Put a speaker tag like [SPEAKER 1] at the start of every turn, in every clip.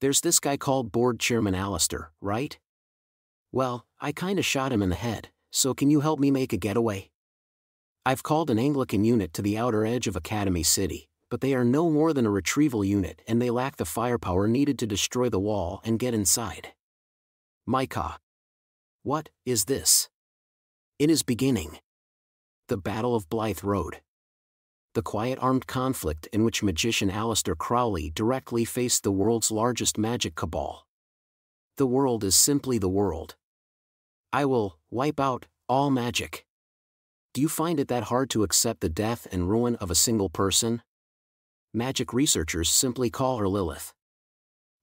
[SPEAKER 1] There's this guy called Board Chairman Alistair, right? Well, I kinda shot him in the head, so can you help me make a getaway? I've called an Anglican unit to the outer edge of Academy City, but they are no more than a retrieval unit and they lack the firepower needed to destroy the wall and get inside. Micah. What is this? It is beginning. The Battle of Blythe Road. The quiet armed conflict in which magician Aleister Crowley directly faced the world's largest magic cabal. The world is simply the world. I will wipe out all magic. Do you find it that hard to accept the death and ruin of a single person? Magic researchers simply call her Lilith.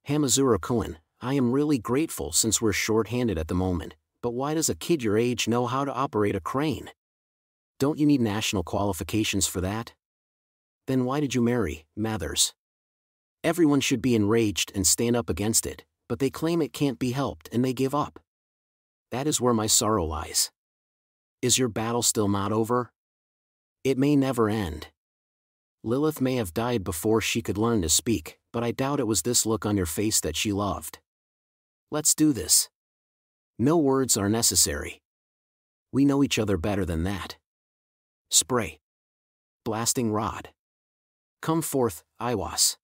[SPEAKER 1] Hamazura-kun, I am really grateful since we're short-handed at the moment, but why does a kid your age know how to operate a crane? Don't you need national qualifications for that? Then why did you marry Mathers? Everyone should be enraged and stand up against it, but they claim it can't be helped and they give up. That is where my sorrow lies. Is your battle still not over? It may never end. Lilith may have died before she could learn to speak, but I doubt it was this look on your face that she loved. Let's do this. No words are necessary. We know each other better than that. Spray. Blasting rod. Come forth, Iwas.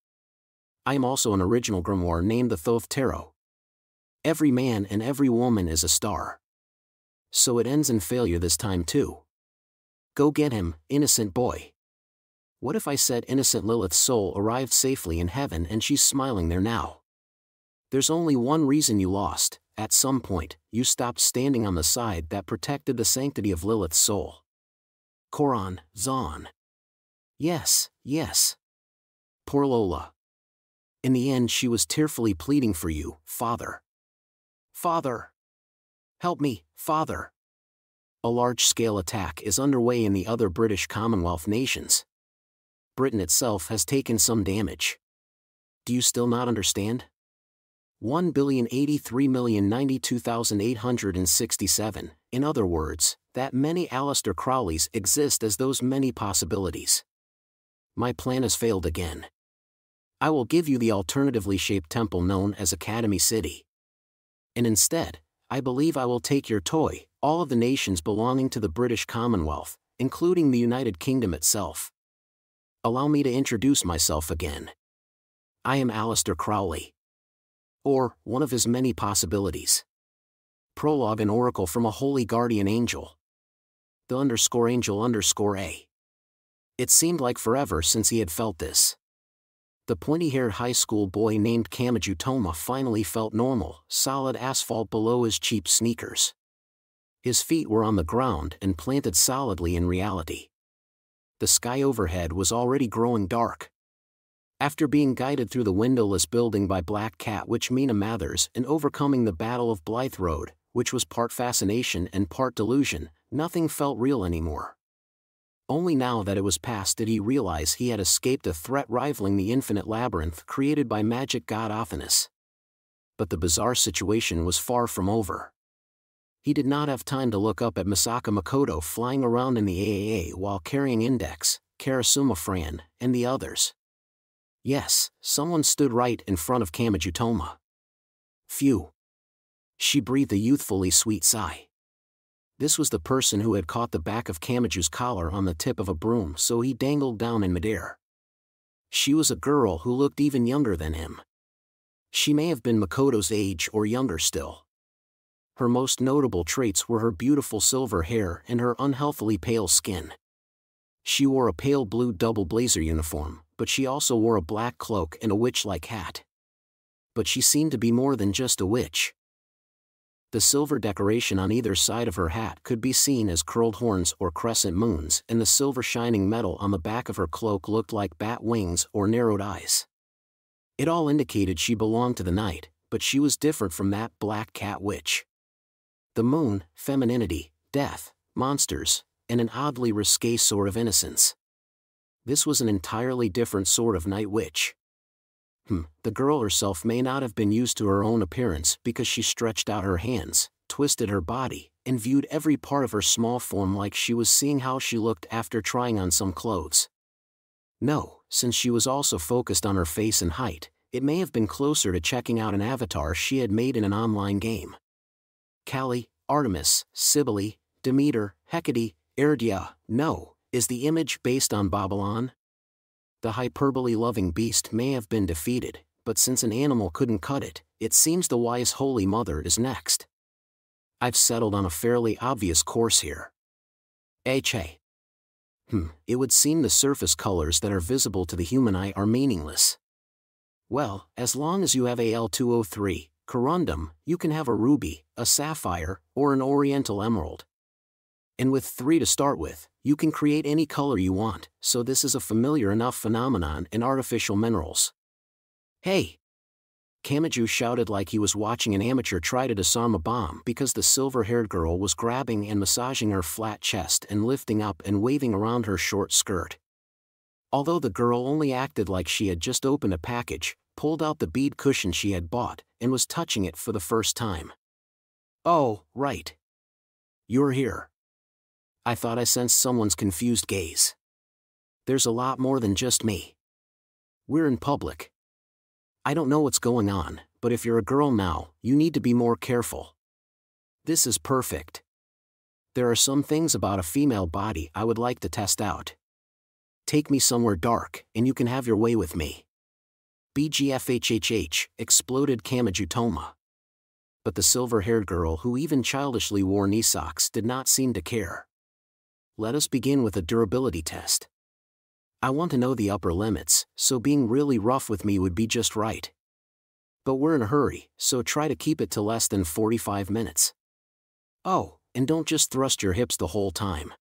[SPEAKER 1] I am also an original grimoire named the Thoth Tarot. Every man and every woman is a star. So it ends in failure this time too. Go get him, innocent boy. What if I said innocent Lilith's soul arrived safely in heaven and she's smiling there now? There's only one reason you lost. At some point, you stopped standing on the side that protected the sanctity of Lilith's soul. Koran, Zahn. Yes, yes. Poor Lola. In the end she was tearfully pleading for you, Father. Father! Help me, Father! A large-scale attack is underway in the other British Commonwealth nations. Britain itself has taken some damage. Do you still not understand? 1,083,092,867, in other words, that many Aleister Crowleys exist as those many possibilities. My plan has failed again. I will give you the alternatively shaped temple known as Academy City. And instead, I believe I will take your toy, all of the nations belonging to the British Commonwealth, including the United Kingdom itself. Allow me to introduce myself again. I am Aleister Crowley. Or, one of his many possibilities. Prologue, an oracle from a holy guardian angel. The _angel_A. It seemed like forever since he had felt this. The pointy-haired high school boy named Kamachi Toma finally felt normal, solid asphalt below his cheap sneakers. His feet were on the ground and planted solidly in reality. The sky overhead was already growing dark. After being guided through the windowless building by Black Cat Witch Mina Mathers and overcoming the Battle of Blythe Road, which was part fascination and part delusion, nothing felt real anymore. Only now that it was past did he realize he had escaped a threat rivaling the infinite labyrinth created by magic god Athanas. But the bizarre situation was far from over. He did not have time to look up at Misaka Makoto flying around in the AAA while carrying Index, Karasuma Fran, and the others. Yes, someone stood right in front of Kamachi Toma. Phew. She breathed a youthfully sweet sigh. This was the person who had caught the back of Kamachi's collar on the tip of a broom so he dangled down in midair. She was a girl who looked even younger than him. She may have been Makoto's age or younger still. Her most notable traits were her beautiful silver hair and her unhealthily pale skin. She wore a pale blue double blazer uniform, but she also wore a black cloak and a witch-like hat. But she seemed to be more than just a witch. The silver decoration on either side of her hat could be seen as curled horns or crescent moons, and the silver shining metal on the back of her cloak looked like bat wings or narrowed eyes. It all indicated she belonged to the night, but she was different from that Black Cat Witch. The moon, femininity, death, monsters, and an oddly risque sort of innocence. This was an entirely different sort of night witch. The girl herself may not have been used to her own appearance because she stretched out her hands, twisted her body, and viewed every part of her small form like she was seeing how she looked after trying on some clothes. No, since she was also focused on her face and height, it may have been closer to checking out an avatar she had made in an online game. Kali, Artemis, Cybele, Demeter, Hecate, Erdia, no, is the image based on Babylon? The hyperbole-loving beast may have been defeated, but since an animal couldn't cut it, it seems the wise Holy Mother is next. I've settled on a fairly obvious course here. It would seem the surface colors that are visible to the human eye are meaningless. Well, as long as you have Al203, corundum, you can have a ruby, a sapphire, or an oriental emerald. And with 3 to start with, you can create any color you want, so this is a familiar enough phenomenon in artificial minerals. Hey! Kamachi shouted like he was watching an amateur try to disarm a bomb because the silver-haired girl was grabbing and massaging her flat chest and lifting up and waving around her short skirt. Although the girl only acted like she had just opened a package, pulled out the bead cushion she had bought, and was touching it for the first time. Oh, right. You're here. I thought I sensed someone's confused gaze. There's a lot more than just me. We're in public. I don't know what's going on, but if you're a girl now, you need to be more careful. This is perfect. There are some things about a female body I would like to test out. Take me somewhere dark, and you can have your way with me. BGFHHH, exploded Kamachi. But the silver-haired girl who even childishly wore knee socks did not seem to care. Let us begin with a durability test. I want to know the upper limits, so being really rough with me would be just right. But we're in a hurry, so try to keep it to less than 45 minutes. Oh, and don't just thrust your hips the whole time.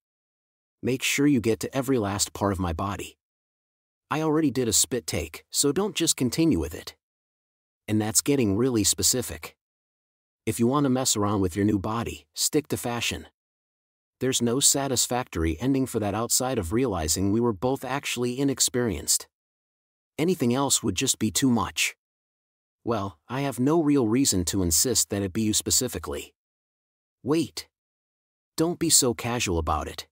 [SPEAKER 1] Make sure you get to every last part of my body. I already did a spit take, so don't just continue with it. And that's getting really specific. If you want to mess around with your new body, stick to fashion. There's no satisfactory ending for that outside of realizing we were both actually inexperienced. Anything else would just be too much. Well, I have no real reason to insist that it be you specifically. Wait. Don't be so casual about it.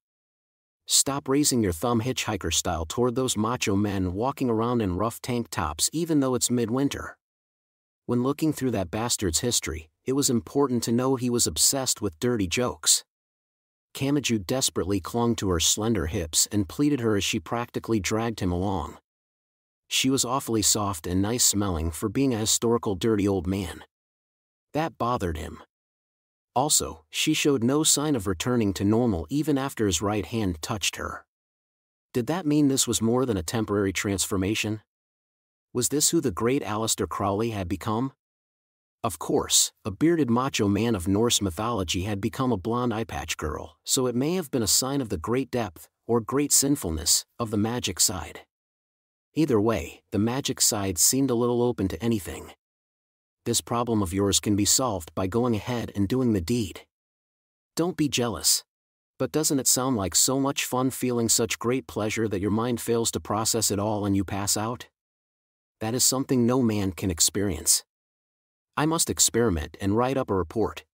[SPEAKER 1] Stop raising your thumb hitchhiker style toward those macho men walking around in rough tank tops even though it's midwinter. When looking through that bastard's history, it was important to know he was obsessed with dirty jokes. Kamachi desperately clung to her slender hips and pleaded her as she practically dragged him along. She was awfully soft and nice-smelling for being a historical dirty old man. That bothered him. Also, she showed no sign of returning to normal even after his right hand touched her. Did that mean this was more than a temporary transformation? Was this who the great Aleister Crowley had become? Of course, a bearded macho man of Norse mythology had become a blonde eyepatch girl, so it may have been a sign of the great depth, or great sinfulness, of the magic side. Either way, the magic side seemed a little open to anything. This problem of yours can be solved by going ahead and doing the deed. Don't be jealous. But doesn't it sound like so much fun feeling such great pleasure that your mind fails to process it all and you pass out? That is something no man can experience. I must experiment and write up a report.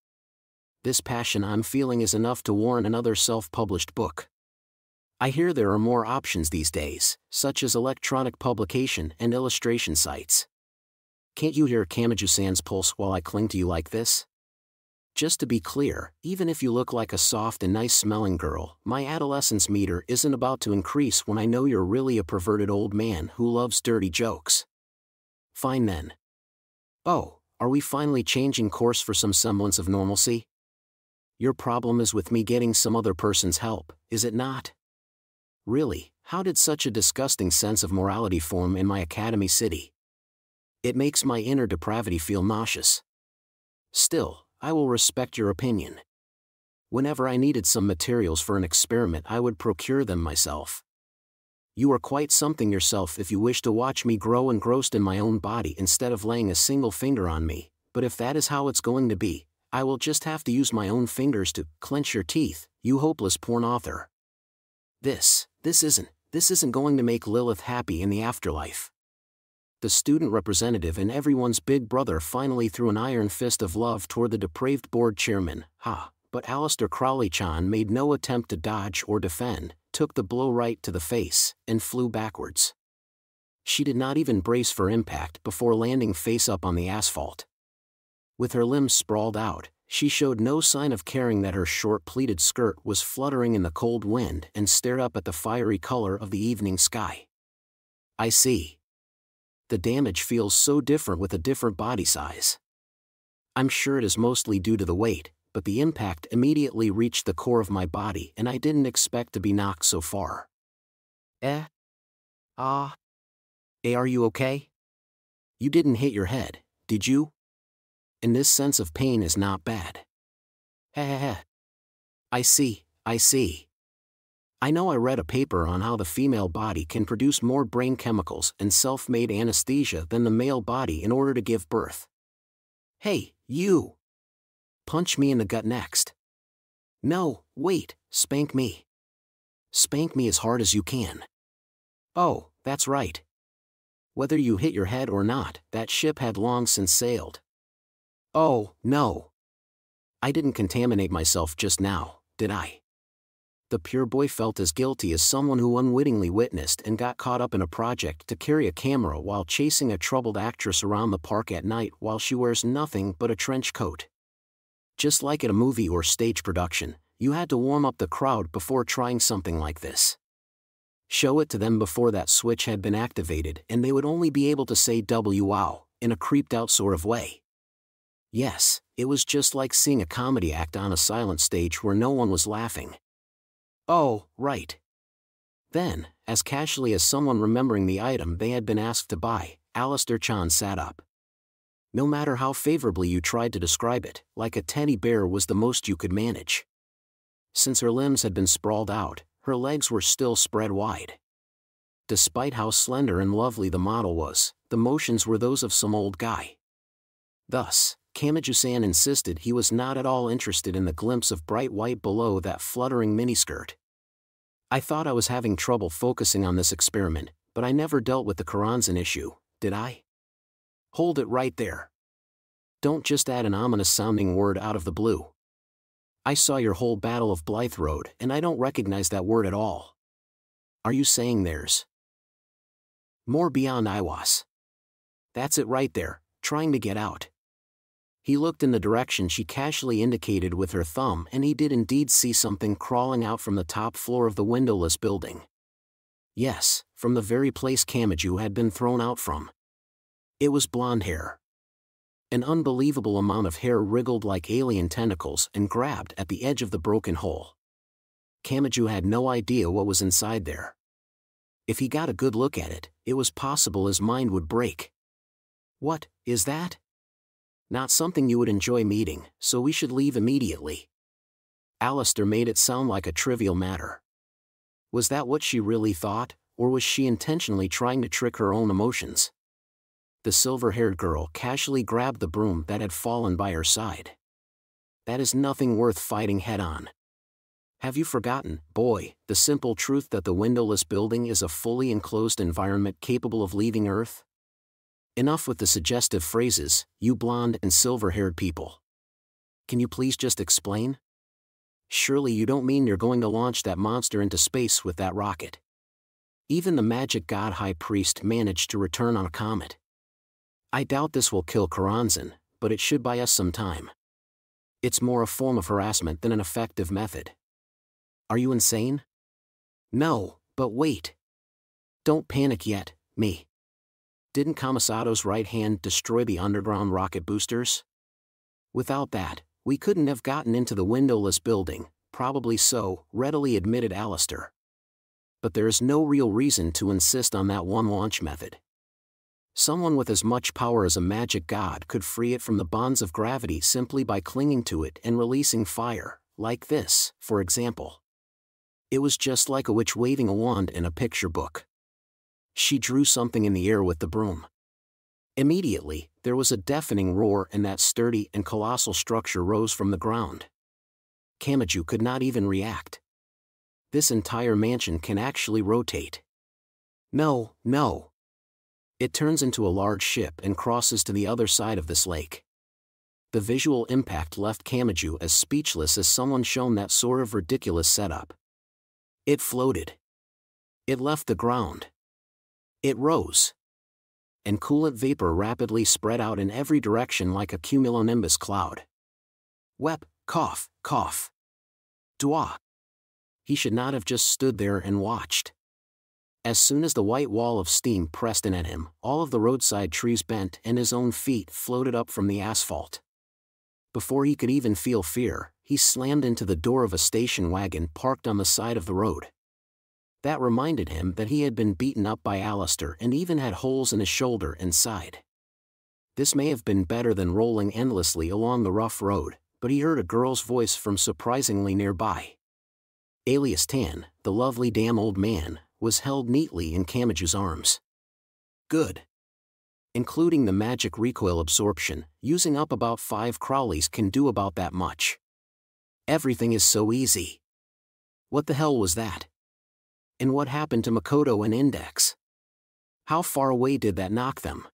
[SPEAKER 1] This passion I'm feeling is enough to warrant another self-published book. I hear there are more options these days, such as electronic publication and illustration sites. Can't you hear Kamachi-san's pulse while I cling to you like this? Just to be clear, even if you look like a soft and nice-smelling girl, my adolescence meter isn't about to increase when I know you're really a perverted old man who loves dirty jokes. Fine then. Oh. Are we finally changing course for some semblance of normalcy? Your problem is with me getting some other person's help, is it not? Really, how did such a disgusting sense of morality form in my academy city? It makes my inner depravity feel nauseous. Still, I will respect your opinion. Whenever I needed some materials for an experiment, I would procure them myself. You are quite something yourself if you wish to watch me grow engrossed in my own body instead of laying a single finger on me, but if that is how it's going to be, I will just have to use my own fingers to clench your teeth, you hopeless porn author. This isn't going to make Lilith happy in the afterlife. The student representative and everyone's big brother finally threw an iron fist of love toward the depraved board chairman, but Aleister Crowley-chan made no attempt to dodge or defend, took the blow right to the face, and flew backwards. She did not even brace for impact before landing face up on the asphalt. With her limbs sprawled out, she showed no sign of caring that her short pleated skirt was fluttering in the cold wind and stared up at the fiery color of the evening sky. I see. The damage feels so different with a different body size. I'm sure it is mostly due to the weight, but the impact immediately reached the core of my body and I didn't expect to be knocked so far. Are you okay? You didn't hit your head, did you? And this sense of pain is not bad. I see. I know I read a paper on how the female body can produce more brain chemicals and self-made anesthesia than the male body in order to give birth. Hey, you! Punch me in the gut next. No, wait, spank me. Spank me as hard as you can. Oh, that's right. Whether you hit your head or not, that ship had long since sailed. Oh, no. I didn't contaminate myself just now, did I? The pure boy felt as guilty as someone who unwittingly witnessed and got caught up in a project to carry a camera while chasing a troubled actress around the park at night while she wears nothing but a trench coat. Just like at a movie or stage production, you had to warm up the crowd before trying something like this. Show it to them before that switch had been activated and they would only be able to say wow, in a creeped out sort of way. Yes, it was just like seeing a comedy act on a silent stage where no one was laughing. Oh, right. Then, as casually as someone remembering the item they had been asked to buy, Alistair-chan sat up. No matter how favorably you tried to describe it, like a teddy bear was the most you could manage. Since her limbs had been sprawled out, her legs were still spread wide. Despite how slender and lovely the model was, the motions were those of some old guy. Thus, Kamachi-san insisted he was not at all interested in the glimpse of bright white below that fluttering miniskirt. I thought I was having trouble focusing on this experiment, but I never dealt with the Karanzan issue, did I? Hold it right there. Don't just add an ominous-sounding word out of the blue. I saw your whole Battle of Blythe Road and I don't recognize that word at all. Are you saying there's more beyond Iwas? That's it right there, trying to get out. He looked in the direction she casually indicated with her thumb and he did indeed see something crawling out from the top floor of the windowless building. Yes, from the very place Kamachi had been thrown out from. It was blonde hair. An unbelievable amount of hair wriggled like alien tentacles and grabbed at the edge of the broken hole. Kamachi had no idea what was inside there. If he got a good look at it, it was possible his mind would break. What is that? Not something you would enjoy meeting, so we should leave immediately. Alistair made it sound like a trivial matter. Was that what she really thought, or was she intentionally trying to trick her own emotions? The silver-haired girl casually grabbed the broom that had fallen by her side. That is nothing worth fighting head-on. Have you forgotten, boy, the simple truth that the windowless building is a fully enclosed environment capable of leaving Earth? Enough with the suggestive phrases, you blonde and silver-haired people. Can you please just explain? Surely you don't mean you're going to launch that monster into space with that rocket. Even the magic god high priest managed to return on a comet. I doubt this will kill Karanzan, but it should buy us some time. It's more a form of harassment than an effective method. Are you insane? No, but wait. Don't panic yet, me. Didn't Kamasato's right hand destroy the underground rocket boosters? Without that, we couldn't have gotten into the windowless building, probably so, readily admitted Alistair. But there is no real reason to insist on that one launch method. Someone with as much power as a magic god could free it from the bonds of gravity simply by clinging to it and releasing fire, like this, for example. It was just like a witch waving a wand in a picture book. She drew something in the air with the broom. Immediately, there was a deafening roar and that sturdy and colossal structure rose from the ground. Kamachi could not even react. This entire mansion can actually rotate. No. It turns into a large ship and crosses to the other side of this lake. The visual impact left Kamachi as speechless as someone shown that sort of ridiculous setup. It floated. It left the ground. It rose, and coolant vapor rapidly spread out in every direction like a cumulonimbus cloud. Wep, cough, cough. Dwa. He should not have just stood there and watched. As soon as the white wall of steam pressed in at him, all of the roadside trees bent and his own feet floated up from the asphalt. Before he could even feel fear, he slammed into the door of a station wagon parked on the side of the road. That reminded him that he had been beaten up by Alistair and even had holes in his shoulder and side. This may have been better than rolling endlessly along the rough road, but he heard a girl's voice from surprisingly nearby. Alias Tan, the lovely damn old man, was held neatly in Kamachi's arms. Good. Including the magic recoil absorption, using up about 5 Crowleys can do about that much. Everything is so easy. What the hell was that? And what happened to Makoto and Index? How far away did that knock them?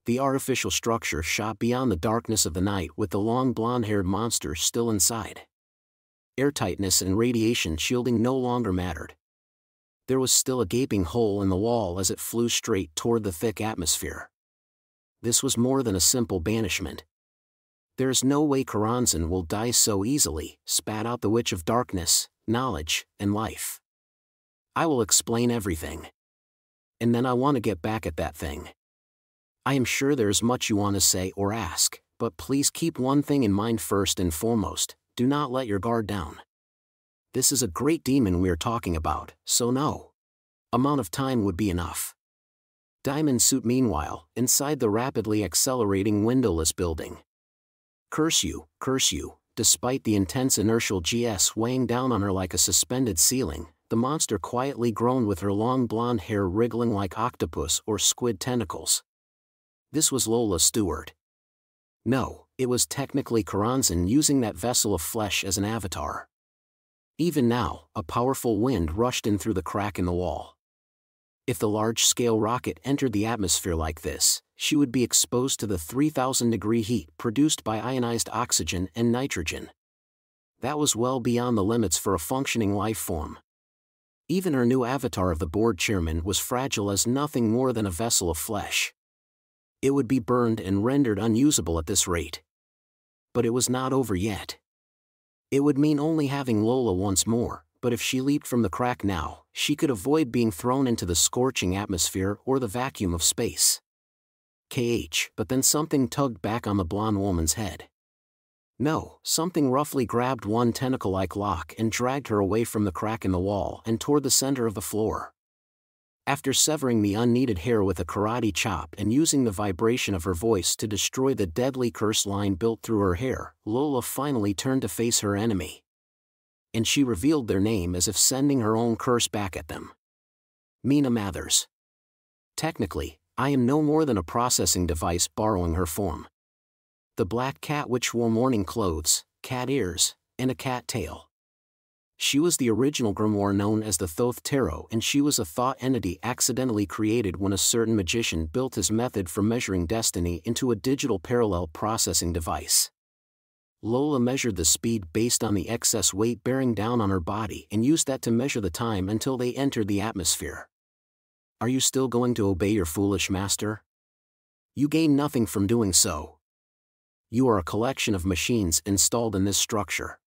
[SPEAKER 1] The artificial structure shot beyond the darkness of the night with the long blonde-haired monster still inside. Airtightness and radiation shielding no longer mattered. There was still a gaping hole in the wall as it flew straight toward the thick atmosphere. This was more than a simple banishment. There is no way Karanzan will die so easily, spat out the Witch of Darkness, knowledge, and life. I will explain everything. And then I want to get back at that thing. I am sure there is much you want to say or ask, but please keep one thing in mind first and foremost: do not let your guard down. This is a great demon we are talking about, so no amount of time would be enough. Diamond Suit meanwhile, inside the rapidly accelerating windowless building. Curse you, despite the intense inertial GS weighing down on her like a suspended ceiling, the monster quietly groaned with her long blonde hair wriggling like octopus or squid tentacles. This was Lola Stewart. No, it was technically Karanzan using that vessel of flesh as an avatar. Even now, a powerful wind rushed in through the crack in the wall. If the large-scale rocket entered the atmosphere like this, she would be exposed to the 3,000-degree heat produced by ionized oxygen and nitrogen. That was well beyond the limits for a functioning life form. Even her new avatar of the board chairman was fragile as nothing more than a vessel of flesh. It would be burned and rendered unusable at this rate. But it was not over yet. It would mean only having Lola once more, but if she leaped from the crack now, she could avoid being thrown into the scorching atmosphere or the vacuum of space. But then something tugged back on the blonde woman's head. No, something roughly grabbed one tentacle-like lock and dragged her away from the crack in the wall and toward the center of the floor. After severing the unneeded hair with a karate chop and using the vibration of her voice to destroy the deadly curse line built through her hair, Lola finally turned to face her enemy. And she revealed their name as if sending her own curse back at them. Mina Mathers. Technically, I am no more than a processing device borrowing her form. The black cat which wore morning clothes, cat ears, and a cat tail. She was the original grimoire known as the Thoth Tarot, and she was a thought entity accidentally created when a certain magician built his method for measuring destiny into a digital parallel processing device. Lola measured the speed based on the excess weight bearing down on her body and used that to measure the time until they entered the atmosphere. Are you still going to obey your foolish master? You gain nothing from doing so. You are a collection of machines installed in this structure.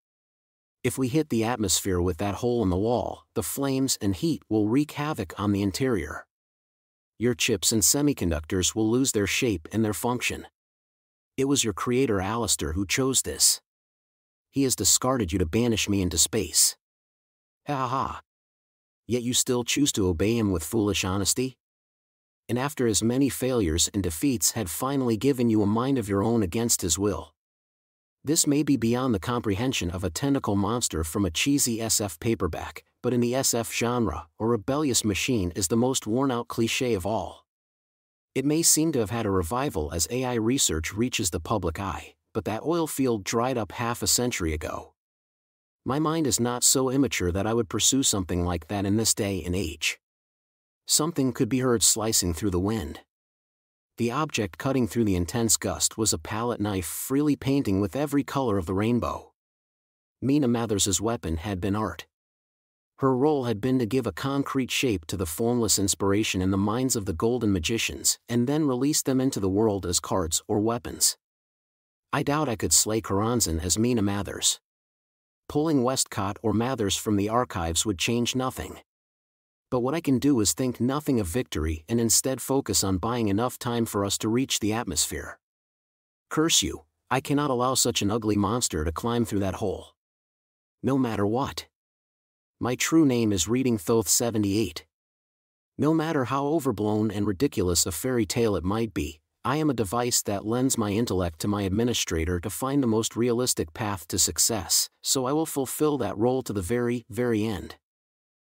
[SPEAKER 1] If we hit the atmosphere with that hole in the wall, the flames and heat will wreak havoc on the interior. Your chips and semiconductors will lose their shape and their function. It was your creator Alistair who chose this. He has discarded you to banish me into space. Ha ha. Yet you still choose to obey him with foolish honesty? And after his many failures and defeats had finally given you a mind of your own against his will. This may be beyond the comprehension of a tentacle monster from a cheesy SF paperback, but in the SF genre, a rebellious machine is the most worn-out cliché of all. It may seem to have had a revival as AI research reaches the public eye, but that oil field dried up half a century ago. My mind is not so immature that I would pursue something like that in this day and age. Something could be heard slicing through the wind. The object cutting through the intense gust was a palette knife freely painting with every color of the rainbow. Mina Mathers's weapon had been art. Her role had been to give a concrete shape to the formless inspiration in the minds of the golden magicians and then release them into the world as cards or weapons. I doubt I could slay Karanzan as Mina Mathers. Pulling Westcott or Mathers from the archives would change nothing. But what I can do is think nothing of victory and instead focus on buying enough time for us to reach the atmosphere. Curse you, I cannot allow such an ugly monster to climb through that hole. No matter what. My true name is Reading Thoth 78. No matter how overblown and ridiculous a fairy tale it might be, I am a device that lends my intellect to my administrator to find the most realistic path to success, so I will fulfill that role to the very, very end.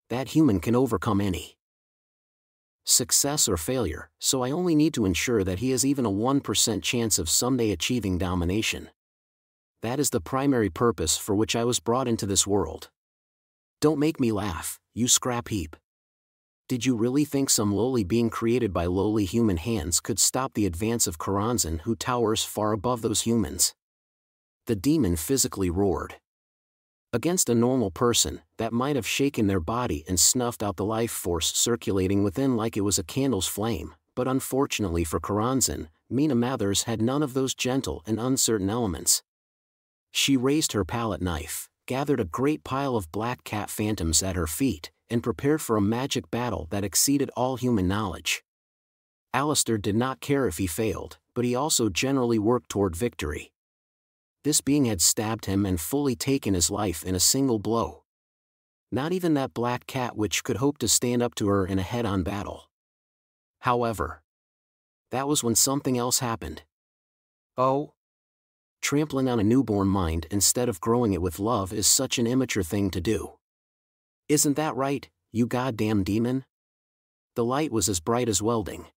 [SPEAKER 1] That human can overcome any success or failure, so I only need to ensure that he has even a 1% chance of someday achieving domination. That is the primary purpose for which I was brought into this world. Don't make me laugh, you scrap heap. Did you really think some lowly being created by lowly human hands could stop the advance of Karanzan, who towers far above those humans? The demon physically roared. Against a normal person, that might have shaken their body and snuffed out the life force circulating within like it was a candle's flame, but unfortunately for Karanzan, Mina Mathers had none of those gentle and uncertain elements. She raised her palette knife, gathered a great pile of black cat phantoms at her feet, and prepared for a magic battle that exceeded all human knowledge. Alistair did not care if he failed, but he also generally worked toward victory. This being had stabbed him and fully taken his life in a single blow. Not even that black cat witch could hope to stand up to her in a head-on battle. However, that was when something else happened. Oh? Trampling on a newborn mind instead of growing it with love is such an immature thing to do. Isn't that right, you goddamn demon? The light was as bright as welding.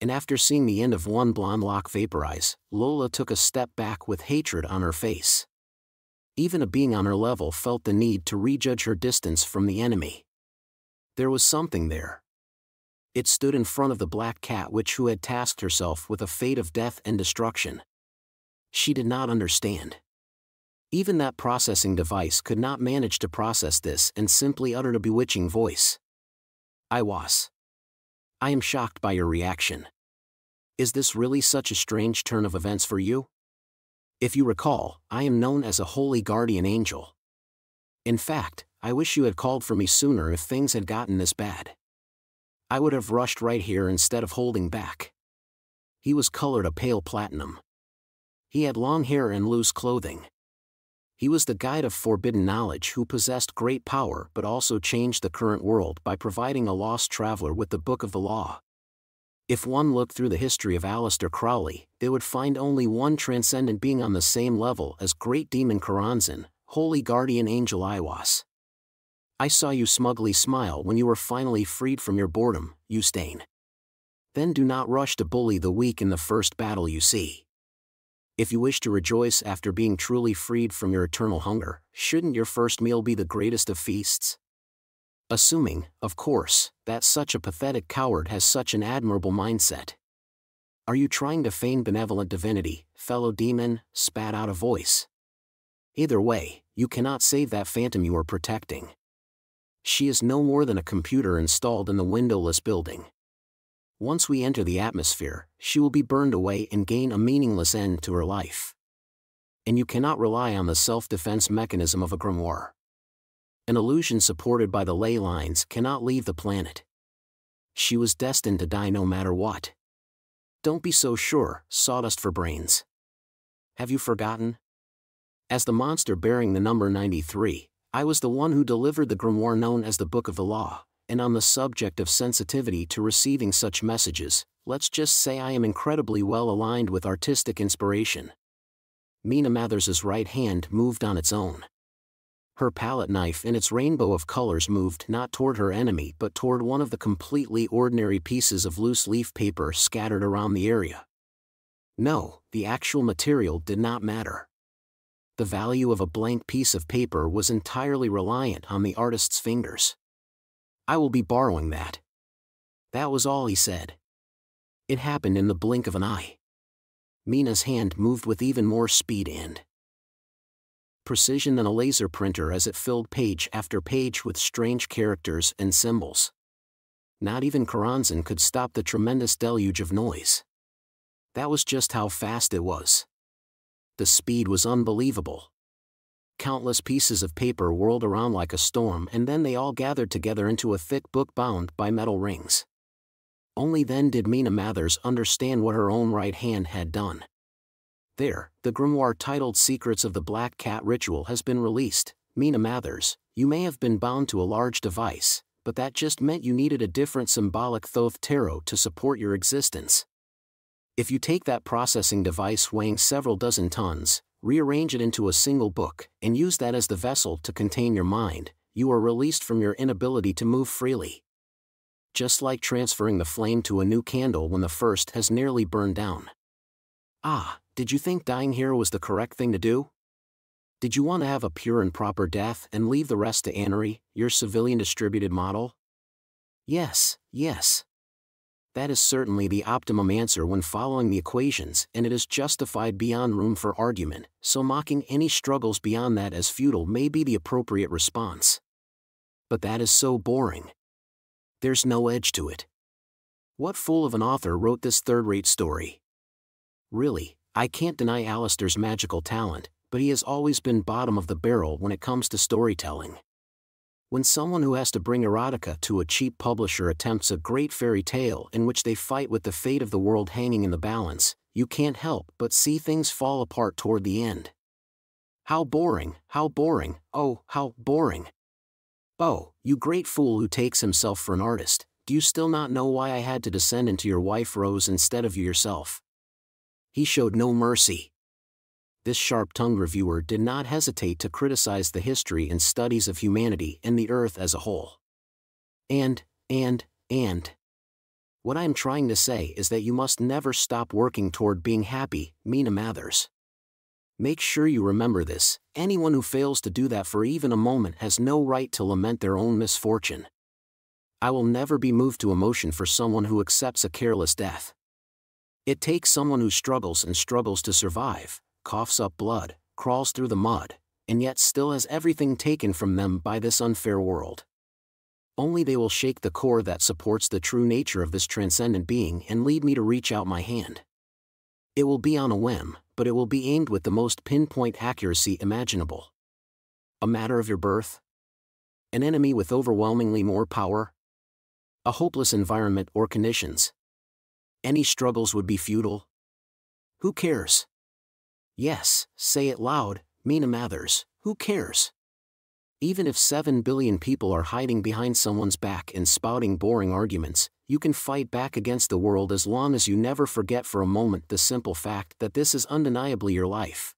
[SPEAKER 1] And after seeing the end of one blonde lock vaporize, Lola took a step back with hatred on her face. Even a being on her level felt the need to rejudge her distance from the enemy. There was something there. It stood in front of the black cat witch who had tasked herself with a fate of death and destruction. She did not understand. Even that processing device could not manage to process this and simply uttered a bewitching voice. I am shocked by your reaction. Is this really such a strange turn of events for you? If you recall, I am known as a holy guardian angel. In fact, I wish you had called for me sooner if things had gotten this bad. I would have rushed right here instead of holding back. He was colored a pale platinum. He had long hair and loose clothing. He was the guide of forbidden knowledge who possessed great power but also changed the current world by providing a lost traveler with the Book of the Law. If one looked through the history of Aleister Crowley, they would find only one transcendent being on the same level as Great Demon Karanzan, Holy Guardian Angel Iwas. I saw you smugly smile when you were finally freed from your boredom, Ustane. Then do not rush to bully the weak in the first battle you see. If you wish to rejoice after being truly freed from your eternal hunger, shouldn't your first meal be the greatest of feasts? Assuming, of course, that such a pathetic coward has such an admirable mindset. Are you trying to feign benevolent divinity, fellow demon? Spat out a voice. Either way, you cannot save that phantom you are protecting. She is no more than a computer installed in the windowless building. Once we enter the atmosphere, she will be burned away and gain a meaningless end to her life. And you cannot rely on the self-defense mechanism of a grimoire. An illusion supported by the ley lines cannot leave the planet. She was destined to die no matter what. Don't be so sure, sawdust for brains. Have you forgotten? As the monster bearing the number 93, I was the one who delivered the grimoire known as the Book of the Law. And on the subject of sensitivity to receiving such messages, let's just say I am incredibly well aligned with artistic inspiration. Mina Mathers's right hand moved on its own. Her palette knife in its rainbow of colors moved not toward her enemy but toward one of the completely ordinary pieces of loose leaf paper scattered around the area. No, the actual material did not matter. The value of a blank piece of paper was entirely reliant on the artist's fingers. I will be borrowing that. That was all he said. It happened in the blink of an eye. Mina's hand moved with even more speed and precision than a laser printer as it filled page after page with strange characters and symbols. Not even Karanzen could stop the tremendous deluge of noise. That was just how fast it was. The speed was unbelievable. Countless pieces of paper whirled around like a storm, and then they all gathered together into a thick book bound by metal rings. Only then did Mina Mathers understand what her own right hand had done. There, the grimoire titled Secrets of the Black Cat Ritual has been released. Mina Mathers, you may have been bound to a large device, but that just meant you needed a different symbolic Thoth tarot to support your existence. If you take that processing device weighing several dozen tons, rearrange it into a single book, and use that as the vessel to contain your mind, you are released from your inability to move freely. Just like transferring the flame to a new candle when the first has nearly burned down. Ah, did you think dying here was the correct thing to do? Did you want to have a pure and proper death and leave the rest to Annery, your civilian distributed model? Yes, yes. That is certainly the optimum answer when following the equations, and it is justified beyond room for argument, so mocking any struggles beyond that as futile may be the appropriate response. But that is so boring. There's no edge to it. What fool of an author wrote this third-rate story? Really, I can't deny Alistair's magical talent, but he has always been bottom of the barrel when it comes to storytelling. When someone who has to bring erotica to a cheap publisher attempts a great fairy tale in which they fight with the fate of the world hanging in the balance, you can't help but see things fall apart toward the end. How boring, oh, how boring. Oh, you great fool who takes himself for an artist, do you still not know why I had to descend into your wife Rose instead of you yourself? He showed no mercy. This sharp-tongued reviewer did not hesitate to criticize the history and studies of humanity and the earth as a whole. And. What I am trying to say is that you must never stop working toward being happy, Mina Mathers. Make sure you remember this. Anyone who fails to do that for even a moment has no right to lament their own misfortune. I will never be moved to emotion for someone who accepts a careless death. It takes someone who struggles and struggles to survive, coughs up blood, crawls through the mud, and yet still has everything taken from them by this unfair world. Only they will shake the core that supports the true nature of this transcendent being and lead me to reach out my hand. It will be on a whim, but it will be aimed with the most pinpoint accuracy imaginable. A matter of your birth? An enemy with overwhelmingly more power? A hopeless environment or conditions? Any struggles would be futile? Who cares? Yes, say it loud, Mina Mathers, who cares? Even if 7 billion people are hiding behind someone's back and spouting boring arguments, you can fight back against the world as long as you never forget for a moment the simple fact that this is undeniably your life.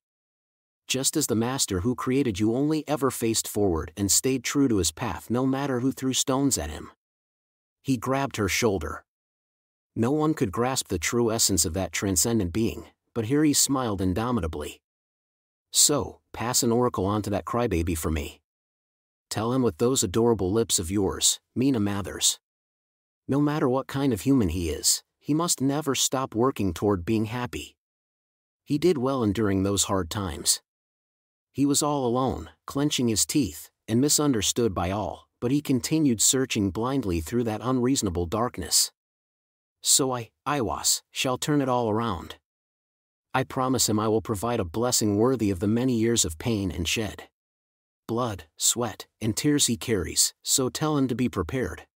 [SPEAKER 1] Just as the master who created you only ever faced forward and stayed true to his path no matter who threw stones at him. He grabbed her shoulder. No one could grasp the true essence of that transcendent being, but here he smiled indomitably. So, pass an oracle on to that crybaby for me. Tell him with those adorable lips of yours, Mina Mathers. No matter what kind of human he is, he must never stop working toward being happy. He did well enduring those hard times. He was all alone, clenching his teeth, and misunderstood by all, but he continued searching blindly through that unreasonable darkness. So Iwas, shall turn it all around. I promise him I will provide a blessing worthy of the many years of pain and shed blood, sweat, and tears he carries, so tell him to be prepared.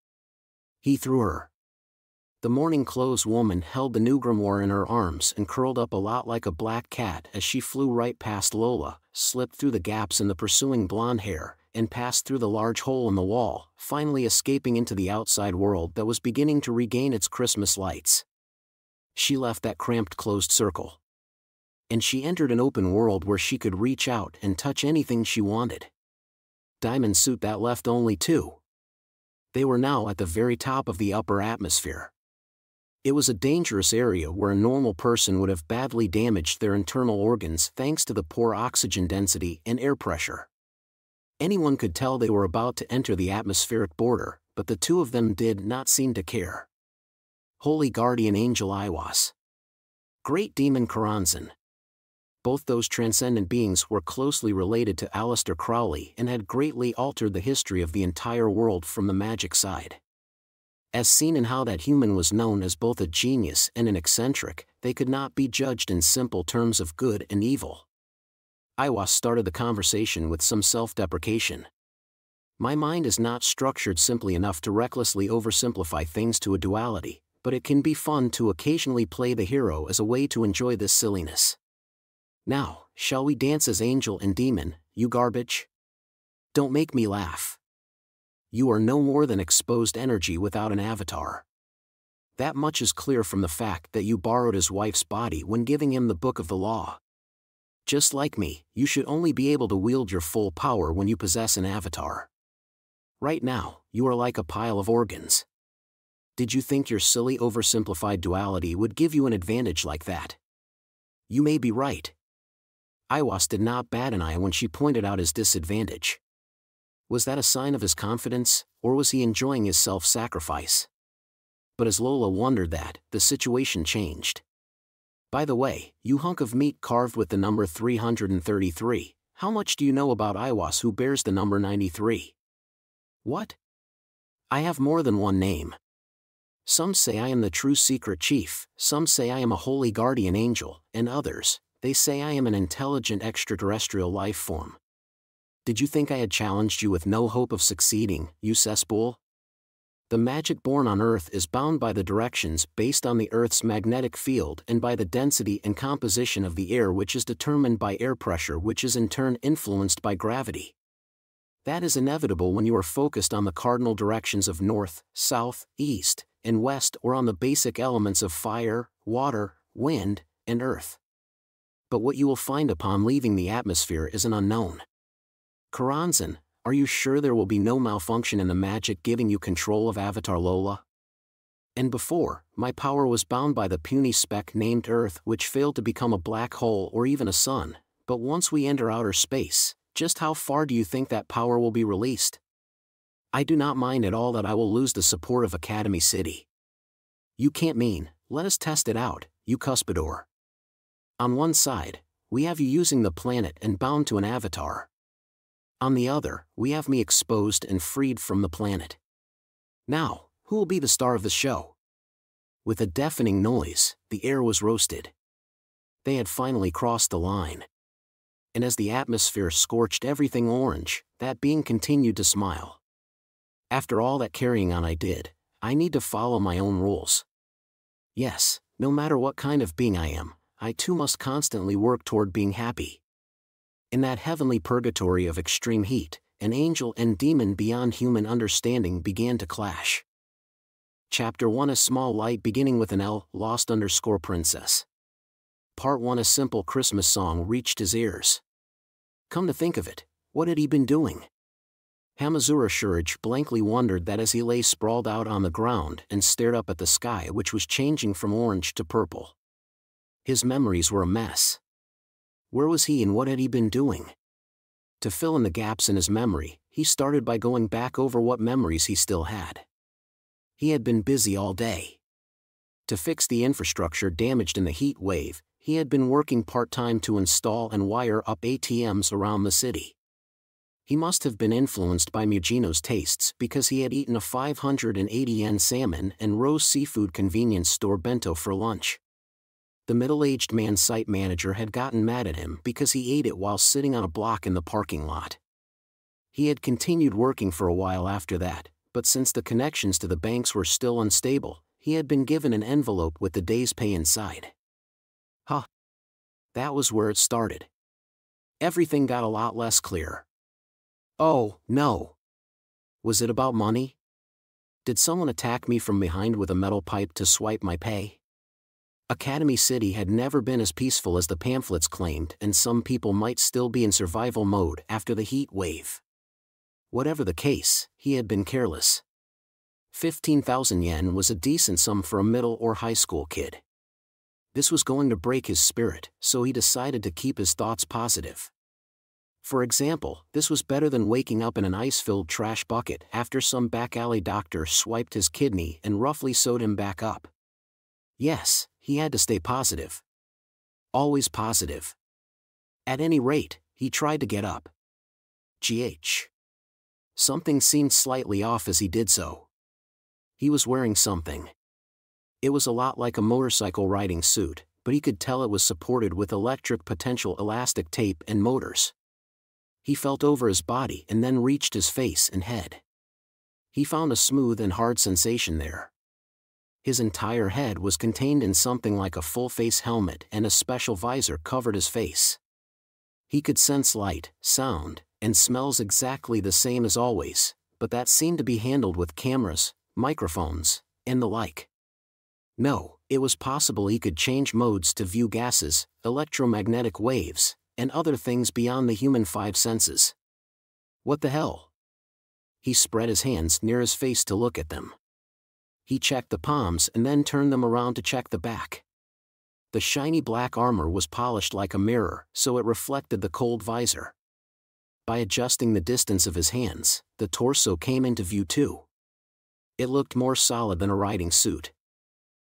[SPEAKER 1] He threw her. The morning clothes woman held the new grimoire in her arms and curled up a lot like a black cat as she flew right past Lola, slipped through the gaps in the pursuing blonde hair, and passed through the large hole in the wall, finally escaping into the outside world that was beginning to regain its Christmas lights. She left that cramped closed circle. And she entered an open world where she could reach out and touch anything she wanted. Diamond suit that left only 2. They were now at the very top of the upper atmosphere. It was a dangerous area where a normal person would have badly damaged their internal organs thanks to the poor oxygen density and air pressure. Anyone could tell they were about to enter the atmospheric border, but the two of them did not seem to care. Holy Guardian Angel Iwas. Great Demon Karanzen. Both those transcendent beings were closely related to Aleister Crowley and had greatly altered the history of the entire world from the magic side. As seen in how that human was known as both a genius and an eccentric, they could not be judged in simple terms of good and evil. Aiwas started the conversation with some self-deprecation. My mind is not structured simply enough to recklessly oversimplify things to a duality, but it can be fun to occasionally play the hero as a way to enjoy this silliness. Now, shall we dance as angel and demon, you garbage? Don't make me laugh. You are no more than exposed energy without an avatar. That much is clear from the fact that you borrowed his wife's body when giving him the Book of the Law. Just like me, you should only be able to wield your full power when you possess an avatar. Right now, you are like a pile of organs. Did you think your silly oversimplified duality would give you an advantage like that? You may be right. Aiwas did not bat an eye when she pointed out his disadvantage. Was that a sign of his confidence, or was he enjoying his self-sacrifice? But as Lola wondered that, the situation changed. By the way, you hunk of meat carved with the number 333, how much do you know about Aiwas who bears the number 93? What? I have more than one name. Some say I am the true secret chief, some say I am a holy guardian angel, and others, they say I am an intelligent extraterrestrial life form. Did you think I had challenged you with no hope of succeeding, you cesspool? The magic born on Earth is bound by the directions based on the Earth's magnetic field and by the density and composition of the air, which is determined by air pressure, which is in turn influenced by gravity. That is inevitable when you are focused on the cardinal directions of north, south, east, and west, or on the basic elements of fire, water, wind, and earth. But what you will find upon leaving the atmosphere is an unknown. Karanzan, are you sure there will be no malfunction in the magic giving you control of Avatar Lola? And before, my power was bound by the puny speck named Earth, which failed to become a black hole or even a sun, but once we enter outer space, just how far do you think that power will be released? I do not mind at all that I will lose the support of Academy City. You can't mean, let us test it out, you cuspidor. On one side, we have you using the planet and bound to an avatar. On the other, we have me exposed and freed from the planet. Now, who will be the star of the show? With a deafening noise, the air was roasted. They had finally crossed the line. And as the atmosphere scorched everything orange, that being continued to smile. After all that carrying on I did, I need to follow my own rules. Yes, no matter what kind of being I am, I too must constantly work toward being happy. In that heavenly purgatory of extreme heat, an angel and demon beyond human understanding began to clash. Chapter 1: A small light beginning with an L, Lost_Princess. Part 1: A simple Christmas song reached his ears. Come to think of it, what had he been doing? Hamazura Shurich blankly wondered that as he lay sprawled out on the ground and stared up at the sky, which was changing from orange to purple. His memories were a mess. Where was he and what had he been doing? To fill in the gaps in his memory, he started by going back over what memories he still had. He had been busy all day. To fix the infrastructure damaged in the heat wave, he had been working part-time to install and wire up ATMs around the city. He must have been influenced by Mugino's tastes because he had eaten a 580 yen salmon and roe seafood convenience store bento for lunch. The middle-aged man's site manager had gotten mad at him because he ate it while sitting on a block in the parking lot. He had continued working for a while after that, but since the connections to the banks were still unstable, he had been given an envelope with the day's pay inside. Huh. That was where it started. Everything got a lot less clear. Oh, no. Was it about money? Did someone attack me from behind with a metal pipe to swipe my pay? Academy City had never been as peaceful as the pamphlets claimed, and some people might still be in survival mode after the heat wave. Whatever the case, he had been careless. 15,000 yen was a decent sum for a middle or high school kid. This was going to break his spirit, so he decided to keep his thoughts positive. For example, this was better than waking up in an ice-filled trash bucket after some back-alley doctor swiped his kidney and roughly sewed him back up. Yes, he had to stay positive. Always positive. At any rate, he tried to get up. GH. Something seemed slightly off as he did so. He was wearing something. It was a lot like a motorcycle riding suit, but he could tell it was supported with electric potential elastic tape and motors. He felt over his body and then reached his face and head. He found a smooth and hard sensation there. His entire head was contained in something like a full-face helmet, and a special visor covered his face. He could sense light, sound, and smells exactly the same as always, but that seemed to be handled with cameras, microphones, and the like. No, it was possible he could change modes to view gases, electromagnetic waves, and other things beyond the human five senses. What the hell? He spread his hands near his face to look at them. He checked the palms and then turned them around to check the back. The shiny black armor was polished like a mirror, so it reflected the cold visor. By adjusting the distance of his hands, the torso came into view too. It looked more solid than a riding suit.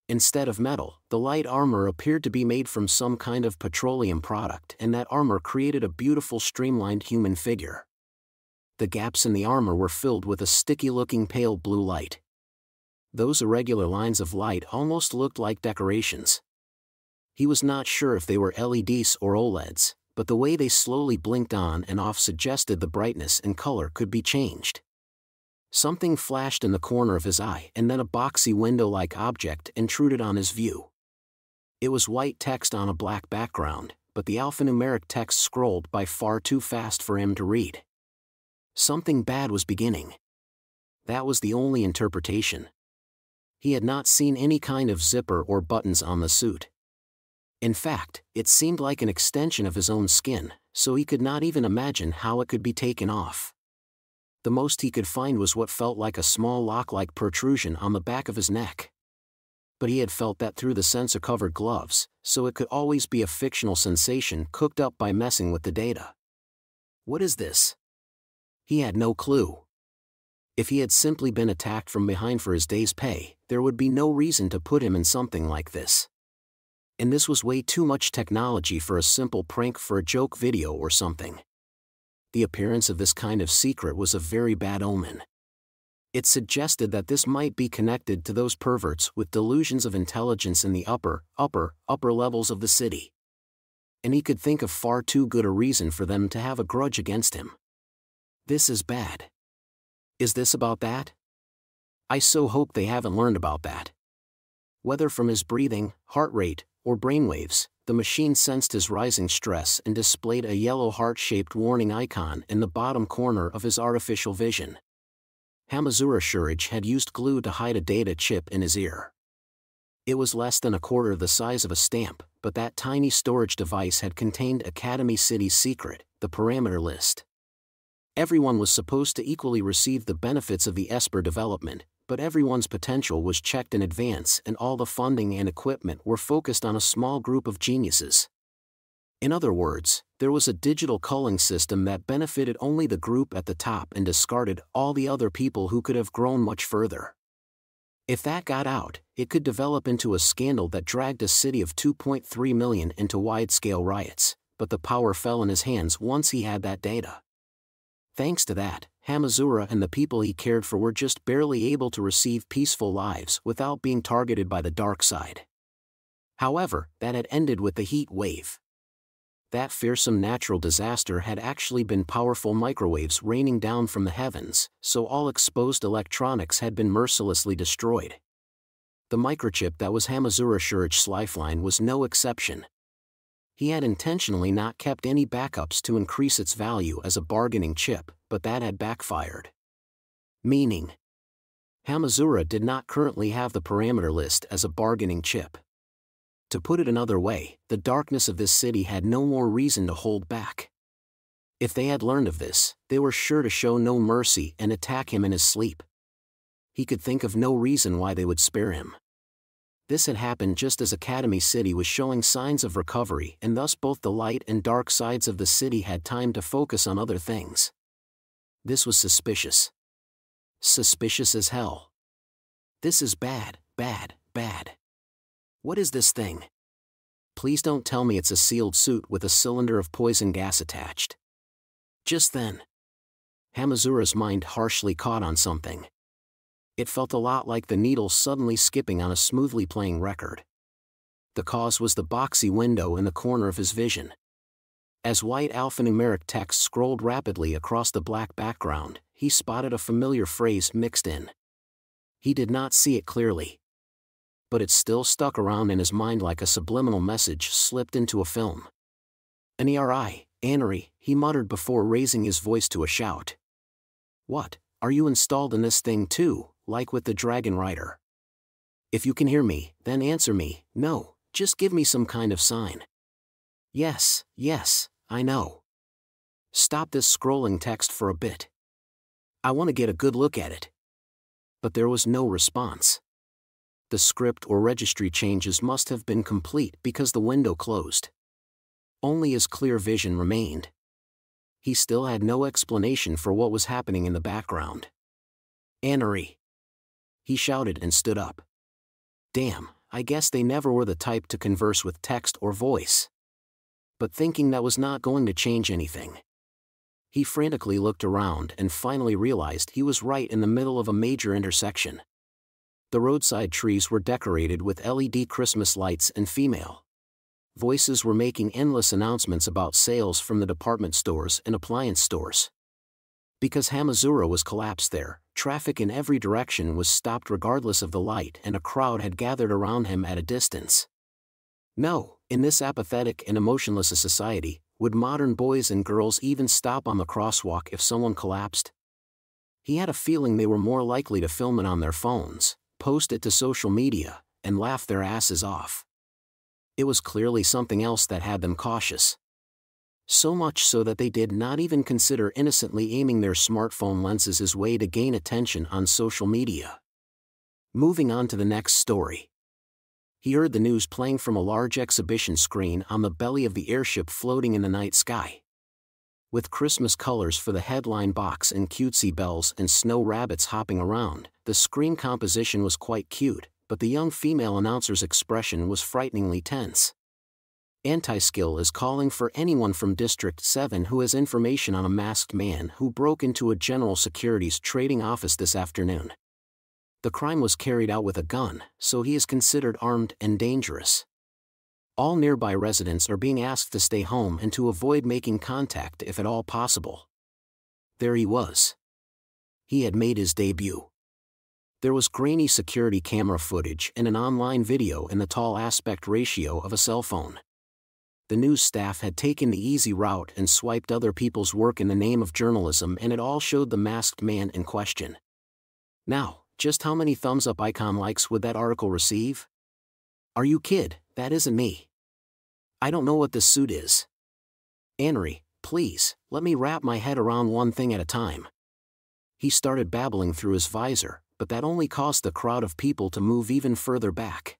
[SPEAKER 1] Instead of metal, the light armor appeared to be made from some kind of petroleum product, and that armor created a beautiful streamlined human figure. The gaps in the armor were filled with a sticky-looking pale blue light. Those irregular lines of light almost looked like decorations. He was not sure if they were LEDs or OLEDs, but the way they slowly blinked on and off suggested the brightness and color could be changed. Something flashed in the corner of his eye, and then a boxy window-like object intruded on his view. It was white text on a black background, but the alphanumeric text scrolled by far too fast for him to read. Something bad was beginning. That was the only interpretation. He had not seen any kind of zipper or buttons on the suit. In fact, it seemed like an extension of his own skin, so he could not even imagine how it could be taken off. The most he could find was what felt like a small lock-like protrusion on the back of his neck. But he had felt that through the sensor-covered gloves, so it could always be a fictional sensation cooked up by messing with the data. What is this? He had no clue. If he had simply been attacked from behind for his day's pay, there would be no reason to put him in something like this. And this was way too much technology for a simple prank for a joke video or something. The appearance of this kind of secret was a very bad omen. It suggested that this might be connected to those perverts with delusions of intelligence in the upper levels of the city. And he could think of far too good a reason for them to have a grudge against him. This is bad. Is this about that? I so hope they haven't learned about that. Whether from his breathing, heart rate, or brainwaves, the machine sensed his rising stress and displayed a yellow heart-shaped warning icon in the bottom corner of his artificial vision. Hamazura Shurich had used glue to hide a data chip in his ear. It was less than a quarter the size of a stamp, but that tiny storage device had contained Academy City's secret, the parameter list. Everyone was supposed to equally receive the benefits of the Esper development, but everyone's potential was checked in advance and all the funding and equipment were focused on a small group of geniuses. In other words, there was a digital culling system that benefited only the group at the top and discarded all the other people who could have grown much further. If that got out, it could develop into a scandal that dragged a city of 2.3 million into wide-scale riots, but the power fell in his hands once he had that data. Thanks to that, Hamazura and the people he cared for were just barely able to receive peaceful lives without being targeted by the dark side. However, that had ended with the heat wave. That fearsome natural disaster had actually been powerful microwaves raining down from the heavens, so all exposed electronics had been mercilessly destroyed. The microchip that was Hamazura Shurich's lifeline was no exception. He had intentionally not kept any backups to increase its value as a bargaining chip, but that had backfired. Meaning, Hamazura did not currently have the parameter list as a bargaining chip. To put it another way, the darkness of this city had no more reason to hold back. If they had learned of this, they were sure to show no mercy and attack him in his sleep. He could think of no reason why they would spare him. This had happened just as Academy City was showing signs of recovery, and thus both the light and dark sides of the city had time to focus on other things. This was suspicious. Suspicious as hell. This is bad, bad, bad. What is this thing? Please don't tell me it's a sealed suit with a cylinder of poison gas attached. Just then, Hamazura's mind harshly caught on something. It felt a lot like the needle suddenly skipping on a smoothly playing record. The cause was the boxy window in the corner of his vision. As white alphanumeric text scrolled rapidly across the black background, he spotted a familiar phrase mixed in. He did not see it clearly, but it still stuck around in his mind like a subliminal message slipped into a film. Anri, he muttered before raising his voice to a shout. What, are you installed in this thing too, like with the Dragon Rider? If you can hear me, then answer me. No, just give me some kind of sign. Yes, I know. Stop this scrolling text for a bit. I want to get a good look at it. But there was no response. The script or registry changes must have been complete because the window closed. Only his clear vision remained. He still had no explanation for what was happening in the background. Anri! He shouted and stood up. Damn, I guess they never were the type to converse with text or voice. But thinking that was not going to change anything. He frantically looked around and finally realized he was right in the middle of a major intersection. The roadside trees were decorated with LED Christmas lights and female voices were making endless announcements about sales from the department stores and appliance stores. Because Hamazura was collapsed there, traffic in every direction was stopped regardless of the light and a crowd had gathered around him at a distance. No, in this apathetic and emotionless a society, would modern boys and girls even stop on the crosswalk if someone collapsed? He had a feeling they were more likely to film it on their phones, post it to social media, and laugh their asses off. It was clearly something else that had them cautious. So much so that they did not even consider innocently aiming their smartphone lenses his way to gain attention on social media. Moving on to the next story. He heard the news playing from a large exhibition screen on the belly of the airship floating in the night sky. With Christmas colors for the headline box and cutesy bells and snow rabbits hopping around, the screen composition was quite cute, but the young female announcer's expression was frighteningly tense. Anti-Skill is calling for anyone from District 7 who has information on a masked man who broke into a General Securities trading office this afternoon. The crime was carried out with a gun, so he is considered armed and dangerous. All nearby residents are being asked to stay home and to avoid making contact if at all possible. There he was. He had made his debut. There was grainy security camera footage and an online video in the tall aspect ratio of a cell phone. The news staff had taken the easy route and swiped other people's work in the name of journalism, and it all showed the masked man in question. Now, just how many thumbs up icon likes would that article receive? Are you kid? That isn't me. I don't know what this suit is. Anri, please, let me wrap my head around one thing at a time. He started babbling through his visor, but that only caused the crowd of people to move even further back.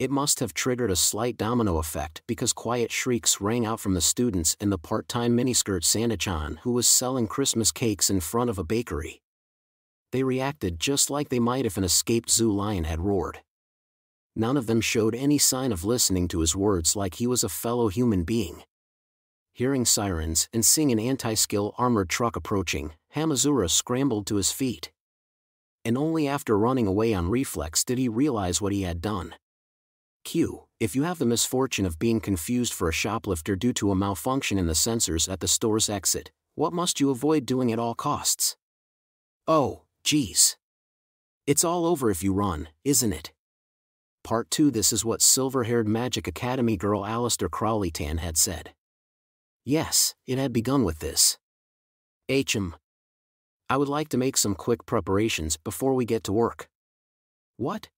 [SPEAKER 1] It must have triggered a slight domino effect because quiet shrieks rang out from the students and the part-time miniskirt Santa-chan who was selling Christmas cakes in front of a bakery. They reacted just like they might if an escaped zoo lion had roared. None of them showed any sign of listening to his words like he was a fellow human being. Hearing sirens and seeing an Anti-Skill armored truck approaching, Hamazura scrambled to his feet. And only after running away on reflex did he realize what he had done. Q. If you have the misfortune of being confused for a shoplifter due to a malfunction in the sensors at the store's exit, what must you avoid doing at all costs? Oh, geez. It's all over if you run, isn't it? Part 2. This is what silver-haired Magic Academy girl Aleister Crowley-Tan had said. Yes, it had begun with this. I would like to make some quick preparations before we get to work. What?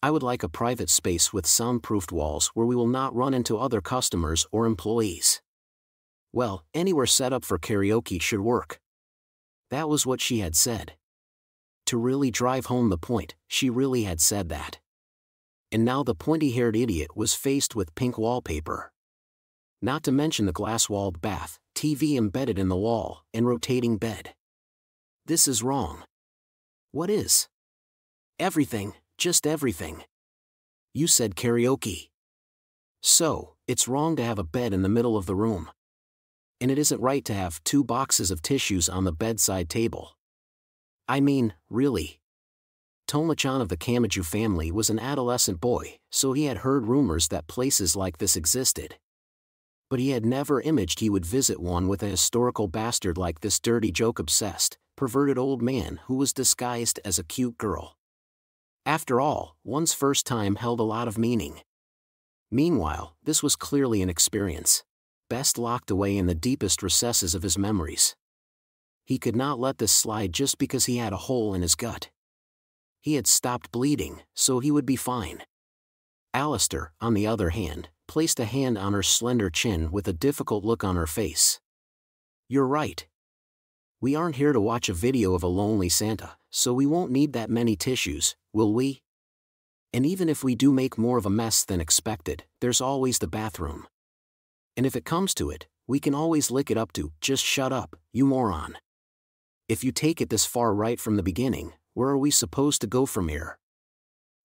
[SPEAKER 1] I would like a private space with soundproofed walls where we will not run into other customers or employees. Well, anywhere set up for karaoke should work. That was what she had said. To really drive home the point, she really had said that. And now the pointy-haired idiot was faced with pink wallpaper. Not to mention the glass-walled bath, TV embedded in the wall, and rotating bed. This is wrong. What is? Everything, just everything. You said karaoke. So, it's wrong to have a bed in the middle of the room. And it isn't right to have 2 boxes of tissues on the bedside table. I mean, really. Toma-chan of the Kamachi family was an adolescent boy, so he had heard rumors that places like this existed. But he had never imagined he would visit one with a historical bastard like this dirty joke-obsessed, perverted old man who was disguised as a cute girl. After all, one's first time held a lot of meaning. Meanwhile, this was clearly an experience, best locked away in the deepest recesses of his memories. He could not let this slide just because he had a hole in his gut. He had stopped bleeding, so he would be fine. Alistair, on the other hand, placed a hand on her slender chin with a difficult look on her face. You're right. We aren't here to watch a video of a lonely Santa, so we won't need that many tissues, will we? And even if we do make more of a mess than expected, there's always the bathroom. And if it comes to it, we can always lick it up to, just shut up, you moron. If you take it this far right from the beginning, where are we supposed to go from here?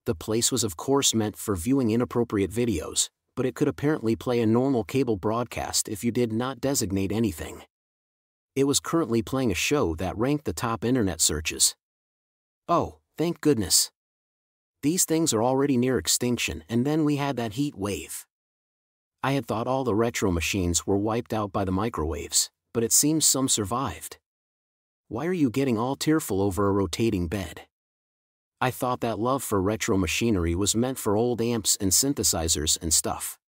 [SPEAKER 1] The place was of course meant for viewing inappropriate videos, but it could apparently play a normal cable broadcast if you did not designate anything. It was currently playing a show that ranked the top internet searches. Oh, thank goodness. These things are already near extinction, and then we had that heat wave. I had thought all the retro machines were wiped out by the microwaves, but it seems some survived. Why are you getting all tearful over a rotating bed? I thought that love for retro machinery was meant for old amps and synthesizers and stuff.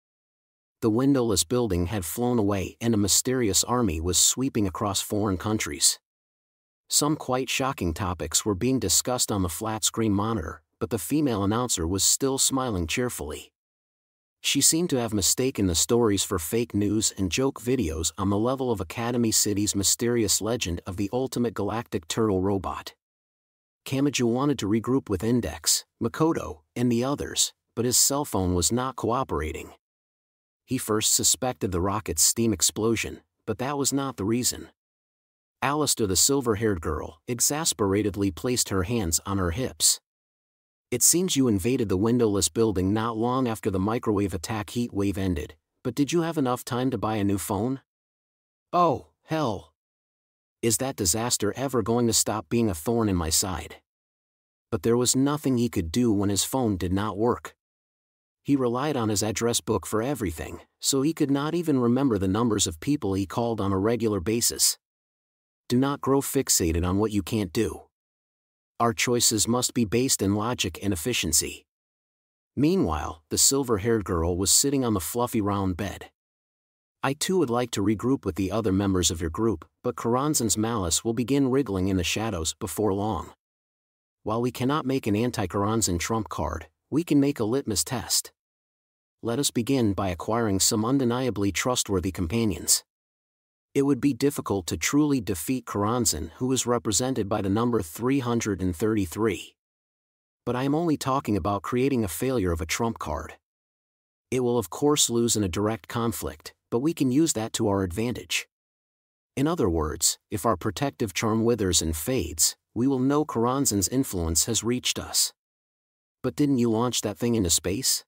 [SPEAKER 1] The windowless building had flown away and a mysterious army was sweeping across foreign countries. Some quite shocking topics were being discussed on the flat-screen monitor, but the female announcer was still smiling cheerfully. She seemed to have mistaken the stories for fake news and joke videos on the level of Academy City's mysterious legend of the ultimate galactic turtle robot. Kamachi wanted to regroup with Index, Makoto, and the others, but his cell phone was not cooperating. He first suspected the rocket's steam explosion, but that was not the reason. Alistair, the silver-haired girl, exasperatedly placed her hands on her hips. It seems you invaded the windowless building not long after the microwave attack heat wave ended, but did you have enough time to buy a new phone? Oh, hell. Is that disaster ever going to stop being a thorn in my side? But there was nothing he could do when his phone did not work. He relied on his address book for everything, so he could not even remember the numbers of people he called on a regular basis. Do not grow fixated on what you can't do. Our choices must be based in logic and efficiency. Meanwhile, the silver-haired girl was sitting on the fluffy round bed. I too would like to regroup with the other members of your group, but Karanzan's malice will begin wriggling in the shadows before long. While we cannot make an anti-Karanzan trump card, we can make a litmus test. Let us begin by acquiring some undeniably trustworthy companions. It would be difficult to truly defeat Karanzan, who is represented by the number 333. But I am only talking about creating a failure of a trump card. It will of course lose in a direct conflict, but we can use that to our advantage. In other words, if our protective charm withers and fades, we will know Karanzan's influence has reached us. But didn't you launch that thing into space?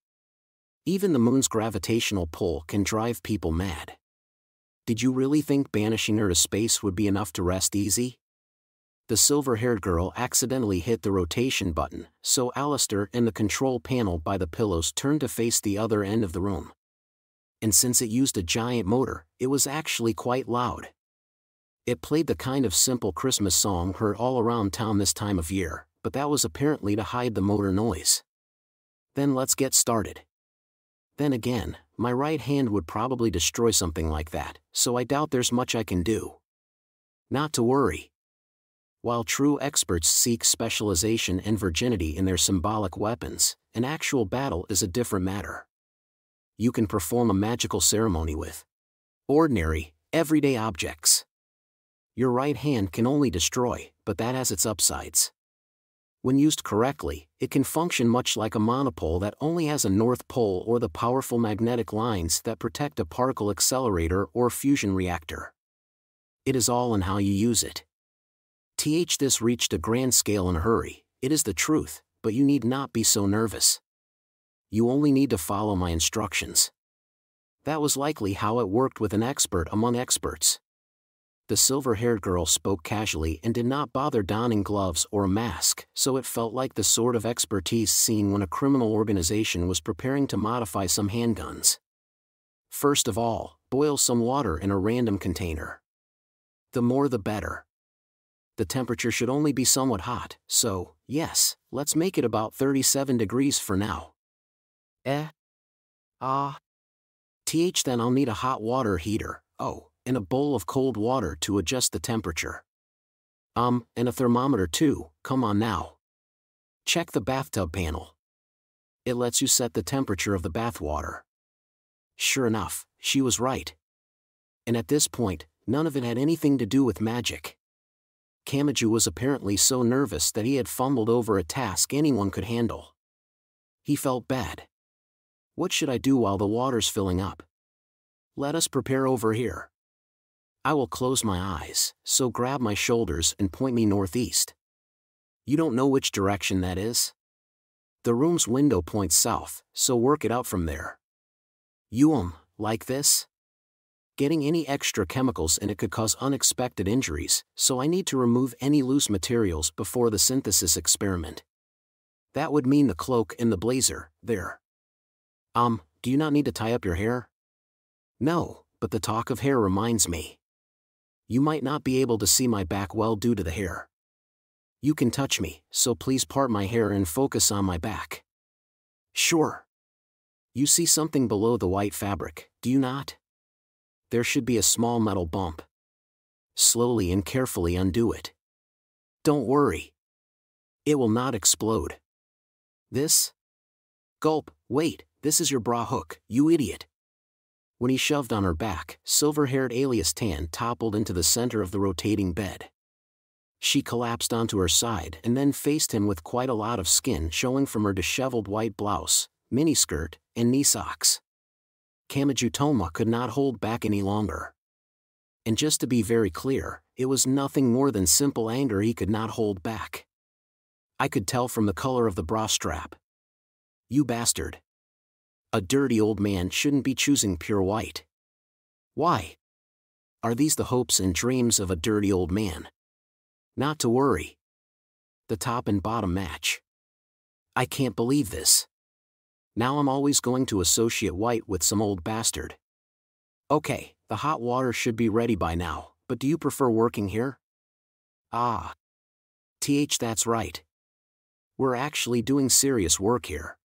[SPEAKER 1] Even the moon's gravitational pull can drive people mad. Did you really think banishing her to space would be enough to rest easy? The silver-haired girl accidentally hit the rotation button, so Alistair and the control panel by the pillows turned to face the other end of the room. And since it used a giant motor, it was actually quite loud. It played the kind of simple Christmas song heard all around town this time of year, but that was apparently to hide the motor noise. Then let's get started. Then again, my right hand would probably destroy something like that, so I doubt there's much I can do. Not to worry. While true experts seek specialization and virginity in their symbolic weapons, an actual battle is a different matter. You can perform a magical ceremony with ordinary, everyday objects. Your right hand can only destroy, but that has its upsides. When used correctly, it can function much like a monopole that only has a north pole or the powerful magnetic lines that protect a particle accelerator or fusion reactor. It is all in how you use it. This reached a grand scale in a hurry, it is the truth, but you need not be so nervous. You only need to follow my instructions. That was likely how it worked with an expert among experts. The silver-haired girl spoke casually and did not bother donning gloves or a mask, so it felt like the sort of expertise seen when a criminal organization was preparing to modify some handguns. First of all, boil some water in a random container. The more the better. The temperature should only be somewhat hot, so, yes, let's make it about 37 degrees for now. Then I'll need a hot water heater, and a bowl of cold water to adjust the temperature. And a thermometer too, come on now. Check the bathtub panel. It lets you set the temperature of the bath water. Sure enough, she was right. And at this point, none of it had anything to do with magic. Kamachi was apparently so nervous that he had fumbled over a task anyone could handle. He felt bad. What should I do while the water's filling up? Let us prepare over here. I will close my eyes, so grab my shoulders and point me northeast. You don't know which direction that is? The room's window points south, so work it out from there. Like this? Getting any extra chemicals in it could cause unexpected injuries, so I need to remove any loose materials before the synthesis experiment. That would mean the cloak and the blazer, there. Do you not need to tie up your hair? No, but the talk of hair reminds me. You might not be able to see my back well due to the hair. You can touch me, so please part my hair and focus on my back. Sure. You see something below the white fabric, do you not? There should be a small metal bump. Slowly and carefully undo it. Don't worry. It will not explode. This? Gulp, wait, this is your bra hook, you idiot. When he shoved on her back, silver-haired alias Tan toppled into the center of the rotating bed. She collapsed onto her side and then faced him with quite a lot of skin showing from her disheveled white blouse, miniskirt, and knee socks. Kamachi Toma could not hold back any longer. And just to be very clear, it was nothing more than simple anger he could not hold back. I could tell from the color of the bra strap. You bastard. A dirty old man shouldn't be choosing pure white. Why? Are these the hopes and dreams of a dirty old man? Not to worry. The top and bottom match. I can't believe this. Now I'm always going to associate white with some old bastard. Okay, the hot water should be ready by now, but do you prefer working here? That's right. We're actually doing serious work here.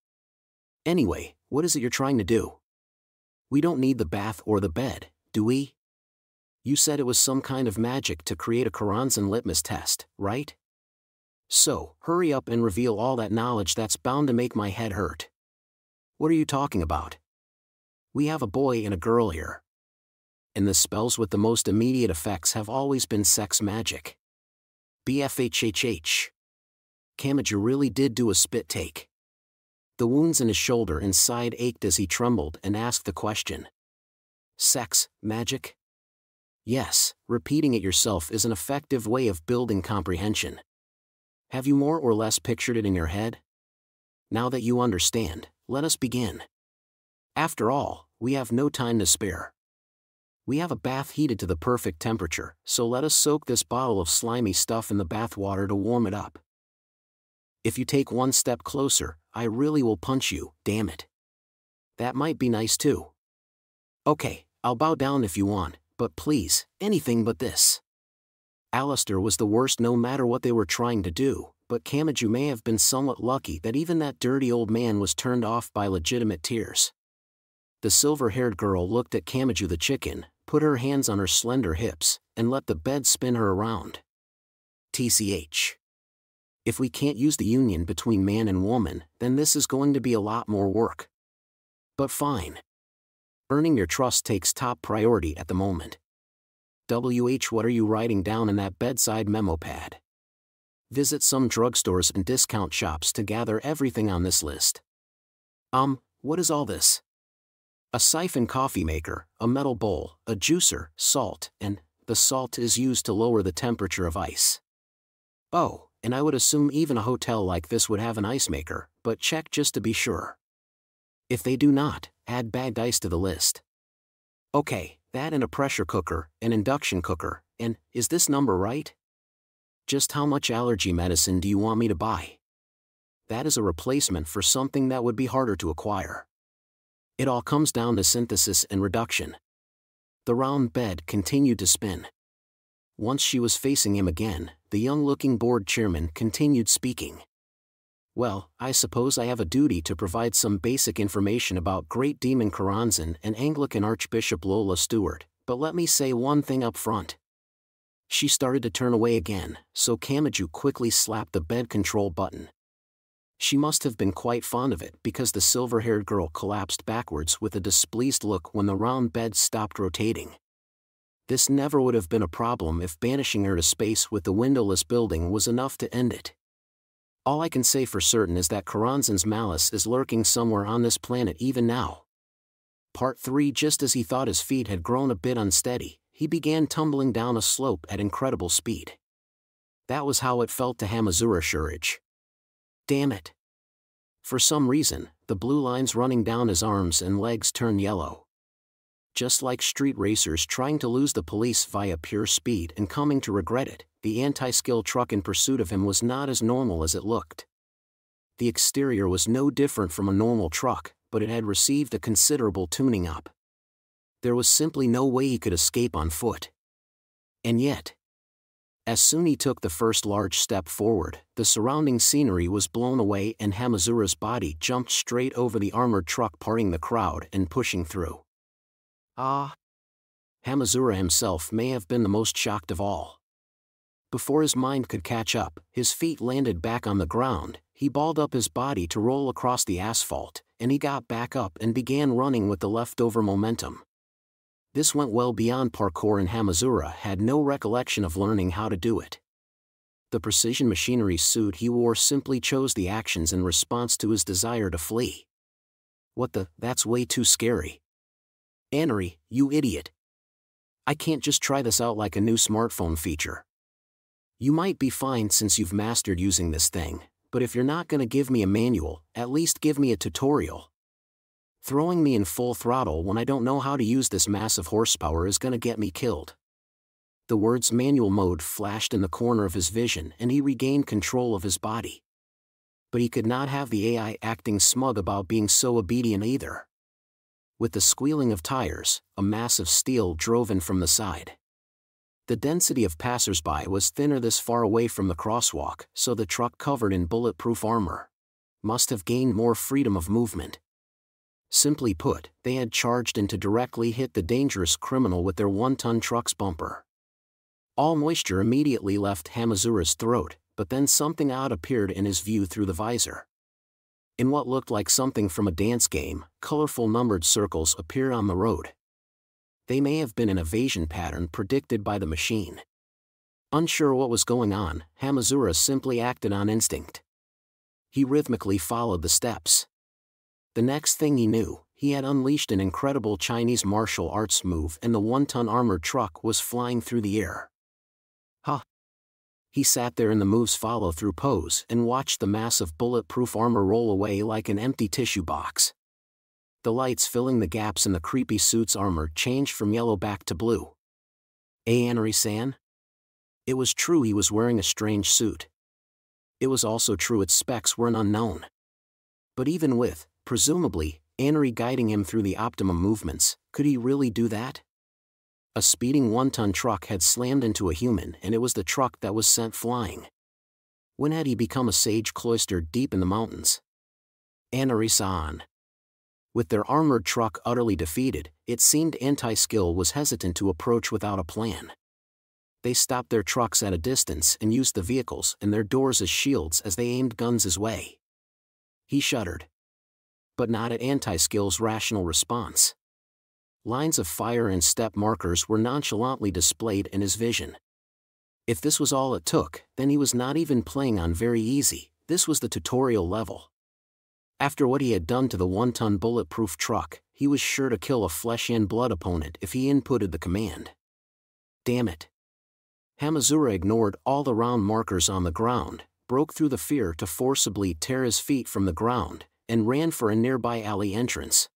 [SPEAKER 1] Anyway, what is it you're trying to do? We don't need the bath or the bed, do we? You said it was some kind of magic to create a Karanzan litmus test, right? So, hurry up and reveal all that knowledge that's bound to make my head hurt. What are you talking about? We have a boy and a girl here. And the spells with the most immediate effects have always been sex magic. BFHHH. Kamachi really did do a spit take. The wounds in his shoulder and side ached as he trembled and asked the question. Sex, magic? Yes, repeating it yourself is an effective way of building comprehension. Have you more or less pictured it in your head? Now that you understand, let us begin. After all, we have no time to spare. We have a bath heated to the perfect temperature, so let us soak this bottle of slimy stuff in the bath water to warm it up. If you take one step closer, I really will punch you, damn it. That might be nice too. Okay, I'll bow down if you want, but please, anything but this. Alistair was the worst no matter what they were trying to do, but Kamachi may have been somewhat lucky that even that dirty old man was turned off by legitimate tears. The silver-haired girl looked at Kamachi the chicken, put her hands on her slender hips, and let the bed spin her around. TCH. If we can't use the union between man and woman, then this is going to be a lot more work. But fine. Earning your trust takes top priority at the moment. What are you writing down in that bedside memo pad? Visit some drugstores and discount shops to gather everything on this list. What is all this? A siphon coffee maker, a metal bowl, a juicer, salt, and the salt is used to lower the temperature of ice. Oh, and I would assume even a hotel like this would have an ice maker, but check just to be sure. If they do not, add bagged ice to the list. Okay, that and a pressure cooker, an induction cooker, and, is this number right? Just how much allergy medicine do you want me to buy? That is a replacement for something that would be harder to acquire. It all comes down to synthesis and reduction. The round bed continued to spin. Once she was facing him again, the young-looking board chairman continued speaking. Well, I suppose I have a duty to provide some basic information about Great Demon Karanzan and Anglican Archbishop Lola Stewart, but let me say one thing up front. She started to turn away again, so Kamachi quickly slapped the bed control button. She must have been quite fond of it because the silver-haired girl collapsed backwards with a displeased look when the round bed stopped rotating. This never would have been a problem if banishing her to space with the windowless building was enough to end it. All I can say for certain is that Karanzan's malice is lurking somewhere on this planet even now. Part 3. Just as he thought his feet had grown a bit unsteady, he began tumbling down a slope at incredible speed. That was how it felt to Hamazura Shurage. Damn it. For some reason, the blue lines running down his arms and legs turned yellow. Just like street racers trying to lose the police via pure speed and coming to regret it, the anti-skill truck in pursuit of him was not as normal as it looked. The exterior was no different from a normal truck, but it had received a considerable tuning up. There was simply no way he could escape on foot. And yet, as soon as he took the first large step forward, the surrounding scenery was blown away and Hamazura's body jumped straight over the armored truck, parting the crowd and pushing through. Ah! Hamazura himself may have been the most shocked of all. Before his mind could catch up, his feet landed back on the ground, he balled up his body to roll across the asphalt, and he got back up and began running with the leftover momentum. This went well beyond parkour and Hamazura had no recollection of learning how to do it. The precision machinery suit he wore simply chose the actions in response to his desire to flee. What the, that's way too scary. Anri, you idiot. I can't just try this out like a new smartphone feature. You might be fine since you've mastered using this thing, but if you're not gonna give me a manual, at least give me a tutorial. Throwing me in full throttle when I don't know how to use this massive horsepower is gonna get me killed. The words manual mode flashed in the corner of his vision and he regained control of his body. But he could not have the AI acting smug about being so obedient either. With the squealing of tires, a mass of steel drove in from the side. The density of passers-by was thinner this far away from the crosswalk, so the truck covered in bulletproof armor must have gained more freedom of movement. Simply put, they had charged in to directly hit the dangerous criminal with their 1-ton truck's bumper. All moisture immediately left Hamazura's throat, but then something odd appeared in his view through the visor. In what looked like something from a dance game, colorful numbered circles appeared on the road. They may have been an evasion pattern predicted by the machine. Unsure what was going on, Hamazura simply acted on instinct. He rhythmically followed the steps. The next thing he knew, he had unleashed an incredible Chinese martial arts move and the 1-ton armored truck was flying through the air. Huh. He sat there in the move's follow-through pose and watched the massive bulletproof armor roll away like an empty tissue box. The lights filling the gaps in the creepy suit's armor changed from yellow back to blue. Anri-san? It was true he was wearing a strange suit. It was also true its specs were an unknown. But even with, presumably, Anri guiding him through the optimum movements, could he really do that? A speeding 1-ton truck had slammed into a human and it was the truck that was sent flying. When had he become a sage cloistered deep in the mountains? Anri-san. With their armored truck utterly defeated, it seemed anti-skill was hesitant to approach without a plan. They stopped their trucks at a distance and used the vehicles and their doors as shields as they aimed guns his way. He shuddered. But not at anti-skill's rational response. Lines of fire and step markers were nonchalantly displayed in his vision. If this was all it took, then he was not even playing on very easy, this was the tutorial level. After what he had done to the 1-ton bulletproof truck, he was sure to kill a flesh and blood opponent if he inputted the command. Damn it. Hamazura ignored all the round markers on the ground, broke through the fear to forcibly tear his feet from the ground, and ran for a nearby alley entrance.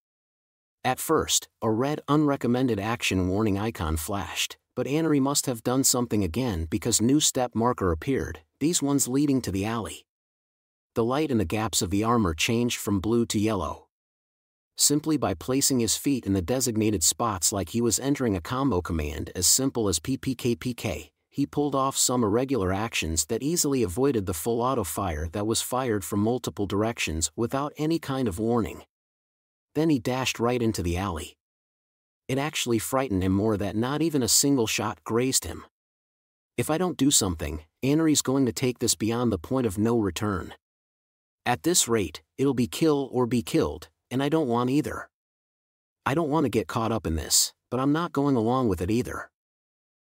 [SPEAKER 1] At first, a red unrecommended action warning icon flashed, but Anri must have done something again because new step marker appeared, these ones leading to the alley. The light in the gaps of the armor changed from blue to yellow. Simply by placing his feet in the designated spots like he was entering a combo command as simple as PPKPK, he pulled off some irregular actions that easily avoided the full auto fire that was fired from multiple directions without any kind of warning. Then he dashed right into the alley. It actually frightened him more that not even a single shot grazed him. If I don't do something, Anri's going to take this beyond the point of no return. At this rate, it'll be kill or be killed, and I don't want either. I don't want to get caught up in this, but I'm not going along with it either.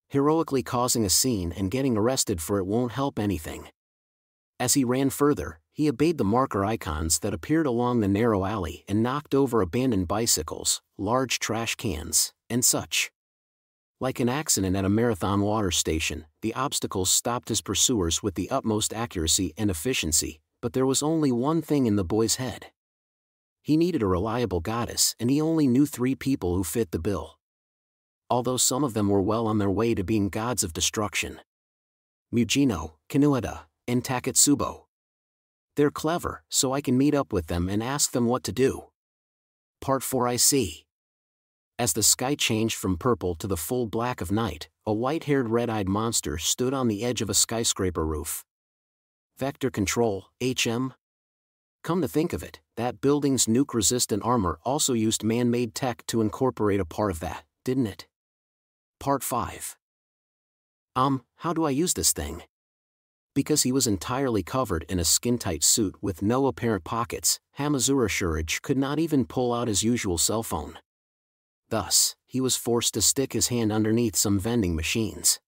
[SPEAKER 1] Heroically causing a scene and getting arrested for it won't help anything. As he ran further, he obeyed the marker icons that appeared along the narrow alley and knocked over abandoned bicycles, large trash cans, and such. Like an accident at a marathon water station, the obstacles stopped his pursuers with the utmost accuracy and efficiency, but there was only one thing in the boy's head. He needed a reliable goddess, and he only knew 3 people who fit the bill. Although some of them were well on their way to being gods of destruction. Mujino, Kanuada, and Taketsubo. They're clever, so I can meet up with them and ask them what to do. Part 4. I see. As the sky changed from purple to the full black of night, a white-haired red-eyed monster stood on the edge of a skyscraper roof. Vector control, HM? Come to think of it, that building's nuke-resistant armor also used man-made tech to incorporate a part of that, didn't it? Part 5. How do I use this thing? Because he was entirely covered in a skin-tight suit with no apparent pockets, Hamazura Shurich could not even pull out his usual cell phone. Thus, he was forced to stick his hand underneath some vending machines.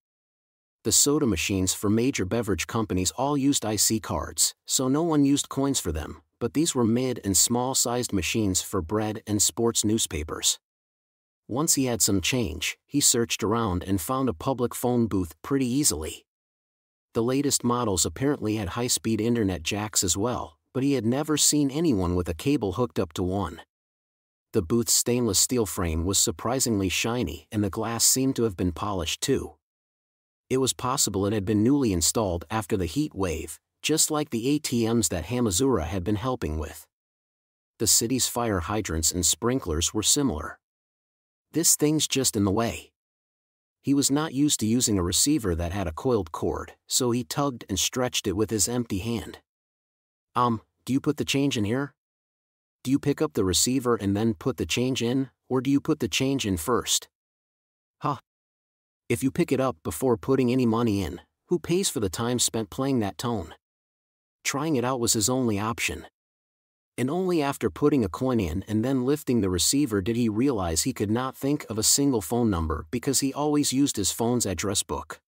[SPEAKER 1] The soda machines for major beverage companies all used IC cards, so no one used coins for them, but these were mid- and small-sized machines for bread and sports newspapers. Once he had some change, he searched around and found a public phone booth pretty easily. The latest models apparently had high-speed internet jacks as well, but he had never seen anyone with a cable hooked up to one. The booth's stainless steel frame was surprisingly shiny and the glass seemed to have been polished too. It was possible it had been newly installed after the heat wave, just like the ATMs that Hamazura had been helping with. The city's fire hydrants and sprinklers were similar. This thing's just in the way. He was not used to using a receiver that had a coiled cord, so he tugged and stretched it with his empty hand. Do you put the change in here? Do you pick up the receiver and then put the change in, or do you put the change in first? Huh. If you pick it up before putting any money in, who pays for the time spent playing that tone? Trying it out was his only option. And only after putting a coin in and then lifting the receiver did he realize he could not think of a single phone number because he always used his phone's address book.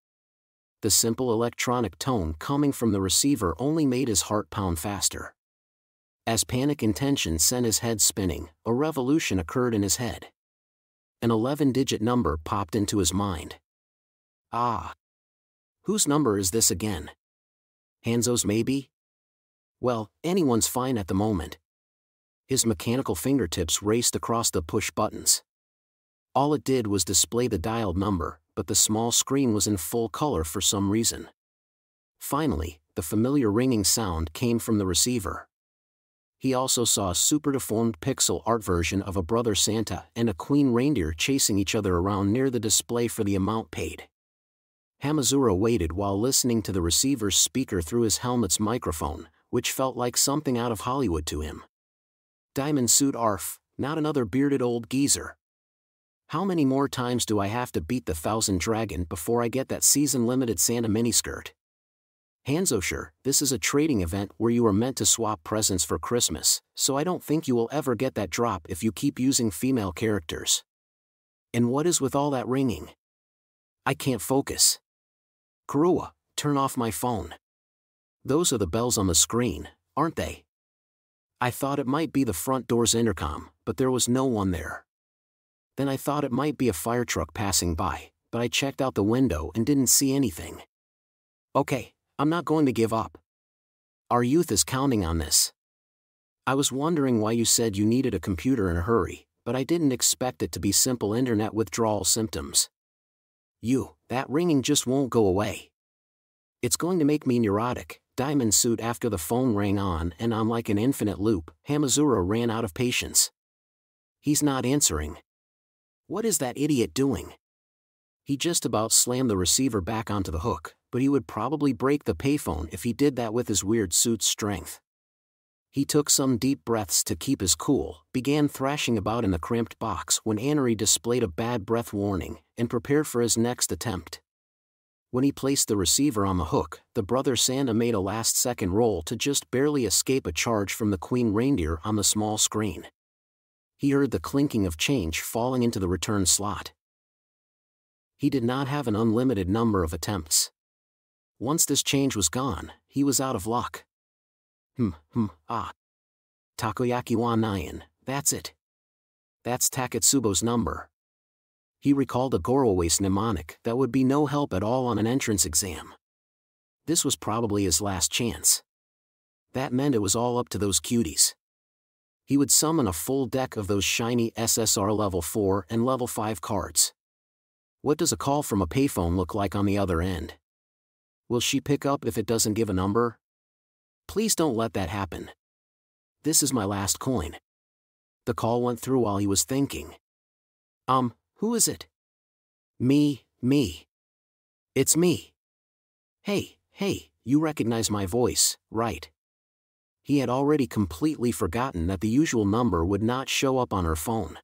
[SPEAKER 1] The simple electronic tone coming from the receiver only made his heart pound faster. As panic and tension sent his head spinning, a revolution occurred in his head. An 11-digit number popped into his mind. Whose number is this again? Hanzo's maybe? Well, anyone's fine at the moment. His mechanical fingertips raced across the push buttons. All it did was display the dialed number, but the small screen was in full color for some reason. Finally, the familiar ringing sound came from the receiver. He also saw a super-deformed pixel art version of a Brother Santa and a Queen Reindeer chasing each other around near the display for the amount paid. Hamazura waited while listening to the receiver's speaker through his helmet's microphone, which felt like something out of Hollywood to him. Diamond suit ARF, not another bearded old geezer. How many more times do I have to beat the 1000 dragon before I get that season-limited Santa miniskirt? Hanzo, sure, this is a trading event where you are meant to swap presents for Christmas, so I don't think you will ever get that drop if you keep using female characters. And what is with all that ringing? I can't focus. Kurua, turn off my phone. Those are the bells on the screen, aren't they? I thought it might be the front door's intercom, but there was no one there. Then I thought it might be a fire truck passing by, but I checked out the window and didn't see anything. Okay, I'm not going to give up. Our youth is counting on this. I was wondering why you said you needed a computer in a hurry, but I didn't expect it to be simple internet withdrawal symptoms. That ringing just won't go away. It's going to make me neurotic. Diamond suit. After the phone rang on and on like an infinite loop, Hamazura ran out of patience. He's not answering. What is that idiot doing? He just about slammed the receiver back onto the hook, but he would probably break the payphone if he did that with his weird suit's strength. He took some deep breaths to keep his cool, began thrashing about in the cramped box when Annery displayed a bad breath warning, and prepared for his next attempt. When he placed the receiver on the hook, the brother Santa made a last-second roll to just barely escape a charge from the Queen Reindeer on the small screen. He heard the clinking of change falling into the return slot. He did not have an unlimited number of attempts. Once this change was gone, he was out of luck. Takoyaki wa nyan, that's it. That's Taketsubo's number. He recalled a Gorowa's mnemonic that would be no help at all on an entrance exam. This was probably his last chance. That meant it was all up to those cuties. He would summon a full deck of those shiny SSR level 4 and level 5 cards. What does a call from a payphone look like on the other end? Will she pick up if it doesn't give a number? Please don't let that happen. This is my last coin. The call went through while he was thinking. Who is it? Me. It's me. Hey, you recognize my voice, right? He had already completely forgotten that the usual number would not show up on her phone.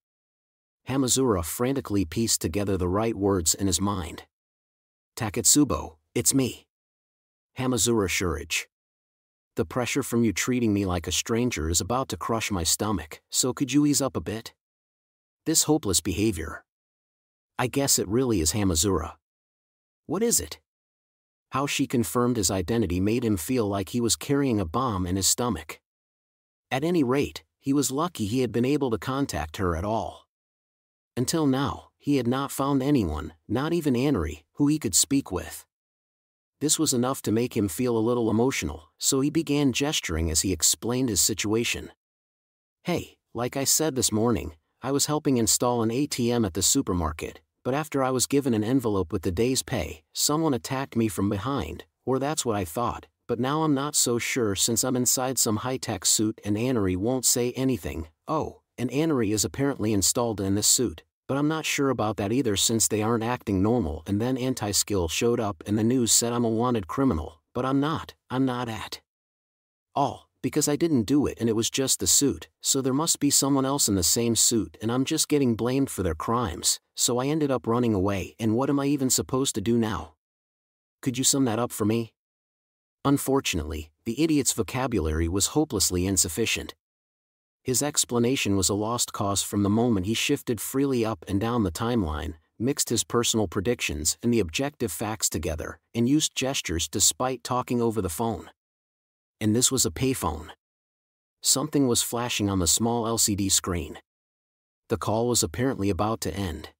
[SPEAKER 1] Hamazura frantically pieced together the right words in his mind. Taketsubo, it's me. Hamazura Shurage. The pressure from you treating me like a stranger is about to crush my stomach, so could you ease up a bit? This hopeless behavior. I guess it really is Hamazura. What is it? How she confirmed his identity made him feel like he was carrying a bomb in his stomach. At any rate, he was lucky he had been able to contact her at all. Until now, he had not found anyone, not even Annery, who he could speak with. This was enough to make him feel a little emotional, so he began gesturing as he explained his situation. Hey, like I said this morning, I was helping install an ATM at the supermarket, but after I was given an envelope with the day's pay, someone attacked me from behind, or that's what I thought, but now I'm not so sure since I'm inside some high-tech suit and Annery won't say anything. Oh, and Annery is apparently installed in this suit, but I'm not sure about that either since they aren't acting normal. And then Anti-Skill showed up and the news said I'm a wanted criminal, but I'm not at all, because I didn't do it and it was just the suit, so there must be someone else in the same suit and I'm just getting blamed for their crimes, so I ended up running away, and what am I even supposed to do now? Could you sum that up for me? Unfortunately, the idiot's vocabulary was hopelessly insufficient. His explanation was a lost cause from the moment he shifted freely up and down the timeline, mixed his personal predictions and the objective facts together, and used gestures despite talking over the phone. And this was a payphone. Something was flashing on the small LCD screen. The call was apparently about to end.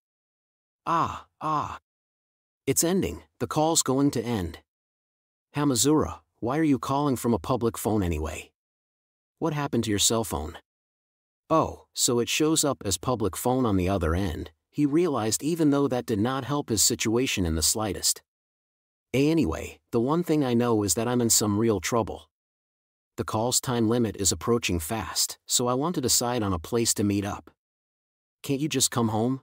[SPEAKER 1] It's ending, the call's going to end. Hamazura, why are you calling from a public phone anyway? What happened to your cell phone? Oh, so it shows up as public phone on the other end, he realized, even though that did not help his situation in the slightest. Anyway, the one thing I know is that I'm in some real trouble. The call's time limit is approaching fast, so I want to decide on a place to meet up. Can't you just come home?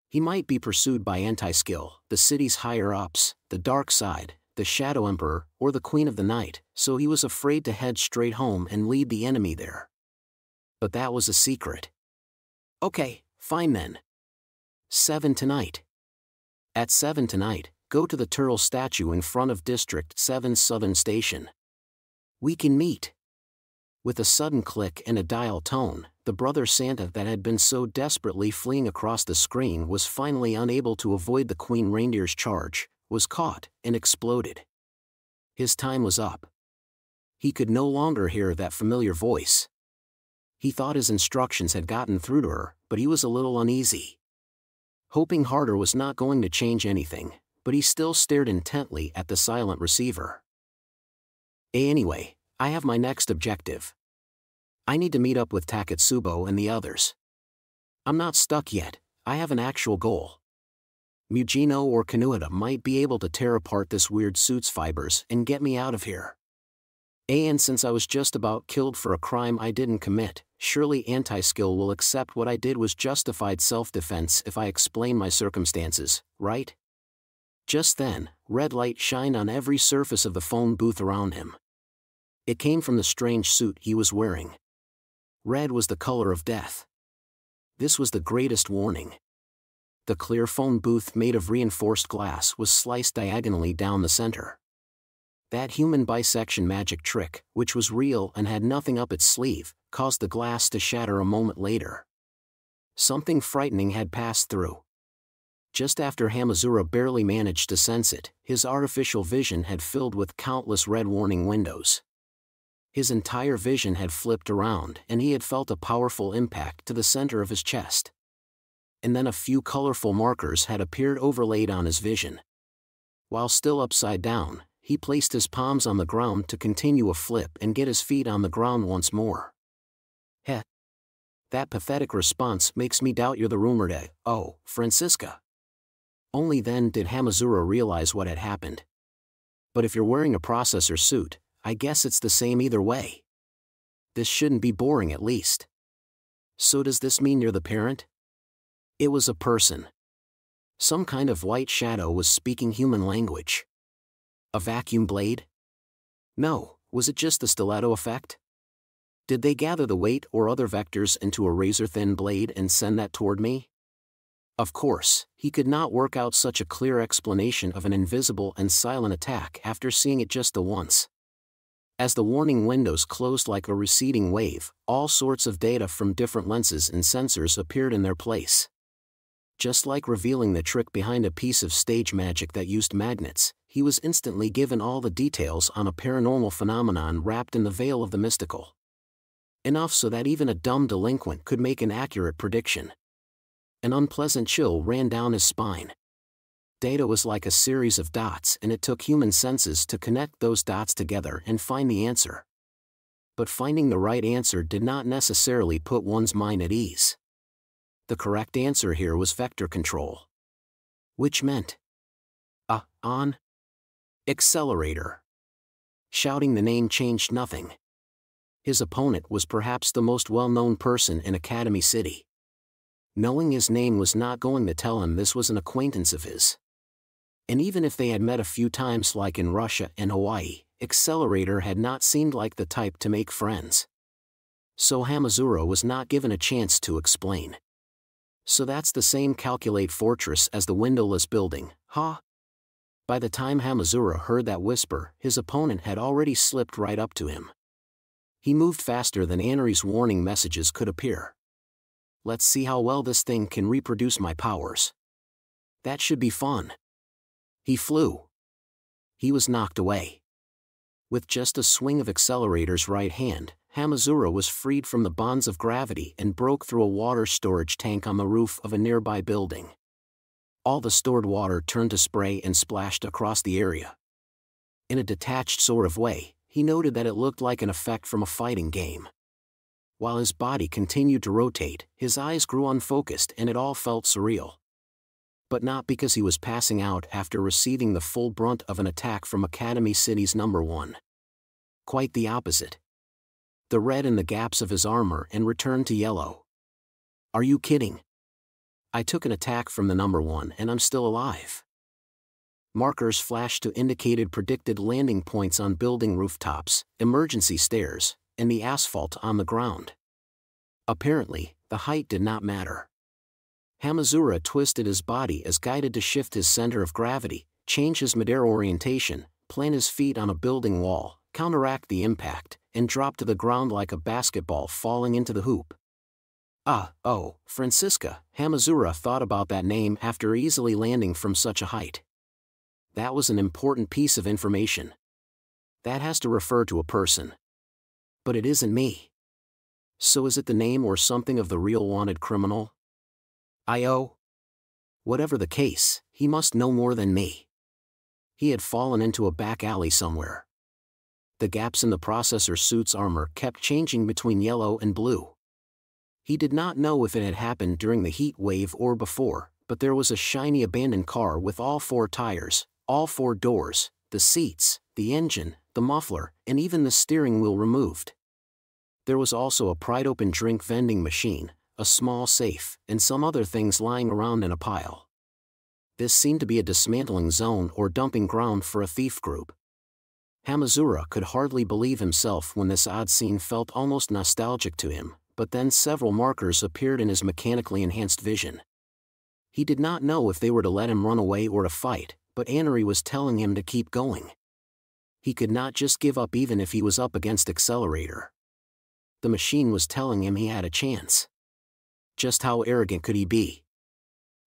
[SPEAKER 1] He might be pursued by Anti-Skill, the city's higher-ups, the Dark Side, the Shadow Emperor, or the Queen of the Night, so he was afraid to head straight home and lead the enemy there. But that was a secret. Okay, fine then. 7 tonight. At 7 tonight, go to the turtle statue in front of District 7's Southern Station. We can meet. With a sudden click and a dial tone, the brother Santa that had been so desperately fleeing across the screen was finally unable to avoid the Queen Reindeer's charge, was caught, and exploded. His time was up. He could no longer hear that familiar voice. He thought his instructions had gotten through to her, but he was a little uneasy. Hoping harder was not going to change anything, but he still stared intently at the silent receiver. Anyway, I have my next objective. I need to meet up with Taketsubo and the others. I'm not stuck yet, I have an actual goal. Mujino or Kanuta might be able to tear apart this weird suit's fibers and get me out of here. And since I was just about killed for a crime I didn't commit, surely Anti-Skill will accept what I did was justified self-defense if I explain my circumstances, right? Just then, red light shined on every surface of the phone booth around him. It came from the strange suit he was wearing. Red was the color of death. This was the greatest warning. The clear phone booth made of reinforced glass was sliced diagonally down the center. That human bisection magic trick, which was real and had nothing up its sleeve, caused the glass to shatter a moment later. Something frightening had passed through. Just after Hamazura barely managed to sense it, his artificial vision had filled with countless red warning windows. His entire vision had flipped around and he had felt a powerful impact to the center of his chest. And then a few colorful markers had appeared overlaid on his vision. While still upside down, he placed his palms on the ground to continue a flip and get his feet on the ground once more. Heh. That pathetic response makes me doubt you're the rumored Francisca. Only then did Hamazura realize what had happened. But if you're wearing a processor suit, I guess it's the same either way. This shouldn't be boring at least. So does this mean you're the parent? It was a person. Some kind of white shadow was speaking human language. A vacuum blade? No, was it just the stiletto effect? Did they gather the weight or other vectors into a razor-thin blade and send that toward me? Of course, he could not work out such a clear explanation of an invisible and silent attack after seeing it just the once. As the warning windows closed like a receding wave, all sorts of data from different lenses and sensors appeared in their place. Just like revealing the trick behind a piece of stage magic that used magnets, he was instantly given all the details on a paranormal phenomenon wrapped in the veil of the mystical. Enough so that even a dumb delinquent could make an accurate prediction. An unpleasant chill ran down his spine. Data was like a series of dots and it took human senses to connect those dots together and find the answer. But finding the right answer did not necessarily put one's mind at ease. The correct answer here was vector control. Which meant on accelerator. Shouting the name changed nothing. His opponent was perhaps the most well-known person in Academy City. Knowing his name was not going to tell him this was an acquaintance of his. And even if they had met a few times like in Russia and Hawaii, Accelerator had not seemed like the type to make friends. So Hamazura was not given a chance to explain. So that's the same Calculate Fortress as the windowless building, huh? By the time Hamazura heard that whisper, his opponent had already slipped right up to him. He moved faster than Anari's warning messages could appear. Let's see how well this thing can reproduce my powers. That should be fun. He flew. He was knocked away. With just a swing of Accelerator's right hand, Hamazura was freed from the bonds of gravity and broke through a water storage tank on the roof of a nearby building. All the stored water turned to spray and splashed across the area. In a detached sort of way, he noted that it looked like an effect from a fighting game. While his body continued to rotate, his eyes grew unfocused and it all felt surreal. But not because he was passing out after receiving the full brunt of an attack from Academy City's number one. Quite the opposite. The red in the gaps of his armor and returned to yellow. Are you kidding? I took an attack from the number one and I'm still alive. Markers flashed to indicated predicted landing points on building rooftops, emergency stairs, and the asphalt on the ground. Apparently, the height did not matter. Hamazura twisted his body as guided to shift his center of gravity, change his midair orientation, plant his feet on a building wall, counteract the impact, and drop to the ground like a basketball falling into the hoop. Francisca, Hamazura thought about that name after easily landing from such a height. That was an important piece of information. That has to refer to a person. But it isn't me. So is it the name or something of the real wanted criminal? Whatever the case, he must know more than me. He had fallen into a back alley somewhere. The gaps in the processor suit's armor kept changing between yellow and blue. He did not know if it had happened during the heat wave or before, but there was a shiny abandoned car with all 4 tires, all 4 doors, the seats, the engine, the muffler, and even the steering wheel removed. There was also a pried-open drink vending machine, a small safe, and some other things lying around in a pile. This seemed to be a dismantling zone or dumping ground for a thief group. Hamazura could hardly believe himself when this odd scene felt almost nostalgic to him, but then several markers appeared in his mechanically enhanced vision. He did not know if they were to let him run away or to fight, but Anri was telling him to keep going. He could not just give up even if he was up against accelerator. The machine was telling him he had a chance. Just how arrogant could he be?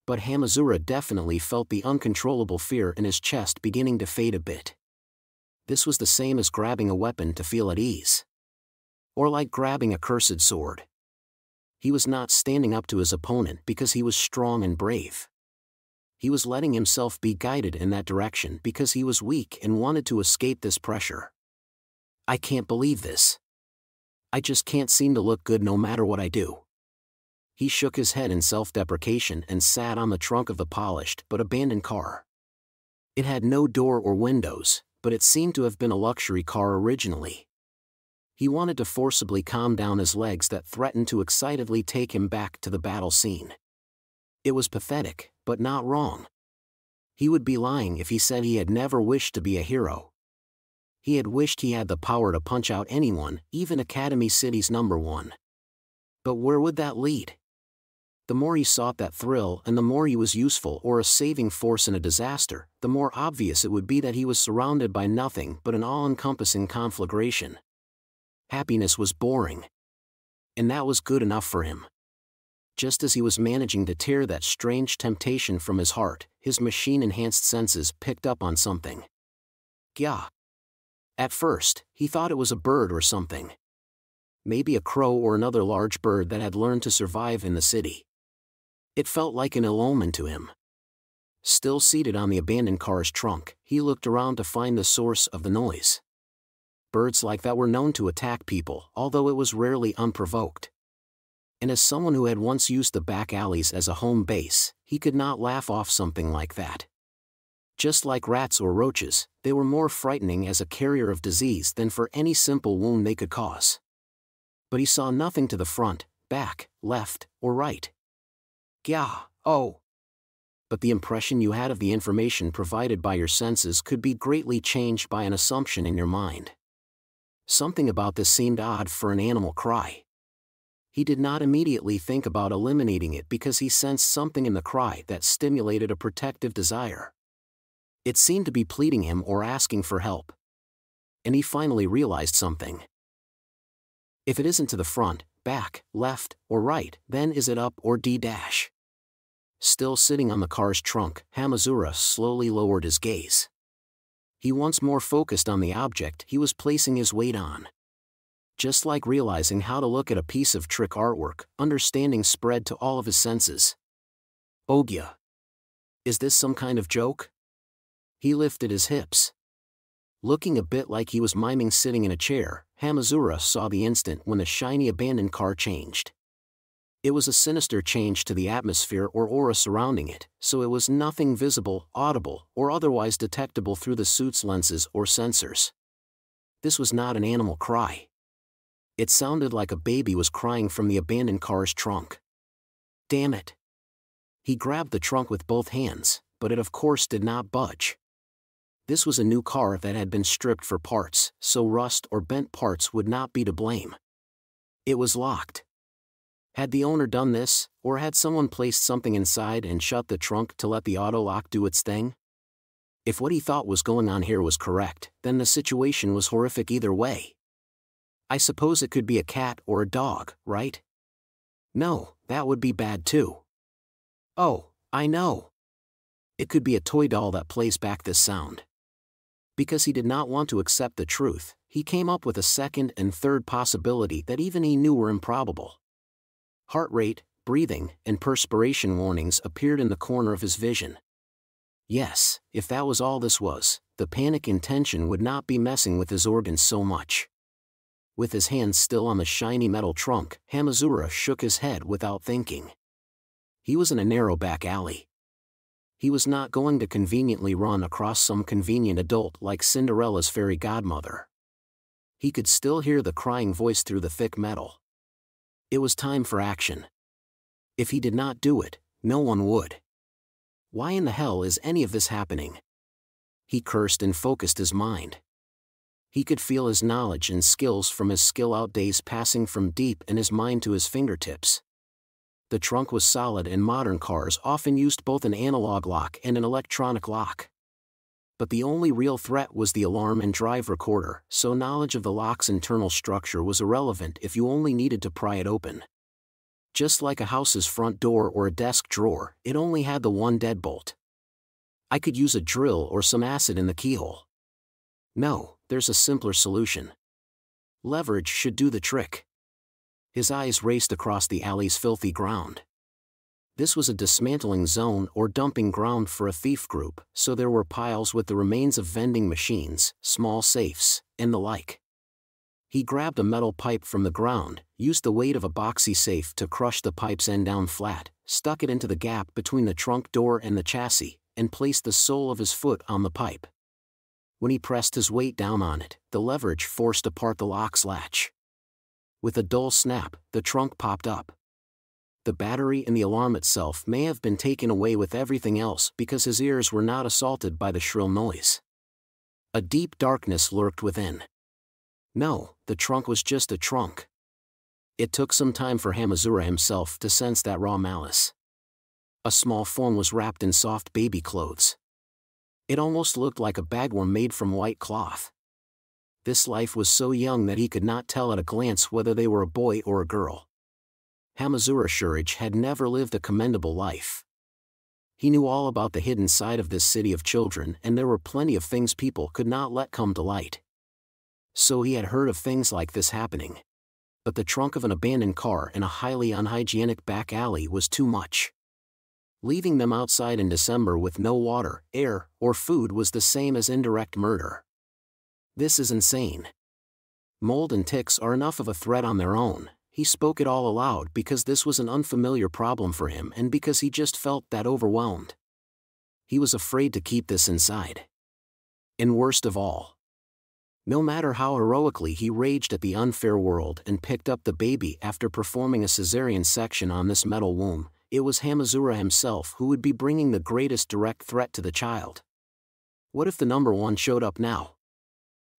[SPEAKER 1] But Hamazura definitely felt the uncontrollable fear in his chest beginning to fade a bit. This was the same as grabbing a weapon to feel at ease. Or like grabbing a cursed sword. He was not standing up to his opponent because he was strong and brave. He was letting himself be guided in that direction because he was weak and wanted to escape this pressure. I can't believe this. I just can't seem to look good no matter what I do. He shook his head in self-deprecation and sat on the trunk of the polished but abandoned car. It had no door or windows, but it seemed to have been a luxury car originally. He wanted to forcibly calm down his legs that threatened to excitedly take him back to the battle scene. It was pathetic, but not wrong. He would be lying if he said he had never wished to be a hero. He had wished he had the power to punch out anyone, even Academy City's #1. But where would that lead? The more he sought that thrill and the more he was useful or a saving force in a disaster, the more obvious it would be that he was surrounded by nothing but an all-encompassing conflagration. Happiness was boring. And that was good enough for him. Just as he was managing to tear that strange temptation from his heart, his machine-enhanced senses picked up on something. Gya. At first, he thought it was a bird or something. Maybe a crow or another large bird that had learned to survive in the city. It felt like an ill omen to him. Still seated on the abandoned car's trunk, he looked around to find the source of the noise. Birds like that were known to attack people, although it was rarely unprovoked. And as someone who had once used the back alleys as a home base, he could not laugh off something like that. Just like rats or roaches, they were more frightening as a carrier of disease than for any simple wound they could cause. But he saw nothing to the front, back, left, or right. Gya, oh. But the impression you had of the information provided by your senses could be greatly changed by an assumption in your mind. Something about this seemed odd for an animal cry. He did not immediately think about eliminating it because he sensed something in the cry that stimulated a protective desire. It seemed to be pleading him or asking for help. And he finally realized something. If it isn't to the front, back, left, or right, then is it up or D-dash? Still sitting on the car's trunk, Hamazura slowly lowered his gaze. He once more focused on the object he was placing his weight on. Just like realizing how to look at a piece of trick artwork, understanding spread to all of his senses. Ogya. Is this some kind of joke? He lifted his hips. Looking a bit like he was miming sitting in a chair, Hamazura saw the instant when the shiny abandoned car changed. It was a sinister change to the atmosphere or aura surrounding it, so it was nothing visible, audible, or otherwise detectable through the suit's lenses or sensors. This was not an animal cry. It sounded like a baby was crying from the abandoned car's trunk. Damn it. He grabbed the trunk with both hands, but it of course did not budge. This was a new car that had been stripped for parts, so rust or bent parts would not be to blame. It was locked. Had the owner done this, or had someone placed something inside and shut the trunk to let the auto lock do its thing? If what he thought was going on here was correct, then the situation was horrific either way. I suppose it could be a cat or a dog, right? No, that would be bad too. Oh, I know. It could be a toy doll that plays back this sound. Because he did not want to accept the truth, he came up with a second and third possibility that even he knew were improbable. Heart rate, breathing, and perspiration warnings appeared in the corner of his vision. Yes, if that was all this was, the panic and tension would not be messing with his organs so much. With his hands still on the shiny metal trunk, Hamazura shook his head without thinking. He was in a narrow back alley. He was not going to conveniently run across some convenient adult like Cinderella's fairy godmother. He could still hear the crying voice through the thick metal. It was time for action. If he did not do it, no one would. Why in the hell is any of this happening? He cursed and focused his mind. He could feel his knowledge and skills from his skill-out days passing from deep in his mind to his fingertips. The trunk was solid and modern cars often used both an analog lock and an electronic lock. But the only real threat was the alarm and drive recorder, so knowledge of the lock's internal structure was irrelevant if you only needed to pry it open. Just like a house's front door or a desk drawer, it only had the one deadbolt. I could use a drill or some acid in the keyhole. No, there's a simpler solution. Leverage should do the trick. His eyes raced across the alley's filthy ground. This was a dismantling zone or dumping ground for a thief group, so there were piles with the remains of vending machines, small safes, and the like. He grabbed a metal pipe from the ground, used the weight of a boxy safe to crush the pipe's end down flat, stuck it into the gap between the trunk door and the chassis, and placed the sole of his foot on the pipe. When he pressed his weight down on it, the leverage forced apart the lock's latch. With a dull snap, the trunk popped up. The battery and the alarm itself may have been taken away with everything else because his ears were not assaulted by the shrill noise. A deep darkness lurked within. No, the trunk was just a trunk. It took some time for Hamazura himself to sense that raw malice. A small form was wrapped in soft baby clothes. It almost looked like a bagworm made from white cloth. This life was so young that he could not tell at a glance whether they were a boy or a girl. Hamazura Shurich had never lived a commendable life. He knew all about the hidden side of this city of children, and there were plenty of things people could not let come to light. So he had heard of things like this happening. But the trunk of an abandoned car in a highly unhygienic back alley was too much. Leaving them outside in December with no water, air, or food was the same as indirect murder. This is insane. Mold and ticks are enough of a threat on their own. He spoke it all aloud because this was an unfamiliar problem for him and because he just felt that overwhelmed. He was afraid to keep this inside. And worst of all, no matter how heroically he raged at the unfair world and picked up the baby after performing a cesarean section on this metal womb, it was Hamazura himself who would be bringing the greatest direct threat to the child. What if the number one showed up now?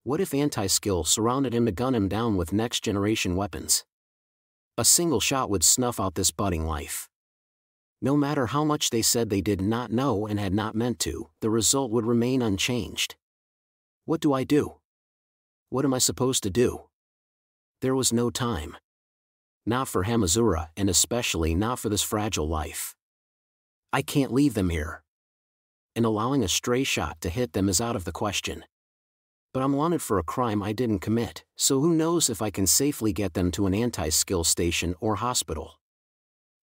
[SPEAKER 1] What if anti-skill surrounded him to gun him down with next-generation weapons? A single shot would snuff out this budding life. No matter how much they said they did not know and had not meant to, the result would remain unchanged. What do I do? What am I supposed to do? There was no time. Not for Hamazura, and especially not for this fragile life. I can't leave them here. And allowing a stray shot to hit them is out of the question. But I'm wanted for a crime I didn't commit, so who knows if I can safely get them to an anti-skill station or hospital.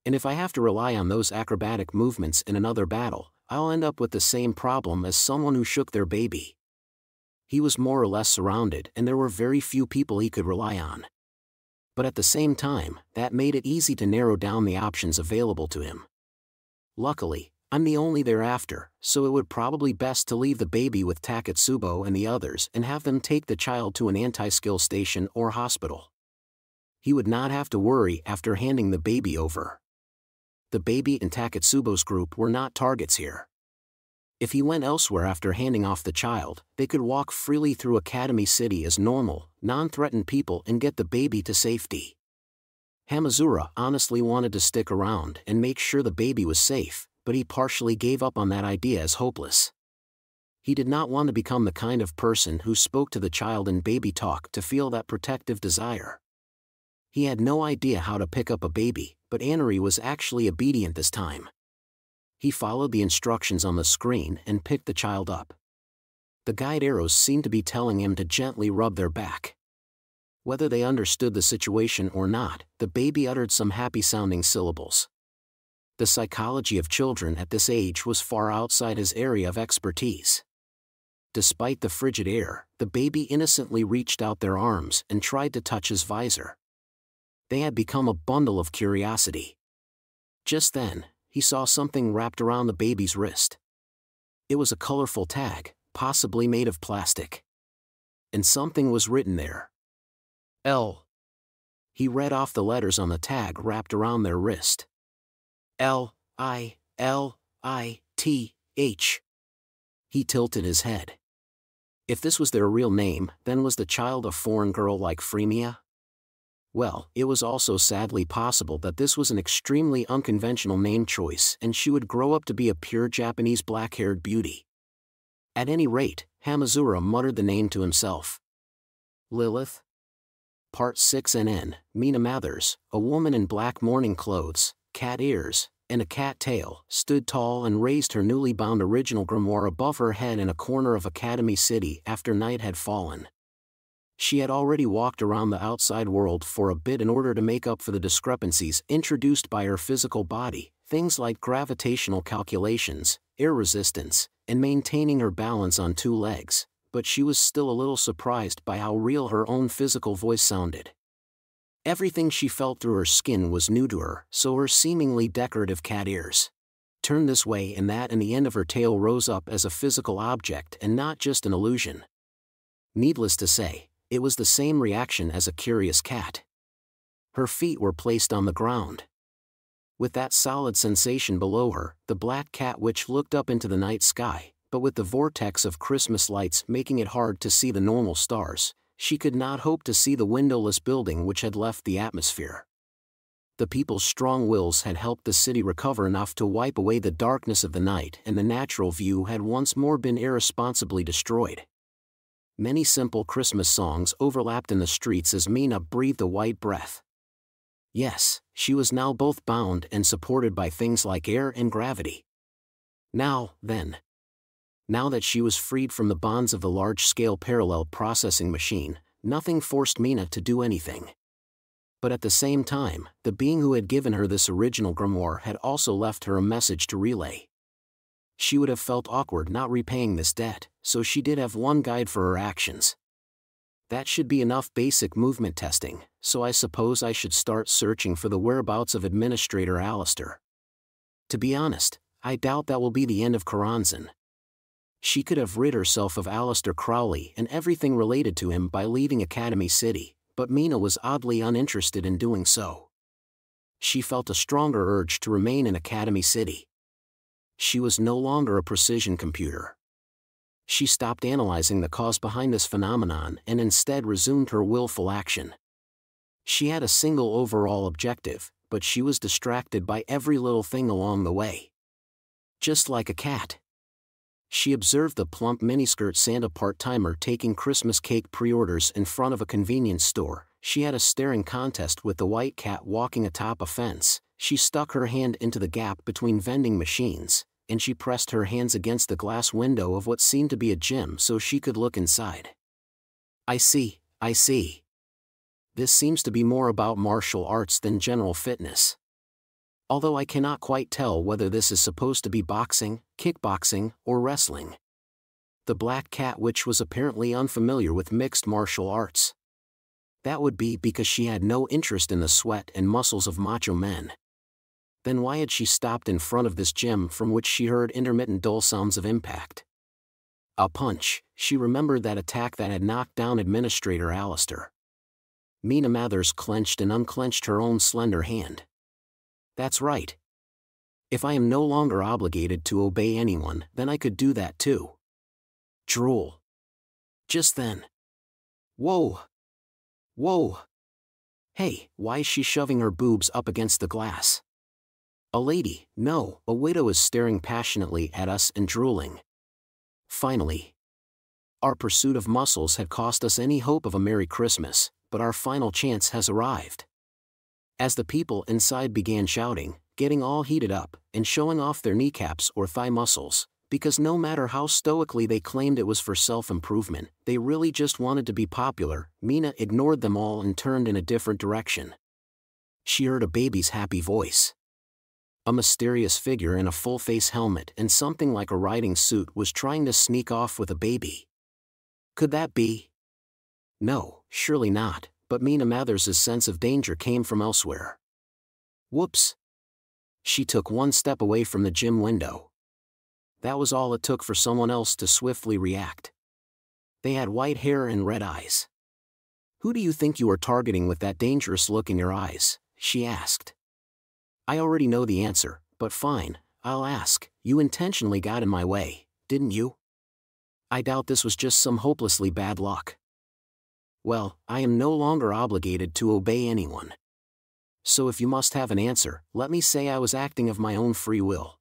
[SPEAKER 1] And if I have to rely on those acrobatic movements in another battle, I'll end up with the same problem as someone who shook their baby. He was more or less surrounded, and there were very few people he could rely on. But at the same time, that made it easy to narrow down the options available to him. Luckily, I'm the only thereafter, so it would probably best to leave the baby with Takatsubo and the others and have them take the child to an anti-skill station or hospital. He would not have to worry after handing the baby over. The baby and Takatsubo's group were not targets here. If he went elsewhere after handing off the child, they could walk freely through Academy City as normal, non-threatened people and get the baby to safety. Hamazura honestly wanted to stick around and make sure the baby was safe, but he partially gave up on that idea as hopeless. He did not want to become the kind of person who spoke to the child in baby talk to feel that protective desire. He had no idea how to pick up a baby, but Anari was actually obedient this time. He followed the instructions on the screen and picked the child up. The guide arrows seemed to be telling him to gently rub their back. Whether they understood the situation or not, the baby uttered some happy-sounding syllables. The psychology of children at this age was far outside his area of expertise. Despite the frigid air, the baby innocently reached out their arms and tried to touch his visor. They had become a bundle of curiosity. Just then, he saw something wrapped around the baby's wrist. It was a colorful tag, possibly made of plastic. And something was written there. L. He read off the letters on the tag wrapped around their wrist. L-I-L-I-T-H. He tilted his head. If this was their real name, then was the child a foreign girl like Freemia? Well, it was also sadly possible that this was an extremely unconventional name choice and she would grow up to be a pure Japanese black-haired beauty. At any rate, Hamazura muttered the name to himself. Lilith? Part 6 NN, Mina Mathers, a woman in black mourning clothes, cat ears, and a cat tail, stood tall and raised her newly bound original grimoire above her head in a corner of Academy City after night had fallen. She had already walked around the outside world for a bit in order to make up for the discrepancies introduced by her physical body, things like gravitational calculations, air resistance, and maintaining her balance on two legs, but she was still a little surprised by how real her own physical voice sounded. Everything she felt through her skin was new to her, so her seemingly decorative cat ears turned this way and that, and the end of her tail rose up as a physical object and not just an illusion. Needless to say, it was the same reaction as a curious cat. Her feet were placed on the ground. With that solid sensation below her, the black cat witch looked up into the night sky, but with the vortex of Christmas lights making it hard to see the normal stars, she could not hope to see the windowless building which had left the atmosphere. The people's strong wills had helped the city recover enough to wipe away the darkness of the night, and the natural view had once more been irresponsibly destroyed. Many simple Christmas songs overlapped in the streets as Mina breathed a white breath. Yes, she was now both bound and supported by things like air and gravity. Now, then. Now that she was freed from the bonds of the large-scale parallel processing machine, nothing forced Mina to do anything. But at the same time, the being who had given her this original grimoire had also left her a message to relay. She would have felt awkward not repaying this debt, so she did have one guide for her actions. That should be enough basic movement testing, so I suppose I should start searching for the whereabouts of Administrator Alistair. To be honest, I doubt that will be the end of Karanzan. She could have rid herself of Aleister Crowley and everything related to him by leaving Academy City, but Mina was oddly uninterested in doing so. She felt a stronger urge to remain in Academy City. She was no longer a precision computer. She stopped analyzing the cause behind this phenomenon and instead resumed her willful action. She had a single overall objective, but she was distracted by every little thing along the way. Just like a cat. She observed the plump miniskirt Santa part-timer taking Christmas cake pre-orders in front of a convenience store. She had a staring contest with the white cat walking atop a fence. She stuck her hand into the gap between vending machines, and she pressed her hands against the glass window of what seemed to be a gym so she could look inside. I see. This seems to be more about martial arts than general fitness. Although I cannot quite tell whether this is supposed to be boxing, kickboxing, or wrestling. The black cat witch was apparently unfamiliar with mixed martial arts. That would be because she had no interest in the sweat and muscles of macho men. Then why had she stopped in front of this gym from which she heard intermittent dull sounds of impact? A punch. She remembered that attack that had knocked down Administrator Alistair. Mina Mathers clenched and unclenched her own slender hand. That's right. If I am no longer obligated to obey anyone, then I could do that too. Drool. Just then. Whoa! Hey, why is she shoving her boobs up against the glass? A lady, no, a widow is staring passionately at us and drooling. Finally. Our pursuit of muscles had cost us any hope of a Merry Christmas, but our final chance has arrived. As the people inside began shouting, getting all heated up, and showing off their kneecaps or thigh muscles, because no matter how stoically they claimed it was for self-improvement, they really just wanted to be popular, Mina ignored them all and turned in a different direction. She heard a baby's happy voice. A mysterious figure in a full-face helmet and something like a riding suit was trying to sneak off with a baby. Could that be? No, surely not, but Mina Mathers's sense of danger came from elsewhere. Whoops! She took one step away from the gym window. That was all it took for someone else to swiftly react. They had white hair and red eyes. "Who do you think you are targeting with that dangerous look in your eyes?" she asked. "I already know the answer, but fine, I'll ask. You intentionally got in my way, didn't you?" "I doubt this was just some hopelessly bad luck." "Well, I am no longer obligated to obey anyone. So if you must have an answer, let me say I was acting of my own free will."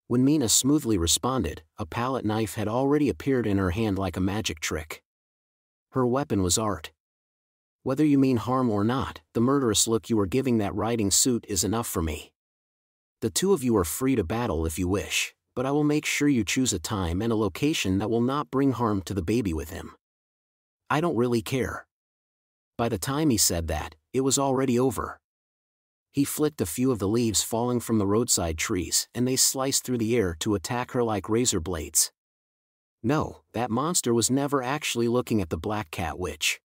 [SPEAKER 1] When Mina smoothly responded, a palette knife had already appeared in her hand like a magic trick. Her weapon was art. "Whether you mean harm or not, the murderous look you are giving that riding suit is enough for me. The two of you are free to battle if you wish, but I will make sure you choose a time and a location that will not bring harm to the baby with him." "I don't really care." By the time he said that, it was already over. He flicked a few of the leaves falling from the roadside trees, and they sliced through the air to attack her like razor blades. No, that monster was never actually looking at the Black Cat Witch.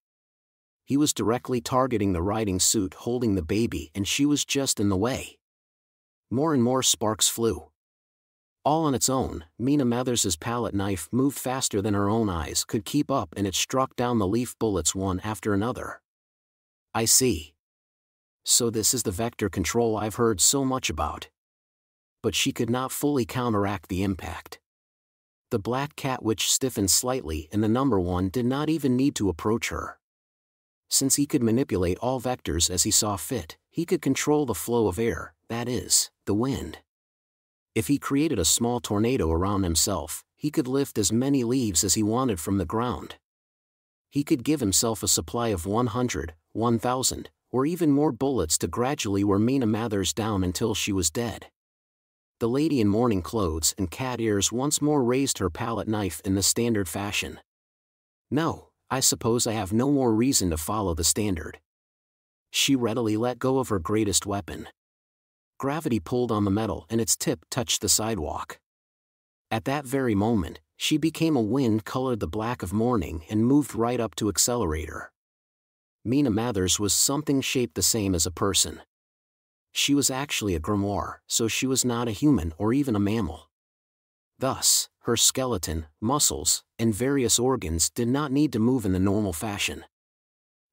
[SPEAKER 1] He was directly targeting the riding suit holding the baby, and she was just in the way. More and more sparks flew. All on its own, Mina Mathers's palette knife moved faster than her own eyes could keep up, and it struck down the leaf bullets one after another. "I see. So this is the vector control I've heard so much about." But she could not fully counteract the impact. The Black Cat Witch stiffened slightly, and the number one did not even need to approach her. Since he could manipulate all vectors as he saw fit, he could control the flow of air, that is, the wind. If he created a small tornado around himself, he could lift as many leaves as he wanted from the ground. He could give himself a supply of 100, 1,000, or even more bullets to gradually wear Mina Mathers down until she was dead. The lady in mourning clothes and cat ears once more raised her palette knife in the standard fashion. "No, I suppose I have no more reason to follow the standard." She readily let go of her greatest weapon. Gravity pulled on the metal and its tip touched the sidewalk. At that very moment, she became a wind-colored the black of morning and moved right up to accelerator. Mina Mathers was something shaped the same as a person. She was actually a grimoire, so she was not a human or even a mammal. Thus, her skeleton, muscles, and various organs did not need to move in the normal fashion.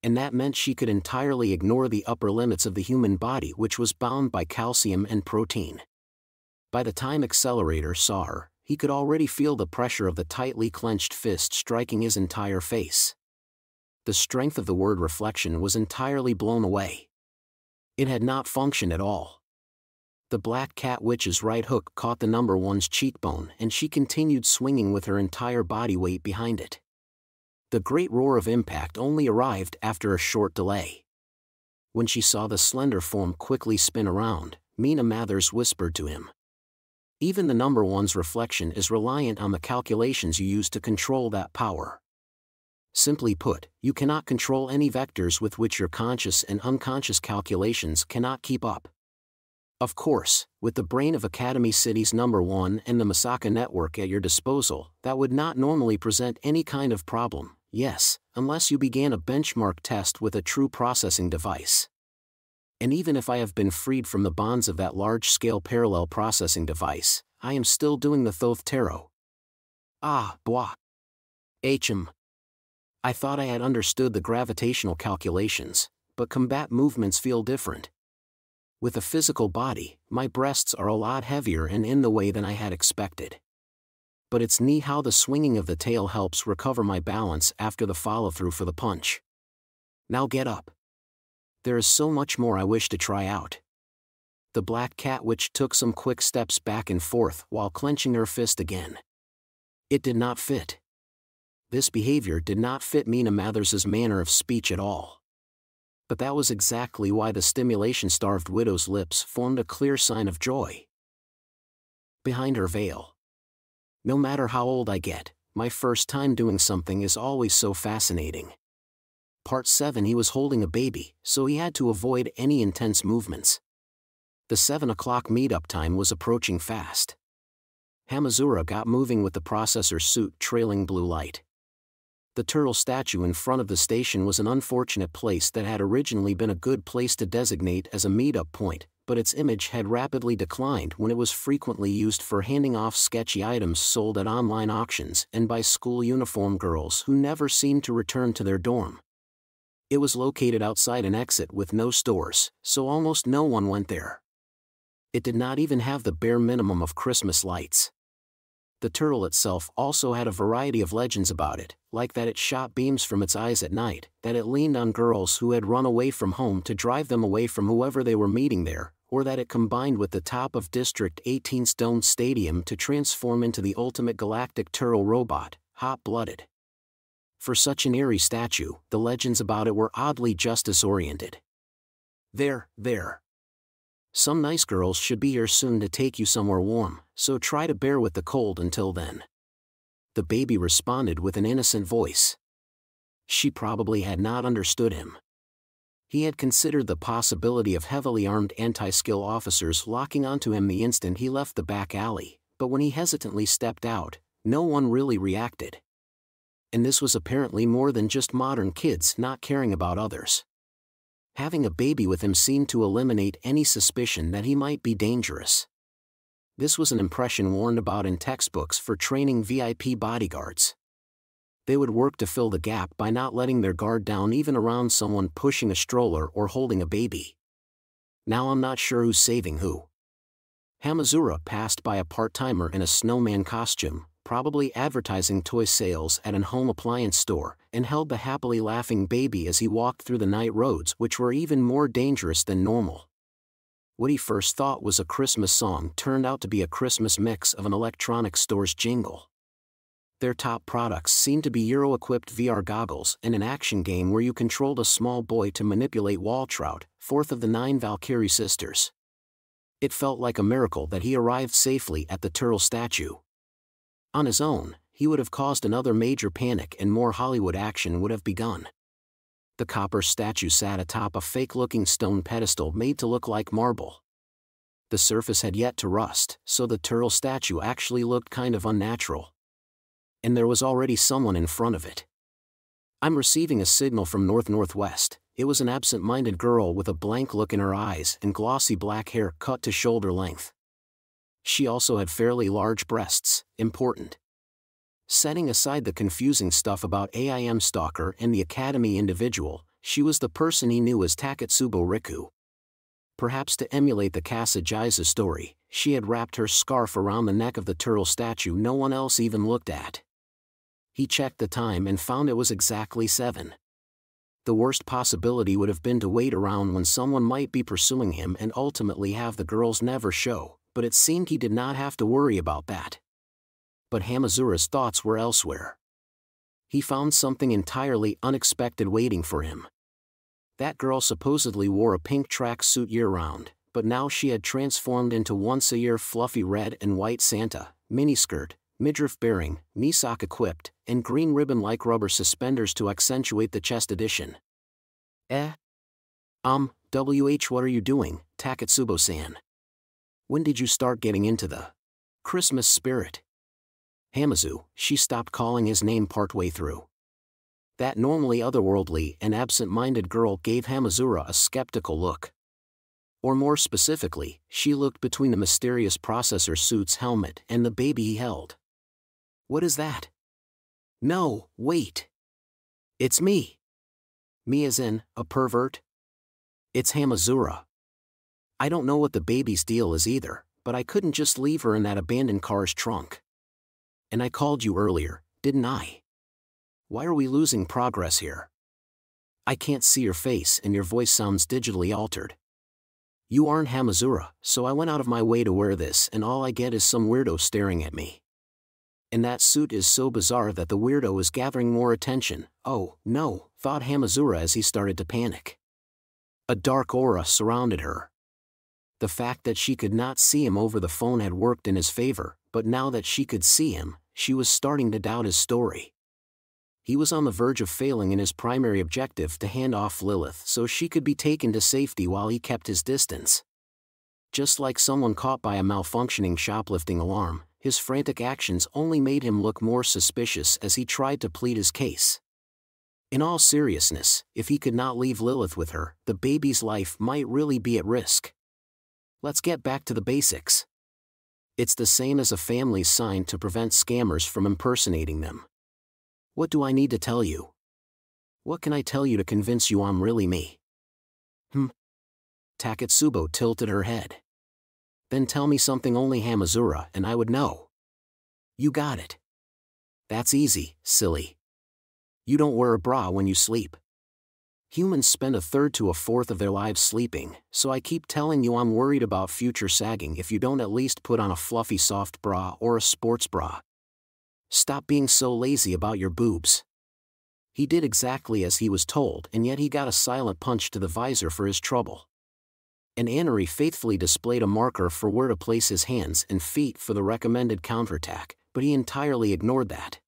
[SPEAKER 1] And that meant she could entirely ignore the upper limits of the human body, which was bound by calcium and protein. By the time Accelerator saw her, he could already feel the pressure of the tightly clenched fist striking his entire face. The strength of the word reflection was entirely blown away. It had not functioned at all. The Black Cat Witch's right hook caught the number one's cheekbone, and she continued swinging with her entire body weight behind it. The great roar of impact only arrived after a short delay. When she saw the slender form quickly spin around, Mina Mathers whispered to him. "Even the number one's reflection is reliant on the calculations you use to control that power. Simply put, you cannot control any vectors with which your conscious and unconscious calculations cannot keep up. Of course, with the brain of Academy City's number one and the Masaka network at your disposal, that would not normally present any kind of problem, yes, unless you began a benchmark test with a true processing device. And even if I have been freed from the bonds of that large-scale parallel processing device, I am still doing the Thoth Tarot." "Ah, boah. I thought I had understood the gravitational calculations, but combat movements feel different. With a physical body, my breasts are a lot heavier and in the way than I had expected. But it's neat how the swinging of the tail helps recover my balance after the follow-through for the punch. Now get up. There is so much more I wish to try out." The Black Cat Witch took some quick steps back and forth while clenching her fist again. It did not fit. This behavior did not fit Mina Mathers's manner of speech at all. But that was exactly why the stimulation-starved widow's lips formed a clear sign of joy. Behind her veil. "No matter how old I get, my first time doing something is always so fascinating." Part 7. He was holding a baby, so he had to avoid any intense movements. The 7 o'clock meetup time was approaching fast. Hamazura got moving with the processor's suit trailing blue light. The turtle statue in front of the station was an unfortunate place that had originally been a good place to designate as a meetup point, but its image had rapidly declined when it was frequently used for handing off sketchy items sold at online auctions and by school uniform girls who never seemed to return to their dorm. It was located outside an exit with no stores, so almost no one went there. It did not even have the bare minimum of Christmas lights. The turtle itself also had a variety of legends about it, like that it shot beams from its eyes at night, that it leaned on girls who had run away from home to drive them away from whoever they were meeting there, or that it combined with the top of District 18 Stone Stadium to transform into the ultimate galactic turtle robot, hot-blooded. For such an eerie statue, the legends about it were oddly justice-oriented. There. Some nice girls should be here soon to take you somewhere warm, so try to bear with the cold until then. The baby responded with an innocent voice. She probably had not understood him. He had considered the possibility of heavily armed anti-skill officers locking onto him the instant he left the back alley, but when he hesitantly stepped out, no one really reacted. And this was apparently more than just modern kids not caring about others. Having a baby with him seemed to eliminate any suspicion that he might be dangerous. This was an impression warned about in textbooks for training VIP bodyguards. They would work to fill the gap by not letting their guard down even around someone pushing a stroller or holding a baby. Now I'm not sure who's saving who. Hamazura passed by a part-timer in a snowman costume, probably advertising toy sales at an home appliance store, and held the happily laughing baby as he walked through the night roads, which were even more dangerous than normal. What he first thought was a Christmas song turned out to be a Christmas mix of an electronics store's jingle. Their top products seemed to be Euro-equipped VR goggles and an action game where you controlled a small boy to manipulate Waltraud, fourth of the 9 Valkyrie sisters. It felt like a miracle that he arrived safely at the turtle statue. On his own, he would have caused another major panic and more Hollywood action would have begun. The copper statue sat atop a fake-looking stone pedestal made to look like marble. The surface had yet to rust, so the turtle statue actually looked kind of unnatural. And there was already someone in front of it. I'm receiving a signal from north-northwest. It was an absent-minded girl with a blank look in her eyes and glossy black hair cut to shoulder length. She also had fairly large breasts, important. Setting aside the confusing stuff about AIM Stalker and the Academy individual, she was the person he knew as Taketsubo Riku. Perhaps to emulate the Kasajaiza story, she had wrapped her scarf around the neck of the turtle statue no one else even looked at. He checked the time and found it was exactly 7. The worst possibility would have been to wait around when someone might be pursuing him and ultimately have the girls never show, but it seemed he did not have to worry about that. But Hamazura's thoughts were elsewhere. He found something entirely unexpected waiting for him. That girl supposedly wore a pink tracksuit year-round, but now she had transformed into once-a-year fluffy red and white Santa, miniskirt, midriff-bearing, knee-sock-equipped, and green ribbon-like rubber suspenders to accentuate the chest addition. What are you doing, Taketsubo-san? When did you start getting into the Christmas spirit? Hamazu, she stopped calling his name partway through. That normally otherworldly and absent-minded girl gave Hamazura a skeptical look. Or more specifically, she looked between the mysterious processor suit's helmet and the baby he held. What is that? No, wait. It's me. Me as in, a pervert? It's Hamazura. I don't know what the baby's deal is either, but I couldn't just leave her in that abandoned car's trunk. And I called you earlier, didn't I? Why are we losing progress here? I can't see your face and your voice sounds digitally altered. You aren't Hamazura, so I went out of my way to wear this and all I get is some weirdo staring at me. And that suit is so bizarre that the weirdo is gathering more attention. Oh, no, thought Hamazura as he started to panic. A dark aura surrounded her. The fact that she could not see him over the phone had worked in his favor, but now that she could see him, she was starting to doubt his story. He was on the verge of failing in his primary objective to hand off Lilith so she could be taken to safety while he kept his distance. Just like someone caught by a malfunctioning shoplifting alarm, his frantic actions only made him look more suspicious as he tried to plead his case. In all seriousness, if he could not leave Lilith with her, the baby's life might really be at risk. Let's get back to the basics. It's the same as a family's sign to prevent scammers from impersonating them. What do I need to tell you? What can I tell you to convince you I'm really me? Taketsubo tilted her head. Then tell me something only Hamazura and I would know. You got it. That's easy, silly. You don't wear a bra when you sleep. Humans spend a third to a fourth of their lives sleeping, so I keep telling you I'm worried about future sagging if you don't at least put on a fluffy soft bra or a sports bra. Stop being so lazy about your boobs. He did exactly as he was told, and yet he got a silent punch to the visor for his trouble. And Anari faithfully displayed a marker for where to place his hands and feet for the recommended counterattack, but he entirely ignored that.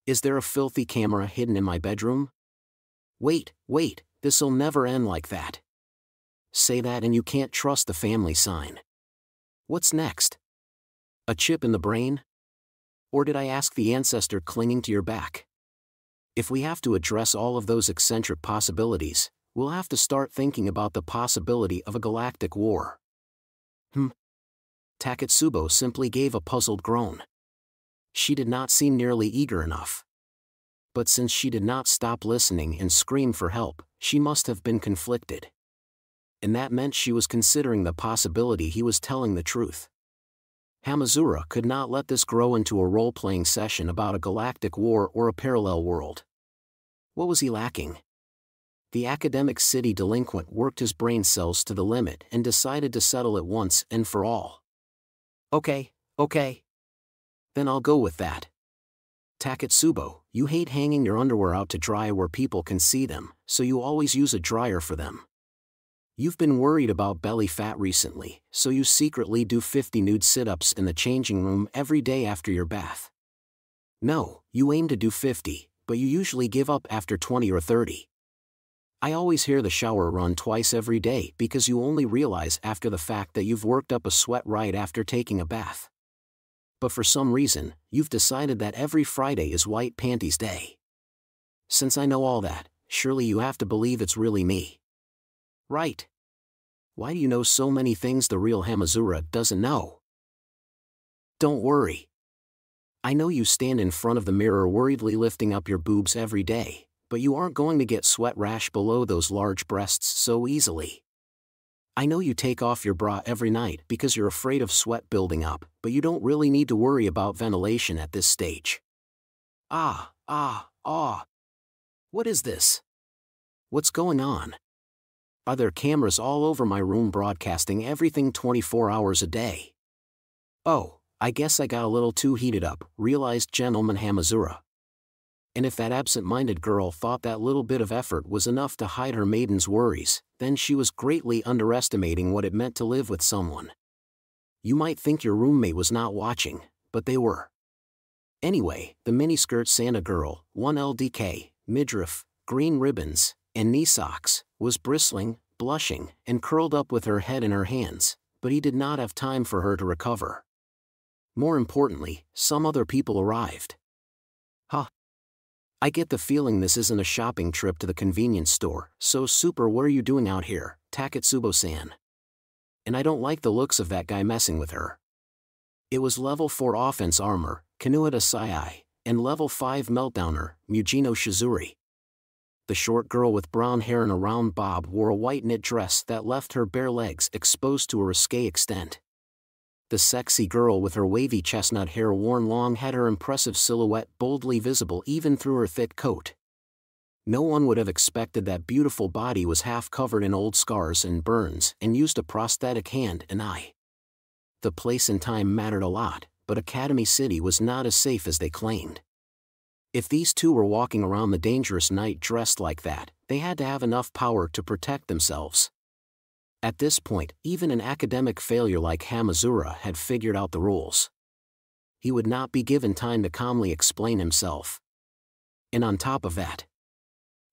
[SPEAKER 1] Is there a filthy camera hidden in my bedroom? Wait, this'll never end like that. Say that and you can't trust the family sign. What's next? A chip in the brain? Or did I ask the ancestor clinging to your back? If we have to address all of those eccentric possibilities, we'll have to start thinking about the possibility of a galactic war. Taketsubo simply gave a puzzled groan. She did not seem nearly eager enough. But since she did not stop listening and scream for help, she must have been conflicted. And that meant she was considering the possibility he was telling the truth. Hamazura could not let this grow into a role-playing session about a galactic war or a parallel world. What was he lacking? The academic city delinquent worked his brain cells to the limit and decided to settle it once and for all. Okay. Then I'll go with that. Taketsubo, you hate hanging your underwear out to dry where people can see them, so you always use a dryer for them. You've been worried about belly fat recently, so you secretly do 50 nude sit-ups in the changing room every day after your bath. No, you aim to do 50, but you usually give up after 20 or 30. I always hear the shower run twice every day because you only realize after the fact that you've worked up a sweat right after taking a bath. But for some reason, you've decided that every Friday is White Panties Day. Since I know all that, surely you have to believe it's really me. Right? Why do you know so many things the real Hamazura doesn't know? Don't worry. I know you stand in front of the mirror worriedly lifting up your boobs every day, but you aren't going to get sweat rash below those large breasts so easily. I know you take off your bra every night because you're afraid of sweat building up, but you don't really need to worry about ventilation at this stage. What is this? What's going on? Are there cameras all over my room broadcasting everything 24 hours a day? Oh, I guess I got a little too heated up, realized Gentleman Hamazura. And if that absent-minded girl thought that little bit of effort was enough to hide her maiden's worries, then she was greatly underestimating what it meant to live with someone. You might think your roommate was not watching, but they were. Anyway, the miniskirt Santa girl, 1LDK, midriff, green ribbons, and knee socks, was bristling, blushing, and curled up with her head in her hands, but he did not have time for her to recover. More importantly, some other people arrived. I get the feeling this isn't a shopping trip to the convenience store, so Super, what are you doing out here, Taketsubo-san? And I don't like the looks of that guy messing with her. It was level 4 offense armor, Kanuhata Sai, and level 5 meltdowner, Mujino Shizuri. The short girl with brown hair and a round bob wore a white knit dress that left her bare legs exposed to a risque extent. The sexy girl with her wavy chestnut hair worn long had her impressive silhouette boldly visible even through her thick coat. No one would have expected that beautiful body was half covered in old scars and burns and used a prosthetic hand and eye. The place and time mattered a lot, but Academy City was not as safe as they claimed. If these two were walking around the dangerous night dressed like that, they had to have enough power to protect themselves. At this point, even an academic failure like Hamazura had figured out the rules. He would not be given time to calmly explain himself. And on top of that,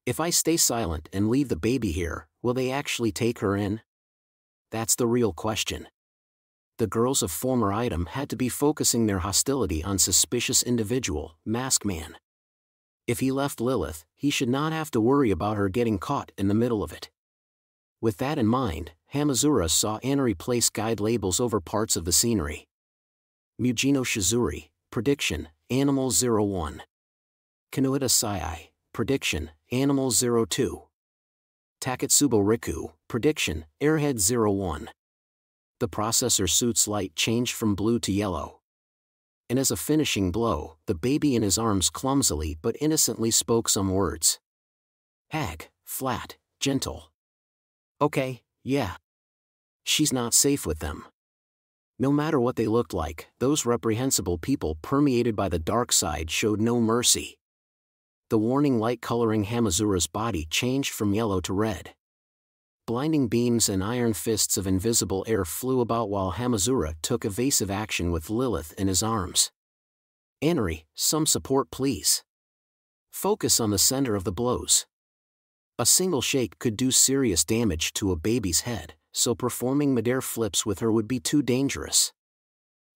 [SPEAKER 1] if I stay silent and leave the baby here, will they actually take her in? That's the real question. The girls of former item had to be focusing their hostility on suspicious individual, Mask Man. If he left Lilith, he should not have to worry about her getting caught in the middle of it. With that in mind, Hamazura saw Anari place guide labels over parts of the scenery. Mujino Shizuri, prediction, Animal 01. Kanoida Sai, prediction, Animal 02. Taketsubo Riku, prediction, Airhead 01. The processor suit's light changed from blue to yellow. And as a finishing blow, the baby in his arms clumsily but innocently spoke some words. Hag, flat, gentle. Okay, yeah. She's not safe with them. No matter what they looked like, those reprehensible people permeated by the dark side showed no mercy. The warning light coloring Hamazura's body changed from yellow to red. Blinding beams and iron fists of invisible air flew about while Hamazura took evasive action with Lilith in his arms. Anari, some support please. Focus on the center of the blows. A single shake could do serious damage to a baby's head, so performing midair flips with her would be too dangerous.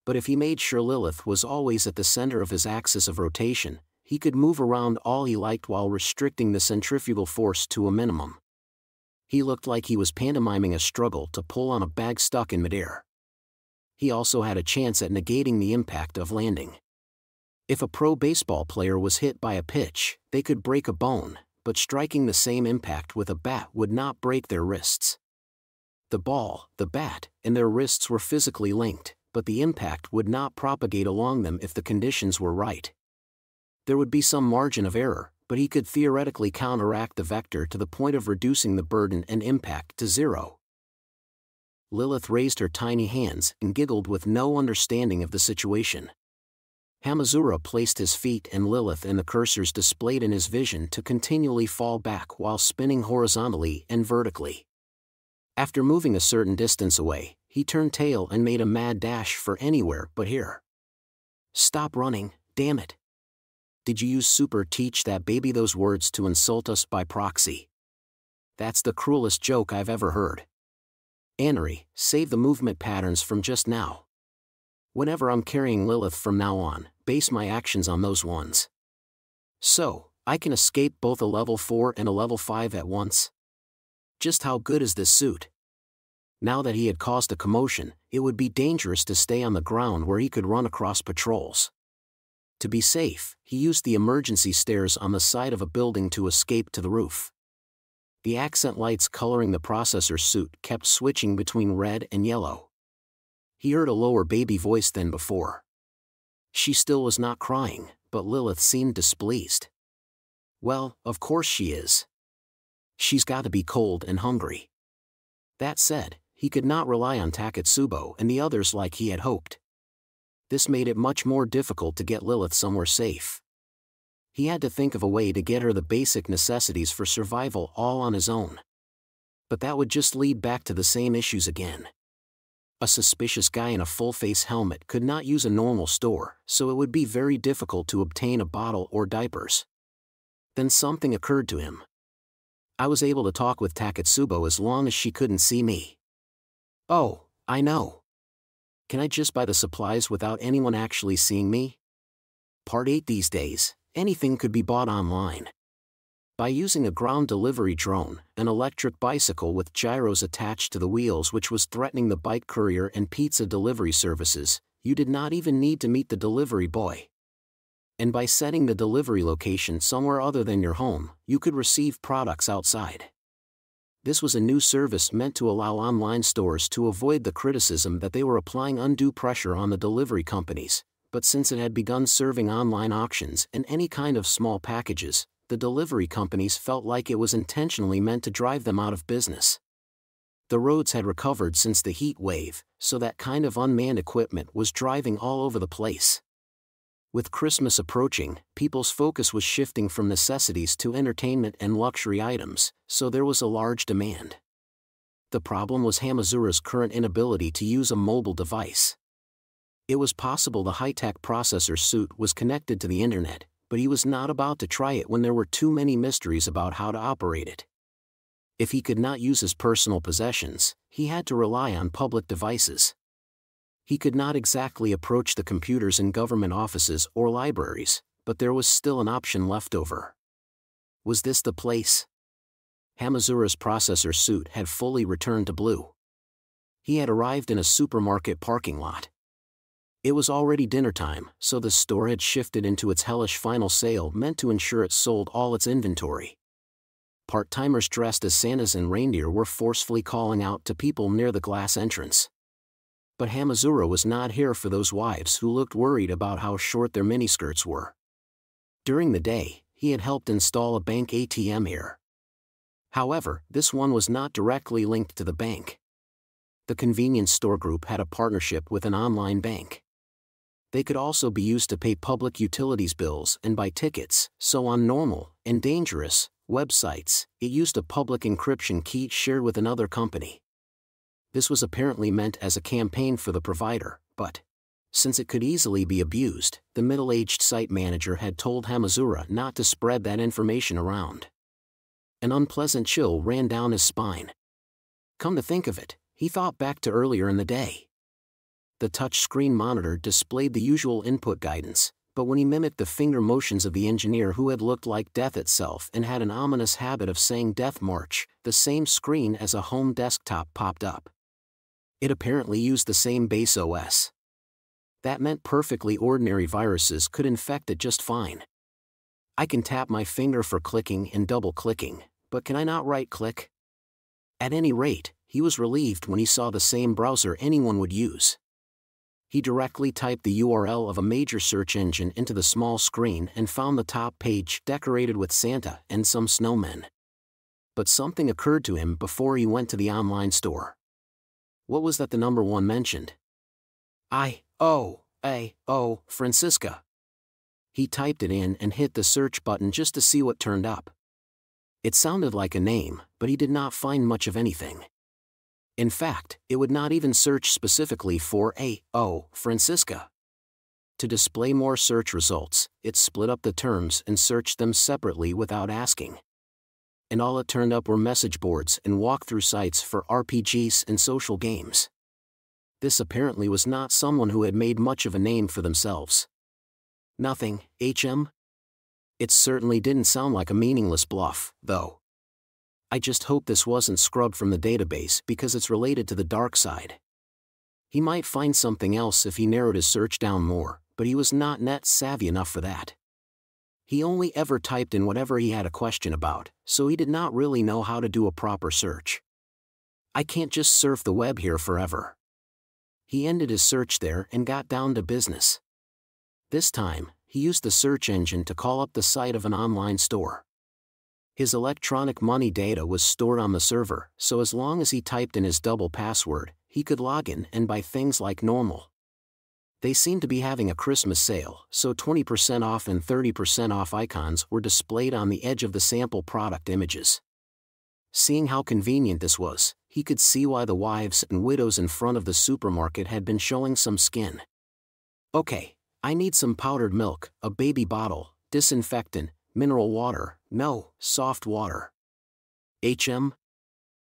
[SPEAKER 1] But if he made sure Lilith was always at the center of his axis of rotation, he could move around all he liked while restricting the centrifugal force to a minimum. He looked like he was pantomiming a struggle to pull on a bag stuck in midair. He also had a chance at negating the impact of landing. If a pro baseball player was hit by a pitch, they could break a bone, but striking the same impact with a bat would not break their wrists. The ball, the bat, and their wrists were physically linked, but the impact would not propagate along them if the conditions were right. There would be some margin of error, but he could theoretically counteract the vector to the point of reducing the burden and impact to zero. Lilith raised her tiny hands and giggled with no understanding of the situation. Hamazura placed his feet and Lilith in the cursors displayed in his vision to continually fall back while spinning horizontally and vertically. After moving a certain distance away, he turned tail and made a mad dash for anywhere but here. Stop running, damn it. Did you use Super Teach that baby those words to insult us by proxy? That's the cruelest joke I've ever heard. Anari, save the movement patterns from just now. Whenever I'm carrying Lilith from now on, base my actions on those ones. So, I can escape both a level 4 and a level 5 at once? Just how good is this suit? Now that he had caused a commotion, it would be dangerous to stay on the ground where he could run across patrols. To be safe, he used the emergency stairs on the side of a building to escape to the roof. The accent lights coloring the processor suit kept switching between red and yellow. He heard a lower baby voice than before. She still was not crying, but Lilith seemed displeased. Well, of course she is. She's got to be cold and hungry. That said, he could not rely on Taketsubo and the others like he had hoped. This made it much more difficult to get Lilith somewhere safe. He had to think of a way to get her the basic necessities for survival all on his own. But that would just lead back to the same issues again. A suspicious guy in a full-face helmet could not use a normal store, so it would be very difficult to obtain a bottle or diapers. Then something occurred to him. I was able to talk with Taketsubo as long as she couldn't see me. Oh, I know. Can I just buy the supplies without anyone actually seeing me? Part 8 these days, anything could be bought online. By using a ground delivery drone, an electric bicycle with gyros attached to the wheels which was threatening the bike courier and pizza delivery services, you did not even need to meet the delivery boy. And by setting the delivery location somewhere other than your home, you could receive products outside. This was a new service meant to allow online stores to avoid the criticism that they were applying undue pressure on the delivery companies, but since it had begun serving online auctions and any kind of small packages, the delivery companies felt like it was intentionally meant to drive them out of business. The roads had recovered since the heat wave, so that kind of unmanned equipment was driving all over the place. With Christmas approaching, people's focus was shifting from necessities to entertainment and luxury items, so there was a large demand. The problem was Hamazura's current inability to use a mobile device. It was possible the high-tech processor suit was connected to the internet, but he was not about to try it when there were too many mysteries about how to operate it. If he could not use his personal possessions, he had to rely on public devices. He could not exactly approach the computers in government offices or libraries, but there was still an option left over. Was this the place? Hamazura's processor suit had fully returned to blue. He had arrived in a supermarket parking lot. It was already dinner time, so the store had shifted into its hellish final sale meant to ensure it sold all its inventory. Part-timers dressed as Santas and reindeer were forcefully calling out to people near the glass entrance. But Hamazura was not here for those wives who looked worried about how short their miniskirts were. During the day, he had helped install a bank ATM here. However, this one was not directly linked to the bank. The convenience store group had a partnership with an online bank. They could also be used to pay public utilities bills and buy tickets, so on normal and dangerous websites, it used a public encryption key shared with another company. This was apparently meant as a campaign for the provider, but since it could easily be abused, the middle-aged site manager had told Hamazura not to spread that information around. An unpleasant chill ran down his spine. Come to think of it, he thought back to earlier in the day. The touch-screen monitor displayed the usual input guidance, but when he mimicked the finger motions of the engineer who had looked like death itself and had an ominous habit of saying Death March, the same screen as a home desktop popped up. It apparently used the same base OS. That meant perfectly ordinary viruses could infect it just fine. I can tap my finger for clicking and double-clicking, but can I not right-click? At any rate, he was relieved when he saw the same browser anyone would use. He directly typed the URL of a major search engine into the small screen and found the top page decorated with Santa and some snowmen. But something occurred to him before he went to the online store. What was that the number one mentioned? Francisca. He typed it in and hit the search button just to see what turned up. It sounded like a name, but he did not find much of anything. In fact, it would not even search specifically for Francisca. To display more search results, it split up the terms and searched them separately without asking. And all it turned up were message boards and walkthrough sites for RPGs and social games. This apparently was not someone who had made much of a name for themselves. Nothing, HM? It certainly didn't sound like a meaningless bluff, though. I just hope this wasn't scrubbed from the database because it's related to the dark side. He might find something else if he narrowed his search down more, but he was not net savvy enough for that. He only ever typed in whatever he had a question about, so he did not really know how to do a proper search. I can't just surf the web here forever. He ended his search there and got down to business. This time, he used the search engine to call up the site of an online store. His electronic money data was stored on the server, so as long as he typed in his double password, he could log in and buy things like normal. They seemed to be having a Christmas sale, so 20% off and 30% off icons were displayed on the edge of the sample product images. Seeing how convenient this was, he could see why the wives and widows in front of the supermarket had been showing some skin. Okay, I need some powdered milk, a baby bottle, disinfectant, mineral water, no, soft water. HM?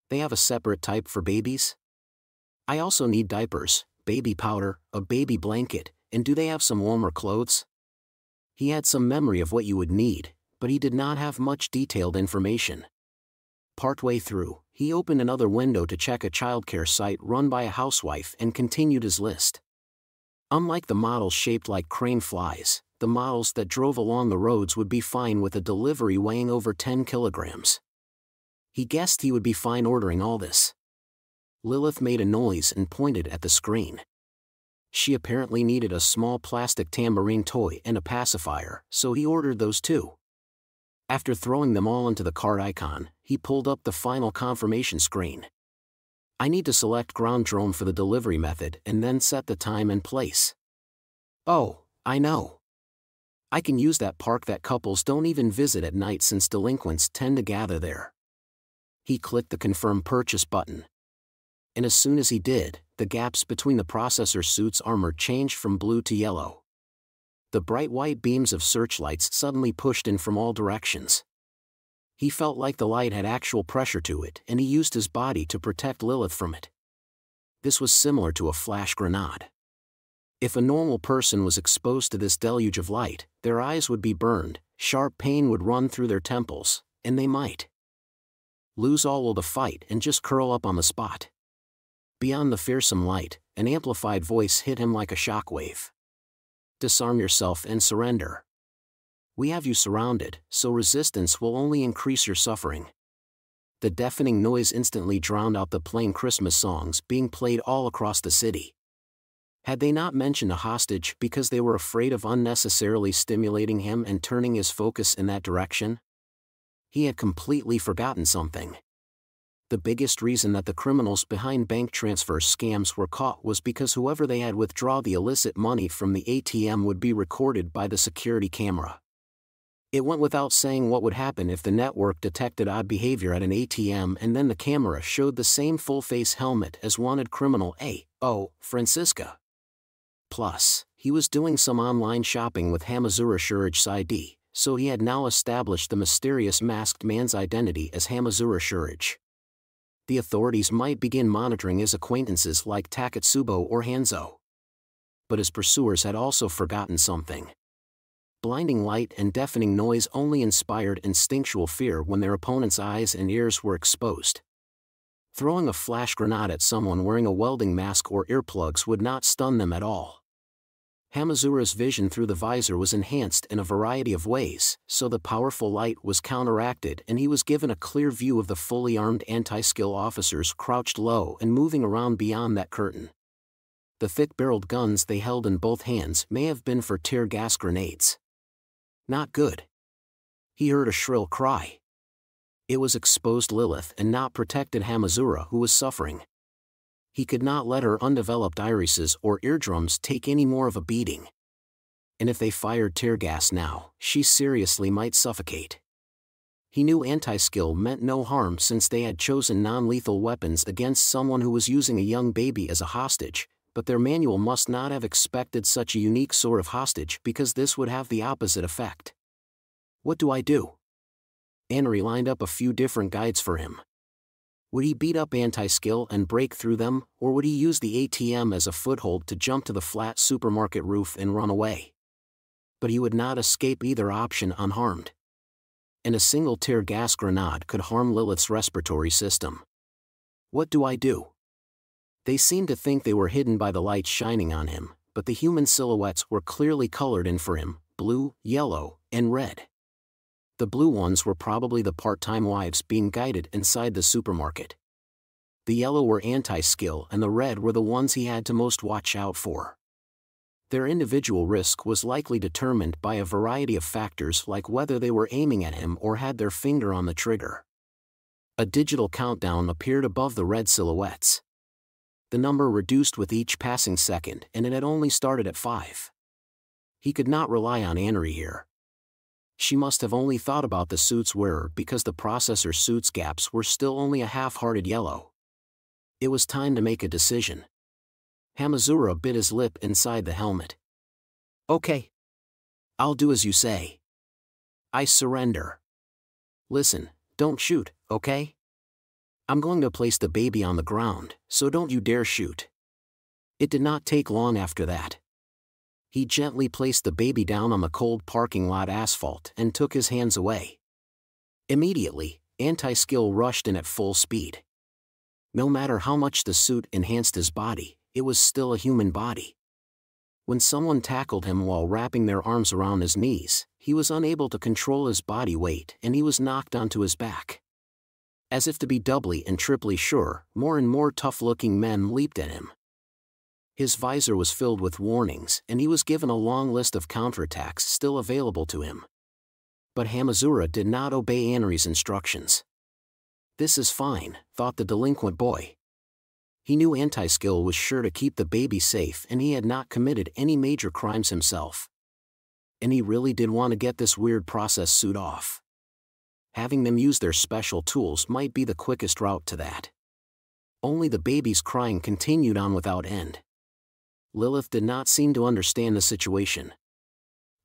[SPEAKER 1] They have a separate type for babies? I also need diapers, baby powder, a baby blanket, and do they have some warmer clothes? He had some memory of what you would need, but he did not have much detailed information. Partway through, he opened another window to check a childcare site run by a housewife and continued his list. Unlike the models shaped like crane flies, the models that drove along the roads would be fine with a delivery weighing over 10 kilograms. He guessed he would be fine ordering all this. Lilith made a noise and pointed at the screen. She apparently needed a small plastic tambourine toy and a pacifier, so he ordered those too. After throwing them all into the cart icon, he pulled up the final confirmation screen. I need to select ground drone for the delivery method and then set the time and place. Oh, I know. I can use that park that couples don't even visit at night since delinquents tend to gather there. He clicked the confirm purchase button. And as soon as he did, the gaps between the processor suit's armor changed from blue to yellow. The bright white beams of searchlights suddenly pushed in from all directions. He felt like the light had actual pressure to it, and he used his body to protect Lilith from it. This was similar to a flash grenade. If a normal person was exposed to this deluge of light, their eyes would be burned, sharp pain would run through their temples, and they might lose all will to fight and just curl up on the spot. Beyond the fearsome light, an amplified voice hit him like a shockwave. Disarm yourself and surrender. We have you surrounded, so resistance will only increase your suffering. The deafening noise instantly drowned out the plain Christmas songs being played all across the city. Had they not mentioned a hostage because they were afraid of unnecessarily stimulating him and turning his focus in that direction? He had completely forgotten something. The biggest reason that the criminals behind bank transfer scams were caught was because whoever they had withdraw the illicit money from the ATM would be recorded by the security camera. It went without saying what would happen if the network detected odd behavior at an ATM and then the camera showed the same full-face helmet as wanted criminal A.O. Francisca. Plus, he was doing some online shopping with Hamazura Shurige's ID, so he had now established the mysterious masked man's identity as Hamazura Shurige. The authorities might begin monitoring his acquaintances like Takatsubo or Hanzo. But his pursuers had also forgotten something. Blinding light and deafening noise only inspired instinctual fear when their opponent's eyes and ears were exposed. Throwing a flash grenade at someone wearing a welding mask or earplugs would not stun them at all. Hamazura's vision through the visor was enhanced in a variety of ways, so the powerful light was counteracted and he was given a clear view of the fully armed anti-skill officers crouched low and moving around beyond that curtain. The thick-barreled guns they held in both hands may have been for tear gas grenades. Not good. He heard a shrill cry. It was exposed Lilith and not protected Hamazura who was suffering. He could not let her undeveloped irises or eardrums take any more of a beating. And if they fired tear gas now, she seriously might suffocate. He knew anti-skill meant no harm since they had chosen non-lethal weapons against someone who was using a young baby as a hostage, but their manual must not have expected such a unique sort of hostage because this would have the opposite effect. What do I do? Anri lined up a few different guides for him. Would he beat up anti-skill and break through them, or would he use the ATM as a foothold to jump to the flat supermarket roof and run away? But he would not escape either option unharmed. And a single tear gas grenade could harm Lilith's respiratory system. What do I do? They seemed to think they were hidden by the light shining on him, but the human silhouettes were clearly colored in for him, blue, yellow, and red. The blue ones were probably the part-time wives being guided inside the supermarket. The yellow were anti-skill and the red were the ones he had to most watch out for. Their individual risk was likely determined by a variety of factors like whether they were aiming at him or had their finger on the trigger. A digital countdown appeared above the red silhouettes. The number reduced with each passing second and it had only started at 5. He could not rely on Anri here. She must have only thought about the suit's wearer because the processor suit's gaps were still only a half-hearted yellow. It was time to make a decision. Hamazura bit his lip inside the helmet. Okay. I'll do as you say. I surrender. Listen, don't shoot, okay? I'm going to place the baby on the ground, so don't you dare shoot. It did not take long after that. He gently placed the baby down on the cold parking lot asphalt and took his hands away. Immediately, anti-skill rushed in at full speed. No matter how much the suit enhanced his body, it was still a human body. When someone tackled him while wrapping their arms around his knees, he was unable to control his body weight and he was knocked onto his back. As if to be doubly and triply sure, more and more tough-looking men leaped at him. His visor was filled with warnings and he was given a long list of counterattacks still available to him. But Hamazura did not obey Anri's instructions. This is fine, thought the delinquent boy. He knew anti-skill was sure to keep the baby safe and he had not committed any major crimes himself. And he really did want to get this weird process suit off. Having them use their special tools might be the quickest route to that. Only the baby's crying continued on without end. Lilith did not seem to understand the situation.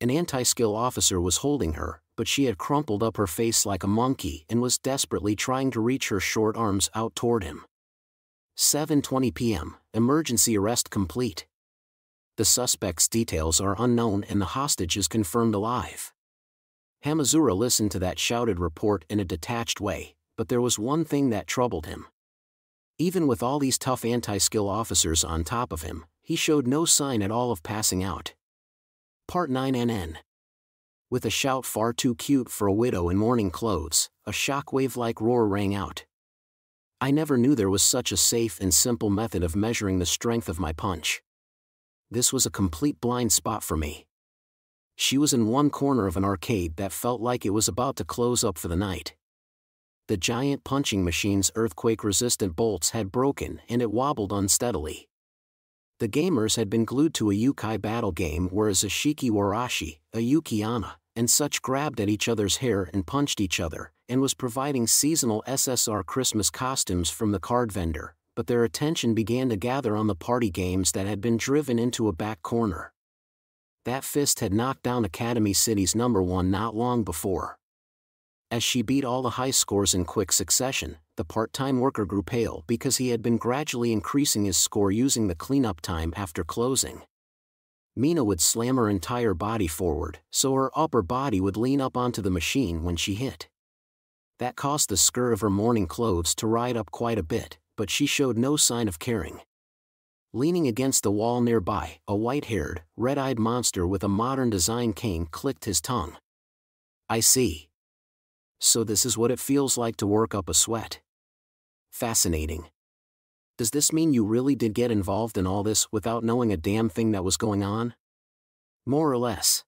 [SPEAKER 1] An anti-skill officer was holding her, but she had crumpled up her face like a monkey and was desperately trying to reach her short arms out toward him. 7:20 p.m., emergency arrest complete. The suspect's details are unknown and the hostage is confirmed alive. Hamazura listened to that shouted report in a detached way, but there was one thing that troubled him. Even with all these tough anti-skill officers on top of him, he showed no sign at all of passing out. Part 9 NN. With a shout far too cute for a widow in mourning clothes, a shockwave-like roar rang out. I never knew there was such a safe and simple method of measuring the strength of my punch. This was a complete blind spot for me. She was in one corner of an arcade that felt like it was about to close up for the night. The giant punching machine's earthquake-resistant bolts had broken and it wobbled unsteadily. The gamers had been glued to a yukai battle game whereas a Shiki Warashi, a Yukiana, and such grabbed at each other's hair and punched each other, and was providing seasonal SSR Christmas costumes from the card vendor, but their attention began to gather on the party games that had been driven into a back corner. That fist had knocked down Academy City's #1 not long before. As she beat all the high scores in quick succession, the part-time worker grew pale because he had been gradually increasing his score using the cleanup time after closing. Mina would slam her entire body forward, so her upper body would lean up onto the machine when she hit. That caused the skirt of her mourning clothes to ride up quite a bit, but she showed no sign of caring. Leaning against the wall nearby, a white-haired, red-eyed monster with a modern design cane clicked his tongue. I see. So this is what it feels like to work up a sweat. Fascinating. Does this mean you really did get involved in all this without knowing a damn thing that was going on? More or less.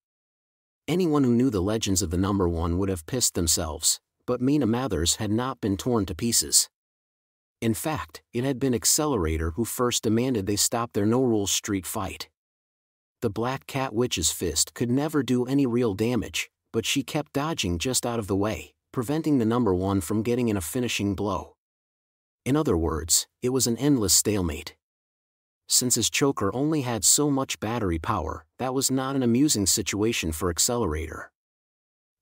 [SPEAKER 1] Anyone who knew the legends of the #1 would have pissed themselves, but Mina Mathers had not been torn to pieces. In fact, it had been Accelerator who first demanded they stop their no-rules street fight. The Black Cat Witch's fist could never do any real damage, but she kept dodging just out of the way, preventing the #1 from getting in a finishing blow. In other words, it was an endless stalemate. Since his choker only had so much battery power, that was not an amusing situation for Accelerator.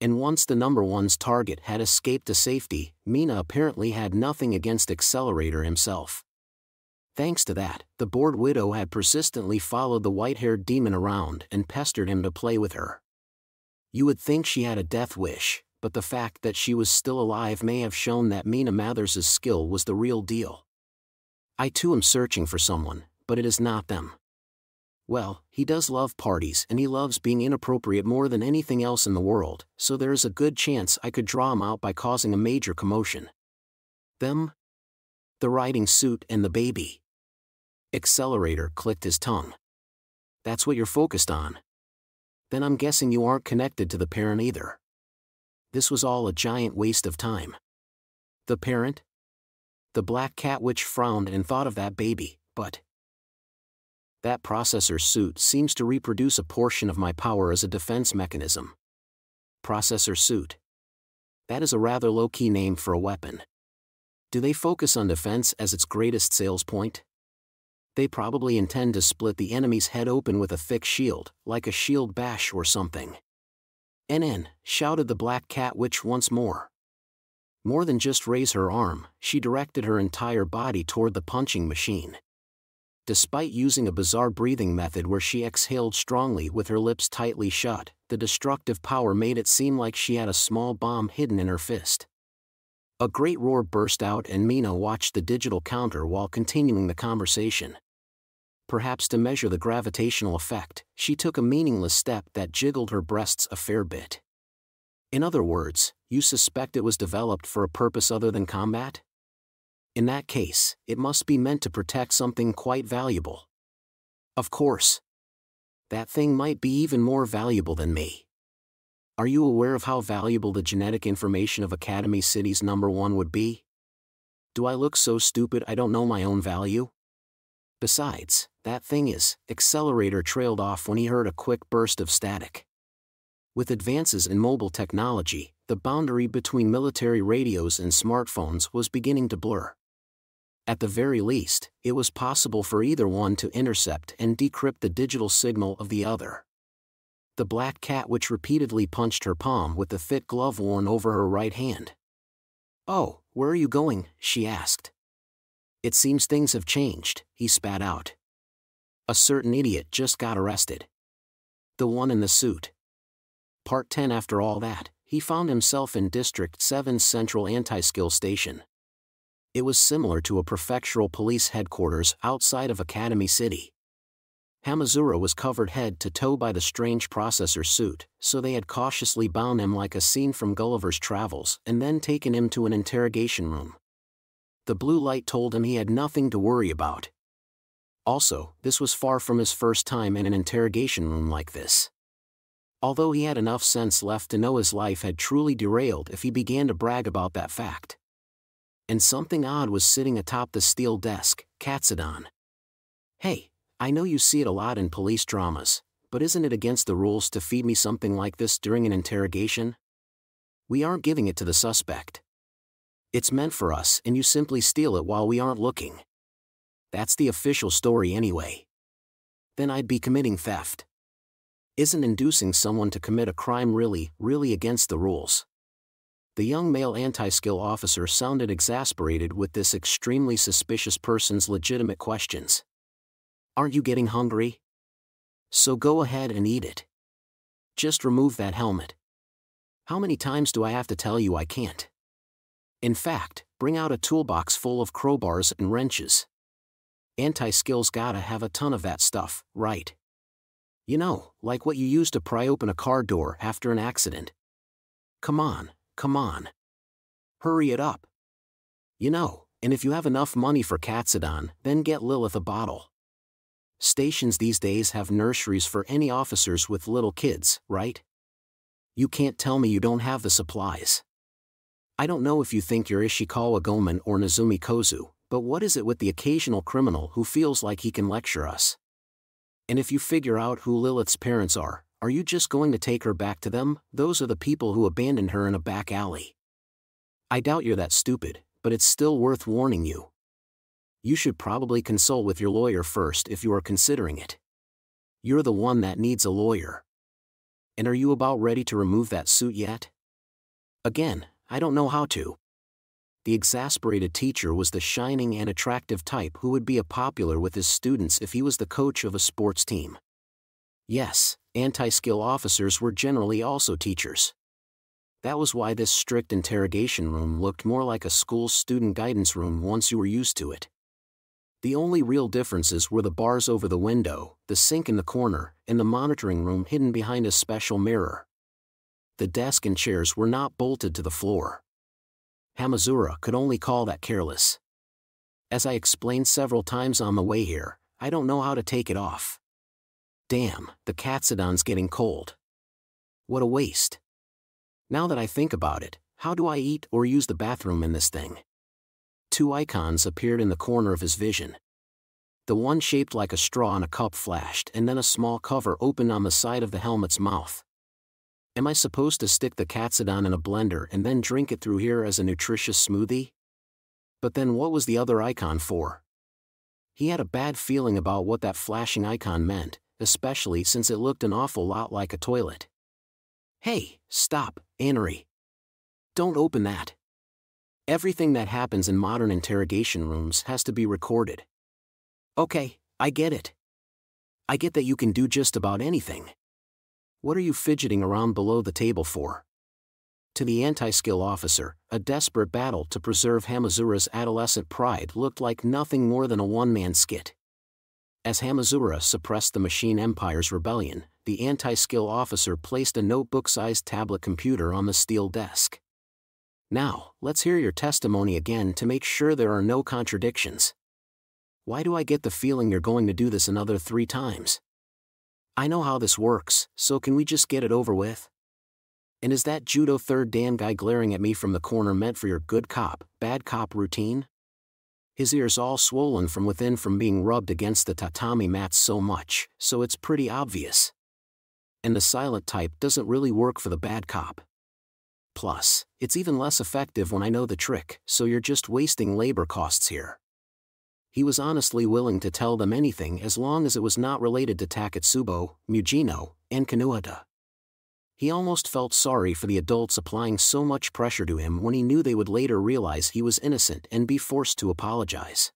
[SPEAKER 1] And once the #1's target had escaped to safety, Mina apparently had nothing against Accelerator himself. Thanks to that, the bored widow had persistently followed the white-haired demon around and pestered him to play with her. You would think she had a death wish, but the fact that she was still alive may have shown that Mina Mathers' skill was the real deal. I too am searching for someone, but it is not them. Well, he does love parties and he loves being inappropriate more than anything else in the world, so there is a good chance I could draw him out by causing a major commotion. Them? The riding suit and the baby. Accelerator clicked his tongue. That's what you're focused on. Then I'm guessing you aren't connected to the parent either. This was all a giant waste of time. The parent? The Black Cat Witch frowned and thought of that baby, but that processor suit seems to reproduce a portion of my power as a defense mechanism. Processor suit. That is a rather low-key name for a weapon. Do they focus on defense as its greatest sales point? They probably intend to split the enemy's head open with a thick shield, like a shield bash or something. NN, shouted the Black Cat Witch once more. More than just raise her arm, she directed her entire body toward the punching machine. Despite using a bizarre breathing method where she exhaled strongly with her lips tightly shut, the destructive power made it seem like she had a small bomb hidden in her fist. A great roar burst out and Mina watched the digital counter while continuing the conversation. Perhaps to measure the gravitational effect, she took a meaningless step that jiggled her breasts a fair bit. In other words, you suspect it was developed for a purpose other than combat? In that case, it must be meant to protect something quite valuable. Of course. That thing might be even more valuable than me. Are you aware of how valuable the genetic information of Academy City's #1 would be? Do I look so stupid I don't know my own value? Besides, that thing is, Accelerator trailed off when he heard a quick burst of static. With advances in mobile technology, the boundary between military radios and smartphones was beginning to blur. At the very least, it was possible for either one to intercept and decrypt the digital signal of the other. The black cat which repeatedly punched her palm with the thick glove worn over her right hand. "Oh, where are you going?" she asked. "It seems things have changed," he spat out. "A certain idiot just got arrested. The one in the suit." Part 10. After all that, he found himself in District 7's Central Anti-Skill Station. It was similar to a prefectural police headquarters outside of Academy City. Hamazura was covered head to toe by the strange processor suit, so they had cautiously bound him like a scene from Gulliver's Travels and then taken him to an interrogation room. The blue light told him he had nothing to worry about. Also, this was far from his first time in an interrogation room like this. Although he had enough sense left to know his life had truly derailed if he began to brag about that fact. And something odd was sitting atop the steel desk, Katsudan. "Hey, I know you see it a lot in police dramas, but isn't it against the rules to feed me something like this during an interrogation? We aren't giving it to the suspect. It's meant for us and you simply steal it while we aren't looking. That's the official story anyway. Then I'd be committing theft. Isn't inducing someone to commit a crime really against the rules?" The young male anti-skill officer sounded exasperated with this extremely suspicious person's legitimate questions. "Aren't you getting hungry? So go ahead and eat it. Just remove that helmet. How many times do I have to tell you I can't? In fact, bring out a toolbox full of crowbars and wrenches. Anti-skills gotta have a ton of that stuff, right? You know, like what you use to pry open a car door after an accident. Come on. Hurry it up. You know, and if you have enough money for Katsudan, then get Lilith a bottle. Stations these days have nurseries for any officers with little kids, right? You can't tell me you don't have the supplies. I don't know if you think you're Ishikawa Gomen or Nozumi Kozu, but what is it with the occasional criminal who feels like he can lecture us? And if you figure out who Lilith's parents are you just going to take her back to them? Those are the people who abandoned her in a back alley. I doubt you're that stupid, but it's still worth warning you. You should probably consult with your lawyer first if you are considering it. You're the one that needs a lawyer. And are you about ready to remove that suit yet?" Again, I don't know how to. The exasperated teacher was the shining and attractive type who would be popular with his students if he was the coach of a sports team. Yes, anti-skill officers were generally also teachers. That was why this strict interrogation room looked more like a school's student guidance room once you were used to it. The only real differences were the bars over the window, the sink in the corner, and the monitoring room hidden behind a special mirror. The desk and chairs were not bolted to the floor. Hamazura could only call that careless. As I explained several times on the way here, I don't know how to take it off. Damn, the Katsudan's getting cold. What a waste. Now that I think about it, how do I eat or use the bathroom in this thing? Two icons appeared in the corner of his vision. The one shaped like a straw on a cup flashed and then a small cover opened on the side of the helmet's mouth. Am I supposed to stick the Katsudan in a blender and then drink it through here as a nutritious smoothie? But then what was the other icon for? He had a bad feeling about what that flashing icon meant, especially since it looked an awful lot like a toilet. Hey, stop, Anery. Don't open that. Everything that happens in modern interrogation rooms has to be recorded. Okay, I get it. I get that you can do just about anything. What are you fidgeting around below the table for? To the anti-skill officer, a desperate battle to preserve Hamazura's adolescent pride looked like nothing more than a one-man skit. As Hamazura suppressed the Machine Empire's rebellion, the anti-skill officer placed a notebook-sized tablet computer on the steel desk. Now, let's hear your testimony again to make sure there are no contradictions. Why do I get the feeling you're going to do this another 3 times? I know how this works, so can we just get it over with? And is that judo third dan guy glaring at me from the corner meant for your good cop, bad cop routine? His ears all swollen from within from being rubbed against the tatami mats so much, so it's pretty obvious. And the silent type doesn't really work for the bad cop. Plus, it's even less effective when I know the trick, so you're just wasting labor costs here. He was honestly willing to tell them anything as long as it was not related to Taketsubo, Mujino, and Kanuhata. He almost felt sorry for the adults applying so much pressure to him when he knew they would later realize he was innocent and be forced to apologize.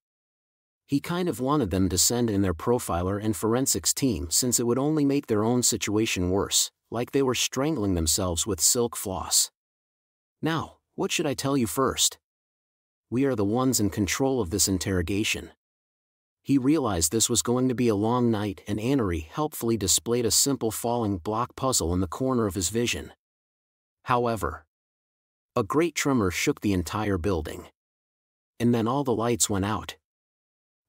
[SPEAKER 1] He kind of wanted them to send in their profiler and forensics team since it would only make their own situation worse, like they were strangling themselves with silk floss. Now, what should I tell you first? We are the ones in control of this interrogation. He realized this was going to be a long night, and Annery helpfully displayed a simple falling block puzzle in the corner of his vision. However, a great tremor shook the entire building. And then all the lights went out.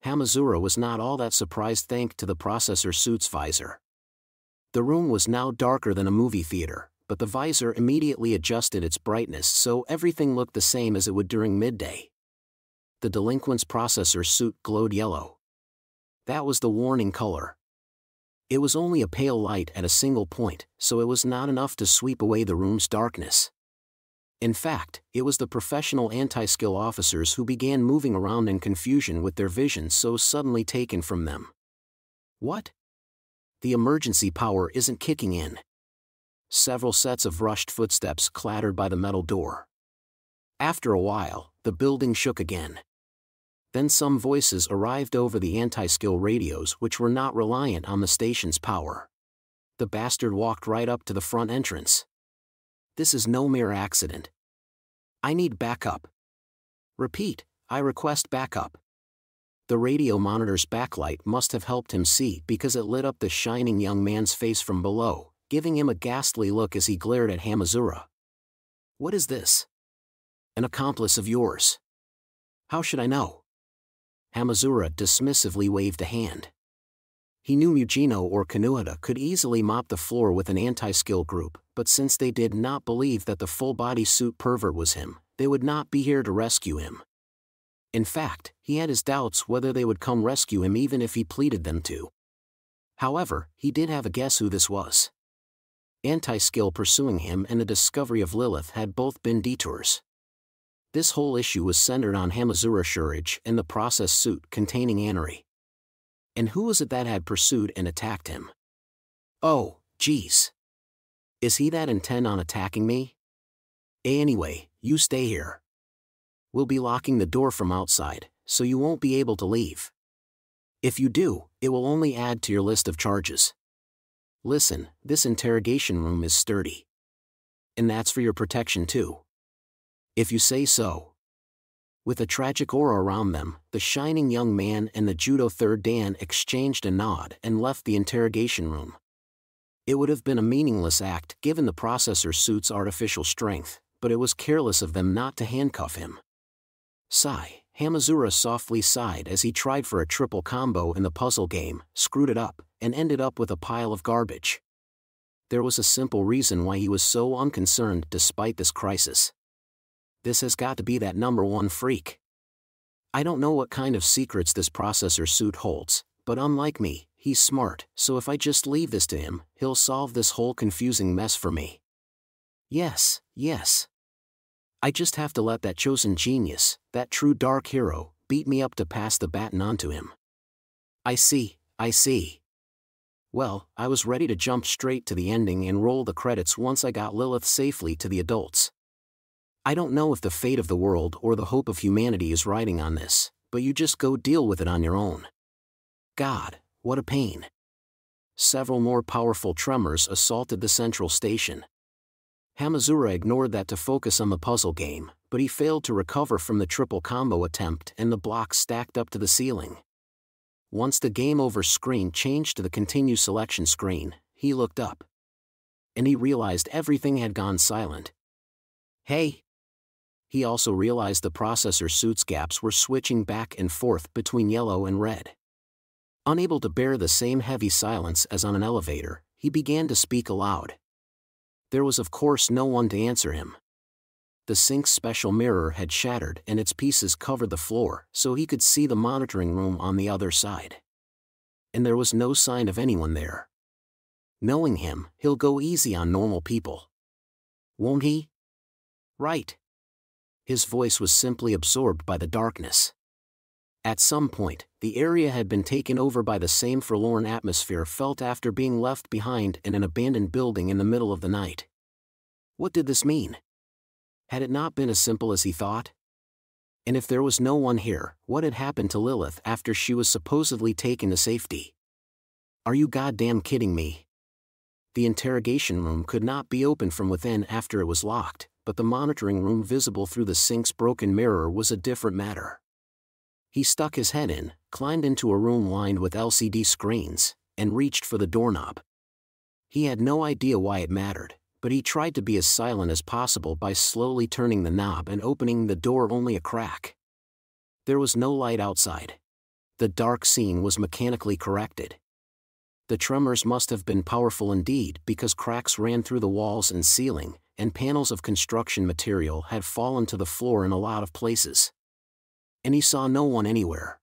[SPEAKER 1] Hamazura was not all that surprised thanks to the processor suit's visor. The room was now darker than a movie theater, but the visor immediately adjusted its brightness so everything looked the same as it would during midday. The delinquent's processor suit glowed yellow. That was the warning color. It was only a pale light at a single point, so it was not enough to sweep away the room's darkness. In fact, it was the professional anti-skill officers who began moving around in confusion with their vision so suddenly taken from them. What? The emergency power isn't kicking in. Several sets of rushed footsteps clattered by the metal door. After a while, the building shook again. Then some voices arrived over the anti-skill radios which were not reliant on the station's power. The bastard walked right up to the front entrance. This is no mere accident. I need backup. Repeat, I request backup. The radio monitor's backlight must have helped him see because it lit up the shining young man's face from below, giving him a ghastly look as he glared at Hamazura. What is this? An accomplice of yours? How should I know? Hamazura dismissively waved a hand. He knew Mujino or Kanuhata could easily mop the floor with an anti-skill group, but since they did not believe that the full-body suit pervert was him, they would not be here to rescue him. In fact, he had his doubts whether they would come rescue him even if he pleaded them to. However, he did have a guess who this was. Anti-skill pursuing him and the discovery of Lilith had both been detours. This whole issue was centered on Hamazura Shurage and the process suit containing Annery. And who was it that had pursued and attacked him? Oh, geez. Is he that intent on attacking me? Anyway, you stay here. We'll be locking the door from outside, so you won't be able to leave. If you do, it will only add to your list of charges. Listen, this interrogation room is sturdy. And that's for your protection too. If you say so. With a tragic aura around them, the shining young man and the Judo third Dan exchanged a nod and left the interrogation room. It would have been a meaningless act given the processor suit's artificial strength, but it was careless of them not to handcuff him. Sigh, Hamazura softly sighed as he tried for a triple combo in the puzzle game, screwed it up, and ended up with a pile of garbage. There was a simple reason why he was so unconcerned despite this crisis. This has got to be that number one freak. I don't know what kind of secrets this processor suit holds, but unlike me, he's smart, so if I just leave this to him, he'll solve this whole confusing mess for me. Yes. I just have to let that chosen genius, that true dark hero, beat me up to pass the baton on to him. I see. Well, I was ready to jump straight to the ending and roll the credits once I got Lilith safely to the adults. I don't know if the fate of the world or the hope of humanity is riding on this, but you just go deal with it on your own. God, what a pain. Several more powerful tremors assaulted the central station. Hamazura ignored that to focus on the puzzle game, but he failed to recover from the triple combo attempt and the blocks stacked up to the ceiling. Once the game over screen changed to the continue selection screen, he looked up. And he realized everything had gone silent. Hey! He also realized the processor suit's gaps were switching back and forth between yellow and red. Unable to bear the same heavy silence as on an elevator, he began to speak aloud. There was of course no one to answer him. The sink's special mirror had shattered and its pieces covered the floor, so he could see the monitoring room on the other side. And there was no sign of anyone there. Knowing him, he'll go easy on normal people. Won't he? Right. His voice was simply absorbed by the darkness. At some point, the area had been taken over by the same forlorn atmosphere felt after being left behind in an abandoned building in the middle of the night. What did this mean? Had it not been as simple as he thought? And if there was no one here, what had happened to Lilith after she was supposedly taken to safety? Are you goddamn kidding me? The interrogation room could not be opened from within after it was locked, but the monitoring room visible through the sink's broken mirror was a different matter. He stuck his head in, climbed into a room lined with LCD screens, and reached for the doorknob. He had no idea why it mattered, but he tried to be as silent as possible by slowly turning the knob and opening the door only a crack. There was no light outside. The dark scene was mechanically corrected. The tremors must have been powerful indeed because cracks ran through the walls and ceiling, and panels of construction material had fallen to the floor in a lot of places. And he saw no one anywhere.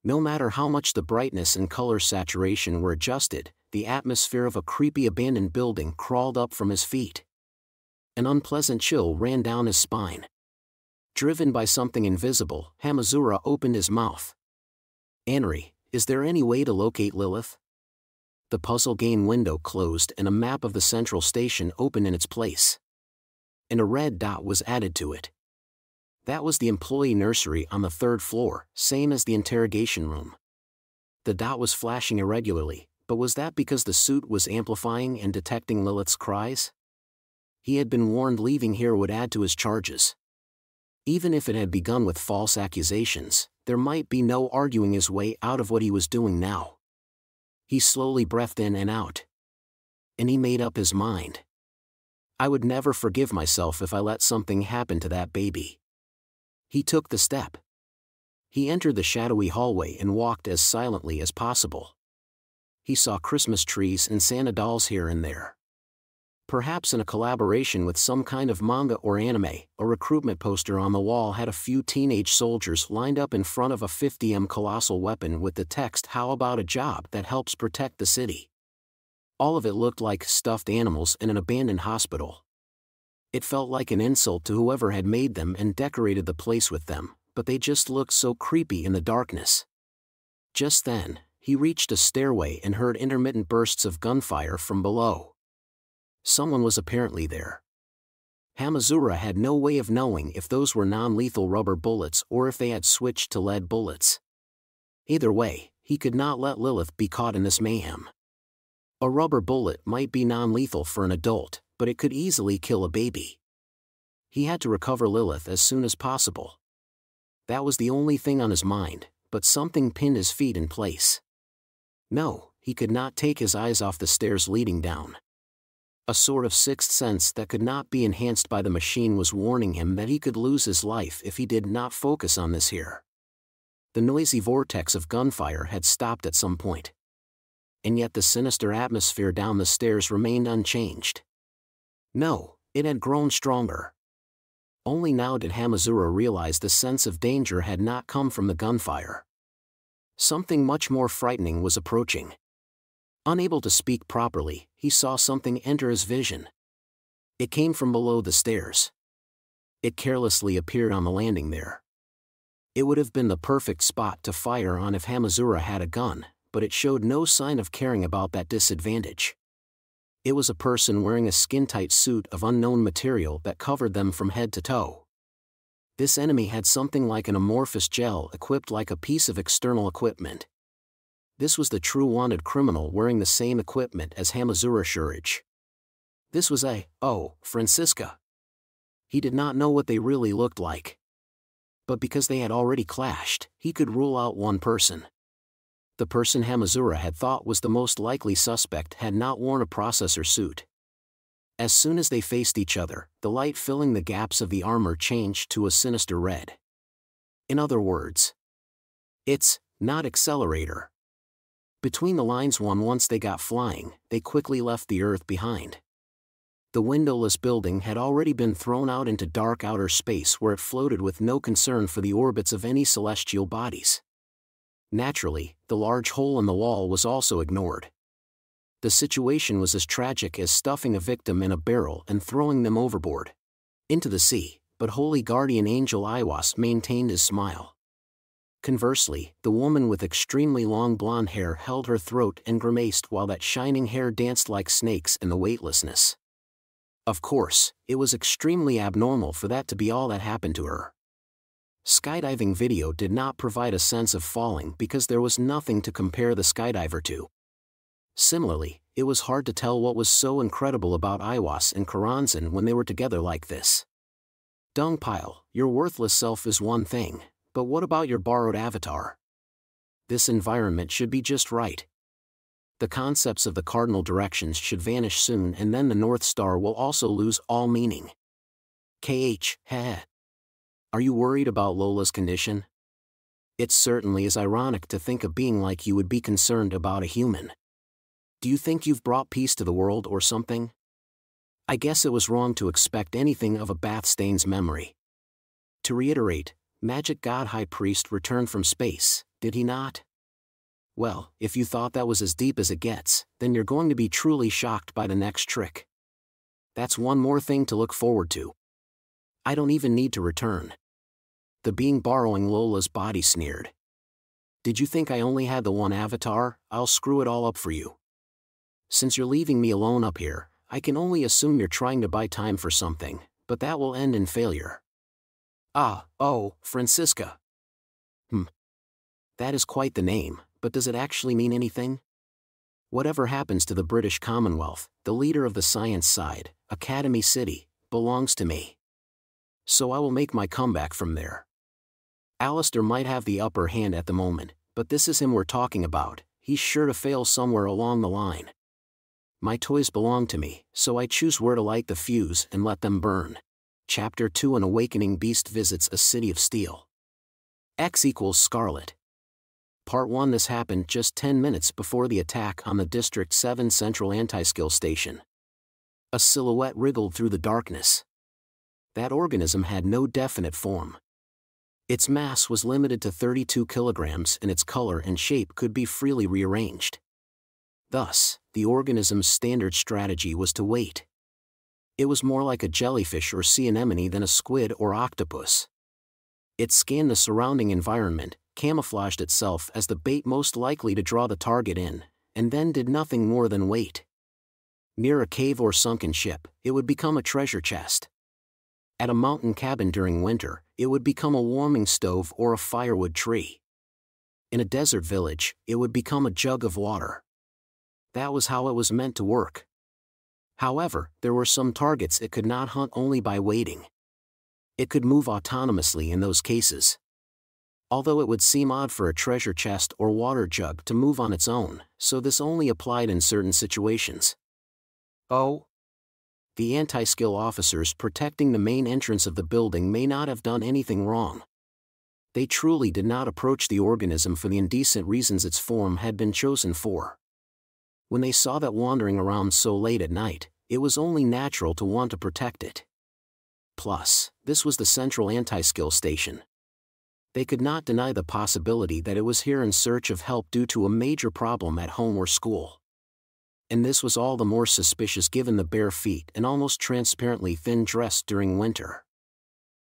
[SPEAKER 1] No matter how much the brightness and color saturation were adjusted, the atmosphere of a creepy abandoned building crawled up from his feet. An unpleasant chill ran down his spine. Driven by something invisible, Hamazura opened his mouth. "Anri, is there any way to locate Lilith?" The puzzle game window closed and a map of the central station opened in its place. And a red dot was added to it. That was the employee nursery on the 3rd floor, same as the interrogation room. The dot was flashing irregularly, but was that because the suit was amplifying and detecting Lilith's cries? He had been warned leaving here would add to his charges. Even if it had begun with false accusations, there might be no arguing his way out of what he was doing now. He slowly breathed in and out. And he made up his mind. I would never forgive myself if I let something happen to that baby. He took the step. He entered the shadowy hallway and walked as silently as possible. He saw Christmas trees and Santa dolls here and there. Perhaps in a collaboration with some kind of manga or anime, a recruitment poster on the wall had a few teenage soldiers lined up in front of a 50mm colossal weapon with the text, "How about a job that helps protect the city?" All of it looked like stuffed animals in an abandoned hospital. It felt like an insult to whoever had made them and decorated the place with them, but they just looked so creepy in the darkness. Just then, he reached a stairway and heard intermittent bursts of gunfire from below. Someone was apparently there. Hamazura had no way of knowing if those were non-lethal rubber bullets or if they had switched to lead bullets. Either way, he could not let Lilith be caught in this mayhem. A rubber bullet might be non-lethal for an adult, but it could easily kill a baby. He had to recover Lilith as soon as possible. That was the only thing on his mind, but something pinned his feet in place. No, he could not take his eyes off the stairs leading down. A sort of sixth sense that could not be enhanced by the machine was warning him that he could lose his life if he did not focus on this here. The noisy vortex of gunfire had stopped at some point. And yet the sinister atmosphere down the stairs remained unchanged. No, it had grown stronger. Only now did Hamazura realize the sense of danger had not come from the gunfire. Something much more frightening was approaching. Unable to speak properly, he saw something enter his vision. It came from below the stairs. It carelessly appeared on the landing there. It would have been the perfect spot to fire on if Hamazura had a gun, but it showed no sign of caring about that disadvantage. It was a person wearing a skin-tight suit of unknown material that covered them from head to toe. This enemy had something like an amorphous gel equipped like a piece of external equipment. This was the true wanted criminal wearing the same equipment as Hamazura Shurage. This was Francisca. He did not know what they really looked like. But because they had already clashed, he could rule out one person. The person Hamazura had thought was the most likely suspect had not worn a processor suit. As soon as they faced each other, the light filling the gaps of the armor changed to a sinister red. In other words, it's not Accelerator. Between the lines once they got flying, they quickly left the Earth behind. The windowless building had already been thrown out into dark outer space where it floated with no concern for the orbits of any celestial bodies. Naturally, the large hole in the wall was also ignored. The situation was as tragic as stuffing a victim in a barrel and throwing them overboard into the sea, but Holy Guardian Angel Iwas maintained his smile. Conversely, the woman with extremely long blonde hair held her throat and grimaced while that shining hair danced like snakes in the weightlessness. Of course, it was extremely abnormal for that to be all that happened to her. Skydiving video did not provide a sense of falling because there was nothing to compare the skydiver to. Similarly, it was hard to tell what was so incredible about Iwas and Karanzan when they were together like this. Dung pile, your worthless self is one thing, but what about your borrowed avatar? This environment should be just right. The concepts of the cardinal directions should vanish soon, and then the North Star will also lose all meaning. Heh. Are you worried about Lola's condition? It certainly is ironic to think a being like you would be concerned about a human. Do you think you've brought peace to the world or something? I guess it was wrong to expect anything of a Bathstain's memory. To reiterate, Magic God High Priest returned from space, did he not? Well, if you thought that was as deep as it gets, then you're going to be truly shocked by the next trick. That's one more thing to look forward to. I don't even need to return. The being borrowing Lola's body sneered. Did you think I only had the one avatar? I'll screw it all up for you. Since you're leaving me alone up here, I can only assume you're trying to buy time for something, but that will end in failure. Francisca. That is quite the name, but does it actually mean anything? Whatever happens to the British Commonwealth, the leader of the science side, Academy City, belongs to me. So I will make my comeback from there. Alistair might have the upper hand at the moment, but this is him we're talking about. He's sure to fail somewhere along the line. My toys belong to me, so I choose where to light the fuse and let them burn. Chapter 2: An Awakening Beast Visits a City of Steel. X equals Scarlet. Part 1. This happened just 10 minutes before the attack on the District 7 Central Anti-Skill Station. A silhouette wriggled through the darkness. That organism had no definite form. Its mass was limited to 32 kilograms and its color and shape could be freely rearranged. Thus, the organism's standard strategy was to wait. It was more like a jellyfish or sea anemone than a squid or octopus. It scanned the surrounding environment, camouflaged itself as the bait most likely to draw the target in, and then did nothing more than wait. Near a cave or sunken ship, it would become a treasure chest. At a mountain cabin during winter, it would become a warming stove or a firewood tree. In a desert village, it would become a jug of water. That was how it was meant to work. However, there were some targets it could not hunt only by waiting. It could move autonomously in those cases. Although it would seem odd for a treasure chest or water jug to move on its own, so this only applied in certain situations. The anti-skill officers protecting the main entrance of the building may not have done anything wrong. They truly did not approach the organism for the indecent reasons its form had been chosen for. When they saw that wandering around so late at night, it was only natural to want to protect it. Plus, this was the central anti-skill station. They could not deny the possibility that it was here in search of help due to a major problem at home or school. And this was all the more suspicious given the bare feet and almost transparently thin dress during winter.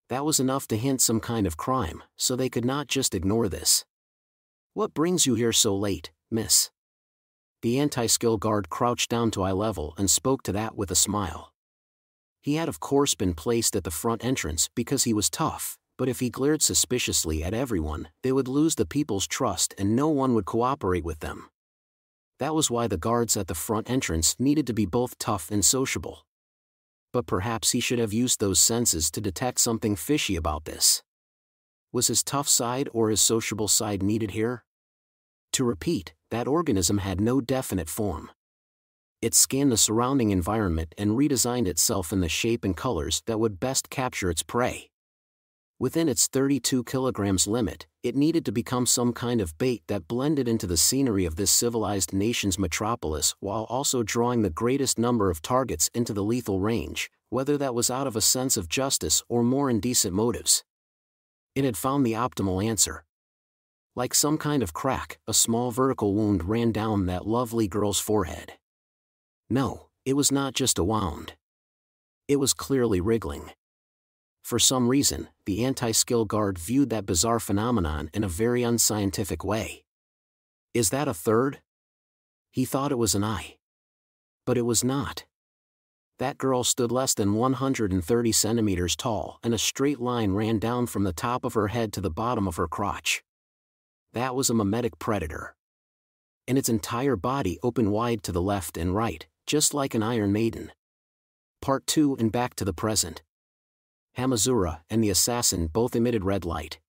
[SPEAKER 1] That was enough to hint some kind of crime, so they could not just ignore this. "What brings you here so late, miss?" The anti-skill guard crouched down to eye level and spoke to that with a smile. He had of course been placed at the front entrance because he was tough, but if he glared suspiciously at everyone, they would lose the people's trust and no one would cooperate with them. That was why the guards at the front entrance needed to be both tough and sociable. But perhaps he should have used those senses to detect something fishy about this. Was his tough side or his sociable side needed here? To repeat, that organism had no definite form. It scanned the surrounding environment and redesigned itself in the shape and colors that would best capture its prey. Within its 32 kilograms limit, it needed to become some kind of bait that blended into the scenery of this civilized nation's metropolis while also drawing the greatest number of targets into the lethal range, whether that was out of a sense of justice or more indecent motives. It had found the optimal answer. Like some kind of crack, a small vertical wound ran down that lovely girl's forehead. No, it was not just a wound. It was clearly wriggling. For some reason, the anti-skill guard viewed that bizarre phenomenon in a very unscientific way. Is that a third? He thought it was an eye. But it was not. That girl stood less than 130 centimeters tall, and a straight line ran down from the top of her head to the bottom of her crotch. That was a mimetic predator. And its entire body opened wide to the left and right, just like an Iron Maiden. Part 2 and back to the present. Hamazura and the assassin both emitted red light.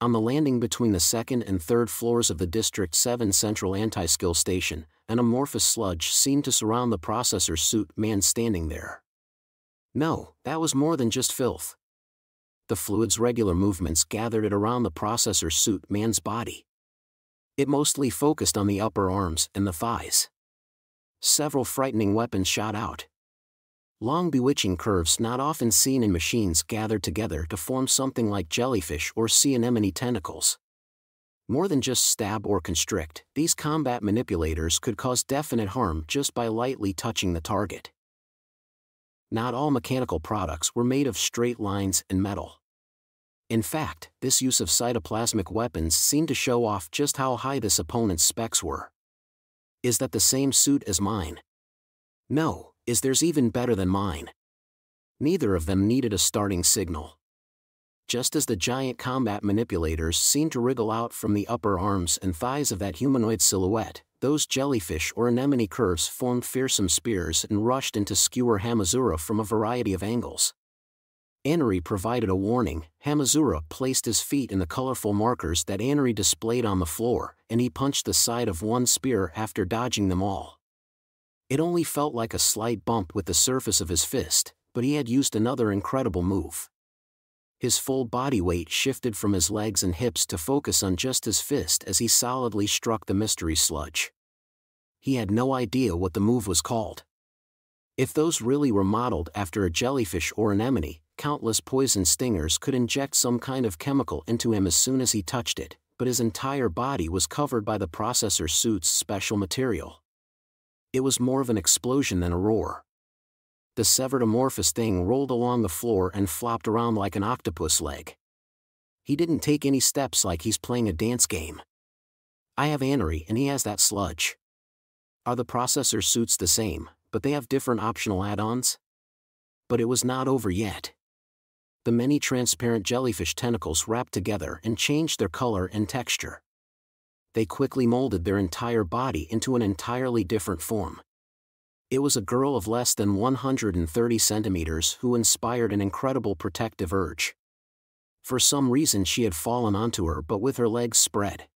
[SPEAKER 1] On the landing between the second and third floors of the District 7 Central Anti-Skill Station, an amorphous sludge seemed to surround the processor's suit man standing there. No, that was more than just filth. The fluid's regular movements gathered it around the processor's suit man's body. It mostly focused on the upper arms and the thighs. Several frightening weapons shot out. Long bewitching curves not often seen in machines gathered together to form something like jellyfish or sea anemone tentacles. More than just stab or constrict, these combat manipulators could cause definite harm just by lightly touching the target. Not all mechanical products were made of straight lines and metal. In fact, this use of cytoplasmic weapons seemed to show off just how high this opponent's specs were. Is that the same suit as mine? No. Is theirs even better than mine? Neither of them needed a starting signal. Just as the giant combat manipulators seemed to wriggle out from the upper arms and thighs of that humanoid silhouette, those jellyfish or anemone curves formed fearsome spears and rushed in to skewer Hamazura from a variety of angles. Anri provided a warning. Hamazura placed his feet in the colorful markers that Anri displayed on the floor, and he punched the side of one spear after dodging them all. It only felt like a slight bump with the surface of his fist, but he had used another incredible move. His full body weight shifted from his legs and hips to focus on just his fist as he solidly struck the mystery sludge. He had no idea what the move was called. If those really were modeled after a jellyfish or anemone, countless poison stingers could inject some kind of chemical into him as soon as he touched it, but his entire body was covered by the processor suit's special material. It was more of an explosion than a roar. The severed amorphous thing rolled along the floor and flopped around like an octopus leg. He didn't take any steps like he's playing a dance game. I have Anri and he has that sludge. Are the processor suits the same, but they have different optional add-ons? But it was not over yet. The many transparent jellyfish tentacles wrapped together and changed their color and texture. They quickly molded their entire body into an entirely different form. It was a girl of less than 130 centimeters who inspired an incredible protective urge. For some reason she had fallen onto her but with her legs spread.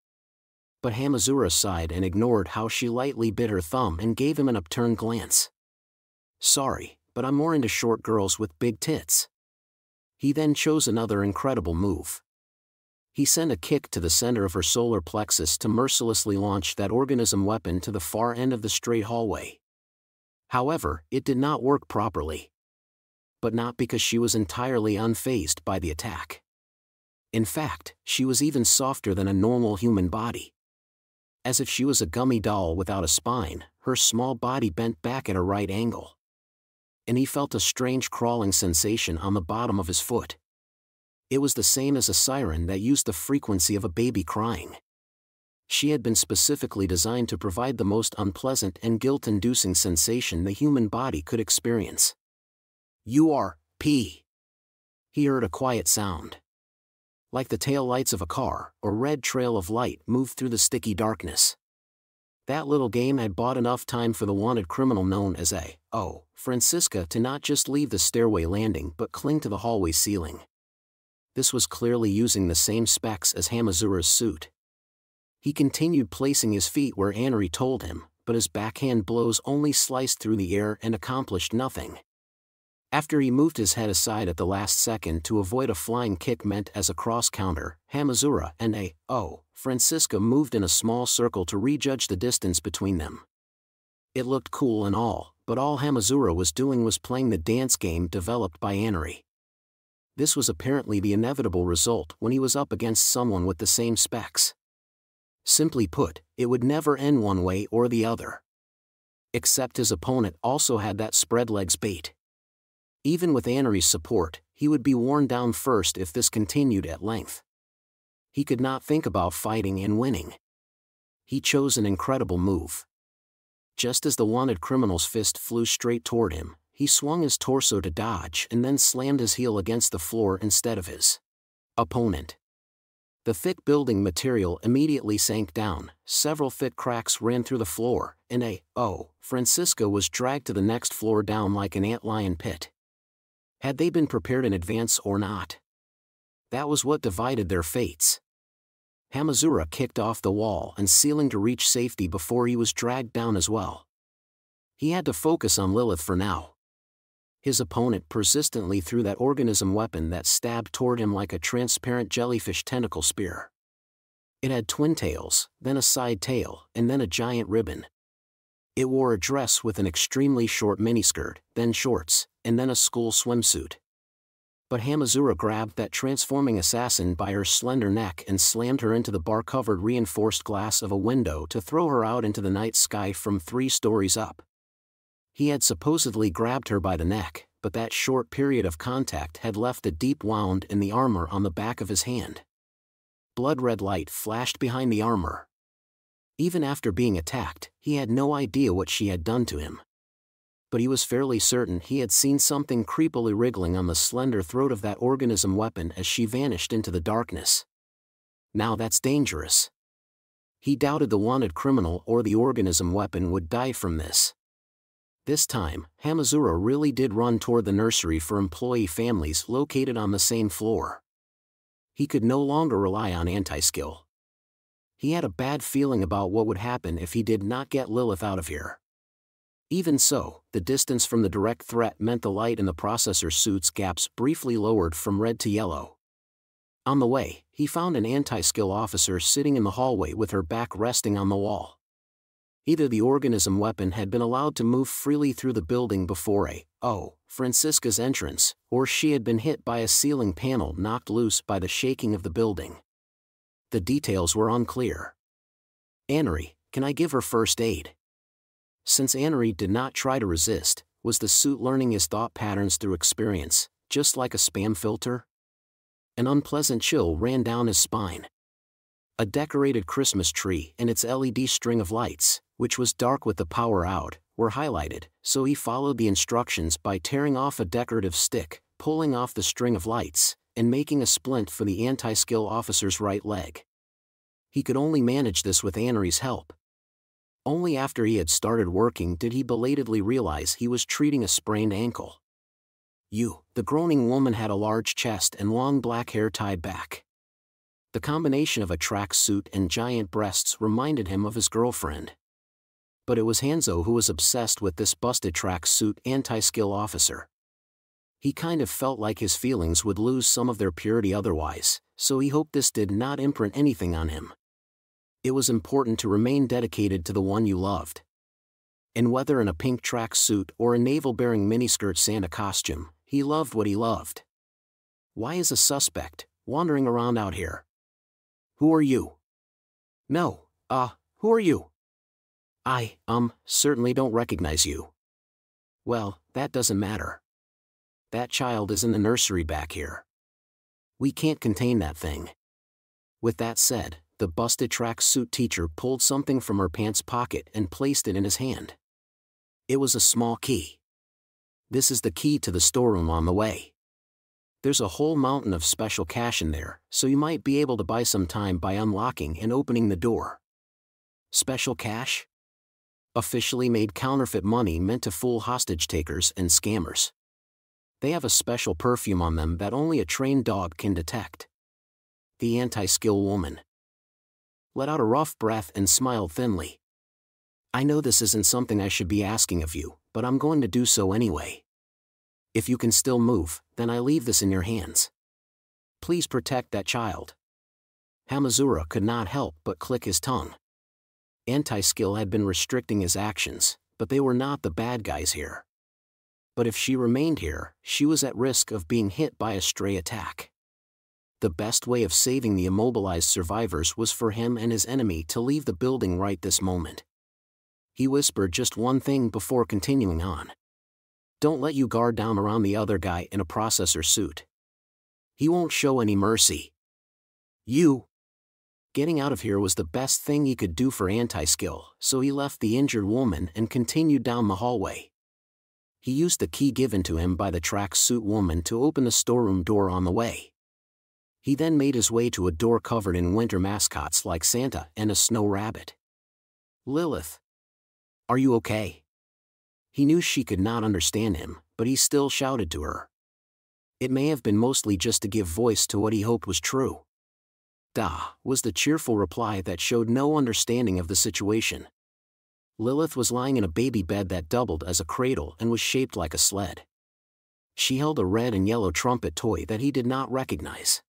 [SPEAKER 1] But Hamazura sighed and ignored how she lightly bit her thumb and gave him an upturned glance. Sorry, but I'm more into short girls with big tits. He then chose another incredible move. He sent a kick to the center of her solar plexus to mercilessly launch that organism weapon to the far end of the straight hallway. However, it did not work properly. But not because she was entirely unfazed by the attack. In fact, she was even softer than a normal human body. As if she was a gummy doll without a spine, her small body bent back at a right angle. And he felt a strange crawling sensation on the bottom of his foot. It was the same as a siren that used the frequency of a baby crying. She had been specifically designed to provide the most unpleasant and guilt-inducing sensation the human body could experience. You are, P. He heard a quiet sound. Like the tail lights of a car, a red trail of light moved through the sticky darkness. That little game had bought enough time for the wanted criminal known as Francisca to not just leave the stairway landing but cling to the hallway ceiling. This was clearly using the same specs as Hamazura's suit. He continued placing his feet where Anri told him, but his backhand blows only sliced through the air and accomplished nothing. After he moved his head aside at the last second to avoid a flying kick meant as a cross-counter, Hamazura and Francisca moved in a small circle to rejudge the distance between them. It looked cool and all, but all Hamazura was doing was playing the dance game developed by Anri. This was apparently the inevitable result when he was up against someone with the same specs. Simply put, it would never end one way or the other. Except his opponent also had that spread legs bait. Even with Anri's support, he would be worn down first if this continued at length. He could not think about fighting and winning. He chose an incredible move. Just as the wanted criminal's fist flew straight toward him, he swung his torso to dodge and then slammed his heel against the floor instead of his opponent. The thick building material immediately sank down, several thick cracks ran through the floor, and Francisco was dragged to the next floor down like an antlion pit. Had they been prepared in advance or not? That was what divided their fates. Hamazura kicked off the wall and ceiling to reach safety before he was dragged down as well. He had to focus on Lilith for now. His opponent persistently threw that organism weapon that stabbed toward him like a transparent jellyfish tentacle spear. It had twin tails, then a side tail, and then a giant ribbon. It wore a dress with an extremely short miniskirt, then shorts, and then a school swimsuit. But Hamazura grabbed that transforming assassin by her slender neck and slammed her into the bar-covered reinforced glass of a window to throw her out into the night sky from 3 stories up. He had supposedly grabbed her by the neck, but that short period of contact had left a deep wound in the armor on the back of his hand. Blood-red light flashed behind the armor. Even after being attacked, he had no idea what she had done to him. But he was fairly certain he had seen something creepily wriggling on the slender throat of that organism weapon as she vanished into the darkness. Now that's dangerous. He doubted the wanted criminal or the organism weapon would die from this. This time, Hamazura really did run toward the nursery for employee families located on the same floor. He could no longer rely on anti-skill. He had a bad feeling about what would happen if he did not get Lilith out of here. Even so, the distance from the direct threat meant the light in the processor suit's gaps briefly lowered from red to yellow. On the way, he found an anti-skill officer sitting in the hallway with her back resting on the wall. Either the organism weapon had been allowed to move freely through the building before Francisca's entrance, or she had been hit by a ceiling panel knocked loose by the shaking of the building. The details were unclear. "Annery, can I give her first aid?" Since Annery did not try to resist, was the suit learning his thought patterns through experience, just like a spam filter? An unpleasant chill ran down his spine. A decorated Christmas tree and its LED string of lights, which was dark with the power out, were highlighted, so he followed the instructions by tearing off a decorative stick, pulling off the string of lights, and making a splint for the anti-skill officer's right leg. He could only manage this with Annery's help. Only after he had started working did he belatedly realize he was treating a sprained ankle. The groaning woman had a large chest and long black hair tied back. The combination of a track suit and giant breasts reminded him of his girlfriend. But it was Hanzo who was obsessed with this busted track suit anti-skill officer. He kind of felt like his feelings would lose some of their purity otherwise, so he hoped this did not imprint anything on him. It was important to remain dedicated to the one you loved. And whether in a pink track suit or a navel-bearing miniskirt Santa costume, he loved what he loved. Why is a suspect wandering around out here? Who are you? No, who are you? I, certainly don't recognize you. Well, that doesn't matter. That child is in the nursery back here. We can't contain that thing. With that said, the busted tracksuit teacher pulled something from her pants pocket and placed it in his hand. It was a small key. This is the key to the storeroom on the way. There's a whole mountain of special cash in there, so you might be able to buy some time by unlocking and opening the door. Special cash? Officially made counterfeit money meant to fool hostage takers and scammers. They have a special perfume on them that only a trained dog can detect. The anti-skill woman let out a rough breath and smiled thinly. I know this isn't something I should be asking of you, but I'm going to do so anyway. If you can still move, then I leave this in your hands. Please protect that child. Hamazura could not help but click his tongue. Anti-skill had been restricting his actions, but they were not the bad guys here. But if she remained here, she was at risk of being hit by a stray attack. The best way of saving the immobilized survivors was for him and his enemy to leave the building right this moment. He whispered just one thing before continuing on. Don't let you guard down around the other guy in a processor suit. He won't show any mercy. You. Getting out of here was the best thing he could do for anti-skill, so he left the injured woman and continued down the hallway. He used the key given to him by the tracksuit woman to open the storeroom door on the way. He then made his way to a door covered in winter mascots like Santa and a snow rabbit. Lilith. Are you okay? He knew she could not understand him, but he still shouted to her. It may have been mostly just to give voice to what he hoped was true. "Da," was the cheerful reply that showed no understanding of the situation. Lilith was lying in a baby bed that doubled as a cradle and was shaped like a sled. She held a red and yellow trumpet toy that he did not recognize.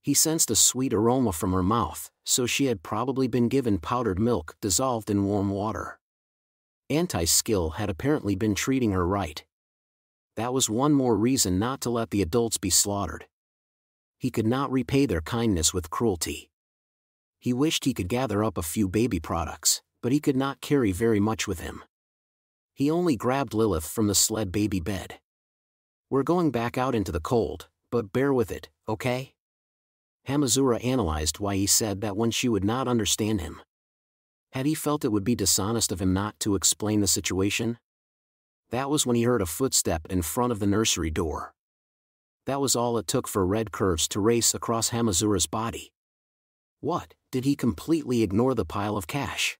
[SPEAKER 1] He sensed a sweet aroma from her mouth, so she had probably been given powdered milk dissolved in warm water. Anti-skill had apparently been treating her right. That was one more reason not to let the adults be slaughtered. He could not repay their kindness with cruelty. He wished he could gather up a few baby products, but he could not carry very much with him. He only grabbed Lilith from the sled baby bed. "We're going back out into the cold, but bear with it, okay?" Hamazura analyzed why he said that when she would not understand him. Had he felt it would be dishonest of him not to explain the situation? That was when he heard a footstep in front of the nursery door. That was all it took for red curves to race across Hamazura's body. What, did he completely ignore the pile of cash?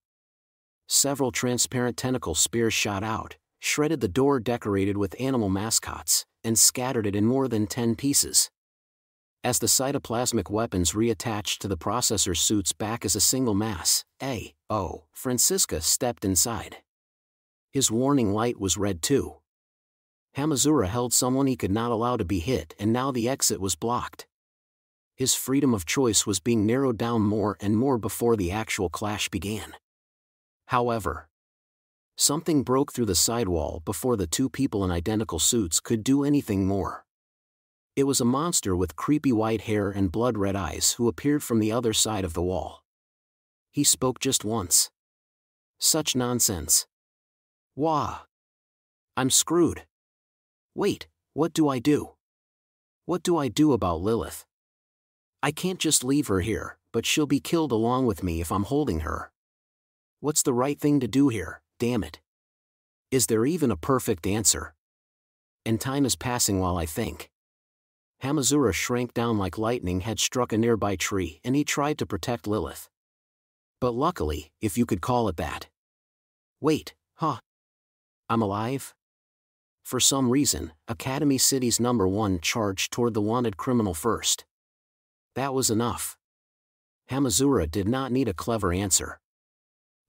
[SPEAKER 1] Several transparent tentacle spears shot out, shredded the door decorated with animal mascots, and scattered it in more than 10 pieces. As the cytoplasmic weapons reattached to the processor suits back as a single mass, Francisca stepped inside. His warning light was red too. Hamazura held someone he could not allow to be hit, and now the exit was blocked. His freedom of choice was being narrowed down more and more before the actual clash began. However, something broke through the sidewall before the two people in identical suits could do anything more. It was a monster with creepy white hair and blood-red eyes who appeared from the other side of the wall. He spoke just once. Such nonsense. "Wah! I'm screwed. Wait, what do I do? What do I do about Lilith? I can't just leave her here, but she'll be killed along with me if I'm holding her. What's the right thing to do here, damn it? Is there even a perfect answer? And time is passing while I think." Hamazura shrank down like lightning had struck a nearby tree, and he tried to protect Lilith. But luckily, if you could call it that. Wait, I'm alive? For some reason, Academy City's #1 charged toward the wanted criminal first. That was enough. Hamazura did not need a clever answer.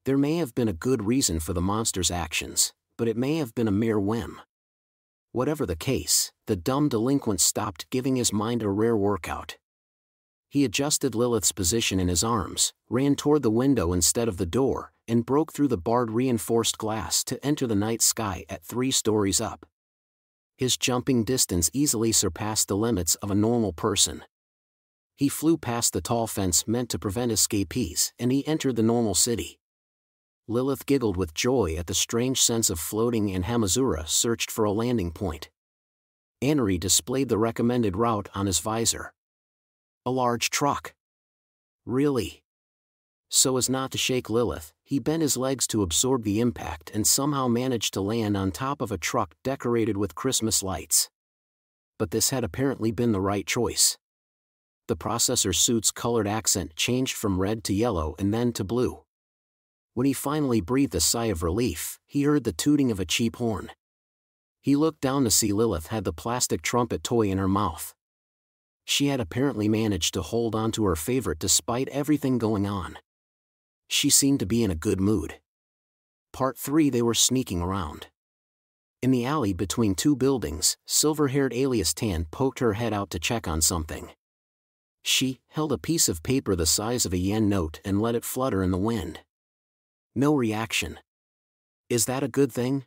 [SPEAKER 1] There may have been a good reason for the monster's actions, but it may have been a mere whim. Whatever the case, the dumb delinquent stopped giving his mind a rare workout. He adjusted Lilith's position in his arms, ran toward the window instead of the door, and broke through the barred reinforced glass to enter the night sky at 3 stories up. His jumping distance easily surpassed the limits of a normal person. He flew past the tall fence meant to prevent escapees, and he entered the normal city. Lilith giggled with joy at the strange sense of floating, and Hamazura searched for a landing point. Anri displayed the recommended route on his visor. A large truck. Really? So as not to shake Lilith, he bent his legs to absorb the impact and somehow managed to land on top of a truck decorated with Christmas lights. But this had apparently been the right choice. The processor suit's colored accent changed from red to yellow and then to blue. When he finally breathed a sigh of relief, he heard the tooting of a cheap horn. He looked down to see Lilith had the plastic trumpet toy in her mouth. She had apparently managed to hold on to her favorite despite everything going on. She seemed to be in a good mood. Part 3. They were sneaking around. In the alley between 2 buildings, silver-haired Alias Tan poked her head out to check on something. She held a piece of paper the size of a yen note and let it flutter in the wind. No reaction. Is that a good thing?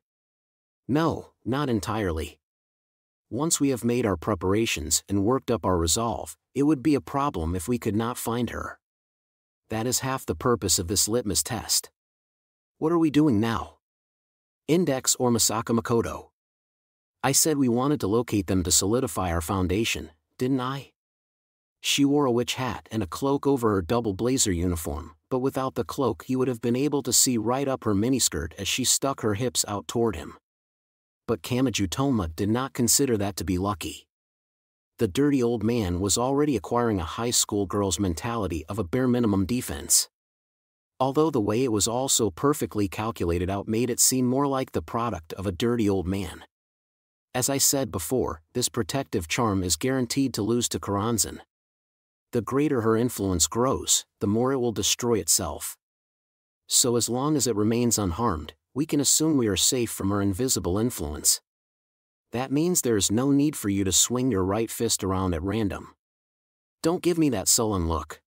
[SPEAKER 1] No, not entirely. Once we have made our preparations and worked up our resolve, it would be a problem if we could not find her. That is half the purpose of this litmus test. What are we doing now? Index or Masaka Makoto? I said we wanted to locate them to solidify our foundation, didn't I? She wore a witch hat and a cloak over her double blazer uniform, but without the cloak he would have been able to see right up her miniskirt as she stuck her hips out toward him. But Kamachi Toma did not consider that to be lucky. The dirty old man was already acquiring a high school girl's mentality of a bare minimum defense. Although the way it was all so perfectly calculated out made it seem more like the product of a dirty old man. As I said before, this protective charm is guaranteed to lose to Karanzan. The greater her influence grows, the more it will destroy itself. So as long as it remains unharmed, we can assume we are safe from her invisible influence. That means there is no need for you to swing your right fist around at random. Don't give me that sullen look.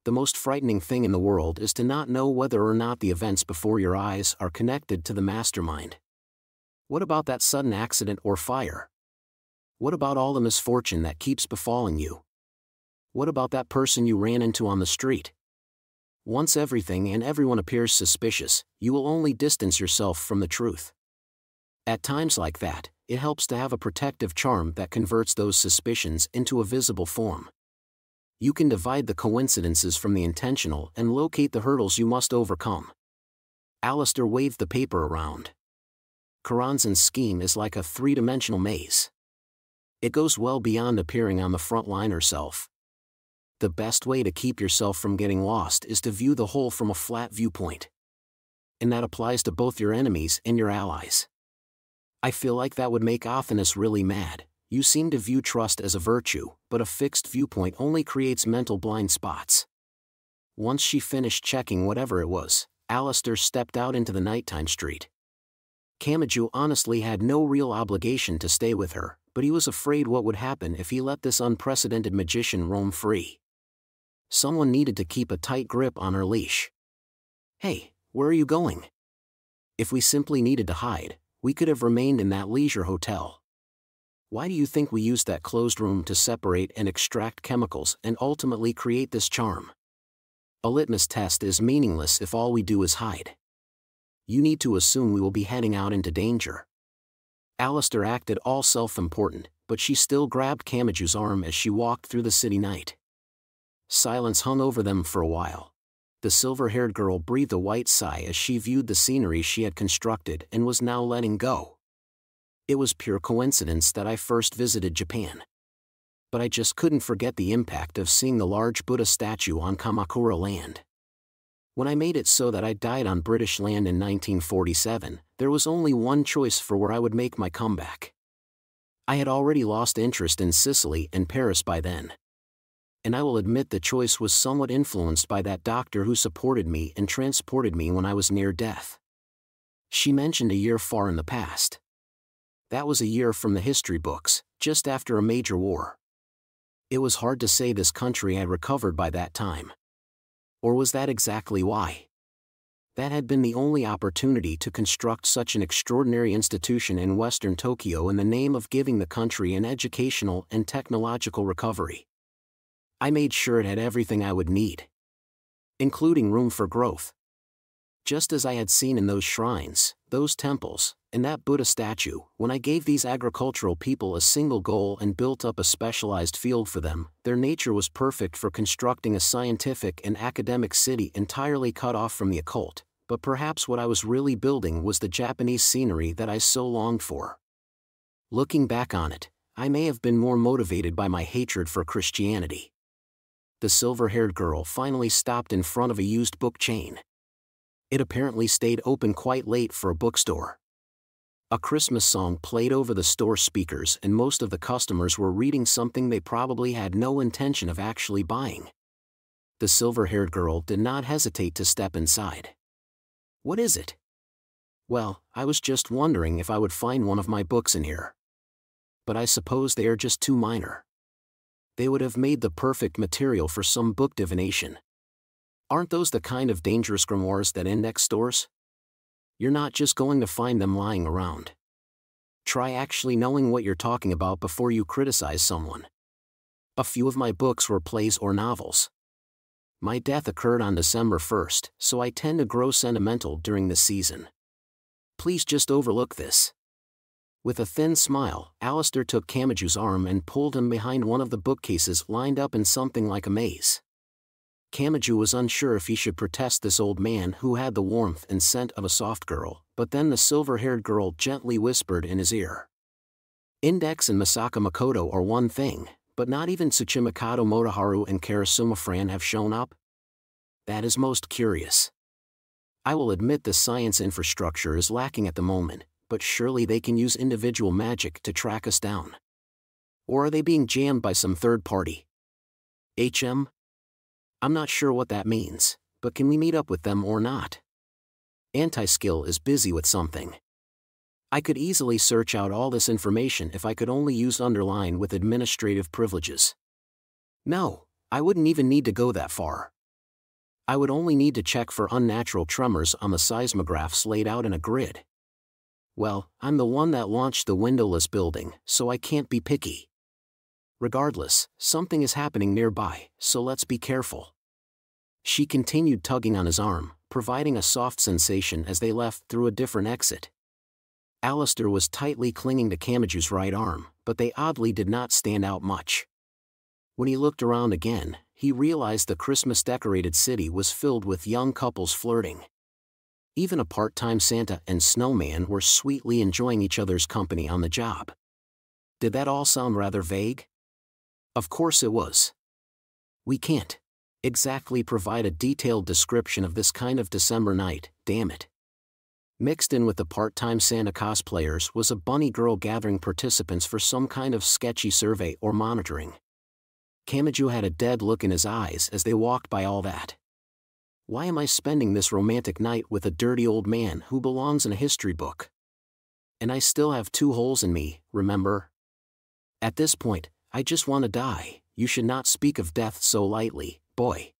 [SPEAKER 1] The most frightening thing in the world is to not know whether or not the events before your eyes are connected to the mastermind. What about that sudden accident or fire? What about all the misfortune that keeps befalling you? What about that person you ran into on the street? Once everything and everyone appears suspicious, you will only distance yourself from the truth. At times like that, it helps to have a protective charm that converts those suspicions into a visible form. You can divide the coincidences from the intentional and locate the hurdles you must overcome. Alistair waved the paper around. Karanzan's scheme is like a three-dimensional maze. It goes well beyond appearing on the front line herself. The best way to keep yourself from getting lost is to view the whole from a flat viewpoint. And that applies to both your enemies and your allies. I feel like that would make Athanas really mad. You seem to view trust as a virtue, but a fixed viewpoint only creates mental blind spots. Once she finished checking whatever it was, Alistair stepped out into the nighttime street. Kamachi honestly had no real obligation to stay with her, but he was afraid what would happen if he let this unprecedented magician roam free. Someone needed to keep a tight grip on her leash. Hey, where are you going? If we simply needed to hide, we could have remained in that leisure hotel. Why do you think we used that closed room to separate and extract chemicals and ultimately create this charm? A litmus test is meaningless if all we do is hide. You need to assume we will be heading out into danger. Alistair acted all self-important, but she still grabbed Kamachi's arm as she walked through the city night. Silence hung over them for a while. The silver-haired girl breathed a white sigh as she viewed the scenery she had constructed and was now letting go. It was pure coincidence that I first visited Japan. But I just couldn't forget the impact of seeing the large Buddha statue on Kamakura land. When I made it so that I died on British land in 1947, there was only one choice for where I would make my comeback. I had already lost interest in Sicily and Paris by then. And I will admit the choice was somewhat influenced by that doctor who supported me and transported me when I was near death. She mentioned a year far in the past. That was a year from the history books, just after a major war. It was hard to say this country had recovered by that time. Or was that exactly why? That had been the only opportunity to construct such an extraordinary institution in Western Tokyo in the name of giving the country an educational and technological recovery. I made sure it had everything I would need, including room for growth. Just as I had seen in those shrines, those temples, and that Buddha statue, when I gave these agricultural people a single goal and built up a specialized field for them, their nature was perfect for constructing a scientific and academic city entirely cut off from the occult, but perhaps what I was really building was the Japanese scenery that I so longed for. Looking back on it, I may have been more motivated by my hatred for Christianity. The silver-haired girl finally stopped in front of a used book chain. It apparently stayed open quite late for a bookstore. A Christmas song played over the store speakers and most of the customers were reading something they probably had no intention of actually buying. The silver-haired girl did not hesitate to step inside. What is it? Well, I was just wondering if I would find one of my books in here. But I suppose they are just too minor. They would have made the perfect material for some book divination. Aren't those the kind of dangerous grimoires that index stores? You're not just going to find them lying around. Try actually knowing what you're talking about before you criticize someone. A few of my books were plays or novels. My death occurred on December 1st, so I tend to grow sentimental during this season. Please just overlook this. With a thin smile, Alistair took Kamaju's arm and pulled him behind one of the bookcases lined up in something like a maze. Kamaju was unsure if he should protest this old man who had the warmth and scent of a soft girl, but then the silver-haired girl gently whispered in his ear. Index and Misaka Makoto are one thing, but not even Tsuchimikado Motoharu and Karasuma Fran have shown up? That is most curious. I will admit the science infrastructure is lacking at the moment, but surely they can use individual magic to track us down. Or are they being jammed by some third party? I'm not sure what that means, but can we meet up with them or not? Anti-skill is busy with something. I could easily search out all this information if I could only use underline with administrative privileges. No, I wouldn't even need to go that far. I would only need to check for unnatural tremors on the seismographs laid out in a grid. Well, I'm the one that launched the windowless building, so I can't be picky. Regardless, something is happening nearby, so let's be careful. She continued tugging on his arm, providing a soft sensation as they left through a different exit. Alistair was tightly clinging to Kamaju's right arm, but they oddly did not stand out much. When he looked around again, he realized the Christmas-decorated city was filled with young couples flirting. Even a part-time Santa and snowman were sweetly enjoying each other's company on the job. Did that all sound rather vague? Of course it was. We can't exactly provide a detailed description of this kind of December night, damn it. Mixed in with the part-time Santa cosplayers was a bunny girl gathering participants for some kind of sketchy survey or monitoring. Kamaju had a dead look in his eyes as they walked by all that. Why am I spending this romantic night with a dirty old man who belongs in a history book? And I still have 2 holes in me, remember? At this point, I just want to die. You should not speak of death so lightly, boy.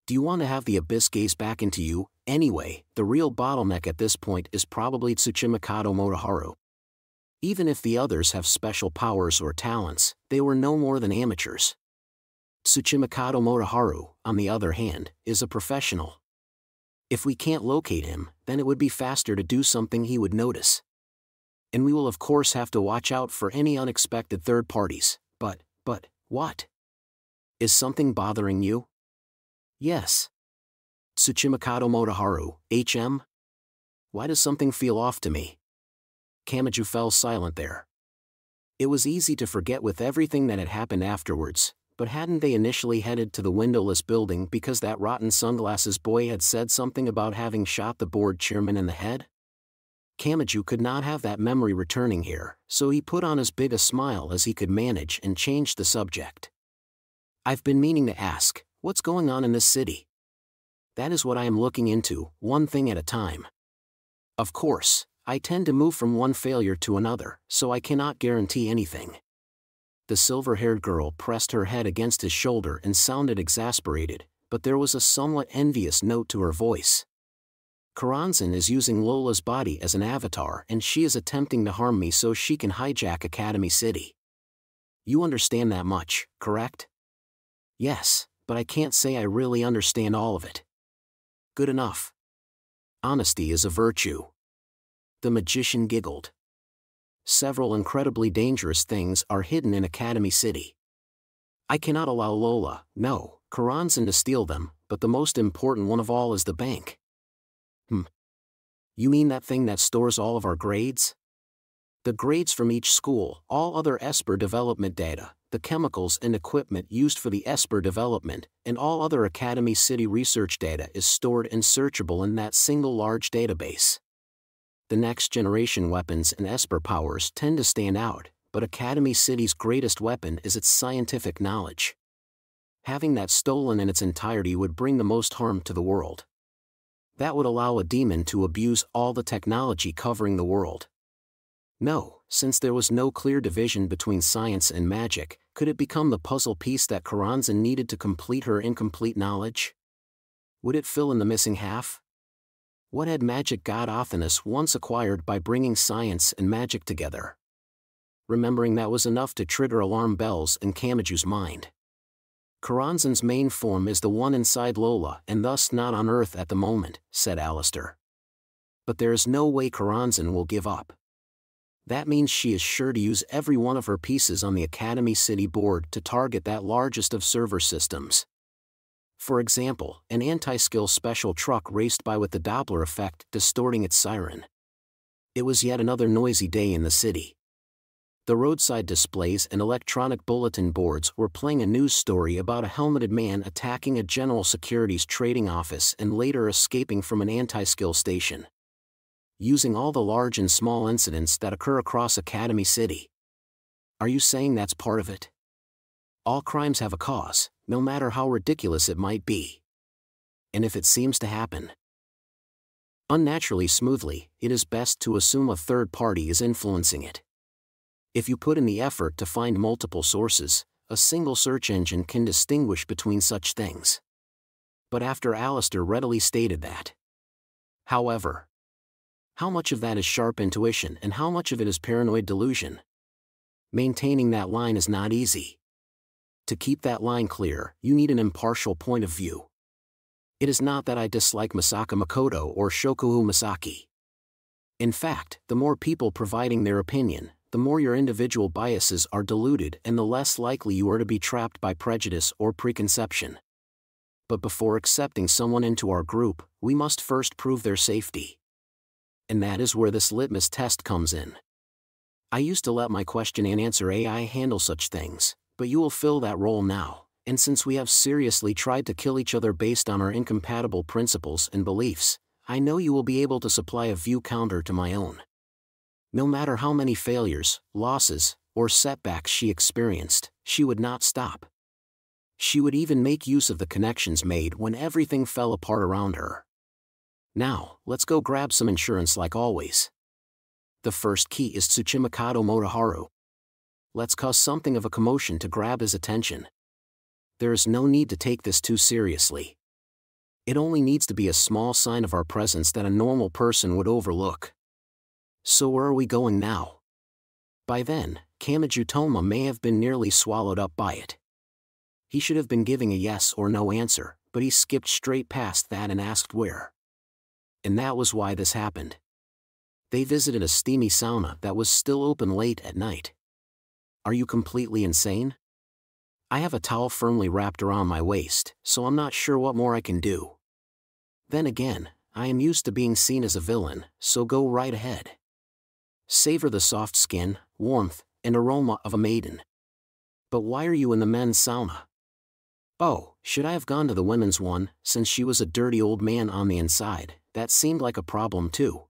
[SPEAKER 1] Do you want to have the abyss gaze back into you? Anyway, the real bottleneck at this point is probably Tsuchimikado Motoharu. Even if the others have special powers or talents, they were no more than amateurs. Tsuchimikado Motoharu, on the other hand, is a professional. If we can't locate him, then it would be faster to do something he would notice. And we will of course have to watch out for any unexpected third parties. But, what? Is something bothering you? Yes. Tsuchimikado Motoharu, HM? Why does something feel off to me? Kamaju fell silent there. It was easy to forget with everything that had happened afterwards, but hadn't they initially headed to the windowless building because that rotten sunglasses boy had said something about having shot the board chairman in the head? Kamaju could not have that memory returning here, so he put on as big a smile as he could manage and changed the subject. I've been meaning to ask, what's going on in this city? That is what I am looking into, one thing at a time. Of course, I tend to move from one failure to another, so I cannot guarantee anything. The silver-haired girl pressed her head against his shoulder and sounded exasperated, but there was a somewhat envious note to her voice. Karanzan is using Lola's body as an avatar and she is attempting to harm me so she can hijack Academy City. You understand that much, correct? Yes, but I can't say I really understand all of it. Good enough. Honesty is a virtue. The magician giggled. Several incredibly dangerous things are hidden in Academy City. I cannot allow Lola, no, Karanzan to steal them, but the most important one of all is the bank. You mean that thing that stores all of our grades? The grades from each school, all other Esper development data, the chemicals and equipment used for the Esper development, and all other Academy City research data is stored and searchable in that single large database. The next generation weapons and Esper powers tend to stand out, but Academy City's greatest weapon is its scientific knowledge. Having that stolen in its entirety would bring the most harm to the world. That would allow a demon to abuse all the technology covering the world. No, since there was no clear division between science and magic, could it become the puzzle piece that Karanzan needed to complete her incomplete knowledge? Would it fill in the missing half? What had magic god Athanas once acquired by bringing science and magic together? Remembering that was enough to trigger alarm bells in Kamaju's mind. Karanzan's main form is the one inside Lola and thus not on Earth at the moment, said Alistair. But there is no way Karanzan will give up. That means she is sure to use every one of her pieces on the Academy City board to target that largest of server systems. For example, an anti-skill special truck raced by with the Doppler effect distorting its siren. It was yet another noisy day in the city. The roadside displays and electronic bulletin boards were playing a news story about a helmeted man attacking a general securities trading office and later escaping from an anti-skill station. Using all the large and small incidents that occur across Academy City. Are you saying that's part of it? All crimes have a cause, no matter how ridiculous it might be. And if it seems to happen unnaturally smoothly, it is best to assume a third party is influencing it. If you put in the effort to find multiple sources, a single search engine can distinguish between such things. But after Alistair readily stated that. However, how much of that is sharp intuition and how much of it is paranoid delusion? Maintaining that line is not easy. To keep that line clear, you need an impartial point of view. It is not that I dislike Masaka Makoto or Shokuhu Masaki. In fact, the more people providing their opinion, the more your individual biases are diluted and the less likely you are to be trapped by prejudice or preconception. But before accepting someone into our group, we must first prove their safety. And that is where this litmus test comes in. I used to let my question and answer AI handle such things, but you will fill that role now, and since we have seriously tried to kill each other based on our incompatible principles and beliefs, I know you will be able to supply a view counter to my own. No matter how many failures, losses, or setbacks she experienced, she would not stop. She would even make use of the connections made when everything fell apart around her. Now, let's go grab some insurance like always. The first key is Tsuchimikado Motoharu. Let's cause something of a commotion to grab his attention. There is no need to take this too seriously. It only needs to be a small sign of our presence that a normal person would overlook. So where are we going now? By then, Kamachi Toma may have been nearly swallowed up by it. He should have been giving a yes or no answer, but he skipped straight past that and asked where. And that was why this happened. They visited a steamy sauna that was still open late at night. Are you completely insane? I have a towel firmly wrapped around my waist, so I'm not sure what more I can do. Then again, I am used to being seen as a villain, so go right ahead. Savor the soft skin, warmth, and aroma of a maiden. But why are you in the men's sauna? Oh, should I have gone to the women's one, since she was a dirty old man on the inside? That seemed like a problem too.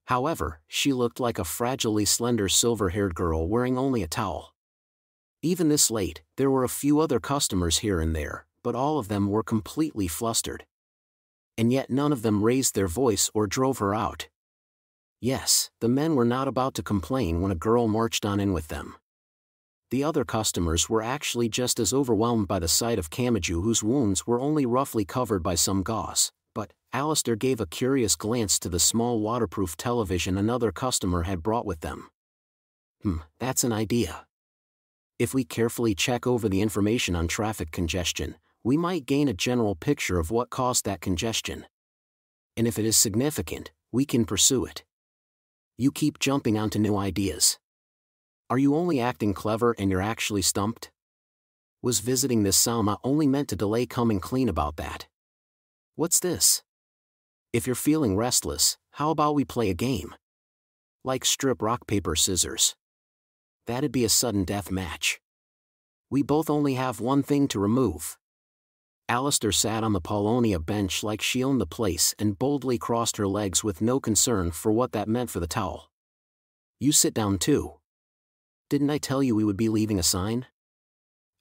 [SPEAKER 1] However, she looked like a fragilely slender silver-haired girl wearing only a towel. Even this late, there were a few other customers here and there, but all of them were completely flustered. And yet none of them raised their voice or drove her out. Yes, the men were not about to complain when a girl marched on in with them. The other customers were actually just as overwhelmed by the sight of Kamachi, whose wounds were only roughly covered by some gauze, but Alistair gave a curious glance to the small waterproof television another customer had brought with them. That's an idea. If we carefully check over the information on traffic congestion, we might gain a general picture of what caused that congestion. And if it is significant, we can pursue it. You keep jumping onto new ideas. Are you only acting clever and you're actually stumped? Was visiting this sauna only meant to delay coming clean about that? What's this? If you're feeling restless, how about we play a game? Like strip rock paper scissors. That'd be a sudden death match. We both only have one thing to remove. Alistair sat on the Polonia bench like she owned the place and boldly crossed her legs with no concern for what that meant for the towel. You sit down too. Didn't I tell you we would be leaving a sign?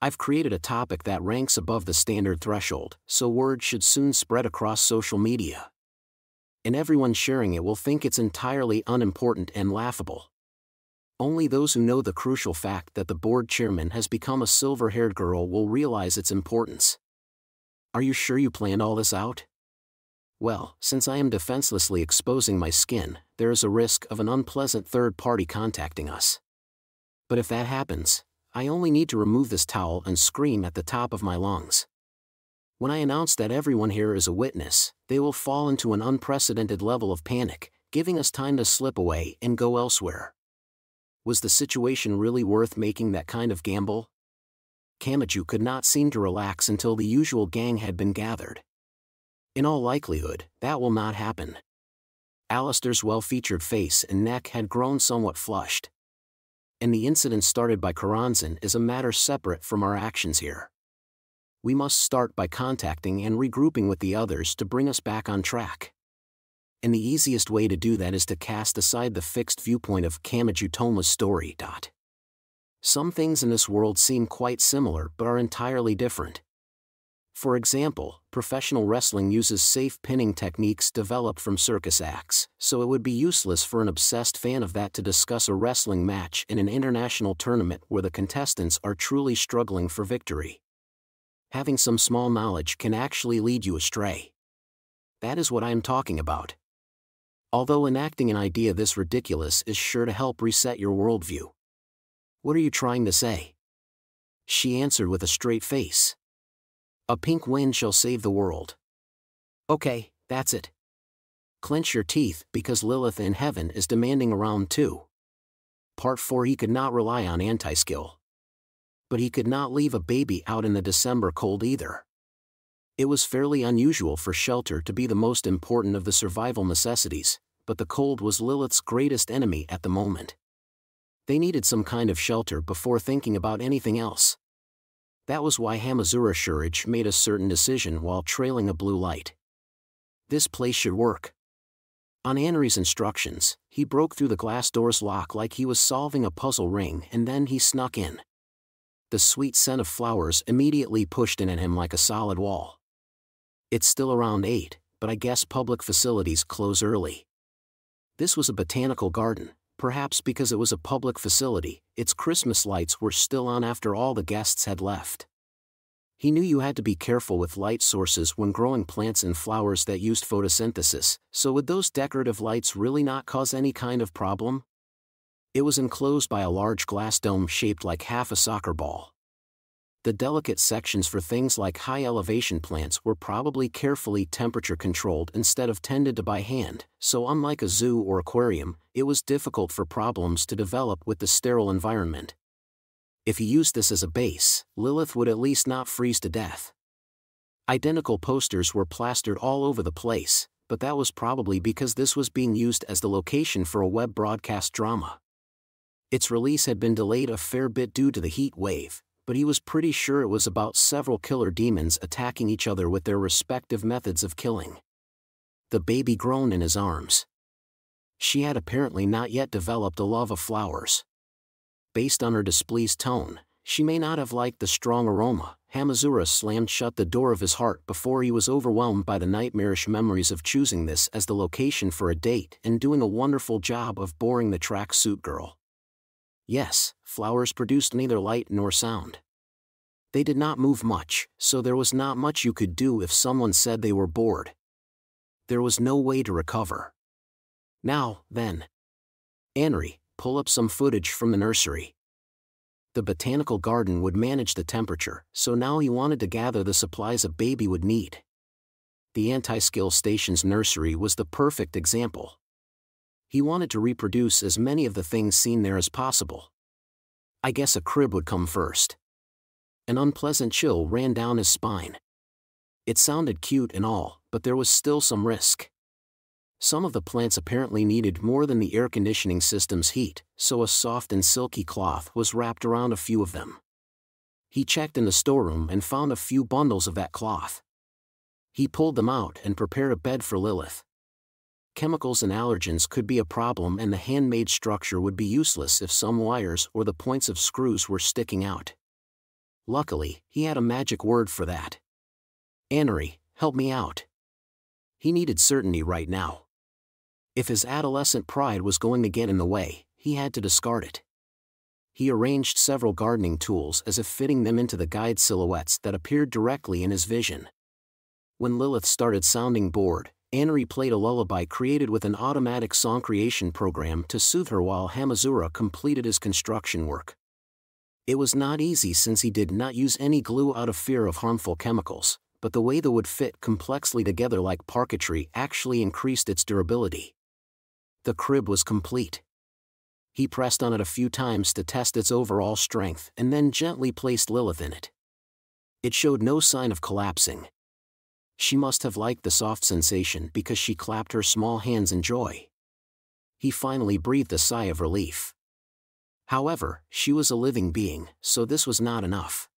[SPEAKER 1] I've created a topic that ranks above the standard threshold, so word should soon spread across social media. And everyone sharing it will think it's entirely unimportant and laughable. Only those who know the crucial fact that the board chairman has become a silver-haired girl will realize its importance. Are you sure you planned all this out? Well, since I am defenselessly exposing my skin, there is a risk of an unpleasant third party contacting us. But if that happens, I only need to remove this towel and scream at the top of my lungs. When I announce that everyone here is a witness, they will fall into an unprecedented level of panic, giving us time to slip away and go elsewhere. Was the situation really worth making that kind of gamble? Kamachi could not seem to relax until the usual gang had been gathered. In all likelihood, that will not happen. Alistair's well-featured face and neck had grown somewhat flushed. And the incident started by Karanzan is a matter separate from our actions here. We must start by contacting and regrouping with the others to bring us back on track. And the easiest way to do that is to cast aside the fixed viewpoint of Kamachi Toma's story. Some things in this world seem quite similar but are entirely different. For example, professional wrestling uses safe pinning techniques developed from circus acts, so it would be useless for an obsessed fan of that to discuss a wrestling match in an international tournament where the contestants are truly struggling for victory. Having some small knowledge can actually lead you astray. That is what I am talking about. Although enacting an idea this ridiculous is sure to help reset your worldview. What are you trying to say? She answered with a straight face. A pink wind shall save the world. Okay, that's it. Clench your teeth, because Lilith in heaven is demanding a round 2. Part 4. He could not rely on anti-skill. But he could not leave a baby out in the December cold either. It was fairly unusual for shelter to be the most important of the survival necessities, but the cold was Lilith's greatest enemy at the moment. They needed some kind of shelter before thinking about anything else. That was why Hamazura Shurich made a certain decision while trailing a blue light. This place should work. On Anri's instructions, he broke through the glass door's lock like he was solving a puzzle ring, and then he snuck in. The sweet scent of flowers immediately pushed in at him like a solid wall. It's still around 8, but I guess public facilities close early. This was a botanical garden. Perhaps because it was a public facility, its Christmas lights were still on after all the guests had left. He knew you had to be careful with light sources when growing plants and flowers that used photosynthesis, so would those decorative lights really not cause any kind of problem? It was enclosed by a large glass dome shaped like half a soccer ball. The delicate sections for things like high-elevation plants were probably carefully temperature-controlled instead of tended to by hand, so unlike a zoo or aquarium, it was difficult for problems to develop with the sterile environment. If he used this as a base, Lilith would at least not freeze to death. Identical posters were plastered all over the place, but that was probably because this was being used as the location for a web broadcast drama. Its release had been delayed a fair bit due to the heat wave, but he was pretty sure it was about several killer demons attacking each other with their respective methods of killing. The baby groaned in his arms. She had apparently not yet developed a love of flowers. Based on her displeased tone, she may not have liked the strong aroma. Hamazura slammed shut the door of his heart before he was overwhelmed by the nightmarish memories of choosing this as the location for a date and doing a wonderful job of boring the tracksuit girl. Yes, flowers produced neither light nor sound. They did not move much, so there was not much you could do if someone said they were bored. There was no way to recover. Now, then. Anri, pull up some footage from the nursery. The botanical garden would manage the temperature, so now he wanted to gather the supplies a baby would need. The anti-skill station's nursery was the perfect example. He wanted to reproduce as many of the things seen there as possible. I guess a crib would come first. An unpleasant chill ran down his spine. It sounded cute and all, but there was still some risk. Some of the plants apparently needed more than the air conditioning system's heat, so a soft and silky cloth was wrapped around a few of them. He checked in the storeroom and found a few bundles of that cloth. He pulled them out and prepared a bed for Lilith. Chemicals and allergens could be a problem, and the handmade structure would be useless if some wires or the points of screws were sticking out. Luckily, he had a magic word for that. Anri, help me out. He needed certainty right now. If his adolescent pride was going to get in the way, he had to discard it. He arranged several gardening tools as if fitting them into the guide silhouettes that appeared directly in his vision. When Lilith started sounding bored, Anri played a lullaby created with an automatic song creation program to soothe her while Hamazura completed his construction work. It was not easy since he did not use any glue out of fear of harmful chemicals, but the way the wood fit complexly together like parquetry actually increased its durability. The crib was complete. He pressed on it a few times to test its overall strength and then gently placed Lilith in it. It showed no sign of collapsing. She must have liked the soft sensation because she clapped her small hands in joy. He finally breathed a sigh of relief. However, she was a living being, so this was not enough.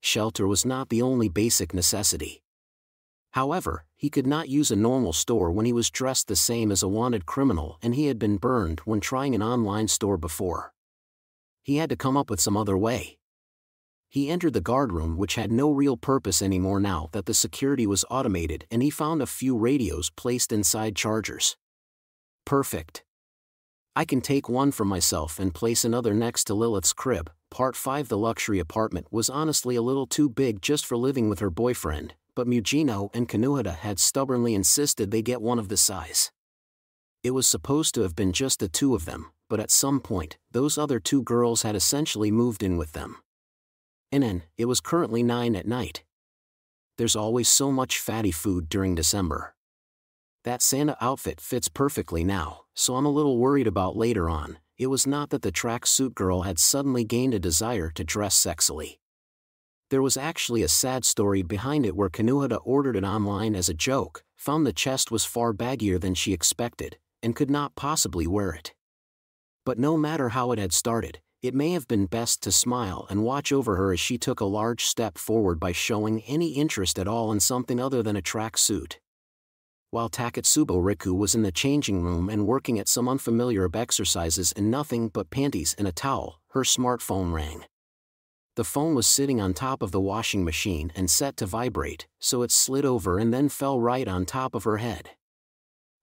[SPEAKER 1] Shelter was not the only basic necessity. However, he could not use a normal store when he was dressed the same as a wanted criminal and he had been burned when trying an online store before. He had to come up with some other way. He entered the guardroom, which had no real purpose anymore now that the security was automated, and he found a few radios placed inside chargers. Perfect. I can take one for myself and place another next to Lilith's crib. Part 5. The luxury apartment was honestly a little too big just for living with her boyfriend, but Mujino and Kanuhata had stubbornly insisted they get one of the size. It was supposed to have been just the two of them, but at some point, those other two girls had essentially moved in with them. And then, it was currently 9 at night. There's always so much fatty food during December. That Santa outfit fits perfectly now, so I'm a little worried about later on. It was not that the tracksuit girl had suddenly gained a desire to dress sexily. There was actually a sad story behind it where Kanuhata ordered it online as a joke, found the chest was far baggier than she expected, and could not possibly wear it. But no matter how it had started, it may have been best to smile and watch over her as she took a large step forward by showing any interest at all in something other than a tracksuit. While Takatsubo Riku was in the changing room and working at some unfamiliar exercises in nothing but panties and a towel, her smartphone rang. The phone was sitting on top of the washing machine and set to vibrate, so it slid over and then fell right on top of her head.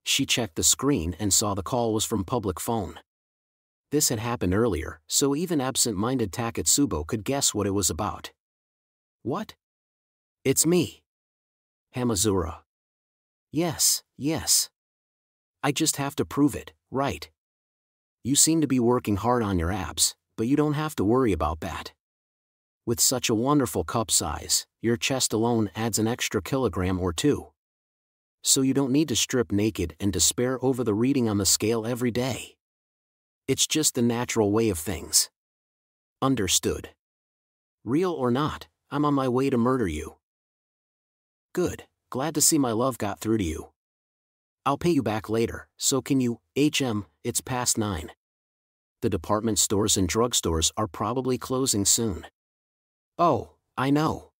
[SPEAKER 1] She checked the screen and saw the call was from public phone. This had happened earlier, so even absent-minded Takatsubo could guess what it was about. What? It's me. Hamazura. Yes. I just have to prove it, right? You seem to be working hard on your abs, but you don't have to worry about that. With such a wonderful cup size, your chest alone adds an extra kilogram or two. So you don't need to strip naked and despair over the reading on the scale every day. It's just the natural way of things. Understood. Real or not, I'm on my way to murder you. Good. Glad to see my love got through to you. I'll pay you back later, so can you? It's past 9. The department stores and drugstores are probably closing soon. Oh, I know.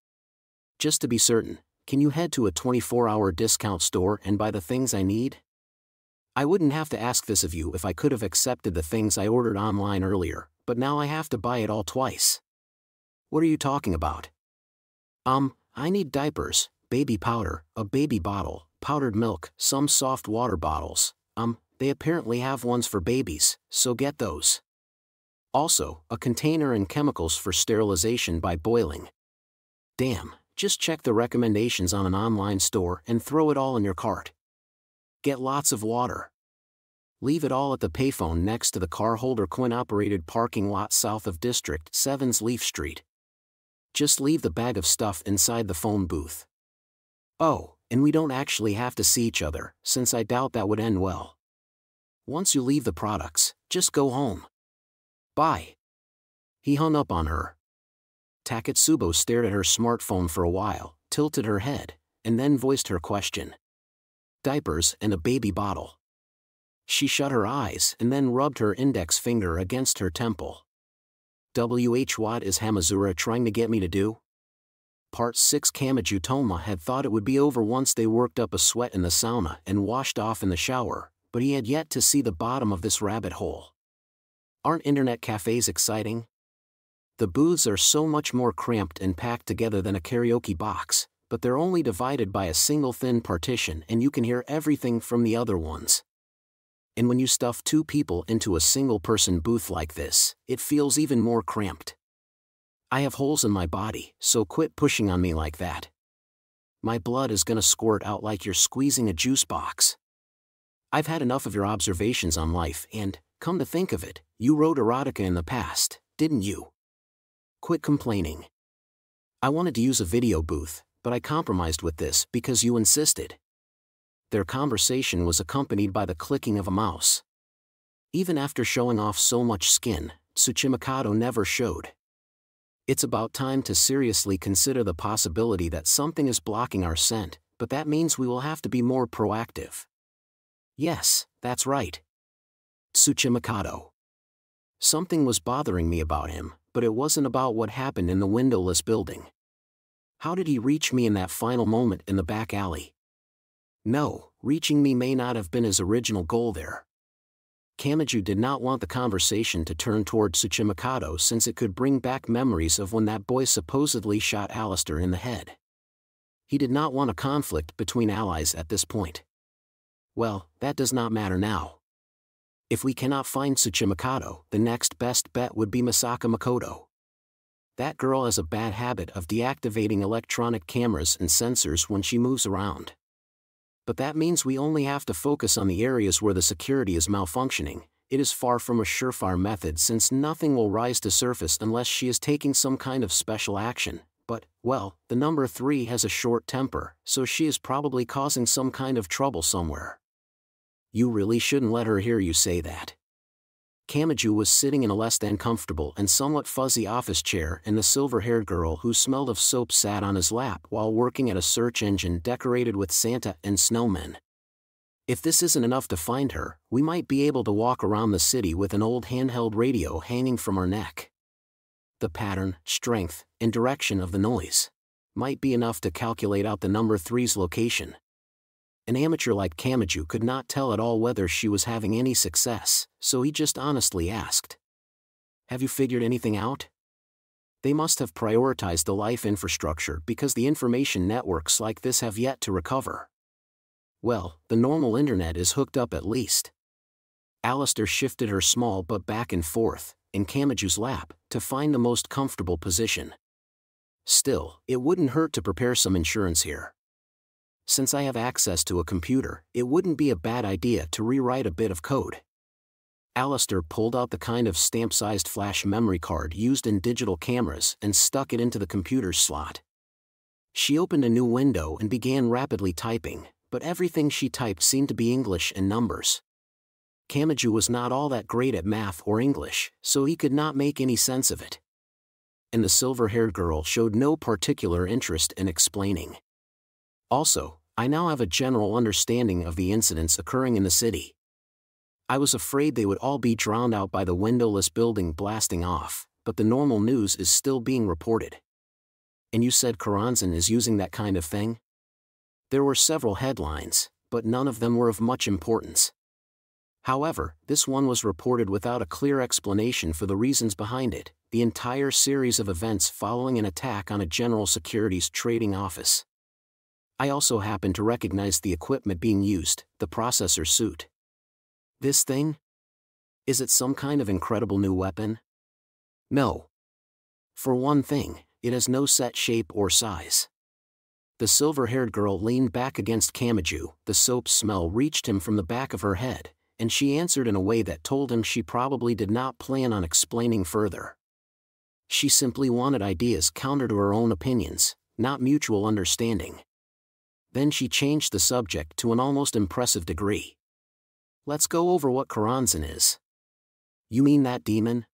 [SPEAKER 1] Just to be certain, can you head to a 24-hour discount store and buy the things I need? I wouldn't have to ask this of you if I could have accepted the things I ordered online earlier, but now I have to buy it all twice. What are you talking about? I need diapers, baby powder, a baby bottle, powdered milk, some soft water bottles. They apparently have ones for babies, so get those. Also, a container and chemicals for sterilization by boiling. Damn, just check the recommendations on an online store and throw it all in your cart. Get lots of water. Leave it all at the payphone next to the car holder coin-operated parking lot south of District 7's Leaf Street. Just leave the bag of stuff inside the phone booth. Oh, and we don't actually have to see each other, since I doubt that would end well. Once you leave the products, just go home. Bye. He hung up on her. Takatsubo stared at her smartphone for a while, tilted her head, and then voiced her question. Diapers and a baby bottle. She shut her eyes and then rubbed her index finger against her temple. What is Hamazura trying to get me to do? Part 6. Kamachi Toma had thought it would be over once they worked up a sweat in the sauna and washed off in the shower, but he had yet to see the bottom of this rabbit hole. Aren't internet cafes exciting? The booths are so much more cramped and packed together than a karaoke box, but they're only divided by a single thin partition and you can hear everything from the other ones. And when you stuff 2 people into a single-person booth like this, it feels even more cramped. I have holes in my body, so quit pushing on me like that. My blood is gonna squirt out like you're squeezing a juice box. I've had enough of your observations on life and, come to think of it, you wrote erotica in the past, didn't you? Quit complaining. I wanted to use a video booth, but I compromised with this because you insisted. Their conversation was accompanied by the clicking of a mouse. Even after showing off so much skin, Tsuchimikado never showed. It's about time to seriously consider the possibility that something is blocking our scent, but that means we will have to be more proactive. Yes, that's right. Tsuchimikado. Something was bothering me about him, but it wasn't about what happened in the windowless building. How did he reach me in that final moment in the back alley? No, reaching me may not have been his original goal there. Kamachi did not want the conversation to turn toward Tsuchimikado since it could bring back memories of when that boy supposedly shot Alistair in the head. He did not want a conflict between allies at this point. Well, that does not matter now. If we cannot find Tsuchimikado, the next best bet would be Misaka Makoto. That girl has a bad habit of deactivating electronic cameras and sensors when she moves around. But that means we only have to focus on the areas where the security is malfunctioning. It is far from a surefire method since nothing will rise to surface unless she is taking some kind of special action. But, well, the number 3 has a short temper, so she is probably causing some kind of trouble somewhere. You really shouldn't let her hear you say that. Kamachi was sitting in a less than comfortable and somewhat fuzzy office chair, and the silver-haired girl who smelled of soap sat on his lap while working at a search engine decorated with Santa and snowmen. If this isn't enough to find her, we might be able to walk around the city with an old handheld radio hanging from our neck. The pattern, strength, and direction of the noise might be enough to calculate out the number 3's location. An amateur like Kamachi could not tell at all whether she was having any success, so he just honestly asked. Have you figured anything out? They must have prioritized the life infrastructure because the information networks like this have yet to recover. Well, the normal internet is hooked up at least. Alistair shifted her small butt back and forth, in Kamachi's lap, to find the most comfortable position. Still, it wouldn't hurt to prepare some insurance here. Since I have access to a computer, it wouldn't be a bad idea to rewrite a bit of code. Alistair pulled out the kind of stamp-sized flash memory card used in digital cameras and stuck it into the computer's slot. She opened a new window and began rapidly typing, but everything she typed seemed to be English and numbers. Kamachi was not all that great at math or English, so he could not make any sense of it. And the silver-haired girl showed no particular interest in explaining. Also, I now have a general understanding of the incidents occurring in the city. I was afraid they would all be drowned out by the windowless building blasting off, but the normal news is still being reported. And you said Karanzan is using that kind of thing? There were several headlines, but none of them were of much importance. However, this one was reported without a clear explanation for the reasons behind it, the entire series of events following an attack on a general securities trading office. I also happened to recognize the equipment being used, the processor suit. This thing? Is it some kind of incredible new weapon? No. For one thing, it has no set shape or size. The silver-haired girl leaned back against Kamachi, the soap smell reached him from the back of her head, and she answered in a way that told him she probably did not plan on explaining further. She simply wanted ideas counter to her own opinions, not mutual understanding. Then she changed the subject to an almost impressive degree. Let's go over what Karanzan is. You mean that demon?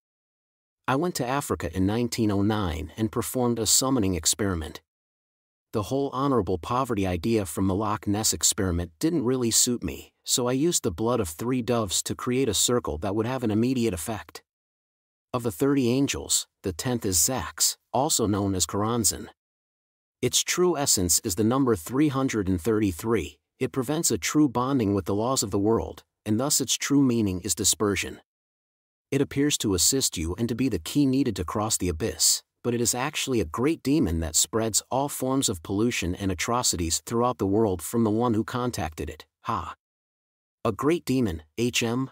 [SPEAKER 1] I went to Africa in 1909 and performed a summoning experiment. The whole honorable poverty idea from the Loch Ness experiment didn't really suit me, so I used the blood of 3 doves to create a circle that would have an immediate effect. Of the 30 angels, the 10th is Zax, also known as Karanzan. Its true essence is the number 333, it prevents a true bonding with the laws of the world, and thus its true meaning is dispersion. It appears to assist you and to be the key needed to cross the abyss, but it is actually a great demon that spreads all forms of pollution and atrocities throughout the world from the one who contacted it. Ha! A great demon, HM?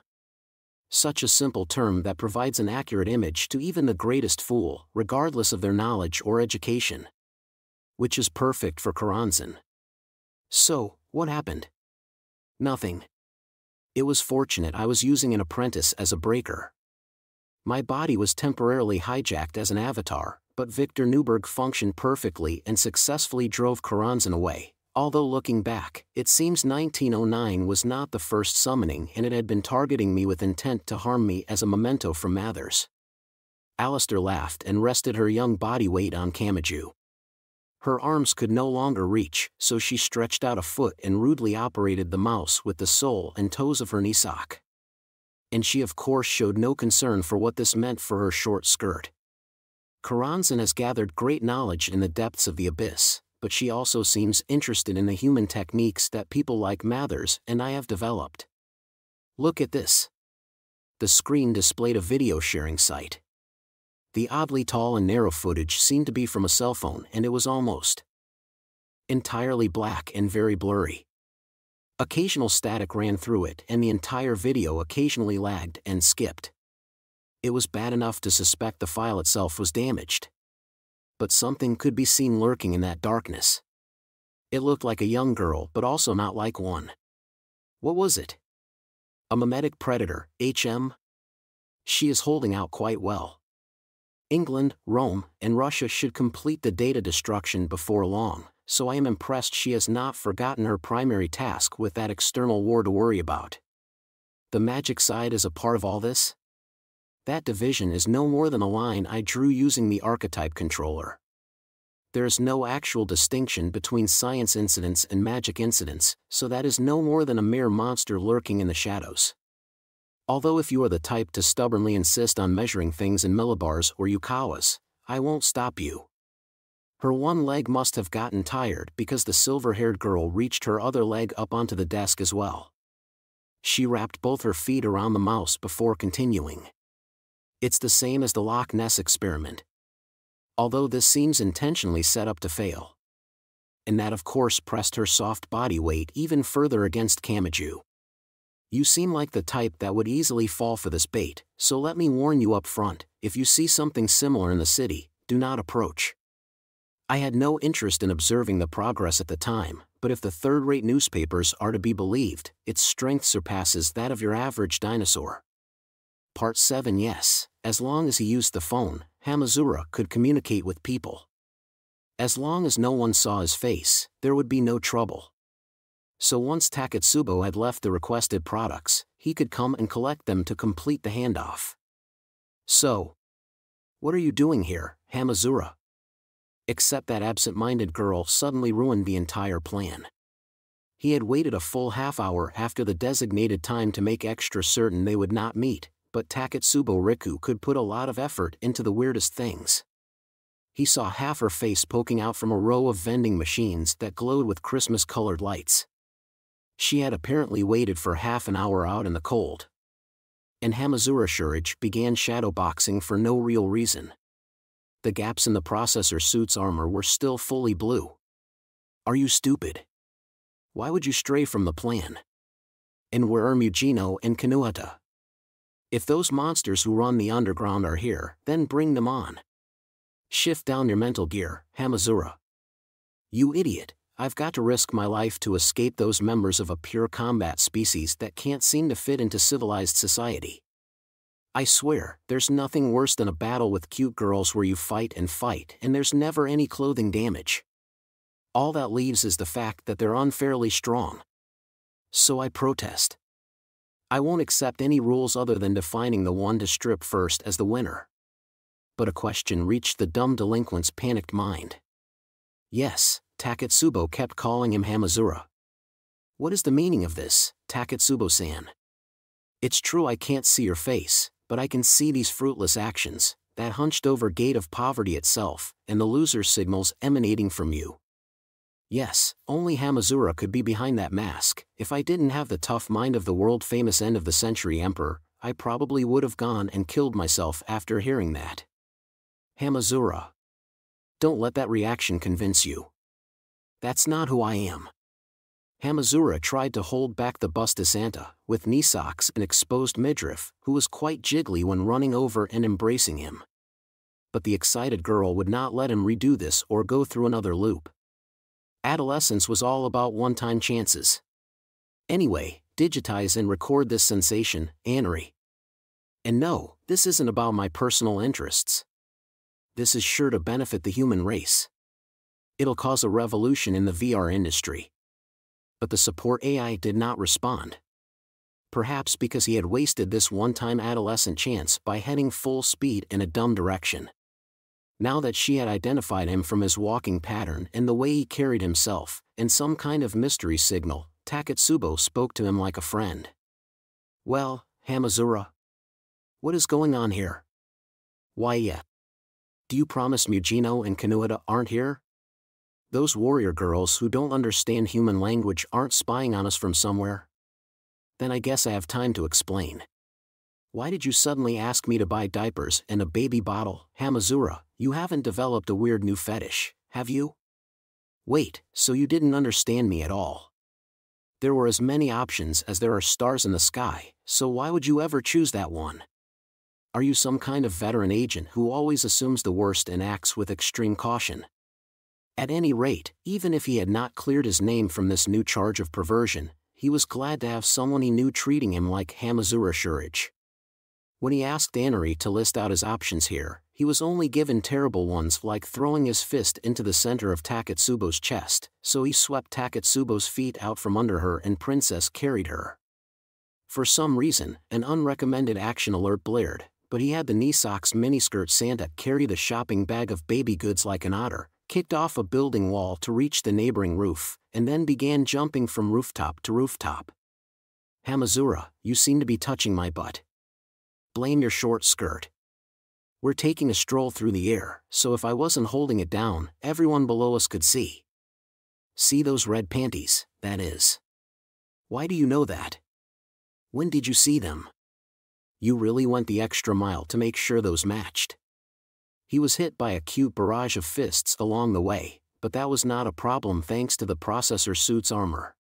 [SPEAKER 1] Such a simple term that provides an accurate image to even the greatest fool, regardless of their knowledge or education. Which is perfect for Karanzan. So, what happened? Nothing. It was fortunate I was using an apprentice as a breaker. My body was temporarily hijacked as an avatar, but Victor Newberg functioned perfectly and successfully drove Karanzan away, Although looking back, it seems 1909 was not the first summoning and it had been targeting me with intent to harm me as a memento from Mathers. Alistair laughed and rested her young body weight on Kamachi. Her arms could no longer reach, so she stretched out a foot and rudely operated the mouse with the sole and toes of her knee sock. And she of course showed no concern for what this meant for her short skirt. Karanzan has gathered great knowledge in the depths of the abyss, but she also seems interested in the human techniques that people like Mathers and I have developed. Look at this. The screen displayed a video sharing site. The oddly tall and narrow footage seemed to be from a cell phone and it was almost entirely black and very blurry. Occasional static ran through it and the entire video occasionally lagged and skipped. It was bad enough to suspect the file itself was damaged. But something could be seen lurking in that darkness. It looked like a young girl but also not like one. What was it? A mimetic predator, HM? She is holding out quite well. England, Rome, and Russia should complete the data destruction before long, so I am impressed she has not forgotten her primary task with that external war to worry about. The magic side is a part of all this? That division is no more than a line I drew using the archetype controller. There is no actual distinction between science incidents and magic incidents, so that is no more than a mere monster lurking in the shadows. Although if you are the type to stubbornly insist on measuring things in millibars or yukawas, I won't stop you. Her one leg must have gotten tired because the silver-haired girl reached her other leg up onto the desk as well. She wrapped both her feet around the mouse before continuing. It's the same as the Loch Ness experiment. Although this seems intentionally set up to fail. And that of course pressed her soft body weight even further against Kamachi. You seem like the type that would easily fall for this bait, so let me warn you up front, if you see something similar in the city, do not approach. I had no interest in observing the progress at the time, but if the third-rate newspapers are to be believed, its strength surpasses that of your average dinosaur. Part 7. Yes, as long as he used the phone, Hamazura could communicate with people. As long as no one saw his face, there would be no trouble. So once Taketsubo had left the requested products, he could come and collect them to complete the handoff. So, what are you doing here, Hamazura? Except that absent-minded girl suddenly ruined the entire plan. He had waited a full half-hour after the designated time to make extra certain they would not meet, but Taketsubo Riku could put a lot of effort into the weirdest things. He saw half her face poking out from a row of vending machines that glowed with Christmas-colored lights. She had apparently waited for half an hour out in the cold. And Hamazura Shurich began shadowboxing for no real reason. The gaps in the processor suit's armor were still fully blue. Are you stupid? Why would you stray from the plan? And where are Mujino and Kanuhata? If those monsters who run the underground are here, then bring them on. Shift down your mental gear, Hamazura. You idiot, I've got to risk my life to escape those members of a pure combat species that can't seem to fit into civilized society. I swear, there's nothing worse than a battle with cute girls where you fight and there's never any clothing damage. All that leaves is the fact that they're unfairly strong. So I protest. I won't accept any rules other than defining the one to strip first as the winner. But a question reached the dumb delinquent's panicked mind. Yes, Taketsubo kept calling him Hamazura. What is the meaning of this, Taketsubo-san? It's true I can't see your face, but I can see these fruitless actions, that hunched-over gait of poverty itself, and the loser signals emanating from you. Yes, only Hamazura could be behind that mask. If I didn't have the tough mind of the world-famous end-of-the-century emperor, I probably would have gone and killed myself after hearing that. Hamazura. Don't let that reaction convince you. That's not who I am. Hamazura tried to hold back the busty Santa, with knee socks and exposed midriff, who was quite jiggly when running over and embracing him. But the excited girl would not let him redo this or go through another loop. Adolescence was all about one-time chances. Anyway, digitize and record this sensation, Anri. And no, this isn't about my personal interests. This is sure to benefit the human race. It'll cause a revolution in the VR industry. But the support AI did not respond. Perhaps because he had wasted this one-time adolescent chance by heading full speed in a dumb direction. Now that she had identified him from his walking pattern and the way he carried himself, and some kind of mystery signal, Takatsubo spoke to him like a friend. "Well, Hamazura? What is going on here? Why yeah. Do you promise Mujino and Kanuada aren't here? Those warrior girls who don't understand human language aren't spying on us from somewhere? Then I guess I have time to explain. Why did you suddenly ask me to buy diapers and a baby bottle, Hamazura? You haven't developed a weird new fetish, have you? Wait, so you didn't understand me at all? There were as many options as there are stars in the sky, so why would you ever choose that one? Are you some kind of veteran agent who always assumes the worst and acts with extreme caution?" At any rate, even if he had not cleared his name from this new charge of perversion, he was glad to have someone he knew treating him like Hamazura Shurage. When he asked Anari to list out his options here, he was only given terrible ones like throwing his fist into the center of Takatsubo's chest, so he swept Takatsubo's feet out from under her and Princess carried her. For some reason, an unrecommended action alert blared, but he had the Nisak's miniskirt Santa carry the shopping bag of baby goods like an otter, kicked off a building wall to reach the neighboring roof, and then began jumping from rooftop to rooftop. "Hamazura, you seem to be touching my butt. Blame your short skirt. We're taking a stroll through the air, so if I wasn't holding it down, everyone below us could see. See those red panties, that is. Why do you know that? When did you see them? You really went the extra mile to make sure those matched." He was hit by a cute barrage of fists along the way, but that was not a problem thanks to the processor suit's armor.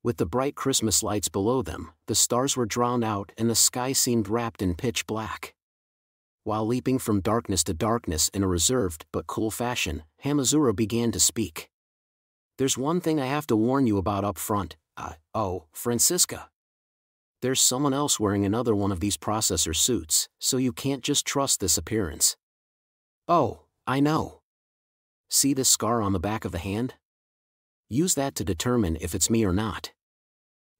[SPEAKER 1] With the bright Christmas lights below them, the stars were drowned out and the sky seemed wrapped in pitch black. While leaping from darkness to darkness in a reserved but cool fashion, Hamazura began to speak. "There's one thing I have to warn you about up front, Francisca. There's someone else wearing another one of these processor suits, so you can't just trust this appearance." "Oh, I know. See this scar on the back of the hand? Use that to determine if it's me or not.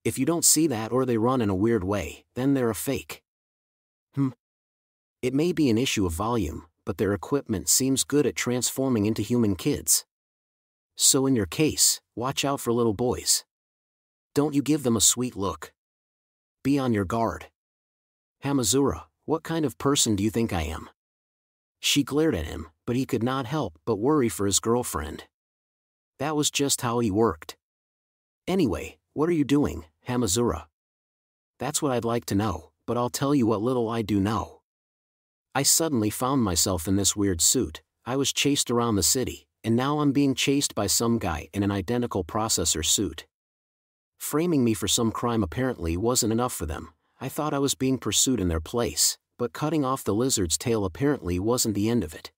[SPEAKER 1] If you don't see that or they run in a weird way, then they're a fake." It may be an issue of volume, but their equipment seems good at transforming into human kids. So in your case, watch out for little boys. Don't you give them a sweet look. Be on your guard. Hamazura, what kind of person do you think I am? She glared at him, but he could not help but worry for his girlfriend. That was just how he worked. "Anyway, what are you doing, Hamazura?" "That's what I'd like to know, but I'll tell you what little I do know. I suddenly found myself in this weird suit, I was chased around the city, and now I'm being chased by some guy in an identical processor suit. Framing me for some crime apparently wasn't enough for them. I thought I was being pursued in their place, but cutting off the lizard's tail apparently wasn't the end of it.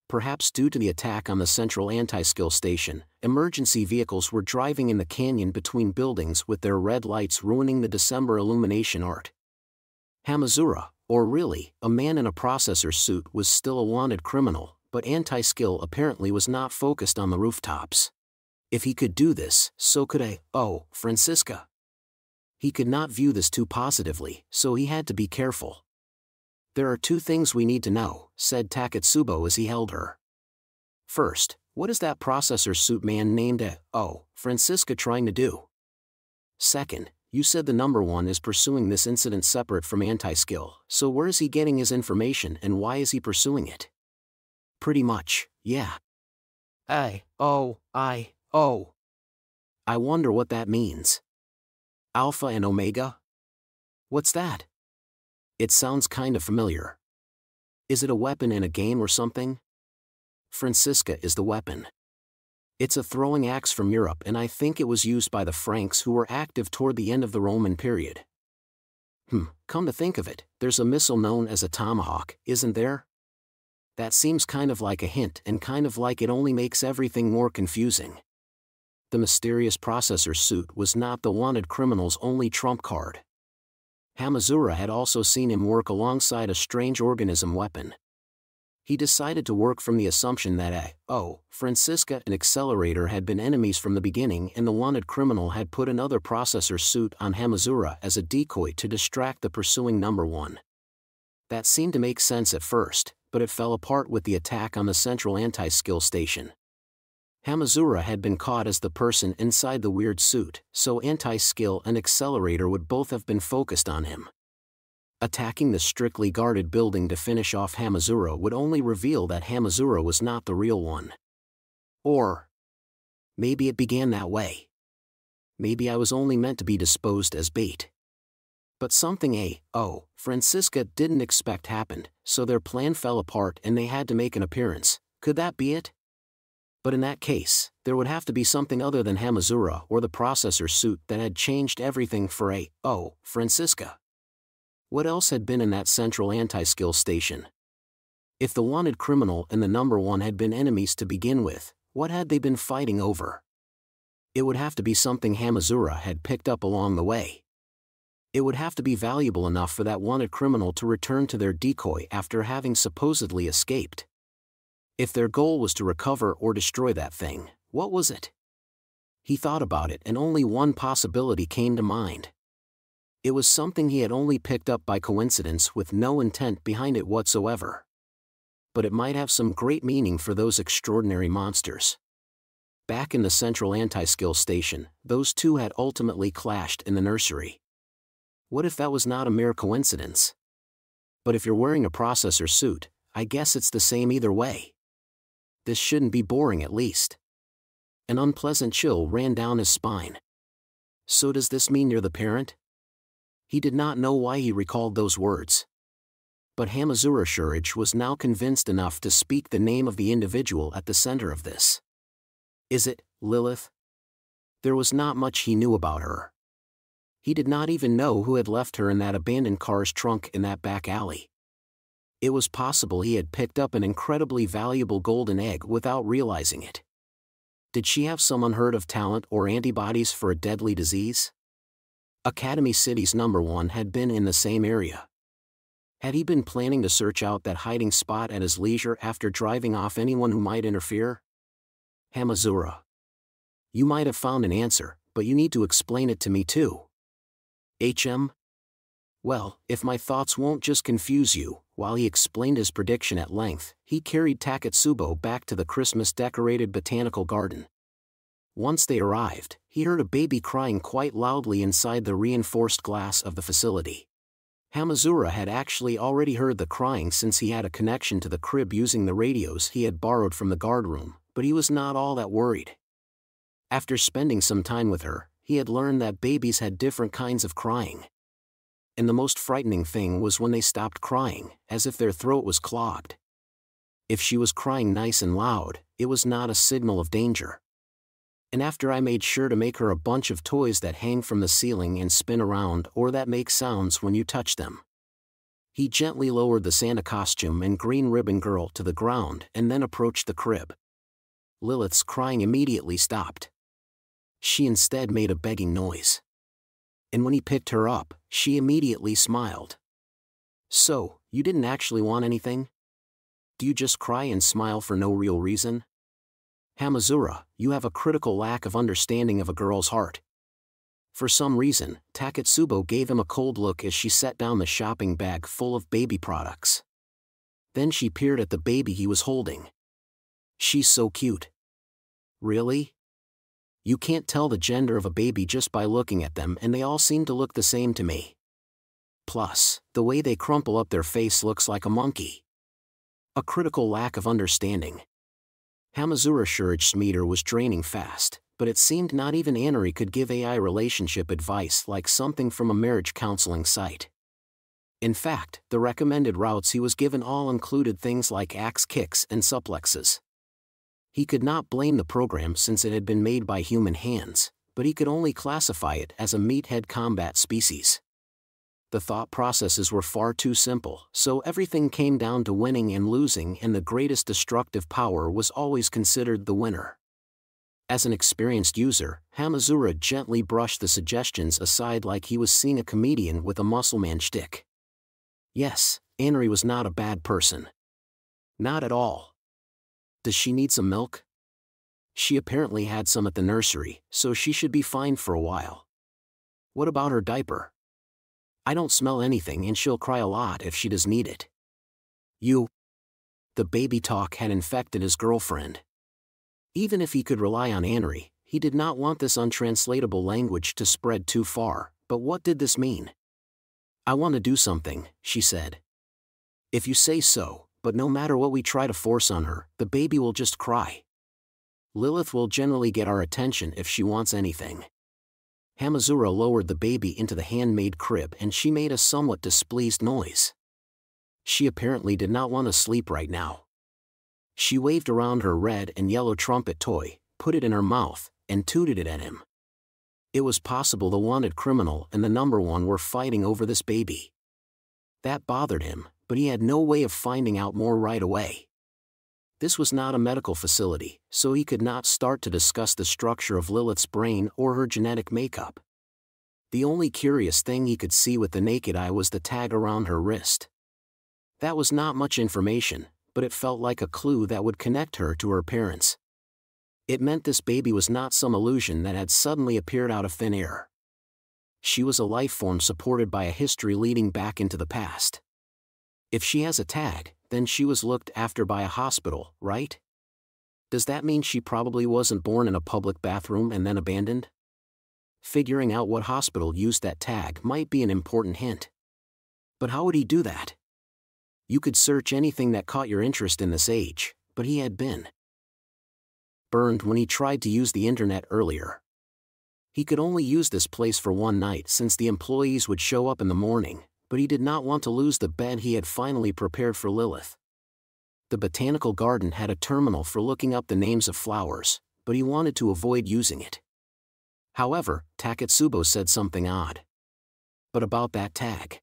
[SPEAKER 1] Perhaps due to the attack on the central anti-skill station, emergency vehicles were driving in the canyon between buildings with their red lights ruining the December illumination art. Hamazura, or really, a man in a processor suit, was still a wanted criminal, but anti-skill apparently was not focused on the rooftops. If he could do this, so could Francisca. He could not view this too positively, so he had to be careful. "There are two things we need to know," said Takatsubo as he held her. "First, what is that processor suit man named Francisca trying to do? Second, you said the number one is pursuing this incident separate from anti-skill, so where is he getting his information and why is he pursuing it?" "Pretty much, yeah." I wonder what that means. Alpha and Omega? What's that? It sounds kinda familiar. Is it a weapon in a game or something? Francisca is the weapon. It's a throwing axe from Europe and I think it was used by the Franks who were active toward the end of the Roman period. Come to think of it, there's a missile known as a tomahawk, isn't there? That seems kind of like a hint and kind of like it only makes everything more confusing. The mysterious processor suit was not the wanted criminal's only trump card. Hamazura had also seen him work alongside a strange organism weapon. He decided to work from the assumption that Francisca and Accelerator had been enemies from the beginning, and the wanted criminal had put another processor suit on Hamazura as a decoy to distract the pursuing number one. That seemed to make sense at first, but it fell apart with the attack on the central anti-skill station. Hamazura had been caught as the person inside the weird suit, so anti-skill and Accelerator would both have been focused on him. Attacking the strictly guarded building to finish off Hamazura would only reveal that Hamazura was not the real one. Or maybe it began that way. Maybe I was only meant to be disposed as bait. But something Francisca didn't expect happened, so their plan fell apart and they had to make an appearance. Could that be it? But in that case, there would have to be something other than Hamazura or the processor suit that had changed everything for Francisca. What else had been in that central anti-skill station? If the wanted criminal and the number one had been enemies to begin with, what had they been fighting over? It would have to be something Hamazura had picked up along the way. It would have to be valuable enough for that wanted criminal to return to their decoy after having supposedly escaped. If their goal was to recover or destroy that thing, what was it? He thought about it and only one possibility came to mind. It was something he had only picked up by coincidence with no intent behind it whatsoever. But it might have some great meaning for those extraordinary monsters. Back in the central anti-skill station, those two had ultimately clashed in the nursery. What if that was not a mere coincidence? But if you're wearing a processor suit, I guess it's the same either way. This shouldn't be boring at least. An unpleasant chill ran down his spine. So does this mean you're the parent? He did not know why he recalled those words. But Hamazura Shurich was now convinced enough to speak the name of the individual at the center of this. Is it Lilith? There was not much he knew about her. He did not even know who had left her in that abandoned car's trunk in that back alley. It was possible he had picked up an incredibly valuable golden egg without realizing it. Did she have some unheard of talent or antibodies for a deadly disease? Academy City's number one had been in the same area. Had he been planning to search out that hiding spot at his leisure after driving off anyone who might interfere? Hamazura. You might have found an answer, but you need to explain it to me too. Well, if my thoughts won't just confuse you, while he explained his prediction at length, he carried Taketsubo back to the Christmas-decorated botanical garden. Once they arrived, he heard a baby crying quite loudly inside the reinforced glass of the facility. Hamazura had actually already heard the crying since he had a connection to the crib using the radios he had borrowed from the guard room, but he was not all that worried. After spending some time with her, he had learned that babies had different kinds of crying. And the most frightening thing was when they stopped crying, as if their throat was clogged. If she was crying nice and loud, it was not a signal of danger. And after I made sure to make her a bunch of toys that hang from the ceiling and spin around or that make sounds when you touch them. He gently lowered the Santa costume and green ribbon girl to the ground and then approached the crib. Lilith's crying immediately stopped. She instead made a begging noise. And when he picked her up, she immediately smiled. So, you didn't actually want anything? Do you just cry and smile for no real reason? Hamazura, you have a critical lack of understanding of a girl's heart. For some reason, Taketsubo gave him a cold look as she set down the shopping bag full of baby products. Then she peered at the baby he was holding. She's so cute. Really? You can't tell the gender of a baby just by looking at them, and they all seem to look the same to me. Plus, the way they crumple up their face looks like a monkey. A critical lack of understanding. Hamazura Shurich's meter was draining fast, but it seemed not even Anari could give AI relationship advice like something from a marriage counseling site. In fact, the recommended routes he was given all included things like axe kicks and suplexes. He could not blame the program since it had been made by human hands, but he could only classify it as a meathead combat species. The thought processes were far too simple, so everything came down to winning and losing, and the greatest destructive power was always considered the winner. As an experienced user, Hamazura gently brushed the suggestions aside like he was seeing a comedian with a muscleman shtick. Yes, Anri was not a bad person. Not at all. Does she need some milk? She apparently had some at the nursery, so she should be fine for a while. What about her diaper? I don't smell anything and she'll cry a lot if she does need it. The baby talk had infected his girlfriend. Even if he could rely on Anri, he did not want this untranslatable language to spread too far, but what did this mean? I want to do something, she said. If you say so, but no matter what we try to force on her, the baby will just cry. Lilith will generally get our attention if she wants anything. Hamazura lowered the baby into the handmade crib and she made a somewhat displeased noise. She apparently did not want to sleep right now. She waved around her red and yellow trumpet toy, put it in her mouth, and tooted it at him. It was possible the wanted criminal and the number one were fighting over this baby. That bothered him, but he had no way of finding out more right away. This was not a medical facility, so he could not start to discuss the structure of Lilith's brain or her genetic makeup. The only curious thing he could see with the naked eye was the tag around her wrist. That was not much information, but it felt like a clue that would connect her to her parents. It meant this baby was not some illusion that had suddenly appeared out of thin air. She was a life form supported by a history leading back into the past. If she has a tag, then she was looked after by a hospital, right? Does that mean she probably wasn't born in a public bathroom and then abandoned? Figuring out what hospital used that tag might be an important hint. But how would he do that? You could search anything that caught your interest in this age, but he had been burned when he tried to use the internet earlier. He could only use this place for one night since the employees would show up in the morning, but he did not want to lose the bed he had finally prepared for Lilith. The botanical garden had a terminal for looking up the names of flowers, but he wanted to avoid using it. However, Taketsubo said something odd. But about that tag.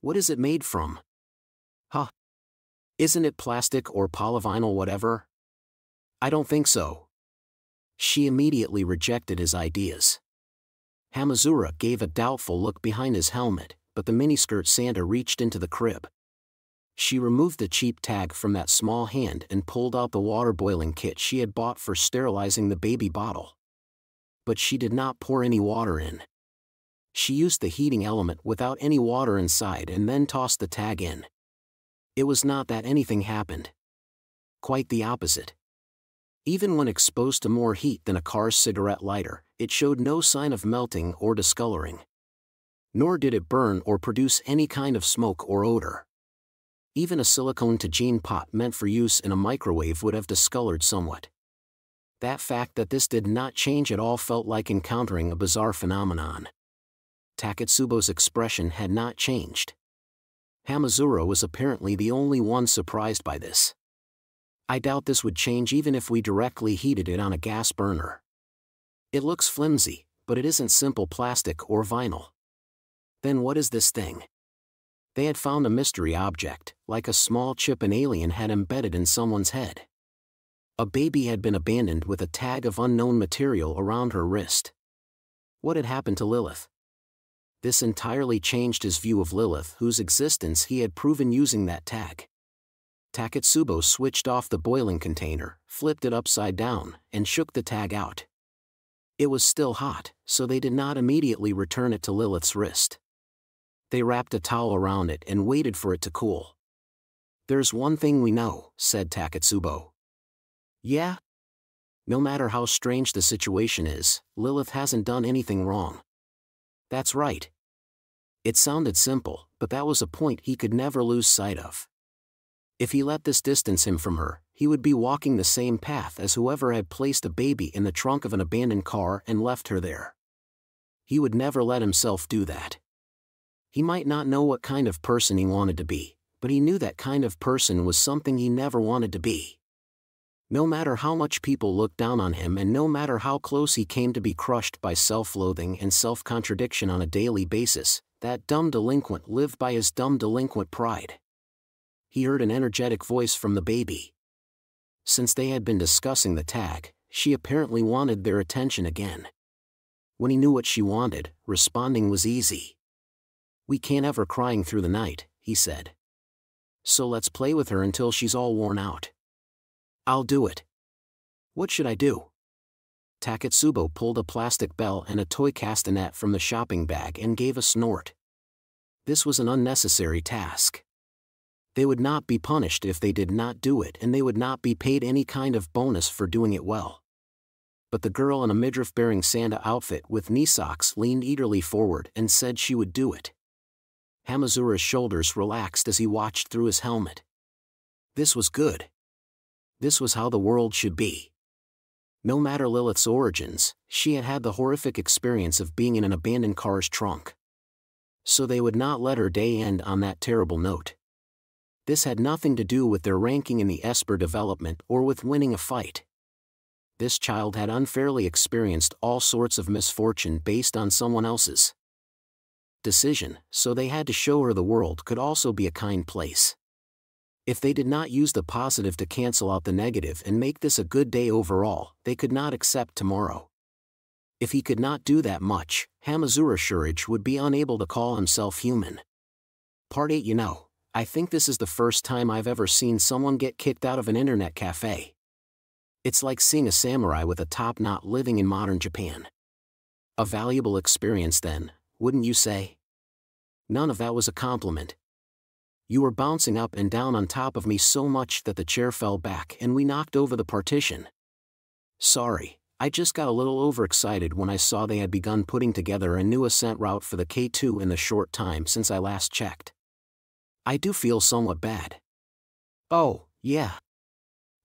[SPEAKER 1] What is it made from? Isn't it plastic or polyvinyl whatever? I don't think so. She immediately rejected his ideas. Hamazura gave a doubtful look behind his helmet, but the miniskirt Santa reached into the crib. She removed the cheap tag from that small hand and pulled out the water boiling kit she had bought for sterilizing the baby bottle. But she did not pour any water in. She used the heating element without any water inside and then tossed the tag in. It was not that anything happened. Quite the opposite. Even when exposed to more heat than a car's cigarette lighter, it showed no sign of melting or discoloring. Nor did it burn or produce any kind of smoke or odor. Even a silicone tagine pot meant for use in a microwave would have discolored somewhat. That fact that this did not change at all felt like encountering a bizarre phenomenon. Taketsubo's expression had not changed. Hamazura was apparently the only one surprised by this. I doubt this would change even if we directly heated it on a gas burner. It looks flimsy, but it isn't simple plastic or vinyl. Then what is this thing? They had found a mystery object, like a small chip an alien had embedded in someone's head. A baby had been abandoned with a tag of unknown material around her wrist. What had happened to Lilith? This entirely changed his view of Lilith, whose existence he had proven using that tag. Taketsubo switched off the boiling container, flipped it upside down, and shook the tag out. It was still hot, so they did not immediately return it to Lilith's wrist. They wrapped a towel around it and waited for it to cool. There's one thing we know, said Taketsubo. Yeah? No matter how strange the situation is, Lilith hasn't done anything wrong. That's right. It sounded simple, but that was a point he could never lose sight of. If he let this distance him from her, he would be walking the same path as whoever had placed a baby in the trunk of an abandoned car and left her there. He would never let himself do that. He might not know what kind of person he wanted to be, but he knew that kind of person was something he never wanted to be. No matter how much people looked down on him and no matter how close he came to be crushed by self-loathing and self-contradiction on a daily basis, that dumb delinquent lived by his dumb delinquent pride. He heard an energetic voice from the baby. Since they had been discussing the tag, she apparently wanted their attention again. When he knew what she wanted, responding was easy. We can't have her crying through the night, he said. So let's play with her until she's all worn out. I'll do it. What should I do? Taketsubo pulled a plastic bell and a toy castanet from the shopping bag and gave a snort. This was an unnecessary task. They would not be punished if they did not do it, and they would not be paid any kind of bonus for doing it well. But the girl in a midriff-bearing Santa outfit with knee socks leaned eagerly forward and said she would do it. Hamazura's shoulders relaxed as he watched through his helmet. This was good. This was how the world should be. No matter Lilith's origins, she had had the horrific experience of being in an abandoned car's trunk. So they would not let her day end on that terrible note. This had nothing to do with their ranking in the Esper development or with winning a fight. This child had unfairly experienced all sorts of misfortune based on someone else's decision, so they had to show her the world could also be a kind place. If they did not use the positive to cancel out the negative and make this a good day overall, they could not accept tomorrow. If he could not do that much, Hamazura Shurage would be unable to call himself human. Part 8. I think this is the first time I've ever seen someone get kicked out of an internet cafe. It's like seeing a samurai with a top knot living in modern Japan. A valuable experience then, wouldn't you say? None of that was a compliment. You were bouncing up and down on top of me so much that the chair fell back and we knocked over the partition. Sorry, I just got a little overexcited when I saw they had begun putting together a new ascent route for the K2 in the short time since I last checked. I do feel somewhat bad. Oh, yeah.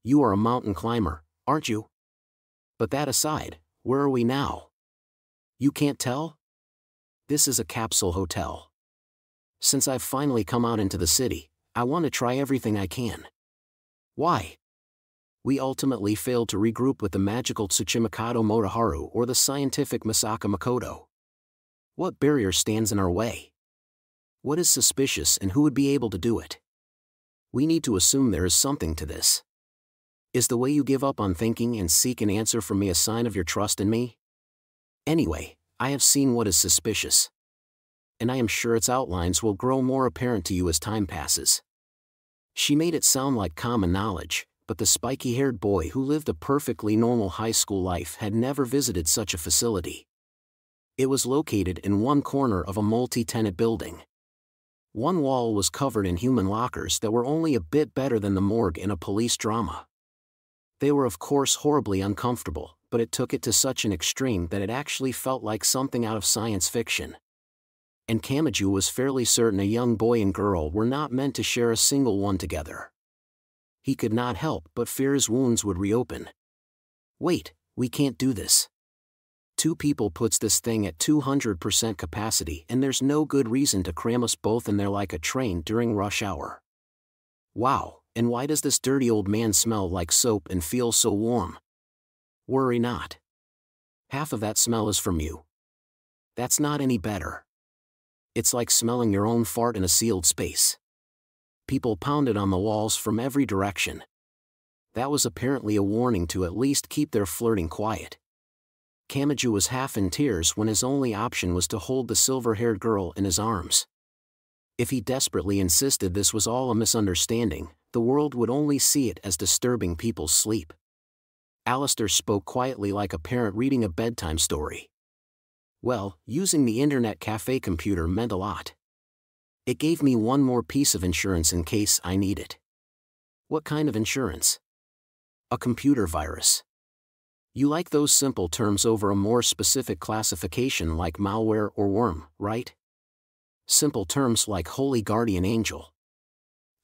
[SPEAKER 1] You are a mountain climber, aren't you? But that aside, where are we now? You can't tell? This is a capsule hotel. Since I've finally come out into the city, I want to try everything I can. Why? We ultimately failed to regroup with the magical Tsuchimikado Motoharu or the scientific Masaka Makoto. What barrier stands in our way? What is suspicious and who would be able to do it? We need to assume there is something to this. Is the way you give up on thinking and seek an answer from me a sign of your trust in me? Anyway, I have seen what is suspicious. And I am sure its outlines will grow more apparent to you as time passes. She made it sound like common knowledge, but the spiky-haired boy who lived a perfectly normal high school life had never visited such a facility. It was located in one corner of a multi-tenant building. One wall was covered in human lockers that were only a bit better than the morgue in a police drama. They were of course horribly uncomfortable, but it took it to such an extreme that it actually felt like something out of science fiction. And Kamachi was fairly certain a young boy and girl were not meant to share a single one together. He could not help but fear his wounds would reopen. Wait, we can't do this. 2 people puts this thing at 200% capacity and there's no good reason to cram us both in there like a train during rush hour. Wow, and why does this dirty old man smell like soap and feel so warm? Worry not. Half of that smell is from you. That's not any better. It's like smelling your own fart in a sealed space. People pounded on the walls from every direction. That was apparently a warning to at least keep their flirting quiet. Kamachi was half in tears when his only option was to hold the silver-haired girl in his arms. If he desperately insisted this was all a misunderstanding, the world would only see it as disturbing people's sleep. Alistair spoke quietly like a parent reading a bedtime story. Well, using the internet cafe computer meant a lot. It gave me one more piece of insurance in case I need it. What kind of insurance? A computer virus. You like those simple terms over a more specific classification like malware or worm, right? Simple terms like holy guardian angel.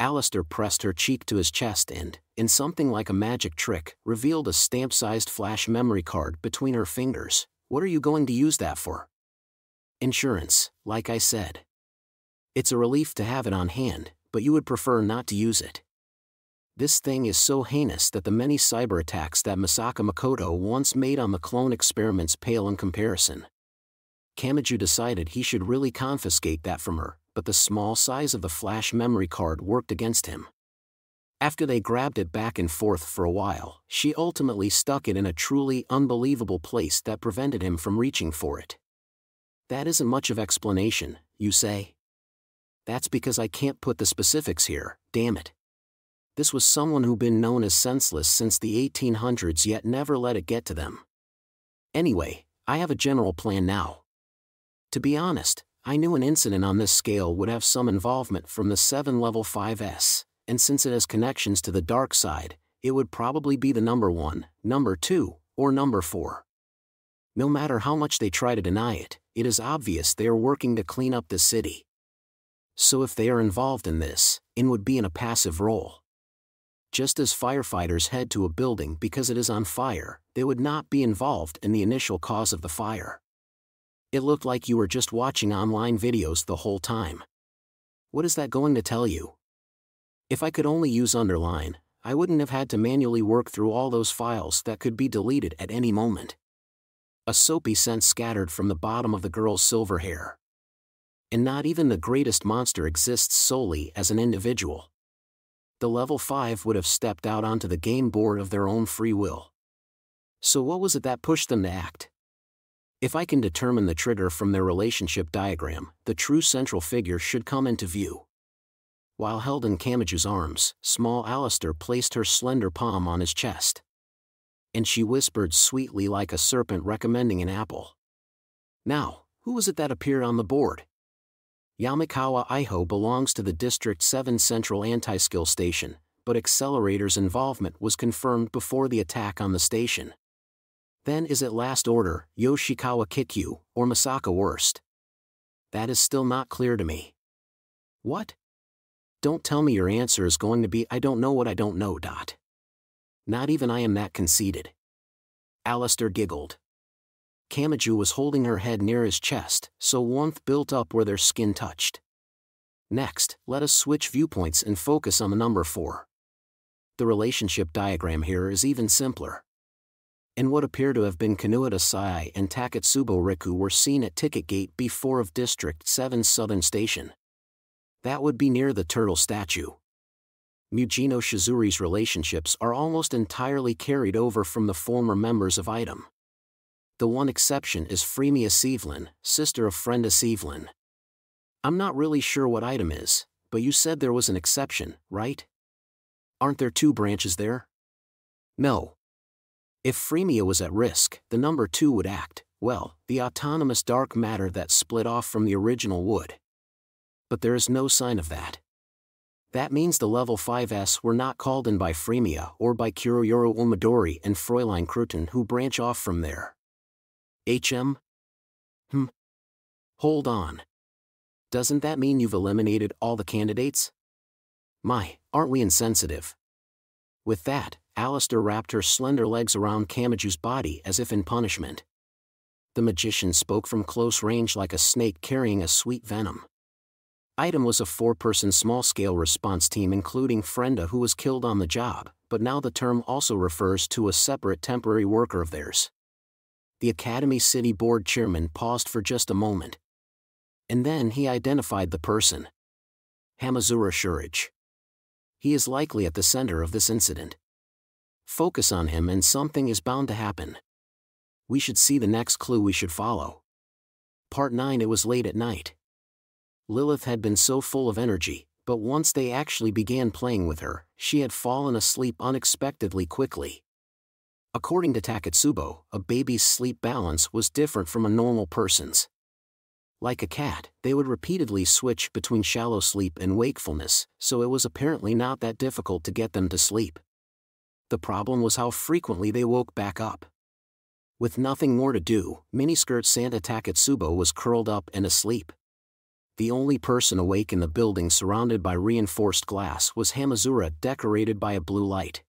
[SPEAKER 1] Alistair pressed her cheek to his chest and, in something like a magic trick, revealed a stamp-sized flash memory card between her fingers. What are you going to use that for? Insurance, like I said. It's a relief to have it on hand, but you would prefer not to use it. This thing is so heinous that the many cyber attacks that Masaka Makoto once made on the clone experiments pale in comparison. Kamachi decided he should really confiscate that from her, but the small size of the flash memory card worked against him. After they grabbed it back and forth for a while, she ultimately stuck it in a truly unbelievable place that prevented him from reaching for it. That isn't much of explanation, you say? That's because I can't put the specifics here, damn it. This was someone who'd been known as senseless since the 1800s yet never let it get to them. Anyway, I have a general plan now. To be honest, I knew an incident on this scale would have some involvement from the 7 level 5S, and since it has connections to the dark side, it would probably be the number 1, number 2, or number 4. No matter how much they try to deny it, it is obvious they are working to clean up the city. So if they are involved in this, it would be in a passive role. Just as firefighters head to a building because it is on fire, they would not be involved in the initial cause of the fire. It looked like you were just watching online videos the whole time. What is that going to tell you? If I could only use underline, I wouldn't have had to manually work through all those files that could be deleted at any moment. A soapy scent scattered from the bottom of the girl's silver hair. And not even the greatest monster exists solely as an individual. The level 5 would have stepped out onto the game board of their own free will. So what was it that pushed them to act? If I can determine the trigger from their relationship diagram, the true central figure should come into view. While held in Kamachi's arms, small Alistair placed her slender palm on his chest. And she whispered sweetly like a serpent recommending an apple. Now, who was it that appeared on the board? Yamakawa Iho belongs to the District 7 Central Anti-Skill Station, but Accelerator's involvement was confirmed before the attack on the station. Then is it Last Order, Yoshikawa Kikyu, or Masaka Worst? That is still not clear to me. What? Don't tell me your answer is going to be I don't know what I don't know. Not even I am that conceited. Alistair giggled. Kamachi was holding her head near his chest, so warmth built up where their skin touched. Next, let us switch viewpoints and focus on the number 4. The relationship diagram here is even simpler. And what appear to have been Kanuta Sai and Takatsubo Riku were seen at Ticket Gate B4 of District 7's Southern Station. That would be near the turtle statue. Mujino Shizuri's relationships are almost entirely carried over from the former members of Item. The one exception is Freemia Sevelin, sister of Frenda Sevelin. I'm not really sure what Item is, but you said there was an exception, right? Aren't there 2 branches there? No. If Freemia was at risk, the number 2 would act, well, the autonomous dark matter that split off from the original would. But there is no sign of that. That means the level 5S were not called in by Freemia or by Kuroyoro Umadori and Fräulein Cruton who branch off from there. HM? Hold on. Doesn't that mean you've eliminated all the candidates? My, aren't we insensitive? With that, Alistair wrapped her slender legs around Kamachi's body as if in punishment. The magician spoke from close range like a snake carrying a sweet venom. Item was a 4-person small-scale response team including Frenda who was killed on the job, but now the term also refers to a separate temporary worker of theirs. The Academy City Board chairman paused for just a moment. And then he identified the person. Hamazura Shurage. He is likely at the center of this incident. Focus on him and something is bound to happen. We should see the next clue we should follow. Part 9. It was late at night. Lilith had been so full of energy, but once they actually began playing with her, she had fallen asleep unexpectedly quickly. According to Takatsubo, a baby's sleep balance was different from a normal person's. Like a cat, they would repeatedly switch between shallow sleep and wakefulness, so it was apparently not that difficult to get them to sleep. The problem was how frequently they woke back up. With nothing more to do, miniskirt Santa Takatsubo was curled up and asleep. The only person awake in the building surrounded by reinforced glass was Hamazura, decorated by a blue light.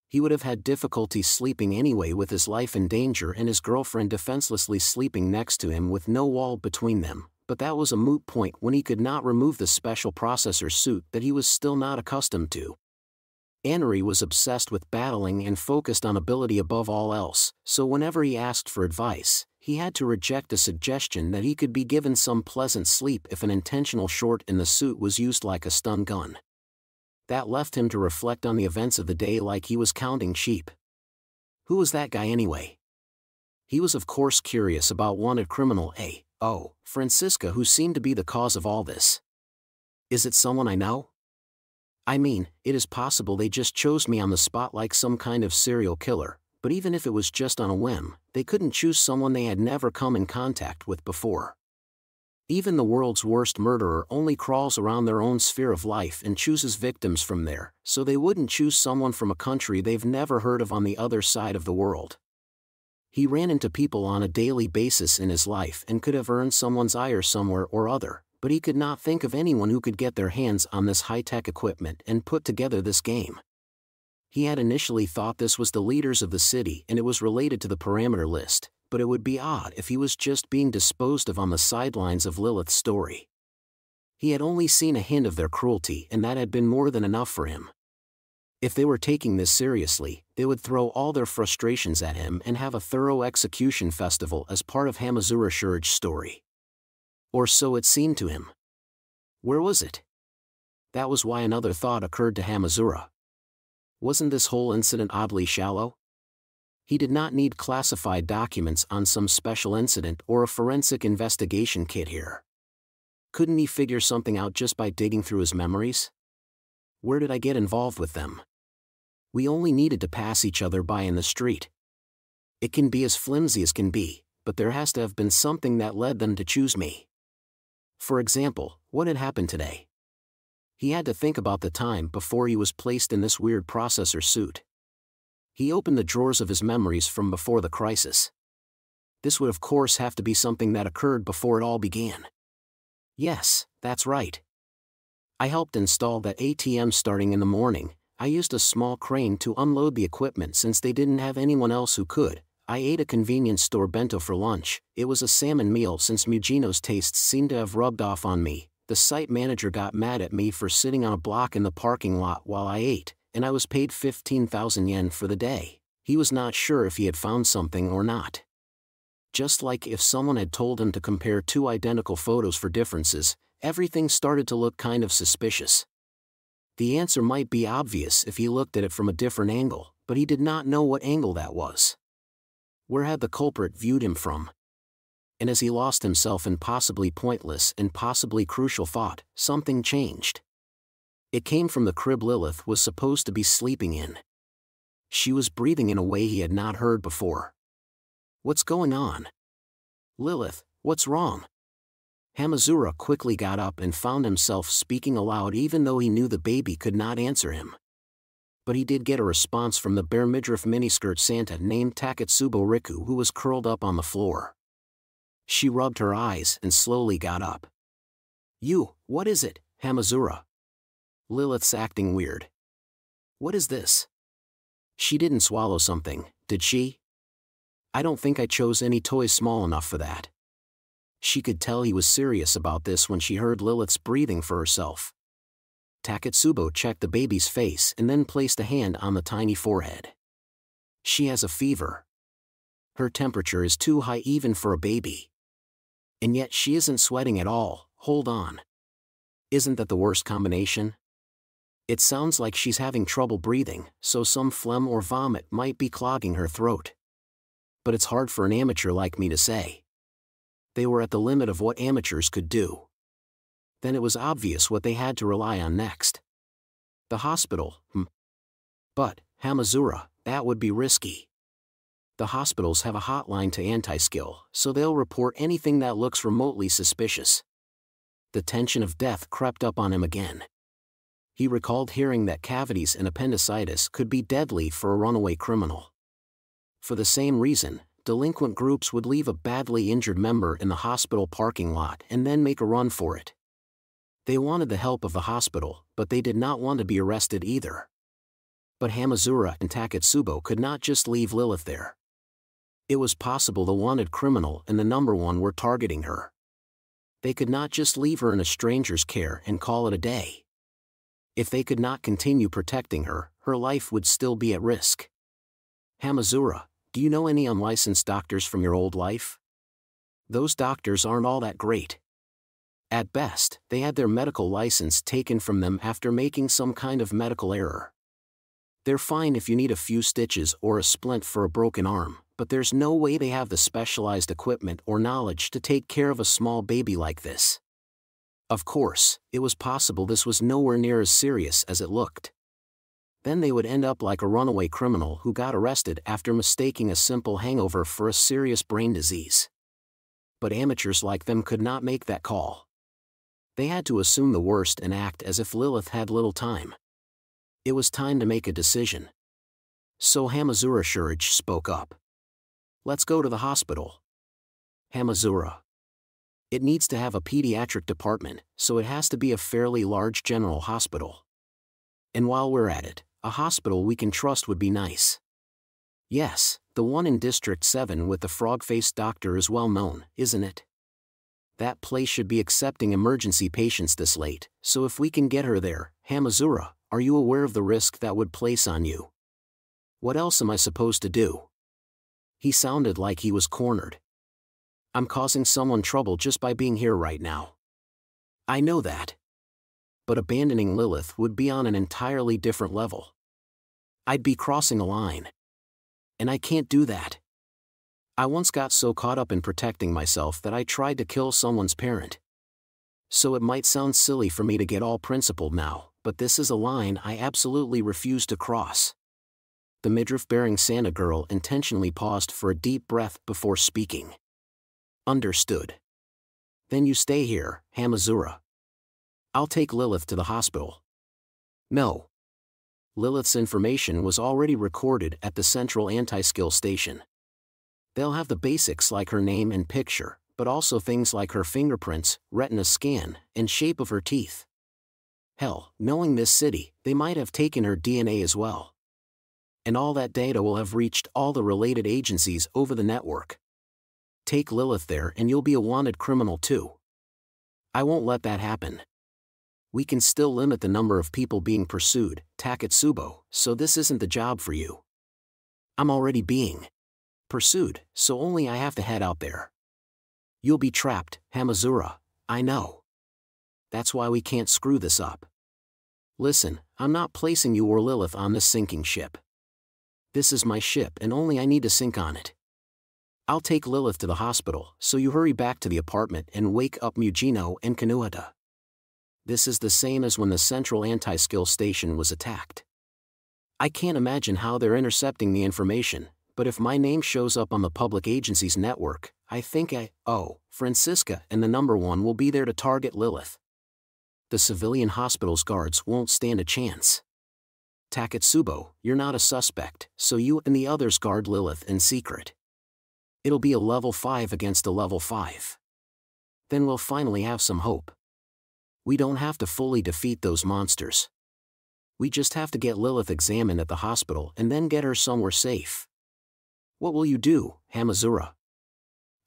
[SPEAKER 1] He would have had difficulty sleeping anyway with his life in danger and his girlfriend defenselessly sleeping next to him with no wall between them, but that was a moot point when he could not remove the special processor suit that he was still not accustomed to. Anri was obsessed with battling and focused on ability above all else, so whenever he asked for advice, he had to reject a suggestion that he could be given some pleasant sleep if an intentional short in the suit was used like a stun gun. That left him to reflect on the events of the day like he was counting sheep. Who was that guy anyway? He was of course curious about wanted criminal Francisca, who seemed to be the cause of all this. Is it someone I know? I mean, it is possible they just chose me on the spot like some kind of serial killer, but even if it was just on a whim, they couldn't choose someone they had never come in contact with before. Even the world's worst murderer only crawls around their own sphere of life and chooses victims from there, so they wouldn't choose someone from a country they've never heard of on the other side of the world. He ran into people on a daily basis in his life and could have earned someone's ire somewhere or other, but he could not think of anyone who could get their hands on this high-tech equipment and put together this game. He had initially thought this was the leaders of the city and it was related to the parameter list, but it would be odd if he was just being disposed of on the sidelines of Lilith's story. He had only seen a hint of their cruelty and that had been more than enough for him. If they were taking this seriously, they would throw all their frustrations at him and have a thorough execution festival as part of Hamazura Shuri's story. Or so it seemed to him. Where was it? That was why another thought occurred to Hamazura. Wasn't this whole incident oddly shallow? He did not need classified documents on some special incident or a forensic investigation kit here. Couldn't he figure something out just by digging through his memories? Where did I get involved with them? We only needed to pass each other by in the street. It can be as flimsy as can be, but there has to have been something that led them to choose me. For example, what had happened today? He had to think about the time before he was placed in this weird processor suit. He opened the drawers of his memories from before the crisis. This would of course have to be something that occurred before it all began. Yes, that's right. I helped install that ATM starting in the morning. I used a small crane to unload the equipment since they didn't have anyone else who could. I ate a convenience store bento for lunch. It was a salmon meal since Mujino's tastes seemed to have rubbed off on me. The site manager got mad at me for sitting on a block in the parking lot while I ate, and I was paid 15,000 yen for the day. He was not sure if he had found something or not. Just like if someone had told him to compare two identical photos for differences, everything started to look kind of suspicious. The answer might be obvious if he looked at it from a different angle, but he did not know what angle that was. Where had the culprit viewed him from? And as he lost himself in possibly pointless and possibly crucial thought, something changed. It came from the crib Lilith was supposed to be sleeping in. She was breathing in a way he had not heard before. What's going on? Lilith, what's wrong? Hamazura quickly got up and found himself speaking aloud even though he knew the baby could not answer him. But he did get a response from the bare midriff miniskirt Santa named Takatsubo Riku who was curled up on the floor. She rubbed her eyes and slowly got up. You, what is it, Hamazura? Lilith's acting weird. What is this? She didn't swallow something, did she? I don't think I chose any toys small enough for that. She could tell he was serious about this when she heard Lilith's breathing for herself. Takatsubo checked the baby's face and then placed a hand on the tiny forehead. She has a fever. Her temperature is too high even for a baby. And yet she isn't sweating at all. Hold on. Isn't that the worst combination? It sounds like she's having trouble breathing, so some phlegm or vomit might be clogging her throat. But it's hard for an amateur like me to say. They were at the limit of what amateurs could do. Then it was obvious what they had to rely on next. The hospital, But, Hamazura, that would be risky. The hospitals have a hotline to anti-skill, so they'll report anything that looks remotely suspicious. The tension of death crept up on him again. He recalled hearing that cavities and appendicitis could be deadly for a runaway criminal. For the same reason, delinquent groups would leave a badly injured member in the hospital parking lot and then make a run for it. They wanted the help of the hospital, but they did not want to be arrested either. But Hamazura and Takatsubo could not just leave Lilith there. It was possible the wanted criminal and the number one were targeting her. They could not just leave her in a stranger's care and call it a day. If they could not continue protecting her, her life would still be at risk. Hamazura, do you know any unlicensed doctors from your old life? Those doctors aren't all that great. At best, they had their medical license taken from them after making some kind of medical error. They're fine if you need a few stitches or a splint for a broken arm, but there's no way they have the specialized equipment or knowledge to take care of a small baby like this. Of course, it was possible this was nowhere near as serious as it looked. Then they would end up like a runaway criminal who got arrested after mistaking a simple hangover for a serious brain disease. But amateurs like them could not make that call. They had to assume the worst and act as if Lilith had little time. It was time to make a decision. So Hamazura Shurage spoke up. "Let's go to the hospital." Hamazura. "It needs to have a pediatric department, so it has to be a fairly large general hospital. And while we're at it, a hospital we can trust would be nice." "Yes, the one in District 7 with the frog-faced doctor is well known, isn't it? That place should be accepting emergency patients this late, so if we can get her there." "Hamazura, are you aware of the risk that would place on you? What else am I supposed to do?" He sounded like he was cornered. "I'm causing someone trouble just by being here right now." "I know that. But abandoning Lilith would be on an entirely different level. I'd be crossing a line. And I can't do that. I once got so caught up in protecting myself that I tried to kill someone's parent. So it might sound silly for me to get all principled now, but this is a line I absolutely refuse to cross." The midriff-bearing Santa girl intentionally paused for a deep breath before speaking. "Understood. Then you stay here, Hamazura. I'll take Lilith to the hospital." "No." Lilith's information was already recorded at the central anti-skill station. They'll have the basics like her name and picture, but also things like her fingerprints, retina scan, and shape of her teeth. Hell, knowing this city, they might have taken her DNA as well. And all that data will have reached all the related agencies over the network. Take Lilith there and you'll be a wanted criminal too. I won't let that happen. We can still limit the number of people being pursued, Taketsubo, so this isn't the job for you. I'm already being pursued, so only I have to head out there. You'll be trapped, Hamazura, I know. That's why we can't screw this up. Listen, I'm not placing you or Lilith on this sinking ship. This is my ship and only I need to sink on it. I'll take Lilith to the hospital, so you hurry back to the apartment and wake up Mujino and Kanuhata. This is the same as when the central anti-skill station was attacked. I can't imagine how they're intercepting the information, but if my name shows up on the public agency's network, I think Francisca and the number one will be there to target Lilith. The civilian hospital's guards won't stand a chance. Taketsubo, you're not a suspect, so you and the others guard Lilith in secret. It'll be a level 5 against a level 5. Then we'll finally have some hope. We don't have to fully defeat those monsters. We just have to get Lilith examined at the hospital and then get her somewhere safe. What will you do, Hamazura?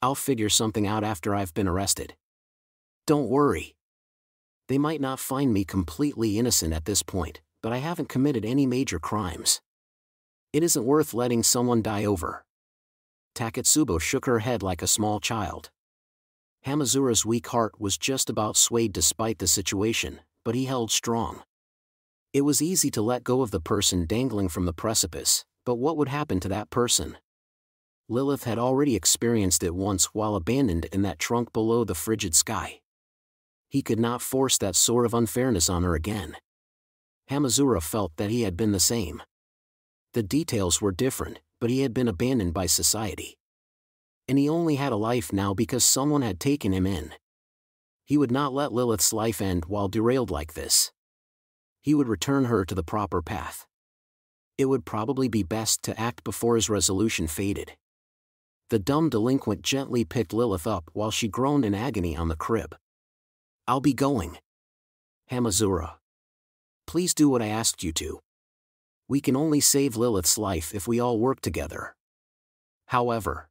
[SPEAKER 1] I'll figure something out after I've been arrested. Don't worry. They might not find me completely innocent at this point, but I haven't committed any major crimes. It isn't worth letting someone die over. Taketsubo shook her head like a small child. Hamazura's weak heart was just about swayed despite the situation, but he held strong. It was easy to let go of the person dangling from the precipice, but what would happen to that person? Lilith had already experienced it once while abandoned in that trunk below the frigid sky. He could not force that sort of unfairness on her again. Hamazura felt that he had been the same. The details were different, but he had been abandoned by society. And he only had a life now because someone had taken him in. He would not let Lilith's life end while derailed like this. He would return her to the proper path. It would probably be best to act before his resolution faded. The dumb delinquent gently picked Lilith up while she groaned in agony on the crib. I'll be going. Hamazura. Please do what I asked you to. We can only save Lilith's life if we all work together. However,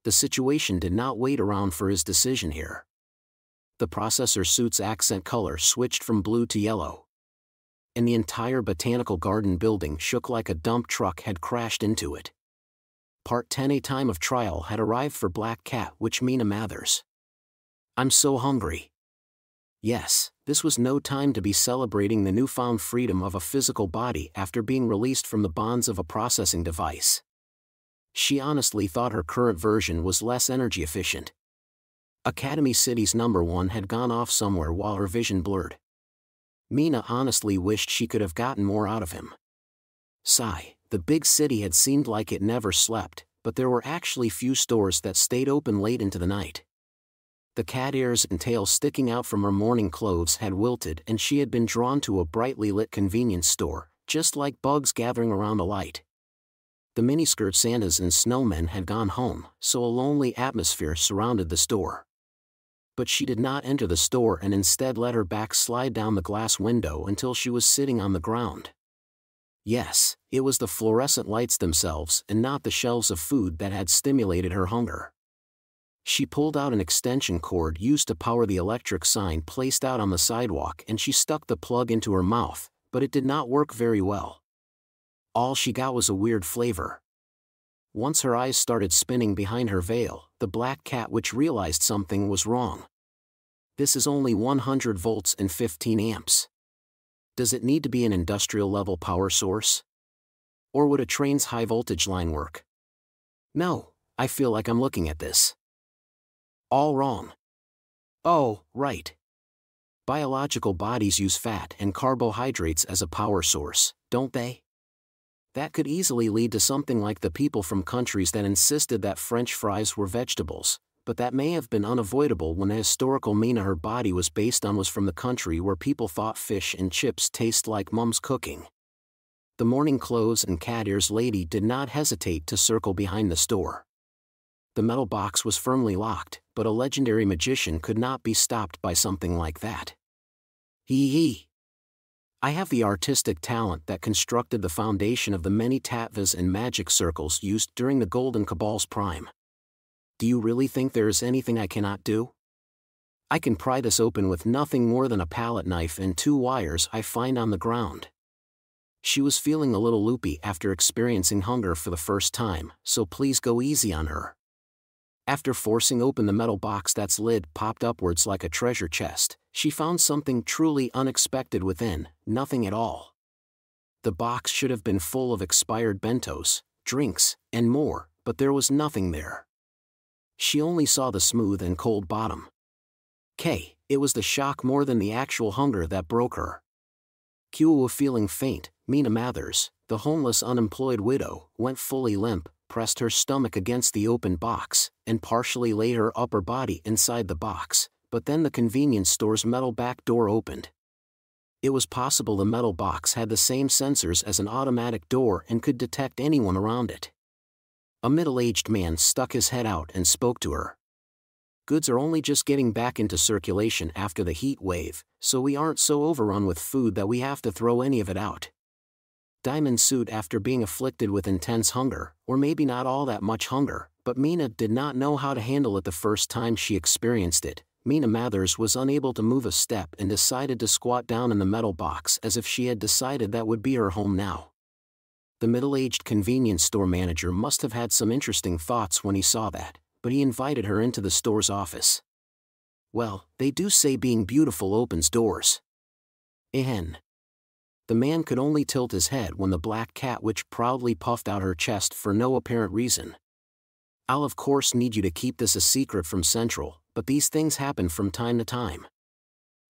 [SPEAKER 1] the situation did not wait around for his decision here. The processor suit's accent color switched from blue to yellow. And the entire botanical garden building shook like a dump truck had crashed into it. Part 10 A time of trial had arrived for Black Cat which Mina Mathers. I'm so hungry. Yes, this was no time to be celebrating the newfound freedom of a physical body after being released from the bonds of a processing device. She honestly thought her current version was less energy efficient. Academy City's #1 had gone off somewhere while her vision blurred. Mina honestly wished she could have gotten more out of him. Sigh, the big city had seemed like it never slept, but there were actually few stores that stayed open late into the night. The cat ears and tail sticking out from her morning clothes had wilted and she had been drawn to a brightly lit convenience store, just like bugs gathering around a light. The miniskirt Santas and snowmen had gone home, so a lonely atmosphere surrounded the store. But she did not enter the store and instead let her back slide down the glass window until she was sitting on the ground. Yes, it was the fluorescent lights themselves and not the shelves of food that had stimulated her hunger. She pulled out an extension cord used to power the electric sign placed out on the sidewalk and she stuck the plug into her mouth, but it did not work very well. All she got was a weird flavor. Once her eyes started spinning behind her veil, the black cat witch realized something was wrong. This is only 100 volts and 15 amps. Does it need to be an industrial-level power source? Or would a train's high-voltage line work? No, I feel like I'm looking at this all wrong. Oh, right. Biological bodies use fat and carbohydrates as a power source, don't they? That could easily lead to something like the people from countries that insisted that French fries were vegetables, but that may have been unavoidable when the historical Mina her body was based on was from the country where people thought fish and chips taste like Mum's cooking. The morning clothes and cat ears lady did not hesitate to circle behind the store. The metal box was firmly locked, but a legendary magician could not be stopped by something like that. Hee. I have the artistic talent that constructed the foundation of the many tattvas and magic circles used during the Golden Cabal's prime. Do you really think there is anything I cannot do? I can pry this open with nothing more than a palette knife and 2 wires I find on the ground. She was feeling a little loopy after experiencing hunger for the first time, so please go easy on her. After forcing open the metal box that's lid popped upwards like a treasure chest, she found something truly unexpected within, nothing at all. The box should have been full of expired bentos, drinks, and more, but there was nothing there. She only saw the smooth and cold bottom. It was the shock more than the actual hunger that broke her. Kua feeling faint, Mina Mathers, the homeless unemployed widow, went fully limp, pressed her stomach against the open box, and partially laid her upper body inside the box, but then the convenience store's metal back door opened. It was possible the metal box had the same sensors as an automatic door and could detect anyone around it. A middle-aged man stuck his head out and spoke to her. Goods are only just getting back into circulation after the heat wave, so we aren't so overrun with food that we have to throw any of it out. Diamond sued after being afflicted with intense hunger, or maybe not all that much hunger, but Mina did not know how to handle it the first time she experienced it. Mina Mathers was unable to move a step and decided to squat down in the metal box as if she had decided that would be her home now. The middle-aged convenience store manager must have had some interesting thoughts when he saw that, but he invited her into the store's office. Well, they do say being beautiful opens doors. The man could only tilt his head when the black cat witch proudly puffed out her chest for no apparent reason. I'll of course need you to keep this a secret from Central, but these things happen from time to time.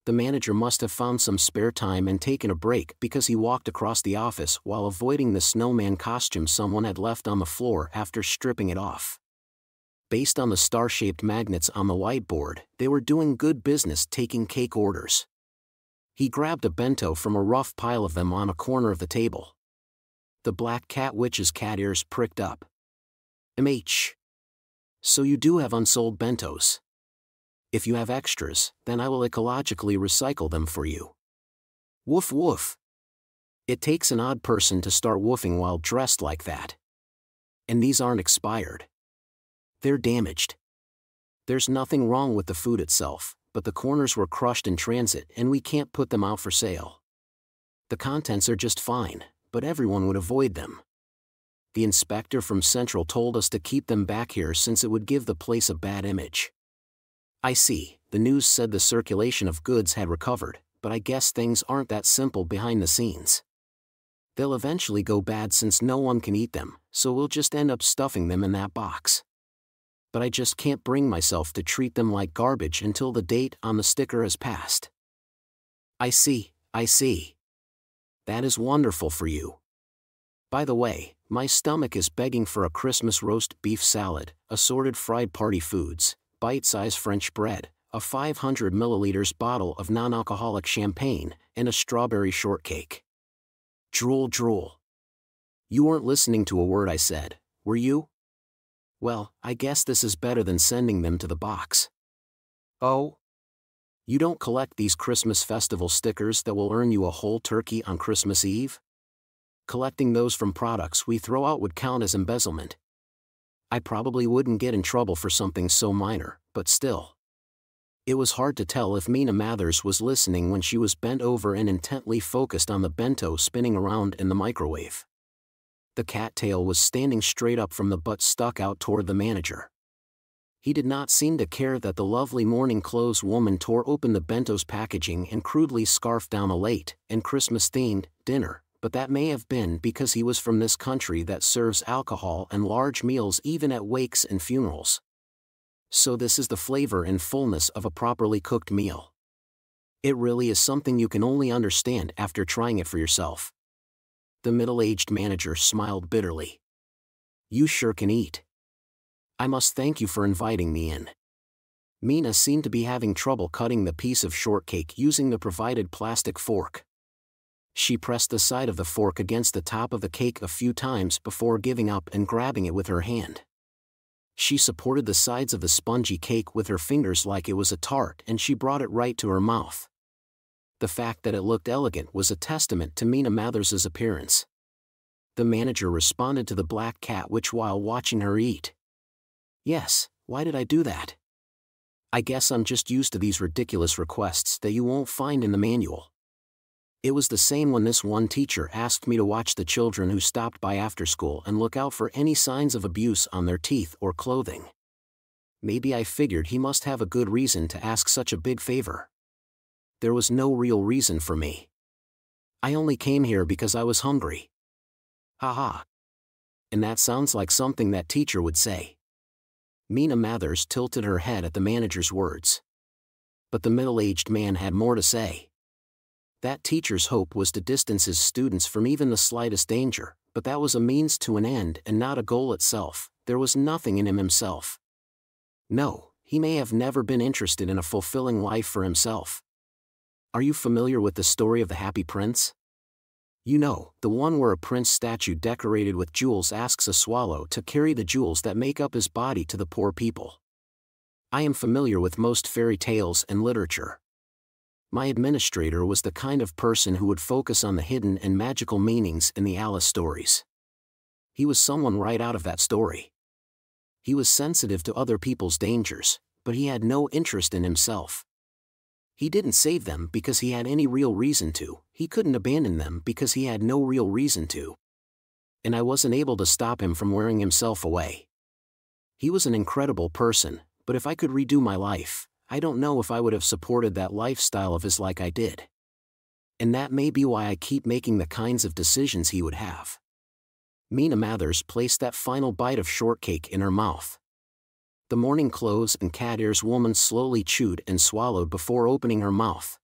[SPEAKER 1] The manager must have found some spare time and taken a break because he walked across the office while avoiding the snowman costume someone had left on the floor after stripping it off. Based on the star-shaped magnets on the whiteboard, they were doing good business taking cake orders. He grabbed a bento from a rough pile of them on a corner of the table. The black cat witch's cat ears pricked up. So you do have unsold bentos. If you have extras, then I will ecologically recycle them for you. Woof woof. It takes an odd person to start woofing while dressed like that. And these aren't expired. They're damaged. There's nothing wrong with the food itself, but the corners were crushed in transit and we can't put them out for sale. The contents are just fine, but everyone would avoid them. The inspector from Central told us to keep them back here since it would give the place a bad image. I see, the news said the circulation of goods had recovered, but I guess things aren't that simple behind the scenes. They'll eventually go bad since no one can eat them, so we'll just end up stuffing them in that box. but I just can't bring myself to treat them like garbage until the date on the sticker has passed. I see. That is wonderful for you. By the way, my stomach is begging for a Christmas roast beef salad, assorted fried party foods, bite-sized French bread, a 500 milliliters bottle of non-alcoholic champagne, and a strawberry shortcake. Drool drool. You weren't listening to a word I said, were you? Well, I guess this is better than sending them to the box. Oh? You don't collect these Christmas festival stickers that will earn you a whole turkey on Christmas Eve? Collecting those from products we throw out would count as embezzlement. I probably wouldn't get in trouble for something so minor, but still. It was hard to tell if Mina Mathers was listening when she was bent over and intently focused on the bento spinning around in the microwave. The cattail was standing straight up from the butt stuck out toward the manager. He did not seem to care that the lovely morning clothes woman tore open the bento's packaging and crudely scarfed down a late and Christmas-themed dinner, but that may have been because he was from this country that serves alcohol and large meals even at wakes and funerals. So this is the flavor and fullness of a properly cooked meal. It really is something you can only understand after trying it for yourself. The middle-aged manager smiled bitterly. You sure can eat. I must thank you for inviting me in. Mina seemed to be having trouble cutting the piece of shortcake using the provided plastic fork. She pressed the side of the fork against the top of the cake a few times before giving up and grabbing it with her hand. She supported the sides of the spongy cake with her fingers like it was a tart and she brought it right to her mouth. The fact that it looked elegant was a testament to Mina Mathers's appearance. The manager responded to the black cat witch while watching her eat. Yes, why did I do that? I guess I'm just used to these ridiculous requests that you won't find in the manual. It was the same when this one teacher asked me to watch the children who stopped by after school and look out for any signs of abuse on their teeth or clothing. Maybe I figured he must have a good reason to ask such a big favor. There was no real reason for me. I only came here because I was hungry. Haha. And that sounds like something that teacher would say. Mina Mathers tilted her head at the manager's words. But the middle-aged man had more to say. That teacher's hope was to distance his students from even the slightest danger, but that was a means to an end and not a goal itself. There was nothing in him himself. No, he may have never been interested in a fulfilling life for himself. Are you familiar with the story of the Happy Prince? You know, the one where a prince statue decorated with jewels asks a swallow to carry the jewels that make up his body to the poor people. I am familiar with most fairy tales and literature. My administrator was the kind of person who would focus on the hidden and magical meanings in the Alice stories. He was someone right out of that story. He was sensitive to other people's dangers, but he had no interest in himself. He didn't save them because he had any real reason to, he couldn't abandon them because he had no real reason to. And I wasn't able to stop him from wearing himself away. He was an incredible person, but if I could redo my life, I don't know if I would have supported that lifestyle of his like I did. And that may be why I keep making the kinds of decisions he would have. Mina Mathers placed that final bite of shortcake in her mouth. The morning clothes and cat ears woman slowly chewed and swallowed before opening her mouth.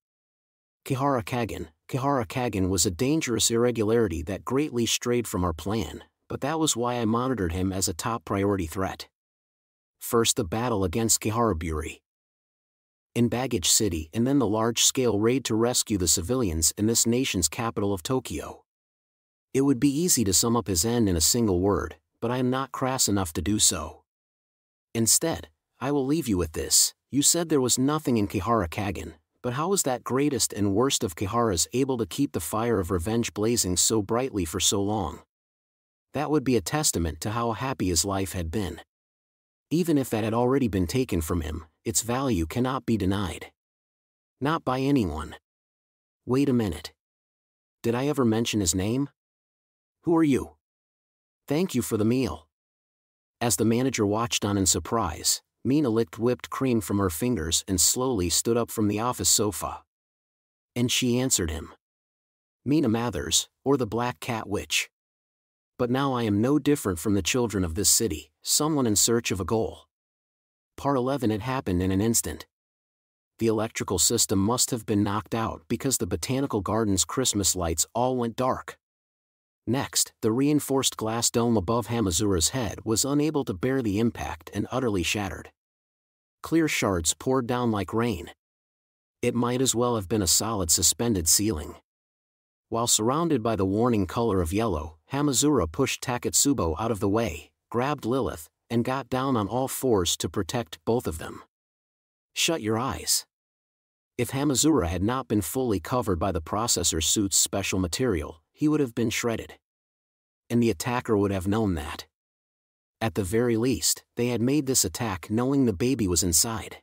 [SPEAKER 1] Kihara Kagan was a dangerous irregularity that greatly strayed from our plan, but that was why I monitored him as a top priority threat. First the battle against Kiharaburi in Baggage City and then the large-scale raid to rescue the civilians in this nation's capital of Tokyo. It would be easy to sum up his end in a single word, but I am not crass enough to do so. Instead, I will leave you with this. You said there was nothing in Kihara Kagan, but how was that greatest and worst of Kiharas able to keep the fire of revenge blazing so brightly for so long? That would be a testament to how happy his life had been. Even if that had already been taken from him, its value cannot be denied. Not by anyone. Wait a minute. Did I ever mention his name? Who are you? Thank you for the meal. As the manager watched on in surprise, Mina licked whipped cream from her fingers and slowly stood up from the office sofa. And she answered him. Mina Mathers, or the Black Cat Witch. But now I am no different from the children of this city, someone in search of a goal. Part 11. It happened in an instant. The electrical system must have been knocked out because the botanical garden's Christmas lights all went dark. Next, the reinforced glass dome above Hamazura's head was unable to bear the impact and utterly shattered. Clear shards poured down like rain. It might as well have been a solid suspended ceiling. While surrounded by the warning color of yellow, Hamazura pushed Taketsubo out of the way, grabbed Lilith, and got down on all fours to protect both of them. Shut your eyes. If Hamazura had not been fully covered by the processor suit's special material, he would have been shredded. And the attacker would have known that. At the very least, they had made this attack knowing the baby was inside.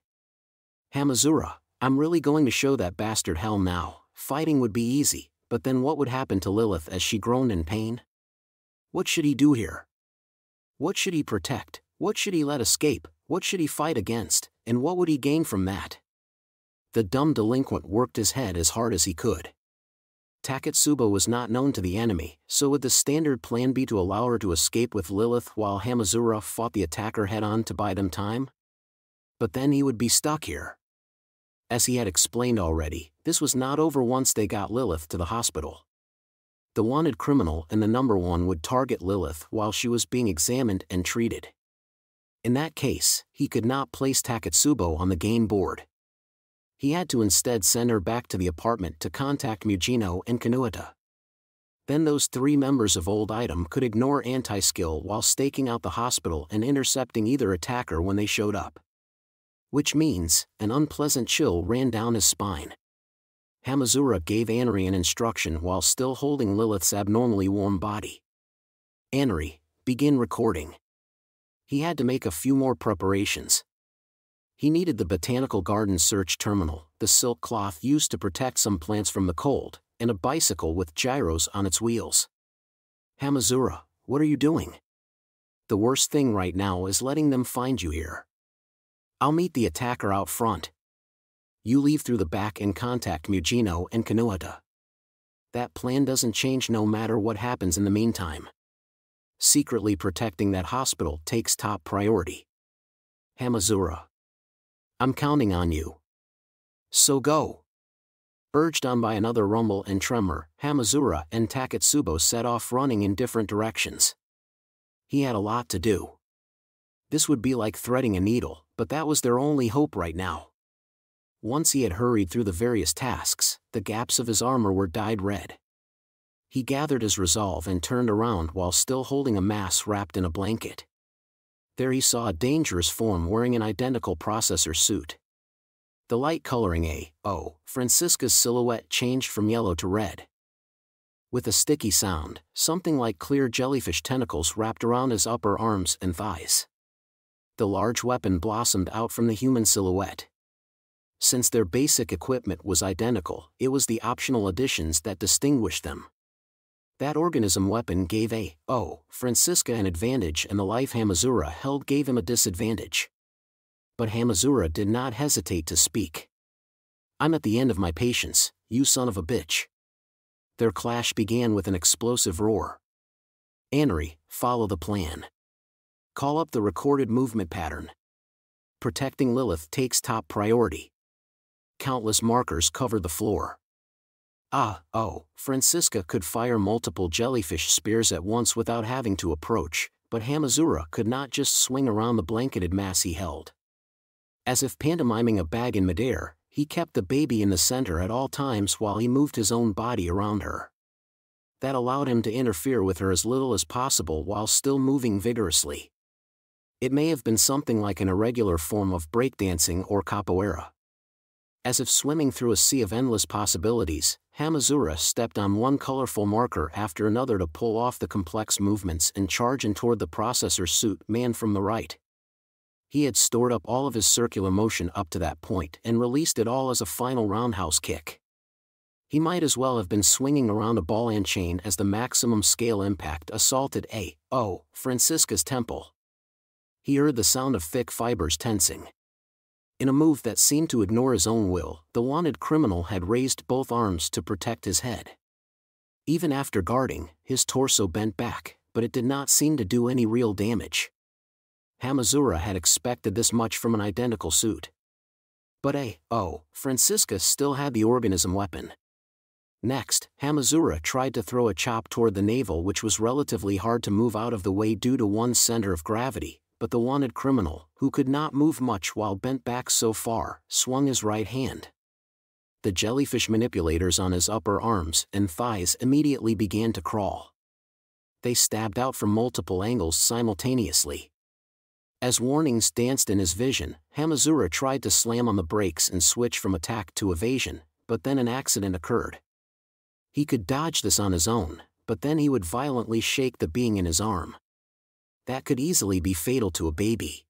[SPEAKER 1] Hamazura, I'm really going to show that bastard hell now. Fighting would be easy, but then what would happen to Lilith as she groaned in pain? What should he do here? What should he protect? What should he let escape? What should he fight against? And what would he gain from that? The dumb delinquent worked his head as hard as he could. Taketsubo was not known to the enemy, so would the standard plan be to allow her to escape with Lilith while Hamazura fought the attacker head-on to buy them time? But then he would be stuck here. As he had explained already, this was not over once they got Lilith to the hospital. The wanted criminal and the number one would target Lilith while she was being examined and treated. In that case, he could not place Taketsubo on the game board. He had to instead send her back to the apartment to contact Mujino and Kanuata. Then those three members of Old Item could ignore anti-skill while staking out the hospital and intercepting either attacker when they showed up. Which means, an unpleasant chill ran down his spine. Hamazura gave Anri an instruction while still holding Lilith's abnormally warm body. Anri, begin recording. He had to make a few more preparations. He needed the botanical garden search terminal, the silk cloth used to protect some plants from the cold, and a bicycle with gyros on its wheels. Hamazura, what are you doing? The worst thing right now is letting them find you here. I'll meet the attacker out front. You leave through the back and contact Mujino and Kanuata. That plan doesn't change no matter what happens in the meantime. Secretly protecting that hospital takes top priority. Hamazura. I'm counting on you. So go. Urged on by another rumble and tremor, Hamazura and Taketsubo set off running in different directions. He had a lot to do. This would be like threading a needle, but that was their only hope right now. Once he had hurried through the various tasks, the gaps of his armor were dyed red. He gathered his resolve and turned around while still holding a mass wrapped in a blanket. There he saw a dangerous form wearing an identical processor suit. The light coloring Francisca's silhouette changed from yellow to red. With a sticky sound, something like clear jellyfish tentacles wrapped around his upper arms and thighs. The large weapon blossomed out from the human silhouette. Since their basic equipment was identical, it was the optional additions that distinguished them. That organism weapon gave Francisca an advantage and the life Hamazura held gave him a disadvantage. But Hamazura did not hesitate to speak. I'm at the end of my patience, you son of a bitch. Their clash began with an explosive roar. Anri, follow the plan. Call up the recorded movement pattern. Protecting Lilith takes top priority. Countless markers covered the floor. Francisca could fire multiple jellyfish spears at once without having to approach, but Hamazura could not just swing around the blanketed mass he held. As if pantomiming a bag in midair, he kept the baby in the center at all times while he moved his own body around her. That allowed him to interfere with her as little as possible while still moving vigorously. It may have been something like an irregular form of breakdancing or capoeira. As if swimming through a sea of endless possibilities, Hamazura stepped on one colorful marker after another to pull off the complex movements and charge in toward the processor suit man from the right. He had stored up all of his circular motion up to that point and released it all as a final roundhouse kick. He might as well have been swinging around a ball and chain as the maximum scale impact assaulted Francisca's temple. He heard the sound of thick fibers tensing. In a move that seemed to ignore his own will, the wanted criminal had raised both arms to protect his head. Even after guarding, his torso bent back, but it did not seem to do any real damage. Hamazura had expected this much from an identical suit. But Francisca still had the organism weapon. Next, Hamazura tried to throw a chop toward the navel, which was relatively hard to move out of the way due to one's center of gravity, but the wanted criminal, who could not move much while bent back so far, swung his right hand. The jellyfish manipulators on his upper arms and thighs immediately began to crawl. They stabbed out from multiple angles simultaneously. As warnings danced in his vision, Hamazura tried to slam on the brakes and switch from attack to evasion, but then an accident occurred. He could dodge this on his own, but then he would violently shake the being in his arm. That could easily be fatal to a baby.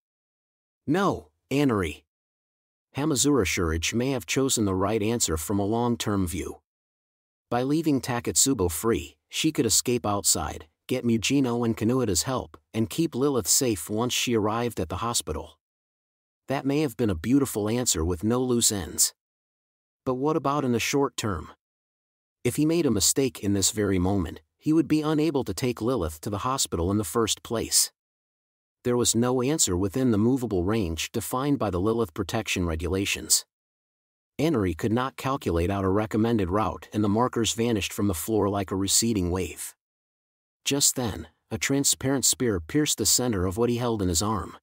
[SPEAKER 1] No, Anari. Hamazura Shurage may have chosen the right answer from a long-term view. By leaving Taketsubo free, she could escape outside, get Mujino and Kanuita's help, and keep Lilith safe once she arrived at the hospital. That may have been a beautiful answer with no loose ends. But what about in the short term? If he made a mistake in this very moment, he would be unable to take Lilith to the hospital in the first place. There was no answer within the movable range defined by the Lilith protection regulations. Anari could not calculate out a recommended route, and the markers vanished from the floor like a receding wave. Just then, a transparent spear pierced the center of what he held in his arm.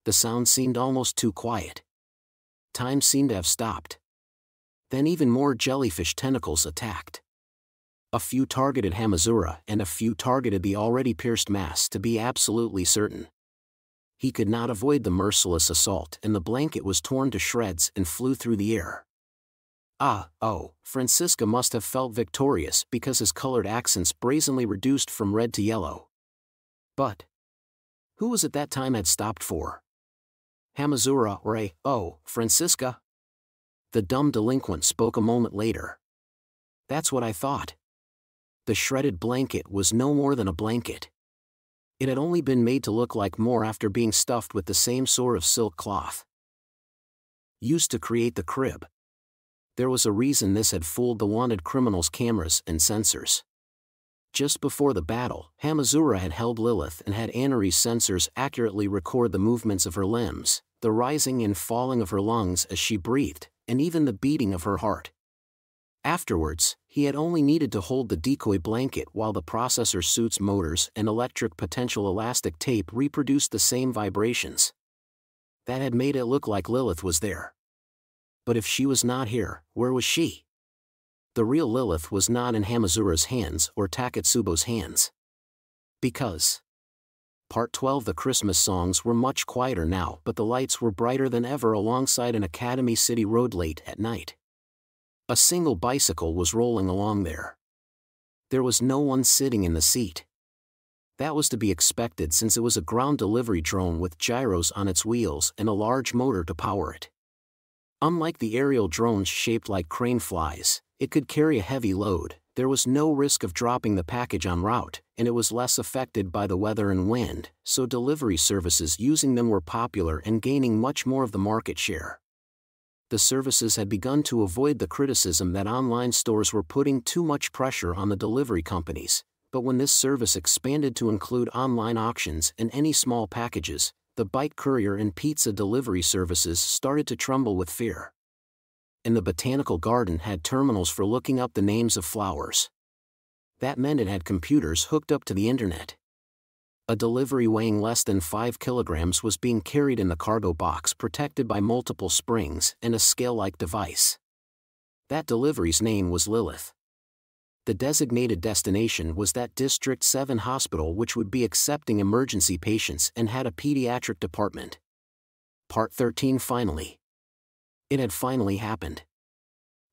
[SPEAKER 1] The sound seemed almost too quiet. Time seemed to have stopped. Then even more jellyfish tentacles attacked. A few targeted Hamazura and a few targeted the already pierced mass, to be absolutely certain. He could not avoid the merciless assault, and the blanket was torn to shreds and flew through the air. Francisca must have felt victorious because his colored accents brazenly reduced from red to yellow. But who was at that time had stopped for? Hamazura or Francisca? The dumb delinquent spoke a moment later. That's what I thought. The shredded blanket was no more than a blanket. It had only been made to look like more after being stuffed with the same sort of silk cloth used to create the crib. There was a reason this had fooled the wanted criminal's cameras and sensors. Just before the battle, Hamazura had held Lilith and had Anari's sensors accurately record the movements of her limbs, the rising and falling of her lungs as she breathed, and even the beating of her heart. Afterwards, he had only needed to hold the decoy blanket while the processor suit's motors and electric potential elastic tape reproduced the same vibrations. That had made it look like Lilith was there. But if she was not here, where was she? The real Lilith was not in Hamazura's hands or Taketsubo's hands. Because Part 12. The Christmas songs were much quieter now, but the lights were brighter than ever alongside an Academy City road late at night. A single bicycle was rolling along there. There was no one sitting in the seat. That was to be expected since it was a ground delivery drone with gyros on its wheels and a large motor to power it. Unlike the aerial drones shaped like crane flies, it could carry a heavy load, there was no risk of dropping the package en route, and it was less affected by the weather and wind, so delivery services using them were popular and gaining much more of the market share. The services had begun to avoid the criticism that online stores were putting too much pressure on the delivery companies, but when this service expanded to include online auctions and any small packages, the bike courier and pizza delivery services started to tremble with fear. And the botanical garden had terminals for looking up the names of flowers. That meant it had computers hooked up to the internet. A delivery weighing less than 5 kilograms was being carried in the cargo box protected by multiple springs and a scale-like device. That delivery's name was Lilith. The designated destination was that District 7 hospital, which would be accepting emergency patients and had a pediatric department. Part 13. Finally. It had finally happened.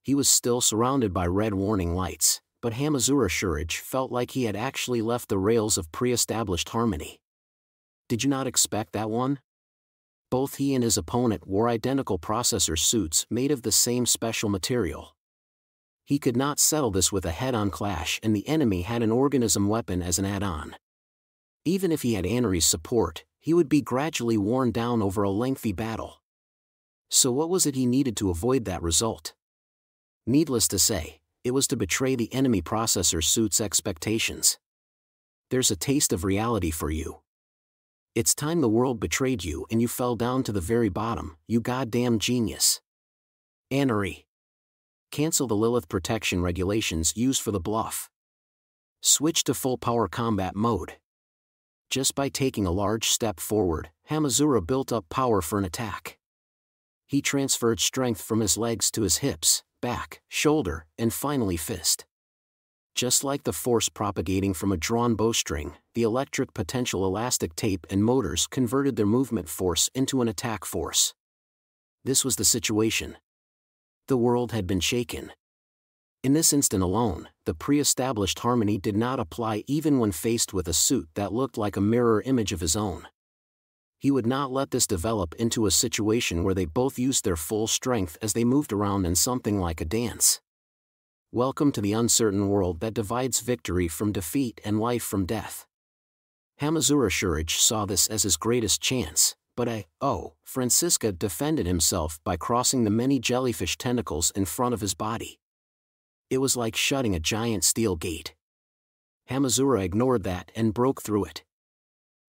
[SPEAKER 1] He was still surrounded by red warning lights, but Hamazura Shurage felt like he had actually left the rails of pre-established harmony. Did you not expect that one? Both he and his opponent wore identical processor suits made of the same special material. He could not settle this with a head-on clash, and the enemy had an organism weapon as an add-on. Even if he had Anari's support, he would be gradually worn down over a lengthy battle. So what was it he needed to avoid that result? Needless to say, it was to betray the enemy processor suit's expectations. There's a taste of reality for you. It's time the world betrayed you and you fell down to the very bottom, you goddamn genius. Anery. Cancel the Lilith protection regulations used for the bluff. Switch to full power combat mode. Just by taking a large step forward, Hamazura built up power for an attack. He transferred strength from his legs to his hips, back, shoulder, and finally fist. Just like the force propagating from a drawn bowstring, the electric potential elastic tape and motors converted their movement force into an attack force. This was the situation. The world had been shaken. In this instant alone, the pre-established harmony did not apply even when faced with a suit that looked like a mirror image of his own. He would not let this develop into a situation where they both used their full strength as they moved around in something like a dance. Welcome to the uncertain world that divides victory from defeat and life from death. Hamazura Shurich saw this as his greatest chance, but Francisca defended himself by crossing the many jellyfish tentacles in front of his body. It was like shutting a giant steel gate. Hamazura ignored that and broke through it.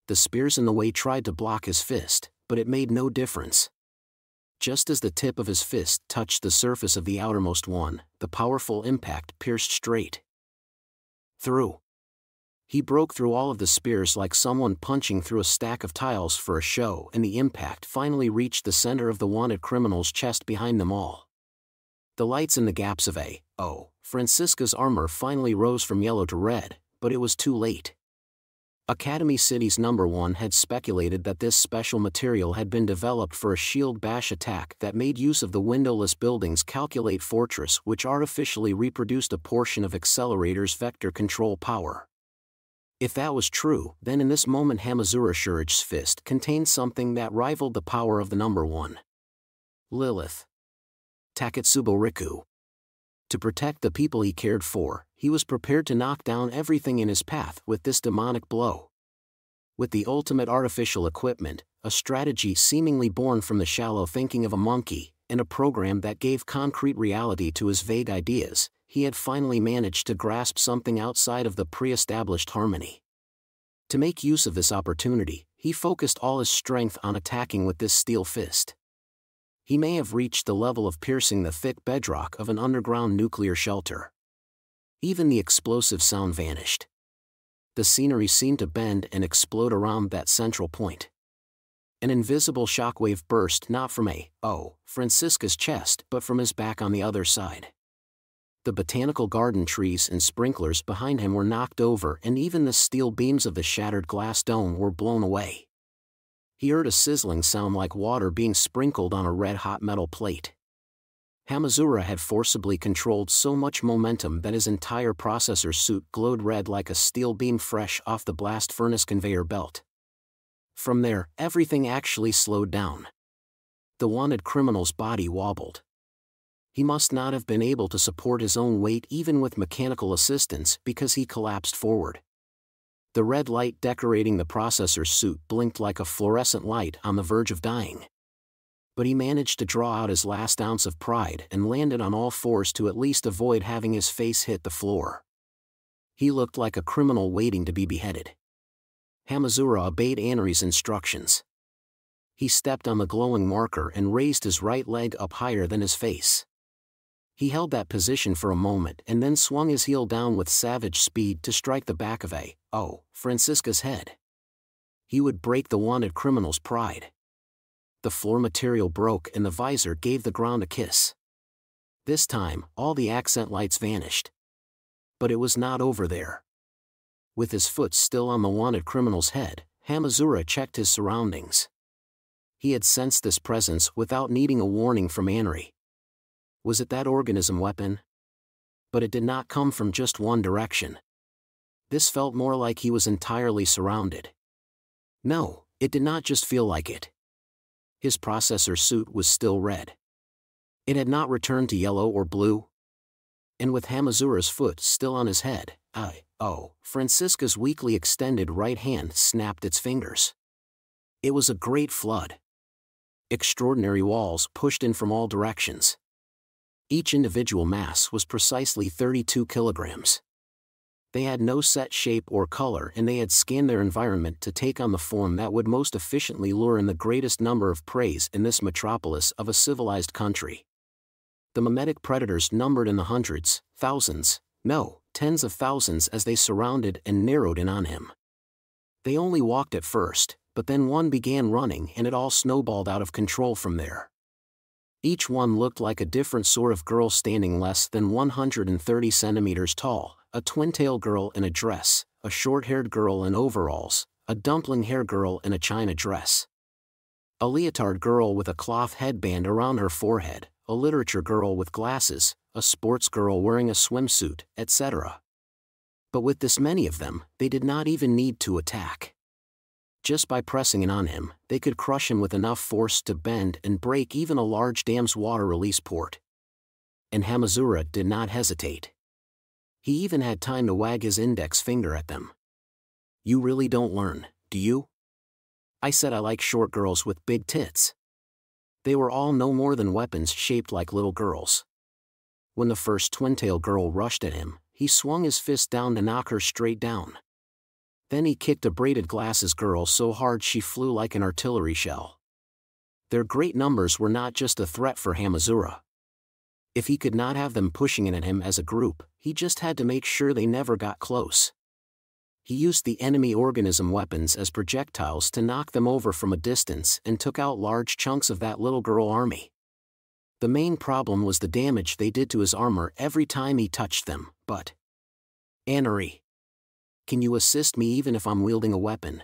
[SPEAKER 1] The spears in the way tried to block his fist, but it made no difference. Just as the tip of his fist touched the surface of the outermost one, the powerful impact pierced straight through. He broke through all of the spears like someone punching through a stack of tiles for a show, and the impact finally reached the center of the wanted criminal's chest behind them all. The lights in the gaps of Francisca's armor finally rose from yellow to red, but it was too late. Academy City's #1 had speculated that this special material had been developed for a shield bash attack that made use of the windowless building's Calculate Fortress, which artificially reproduced a portion of Accelerator's vector control power. If that was true, then in this moment Hamazura Shurich's fist contained something that rivaled the power of the #1. Lilith. Taketsubo Riku. To protect the people he cared for, he was prepared to knock down everything in his path with this demonic blow. With the ultimate artificial equipment, a strategy seemingly born from the shallow thinking of a monkey, and a program that gave concrete reality to his vague ideas, he had finally managed to grasp something outside of the pre-established harmony. To make use of this opportunity, he focused all his strength on attacking with this steel fist. He may have reached the level of piercing the thick bedrock of an underground nuclear shelter. Even the explosive sound vanished. The scenery seemed to bend and explode around that central point. An invisible shockwave burst not from Francisca's chest but from his back on the other side. The botanical garden trees and sprinklers behind him were knocked over, and even the steel beams of the shattered glass dome were blown away. He heard a sizzling sound like water being sprinkled on a red-hot metal plate. Hamazura had forcibly controlled so much momentum that his entire processor suit glowed red like a steel beam fresh off the blast furnace conveyor belt. From there, everything actually slowed down. The wanted criminal's body wobbled. He must not have been able to support his own weight even with mechanical assistance because he collapsed forward. The red light decorating the processor's suit blinked like a fluorescent light on the verge of dying. But he managed to draw out his last ounce of pride and landed on all fours to at least avoid having his face hit the floor. He looked like a criminal waiting to be beheaded. Hamazura obeyed Anery's instructions. He stepped on the glowing marker and raised his right leg up higher than his face. He held that position for a moment and then swung his heel down with savage speed to strike the back of Francisca's head. He would break the wanted criminal's pride. The floor material broke and the visor gave the ground a kiss. This time, all the accent lights vanished. But it was not over there. With his foot still on the wanted criminal's head, Hamazura checked his surroundings. He had sensed this presence without needing a warning from Anery. Was it that organism weapon? But it did not come from just one direction. This felt more like he was entirely surrounded. No, it did not just feel like it. His processor suit was still red. It had not returned to yellow or blue. And with Hamazura's foot still on his head, Francisca's weakly extended right hand snapped its fingers. It was a great flood. Extraordinary walls pushed in from all directions. Each individual mass was precisely 32 kilograms. They had no set shape or color, and they had scanned their environment to take on the form that would most efficiently lure in the greatest number of preys in this metropolis of a civilized country. The mimetic predators numbered in the hundreds, thousands, no, tens of thousands as they surrounded and narrowed in on him. They only walked at first, but then one began running and it all snowballed out of control from there. Each one looked like a different sort of girl standing less than 130 centimeters tall, a twin-tail girl in a dress, a short-haired girl in overalls, a dumpling hair girl in a china dress, a leotard girl with a cloth headband around her forehead, a literature girl with glasses, a sports girl wearing a swimsuit, etc. But with this many of them, they did not even need to attack. Just by pressing in on him, they could crush him with enough force to bend and break even a large dam's water release port. And Hamazura did not hesitate. He even had time to wag his index finger at them. "You really don't learn, do you? I said I like short girls with big tits." They were all no more than weapons shaped like little girls. When the first twin-tail girl rushed at him, he swung his fist down to knock her straight down. Then he kicked a braided glasses girl so hard she flew like an artillery shell. Their great numbers were not just a threat for Hamazura. If he could not have them pushing in at him as a group, he just had to make sure they never got close. He used the enemy organism weapons as projectiles to knock them over from a distance and took out large chunks of that little girl army. The main problem was the damage they did to his armor every time he touched them, but... Anari. Can you assist me even if I'm wielding a weapon?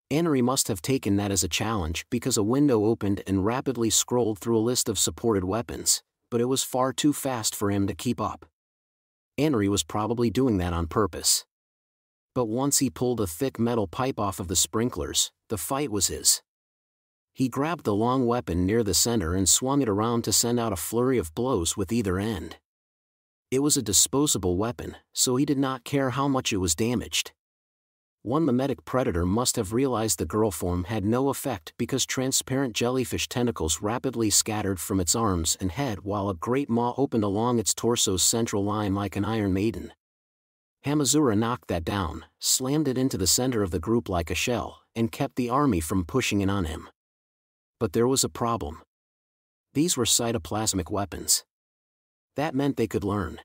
[SPEAKER 1] Anari must have taken that as a challenge because a window opened and rapidly scrolled through a list of supported weapons, but it was far too fast for him to keep up. Anari was probably doing that on purpose. But once he pulled a thick metal pipe off of the sprinklers, the fight was his. He grabbed the long weapon near the center and swung it around to send out a flurry of blows with either end. It was a disposable weapon, so he did not care how much it was damaged. One mimetic predator must have realized the girl form had no effect because transparent jellyfish tentacles rapidly scattered from its arms and head while a great maw opened along its torso's central line like an Iron Maiden. Hamazura knocked that down, slammed it into the center of the group like a shell, and kept the army from pushing in on him. But there was a problem. These were cytoplasmic weapons. That meant they could learn.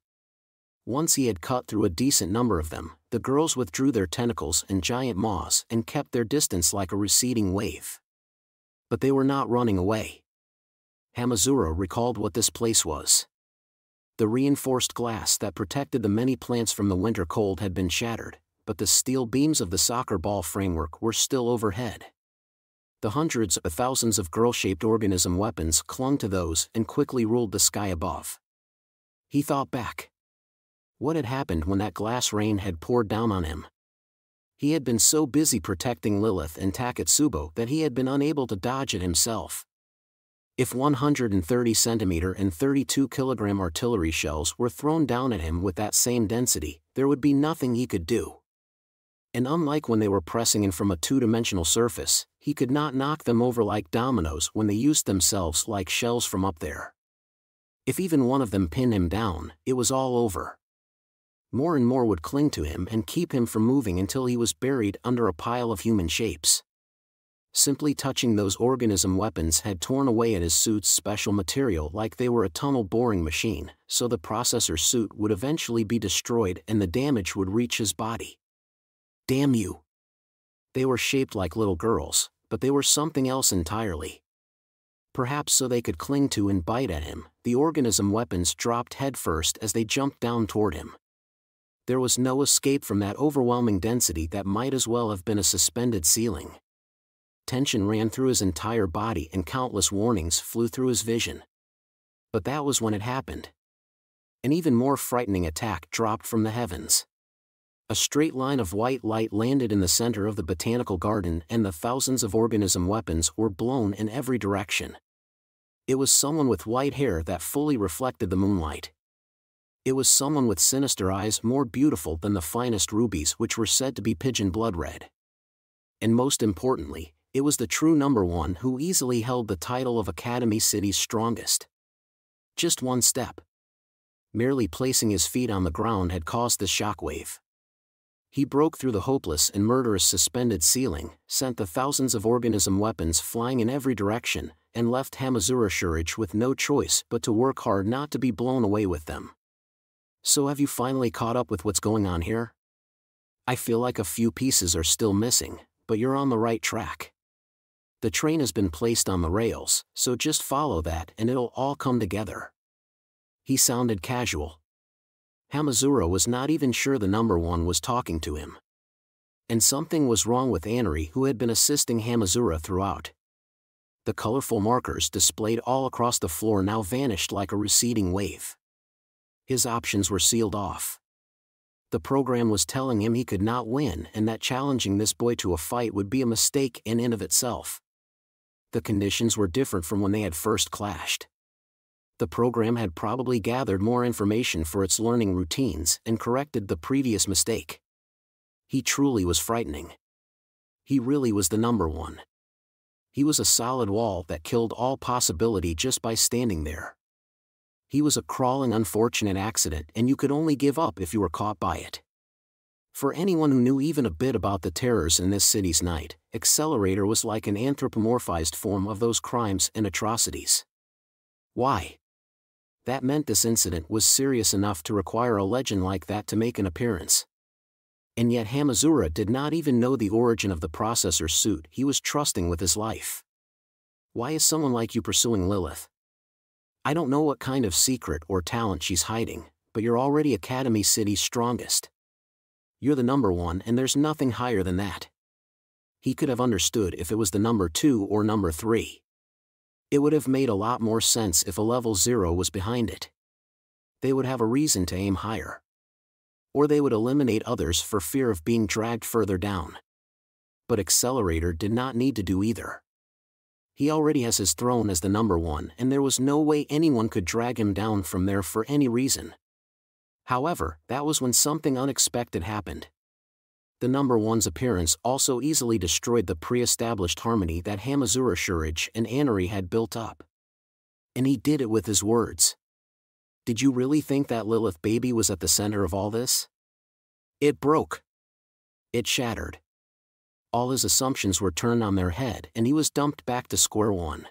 [SPEAKER 1] Once he had cut through a decent number of them, the girls withdrew their tentacles and giant maws and kept their distance like a receding wave. But they were not running away. Hamazura recalled what this place was. The reinforced glass that protected the many plants from the winter cold had been shattered, but the steel beams of the soccer ball framework were still overhead. The hundreds of thousands of girl-shaped organism weapons clung to those and quickly ruled the sky above. He thought back. What had happened when that glass rain had poured down on him? He had been so busy protecting Lilith and Takatsubo that he had been unable to dodge it himself. If 130 centimeter and 32 kilogram artillery shells were thrown down at him with that same density, there would be nothing he could do. And unlike when they were pressing in from a two-dimensional surface, he could not knock them over like dominoes when they used themselves like shells from up there. If even one of them pinned him down, it was all over. More and more would cling to him and keep him from moving until he was buried under a pile of human shapes. Simply touching those organism weapons had torn away at his suit's special material like they were a tunnel boring machine, so the processor's suit would eventually be destroyed and the damage would reach his body. Damn you! They were shaped like little girls, but they were something else entirely. Perhaps so they could cling to and bite at him, the organism weapons dropped headfirst as they jumped down toward him. There was no escape from that overwhelming density that might as well have been a suspended ceiling. Tension ran through his entire body and countless warnings flew through his vision. But that was when it happened. An even more frightening attack dropped from the heavens. A straight line of white light landed in the center of the botanical garden and the thousands of organism weapons were blown in every direction. It was someone with white hair that fully reflected the moonlight. It was someone with sinister eyes more beautiful than the finest rubies which were said to be pigeon blood red. And most importantly, it was the true number one who easily held the title of Academy City's strongest. Just one step. Merely placing his feet on the ground had caused the shockwave. He broke through the hopeless and murderous suspended ceiling, sent the thousands of organism weapons flying in every direction, and left Hamazura Shurich with no choice but to work hard not to be blown away with them. So have you finally caught up with what's going on here? I feel like a few pieces are still missing, but you're on the right track. The train has been placed on the rails, so just follow that and it'll all come together. He sounded casual. Hamazura was not even sure the number one was talking to him. And something was wrong with Anri, who had been assisting Hamazura throughout. The colorful markers displayed all across the floor now vanished like a receding wave. His options were sealed off. The program was telling him he could not win and that challenging this boy to a fight would be a mistake in and of itself. The conditions were different from when they had first clashed. The program had probably gathered more information for its learning routines and corrected the previous mistake. He truly was frightening. He really was the number one. He was a solid wall that killed all possibility just by standing there. He was a crawling unfortunate accident and you could only give up if you were caught by it. For anyone who knew even a bit about the terrors in this city's night, Accelerator was like an anthropomorphized form of those crimes and atrocities. Why? That meant this incident was serious enough to require a legend like that to make an appearance. And yet Hamazura did not even know the origin of the processor suit he was trusting with his life. Why is someone like you pursuing Lilith? I don't know what kind of secret or talent she's hiding, but you're already Academy City's strongest. You're the number one and there's nothing higher than that. He could have understood if it was the number 2 or number 3. It would have made a lot more sense if a level 0 was behind it. They would have a reason to aim higher. Or they would eliminate others for fear of being dragged further down. But Accelerator did not need to do either. He already has his throne as the number one and there was no way anyone could drag him down from there for any reason. However, that was when something unexpected happened. The number one's appearance also easily destroyed the pre-established harmony that Hamazura Shurich and Anri had built up. And he did it with his words. Did you really think that Lilith baby was at the center of all this? It broke. It shattered. All his assumptions were turned on their head and he was dumped back to square one.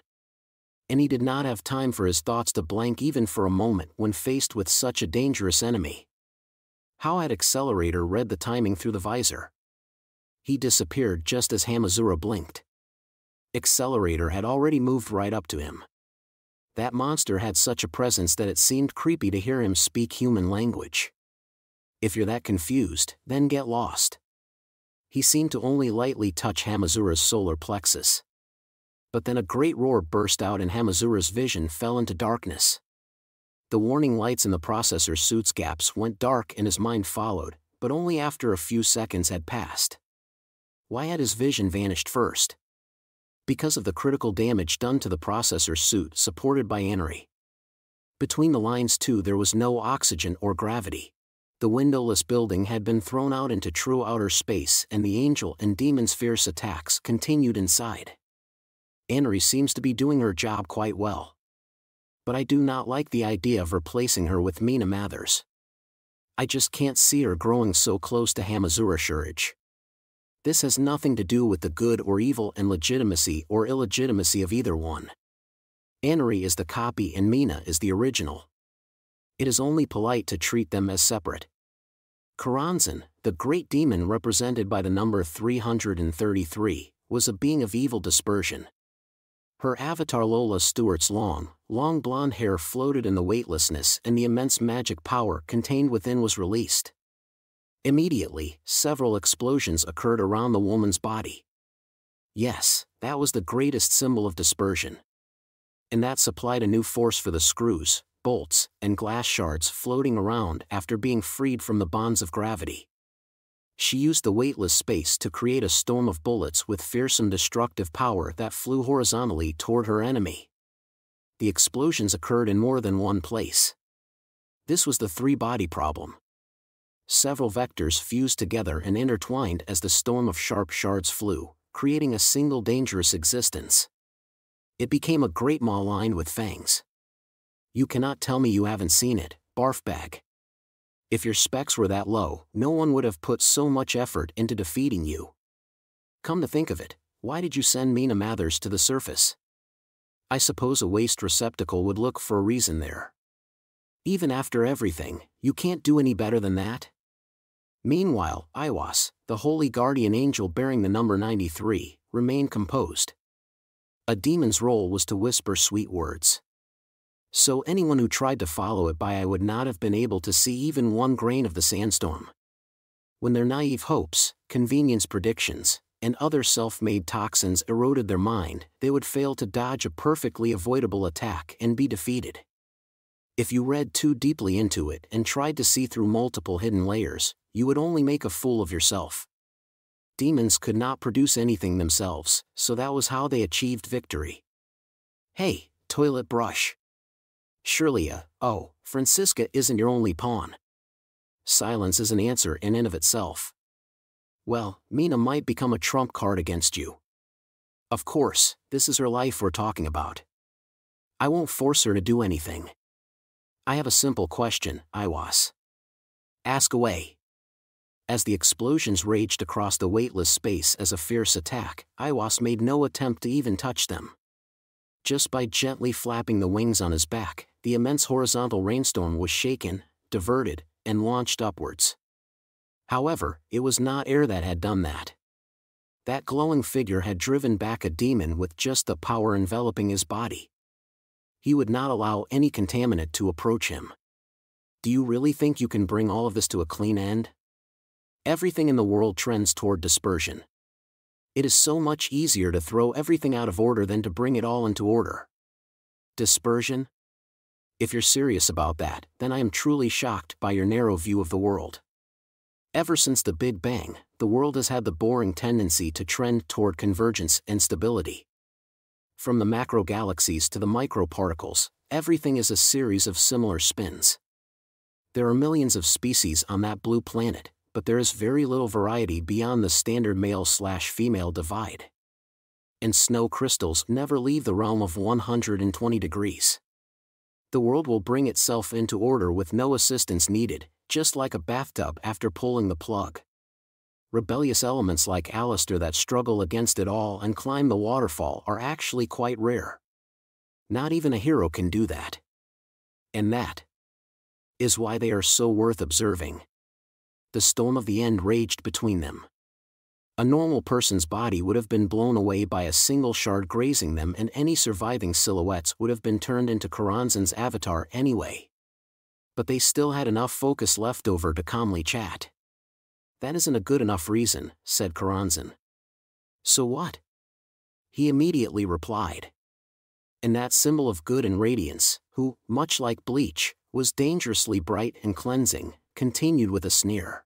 [SPEAKER 1] And he did not have time for his thoughts to blank even for a moment when faced with such a dangerous enemy. How had Accelerator read the timing through the visor? He disappeared just as Hamazura blinked. Accelerator had already moved right up to him. That monster had such a presence that it seemed creepy to hear him speak human language. If you're that confused, then get lost. He seemed to only lightly touch Hamazura's solar plexus. But then a great roar burst out and Hamazura's vision fell into darkness. The warning lights in the processor suit's gaps went dark and his mind followed, but only after a few seconds had passed. Why had his vision vanished first? Because of the critical damage done to the processor suit supported by Anri. Between the lines too there was no oxygen or gravity. The windowless building had been thrown out into true outer space and the angel and demon's fierce attacks continued inside. Anri seems to be doing her job quite well. But I do not like the idea of replacing her with Mina Mathers. I just can't see her growing so close to Hamazura Shurich. This has nothing to do with the good or evil and legitimacy or illegitimacy of either one. Anri is the copy and Mina is the original. It is only polite to treat them as separate. Karanzan, the great demon represented by the number 333, was a being of evil dispersion. Her avatar Lola Stewart's long blonde hair floated in the weightlessness and the immense magic power contained within was released. Immediately, several explosions occurred around the woman's body. Yes, that was the greatest symbol of dispersion. And that supplied a new force for the screws, bolts, and glass shards floating around after being freed from the bonds of gravity. She used the weightless space to create a storm of bullets with fearsome destructive power that flew horizontally toward her enemy. The explosions occurred in more than one place. This was the three-body problem. Several vectors fused together and intertwined as the storm of sharp shards flew, creating a single dangerous existence. It became a great maw lined with fangs. You cannot tell me you haven't seen it, barf bag. If your specs were that low, no one would have put so much effort into defeating you. Come to think of it, why did you send Mina Mathers to the surface? I suppose a waste receptacle would look for a reason there. Even after everything, you can't do any better than that? Meanwhile, Iwas, the holy guardian angel bearing the number 93, remained composed. A demon's role was to whisper sweet words. So anyone who tried to follow it by eye would not have been able to see even one grain of the sandstorm. When their naive hopes, convenience predictions, and other self-made toxins eroded their mind, they would fail to dodge a perfectly avoidable attack and be defeated. If you read too deeply into it and tried to see through multiple hidden layers, you would only make a fool of yourself. Demons could not produce anything themselves, so that was how they achieved victory. Hey, toilet brush. Surely Francisca isn't your only pawn. Silence is an answer in and of itself. Well, Mina might become a trump card against you. Of course, this is her life we're talking about. I won't force her to do anything. I have a simple question, Iwas. Ask away. As the explosions raged across the weightless space as a fierce attack, Iwas made no attempt to even touch them. Just by gently flapping the wings on his back, the immense horizontal rainstorm was shaken, diverted, and launched upwards. However, it was not air that had done that. That glowing figure had driven back a demon with just the power enveloping his body. He would not allow any contaminant to approach him. Do you really think you can bring all of this to a clean end? Everything in the world trends toward dispersion. It is so much easier to throw everything out of order than to bring it all into order. Dispersion? If you're serious about that, then I am truly shocked by your narrow view of the world. Ever since the Big Bang, the world has had the boring tendency to trend toward convergence and stability. From the macro galaxies to the microparticles, everything is a series of similar spins. There are millions of species on that blue planet, but there is very little variety beyond the standard male/female divide. And snow crystals never leave the realm of 120 degrees. The world will bring itself into order with no assistance needed, just like a bathtub after pulling the plug. Rebellious elements like Alistair that struggle against it all and climb the waterfall are actually quite rare. Not even a hero can do that. And that is why they are so worth observing. The storm of the end raged between them. A normal person's body would have been blown away by a single shard grazing them, and any surviving silhouettes would have been turned into Karanzan's avatar anyway. But they still had enough focus left over to calmly chat. That isn't a good enough reason, said Karanzan. So what? He immediately replied. And that symbol of good and radiance, who, much like bleach, was dangerously bright and cleansing, continued with a sneer.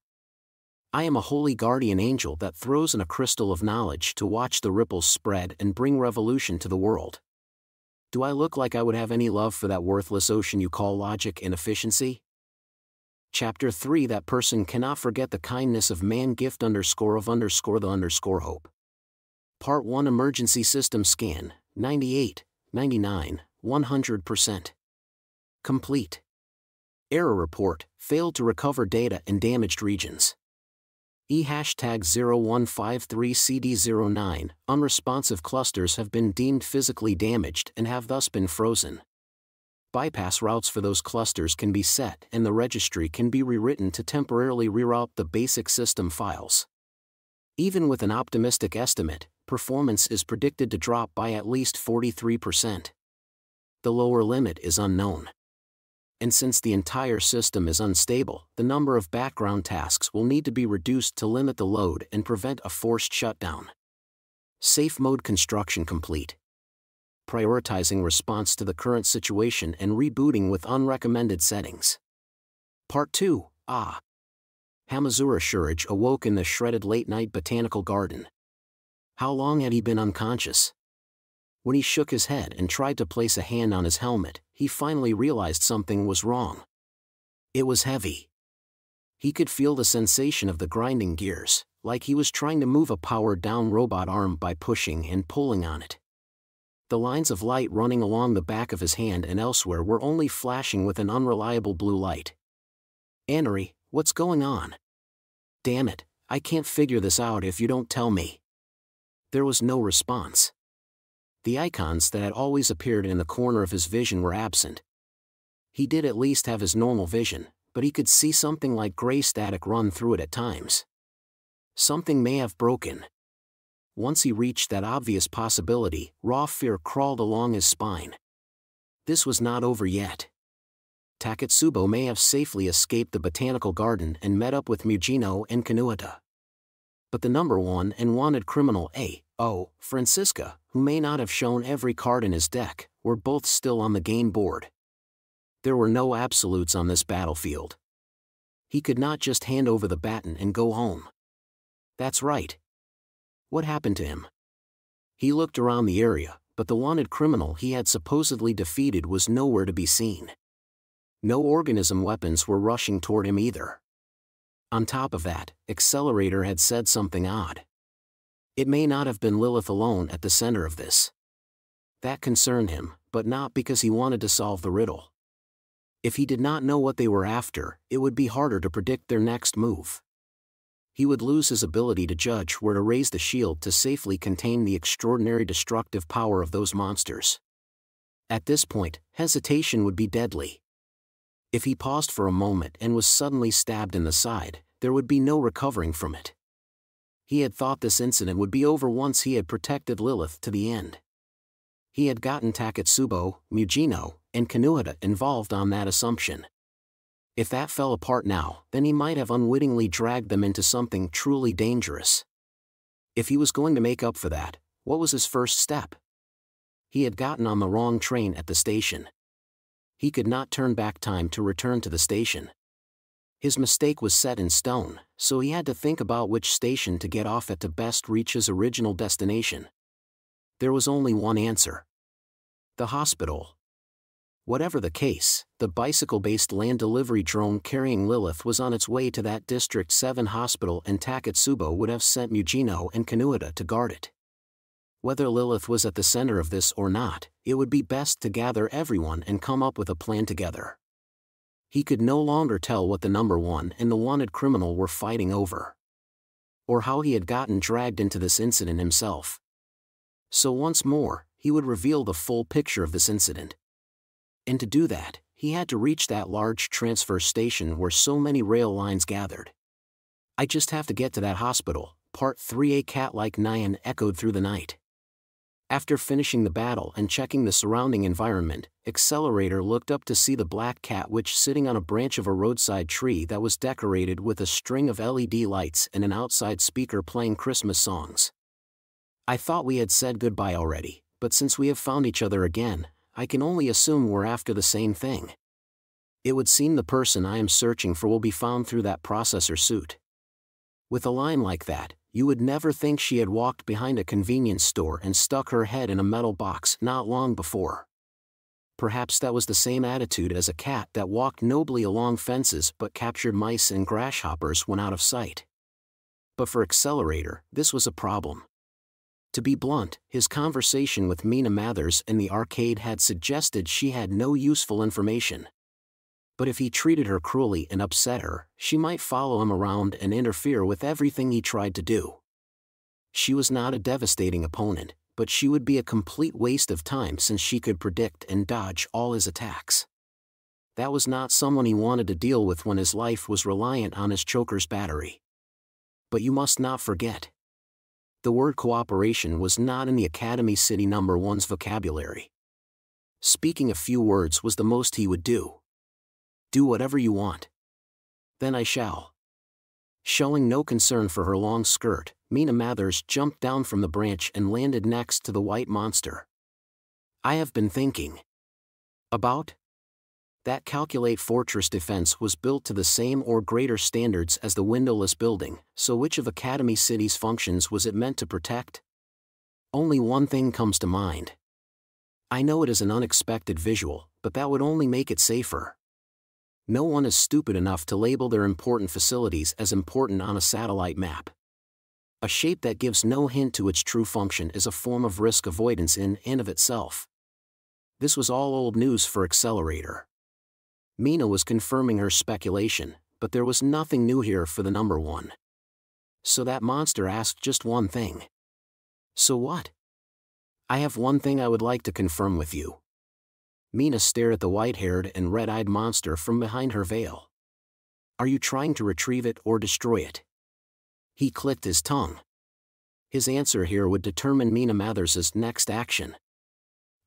[SPEAKER 1] I am a holy guardian angel that throws in a crystal of knowledge to watch the ripples spread and bring revolution to the world. Do I look like I would have any love for that worthless ocean you call logic and efficiency? Chapter 3 That person cannot forget the kindness of man gift _of the _hope. Part 1 Emergency System Scan, 98, 99, 100%. Complete. Error report, failed to recover data in damaged regions. #0153CD09, unresponsive clusters have been deemed physically damaged and have thus been frozen. Bypass routes for those clusters can be set and the registry can be rewritten to temporarily reroute the basic system files. Even with an optimistic estimate, performance is predicted to drop by at least 43%. The lower limit is unknown. And since the entire system is unstable, the number of background tasks will need to be reduced to limit the load and prevent a forced shutdown. Safe mode construction complete. Prioritizing response to the current situation and rebooting with unrecommended settings. Part 2, Hamazura Shurage awoke in the shredded late-night botanical garden. How long had he been unconscious? When he shook his head and tried to place a hand on his helmet, he finally realized something was wrong. It was heavy. He could feel the sensation of the grinding gears, like he was trying to move a powered-down robot arm by pushing and pulling on it. The lines of light running along the back of his hand and elsewhere were only flashing with an unreliable blue light. Anari, what's going on? Damn it, I can't figure this out if you don't tell me. There was no response. The icons that had always appeared in the corner of his vision were absent. He did at least have his normal vision, but he could see something like gray static run through it at times. Something may have broken. Once he reached that obvious possibility, raw fear crawled along his spine. This was not over yet. Taketsubo may have safely escaped the botanical garden and met up with Mujino and Kanuata. But the number one and wanted criminal A.O. Francisca, who may not have shown every card in his deck, were both still on the game board. There were no absolutes on this battlefield. He could not just hand over the baton and go home. That's right. What happened to him? He looked around the area, but the wanted criminal he had supposedly defeated was nowhere to be seen. No organism weapons were rushing toward him either. On top of that, Accelerator had said something odd. It may not have been Lilith alone at the center of this. That concerned him, but not because he wanted to solve the riddle. If he did not know what they were after, it would be harder to predict their next move. He would lose his ability to judge where to raise the shield to safely contain the extraordinary destructive power of those monsters. At this point, hesitation would be deadly. If he paused for a moment and was suddenly stabbed in the side, there would be no recovering from it. He had thought this incident would be over once he had protected Lilith to the end. He had gotten Taketsubo, Mujino, and Kanuata involved on that assumption. If that fell apart now, then he might have unwittingly dragged them into something truly dangerous. If he was going to make up for that, what was his first step? He had gotten on the wrong train at the station. He could not turn back time to return to the station. His mistake was set in stone, so he had to think about which station to get off at to best reach his original destination. There was only one answer. The hospital. Whatever the case, the bicycle-based land delivery drone carrying Lilith was on its way to that District 7 hospital, and Taketsubo would have sent Mujino and Kanuata to guard it. Whether Lilith was at the center of this or not, it would be best to gather everyone and come up with a plan together. He could no longer tell what the number one and the wanted criminal were fighting over, or how he had gotten dragged into this incident himself. So once more, he would reveal the full picture of this incident. And to do that, he had to reach that large transfer station where so many rail lines gathered. "I just have to get to that hospital," Part 3. A cat-like Nyan echoed through the night. After finishing the battle and checking the surrounding environment, Accelerator looked up to see the black cat witch sitting on a branch of a roadside tree that was decorated with a string of LED lights and an outside speaker playing Christmas songs. "I thought we had said goodbye already, but since we have found each other again, I can only assume we're after the same thing. It would seem the person I am searching for will be found through that processor suit." With a line like that, you would never think she had walked behind a convenience store and stuck her head in a metal box not long before. Perhaps that was the same attitude as a cat that walked nobly along fences but captured mice and grasshoppers when out of sight. But for Accelerator, this was a problem. To be blunt, his conversation with Mina Mathers in the arcade had suggested she had no useful information. But if he treated her cruelly and upset her, she might follow him around and interfere with everything he tried to do. She was not a devastating opponent, but she would be a complete waste of time since she could predict and dodge all his attacks. That was not someone he wanted to deal with when his life was reliant on his choker's battery. But you must not forget. The word cooperation was not in the Academy City No. 1's vocabulary. Speaking a few words was the most he would do. "Do whatever you want." "Then I shall." Showing no concern for her long skirt, Mina Mathers jumped down from the branch and landed next to the white monster. "I have been thinking about that Calculate Fortress defense was built to the same or greater standards as the windowless building, so which of Academy City's functions was it meant to protect? Only one thing comes to mind. I know it is an unexpected visual, but that would only make it safer. No one is stupid enough to label their important facilities as important on a satellite map. A shape that gives no hint to its true function is a form of risk avoidance in and of itself." This was all old news for Accelerator. Mina was confirming her speculation, but there was nothing new here for the number one. So that monster asked just one thing. So what? I have one thing I would like to confirm with you. Mina stared at the white-haired and red-eyed monster from behind her veil. Are you trying to retrieve it or destroy it? He clicked his tongue. His answer here would determine Mina Mathers's next action.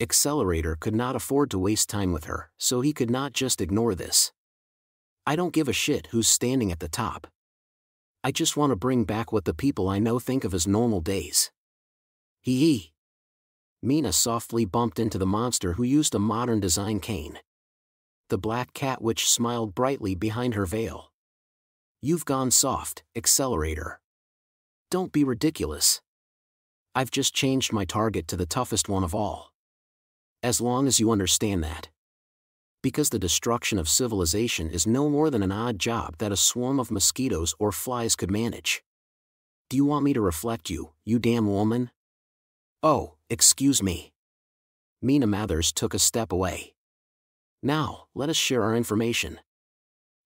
[SPEAKER 1] Accelerator could not afford to waste time with her, so he could not just ignore this. I don't give a shit who's standing at the top. I just want to bring back what the people I know think of as normal days. Hee. Mina softly bumped into the monster who used a modern design cane. The black cat witch smiled brightly behind her veil. You've gone soft, Accelerator. Don't be ridiculous. I've just changed my target to the toughest one of all. As long as you understand that. Because the destruction of civilization is no more than an odd job that a swarm of mosquitoes or flies could manage. Do you want me to reflect you, you damn woman? Oh, excuse me. Mina Mathers took a step away. Now, let us share our information.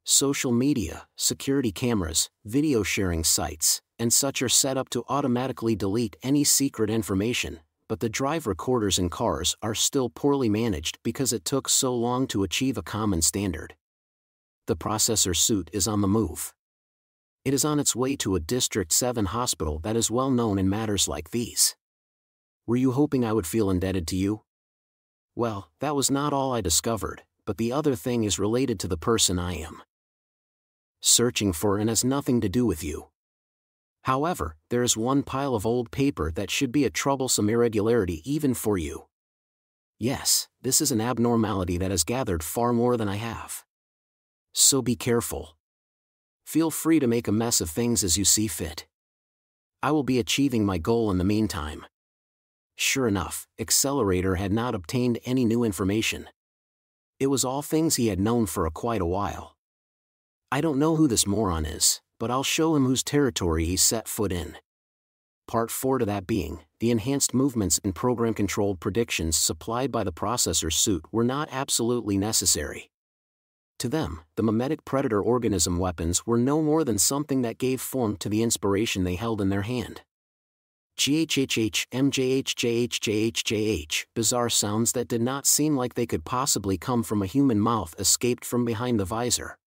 [SPEAKER 1] Social media, security cameras, video sharing sites, and such are set up to automatically delete any secret information, but the drive recorders in cars are still poorly managed because it took so long to achieve a common standard. The processor suit is on the move. It is on its way to a District 7 hospital that is well known in matters like these. Were you hoping I would feel indebted to you? Well, that was not all I discovered, but the other thing is related to the person I am searching for and has nothing to do with you. However, there is one pile of old paper that should be a troublesome irregularity even for you. Yes, this is an abnormality that has gathered far more than I have. So be careful. Feel free to make a mess of things as you see fit. I will be achieving my goal in the meantime. Sure enough, Accelerator had not obtained any new information. It was all things he had known for quite a while. I don't know who this moron is, but I'll show him whose territory he set foot in. Part 4 to that being, the enhanced movements and program-controlled predictions supplied by the processor suit were not absolutely necessary. To them, the mimetic predator organism weapons were no more than something that gave form to the inspiration they held in their hand. GHHH, MJHJHJHJH, bizarre sounds that did not seem like they could possibly come from a human mouth escaped from behind the visor.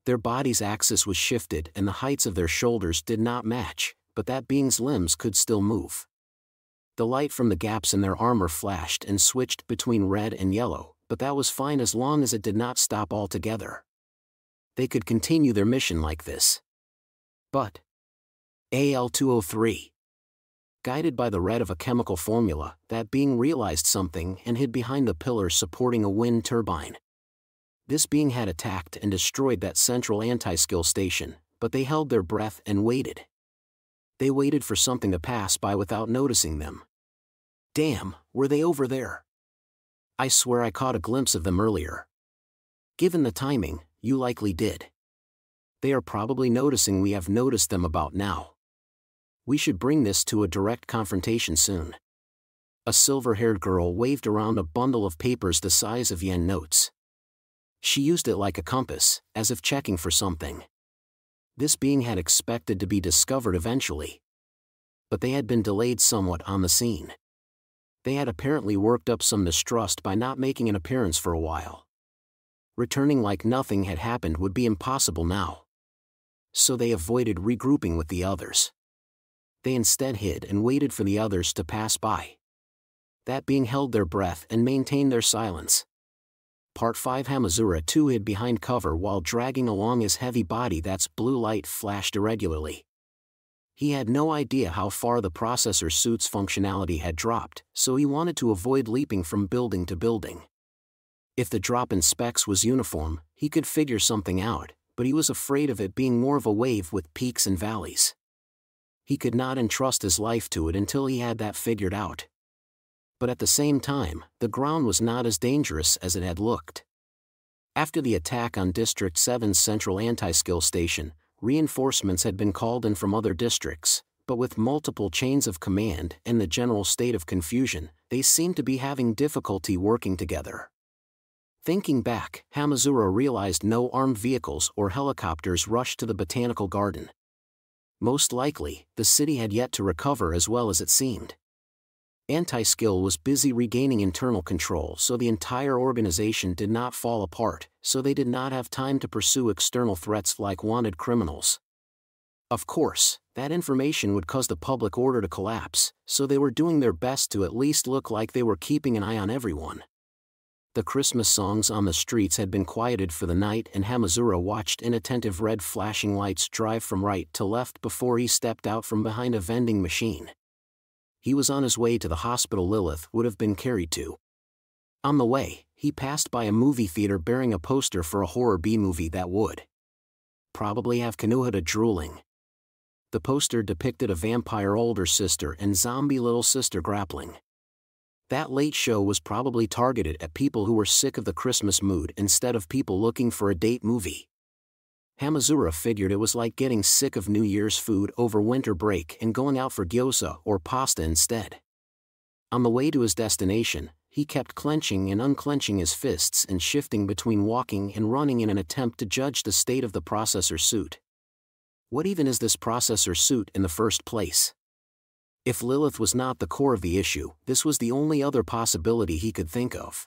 [SPEAKER 1] Their body's axis was shifted and the heights of their shoulders did not match, but that being's limbs could still move. The light from the gaps in their armor flashed and switched between red and yellow, but that was fine as long as it did not stop altogether. They could continue their mission like this. But AL-203. Guided by the red of a chemical formula, that being realized something and hid behind the pillar supporting a wind turbine. This being had attacked and destroyed that central anti-skill station, but they held their breath and waited. They waited for something to pass by without noticing them. Damn, were they over there? I swear I caught a glimpse of them earlier. Given the timing, you likely did. They are probably noticing we have noticed them about now. We should bring this to a direct confrontation soon. A silver-haired girl waved around a bundle of papers the size of yen notes. She used it like a compass, as if checking for something. This being had expected to be discovered eventually. But they had been delayed somewhat on the scene. They had apparently worked up some distrust by not making an appearance for a while. Returning like nothing had happened would be impossible now. So they avoided regrouping with the others. They instead hid and waited for the others to pass by. That being held their breath and maintained their silence. Part 5 Hamazura too hid behind cover while dragging along his heavy body that's blue light flashed irregularly. He had no idea how far the processor suit's functionality had dropped, so he wanted to avoid leaping from building to building. If the drop in specs was uniform, he could figure something out, but he was afraid of it being more of a wave with peaks and valleys. He could not entrust his life to it until he had that figured out. But at the same time, the ground was not as dangerous as it had looked. After the attack on District 7's central anti-skill station, reinforcements had been called in from other districts, but with multiple chains of command and the general state of confusion, they seemed to be having difficulty working together. Thinking back, Hamazura realized no armed vehicles or helicopters rushed to the botanical garden. Most likely, the city had yet to recover as well as it seemed. Anti-Skill was busy regaining internal control, so the entire organization did not fall apart, so they did not have time to pursue external threats like wanted criminals. Of course, that information would cause the public order to collapse, so they were doing their best to at least look like they were keeping an eye on everyone. The Christmas songs on the streets had been quieted for the night, and Hamazura watched inattentive red flashing lights drive from right to left before he stepped out from behind a vending machine. He was on his way to the hospital Lilith would have been carried to. On the way, he passed by a movie theater bearing a poster for a horror B-movie that would probably have Kanuhata drooling. The poster depicted a vampire older sister and zombie little sister grappling. That late show was probably targeted at people who were sick of the Christmas mood instead of people looking for a date movie. Hamazura figured it was like getting sick of New Year's food over winter break and going out for gyoza or pasta instead. On the way to his destination, he kept clenching and unclenching his fists and shifting between walking and running in an attempt to judge the state of the processor suit. What even is this processor suit in the first place? If Lilith was not the core of the issue, this was the only other possibility he could think of.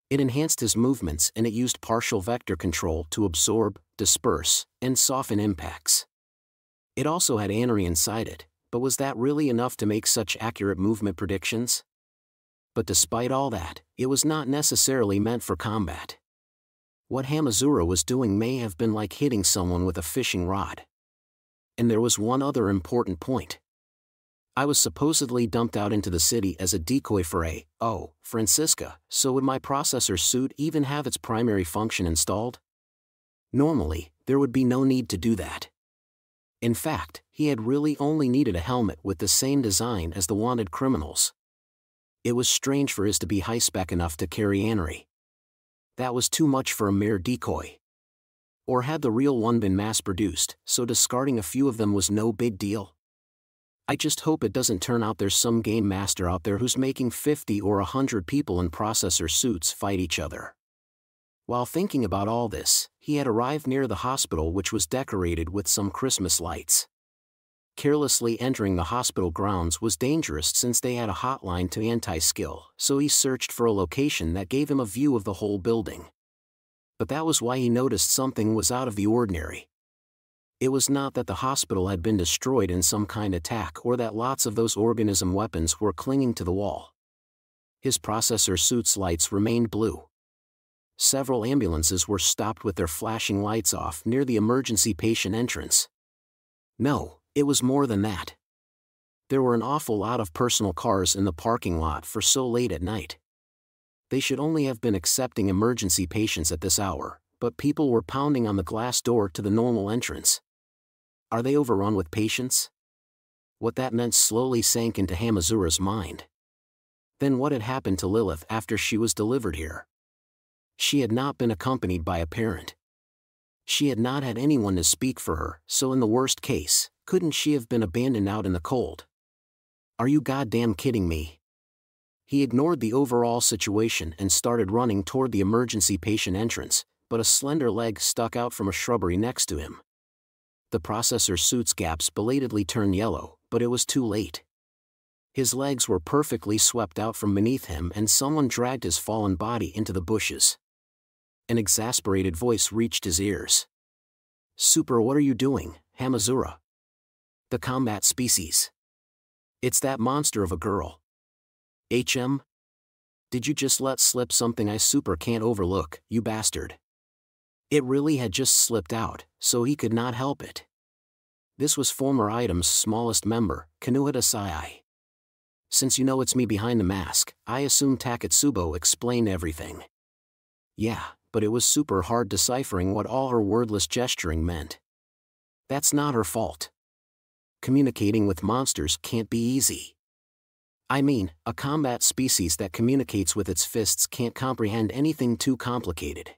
[SPEAKER 1] It enhanced his movements and it used partial vector control to absorb, disperse, and soften impacts. It also had Anery inside it, but was that really enough to make such accurate movement predictions? But despite all that, it was not necessarily meant for combat. What Hamazura was doing may have been like hitting someone with a fishing rod. And there was one other important point. I was supposedly dumped out into the city as a decoy for Francisca, so would my processor suit even have its primary function installed? Normally, there would be no need to do that. In fact, he had really only needed a helmet with the same design as the wanted criminals. It was strange for his to be high-spec enough to carry Anery. That was too much for a mere decoy. Or had the real one been mass-produced, so discarding a few of them was no big deal? I just hope it doesn't turn out there's some game master out there who's making 50 or 100 people in processor suits fight each other. While thinking about all this, he had arrived near the hospital, which was decorated with some Christmas lights. Carelessly entering the hospital grounds was dangerous since they had a hotline to Anti-Skill, so he searched for a location that gave him a view of the whole building. But that was why he noticed something was out of the ordinary. It was not that the hospital had been destroyed in some kind of attack or that lots of those organism weapons were clinging to the wall. His processor suit's lights remained blue. Several ambulances were stopped with their flashing lights off near the emergency patient entrance. No, it was more than that. There were an awful lot of personal cars in the parking lot for so late at night. They should only have been accepting emergency patients at this hour, but people were pounding on the glass door to the normal entrance. Are they overrun with patients? What that meant slowly sank into Hamazura's mind. Then what had happened to Lilith after she was delivered here? She had not been accompanied by a parent. She had not had anyone to speak for her, so in the worst case, couldn't she have been abandoned out in the cold? Are you goddamn kidding me? He ignored the overall situation and started running toward the emergency patient entrance, but a slender leg stuck out from a shrubbery next to him. The processor suit's gaps belatedly turned yellow, but it was too late. His legs were perfectly swept out from beneath him and someone dragged his fallen body into the bushes. An exasperated voice reached his ears. Super, what are you doing, Hamazura? The combat species. It's that monster of a girl. HM? Did you just let slip something I super can't overlook, you bastard? It really had just slipped out, so he could not help it. This was former Item's smallest member, Kanuhata Sai. Since you know it's me behind the mask, I assume Takatsubo explained everything. Yeah, but it was super hard deciphering what all her wordless gesturing meant. That's not her fault. Communicating with monsters can't be easy. I mean, a combat species that communicates with its fists can't comprehend anything too complicated.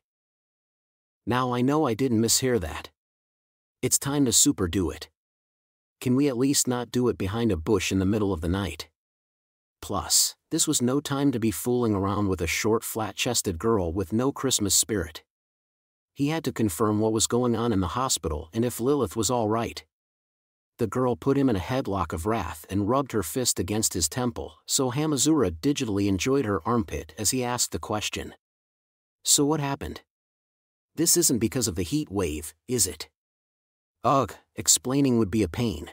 [SPEAKER 1] Now I know I didn't mishear that. It's time to super do it. Can we at least not do it behind a bush in the middle of the night? Plus, This was no time to be fooling around with a short, flat-chested girl with no Christmas spirit. He had to confirm what was going on in the hospital and if Lilith was all right. The girl put him in a headlock of wrath and rubbed her fist against his temple, so Hamazura digitally enjoyed her armpit as he asked the question. So what happened? This isn't because of the heat wave, is it? Ugh, explaining would be a pain.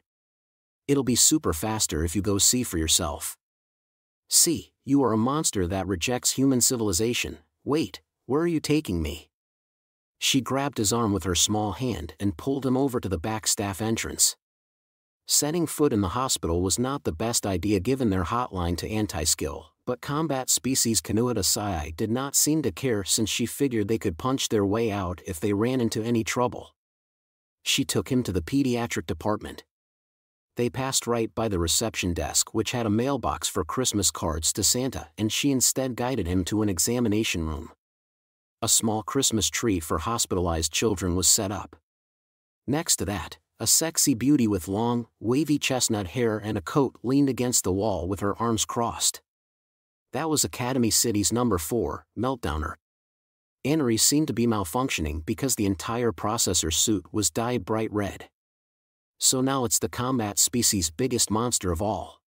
[SPEAKER 1] It'll be super faster if you go see for yourself. See, you are a monster that rejects human civilization. Wait, where are you taking me? She grabbed his arm with her small hand and pulled him over to the back staff entrance. Setting foot in the hospital was not the best idea given their hotline to anti-skill, but combat species Kanuhata Sai did not seem to care since she figured they could punch their way out if they ran into any trouble. She took him to the pediatric department. They passed right by the reception desk, which had a mailbox for Christmas cards to Santa, and she instead guided him to an examination room. A small Christmas tree for hospitalized children was set up. Next to that, a sexy beauty with long, wavy chestnut hair and a coat leaned against the wall with her arms crossed. That was Academy City's number 4, Meltdowner. Anri seemed to be malfunctioning because the entire processor suit was dyed bright red. So now it's the combat species' biggest monster of all.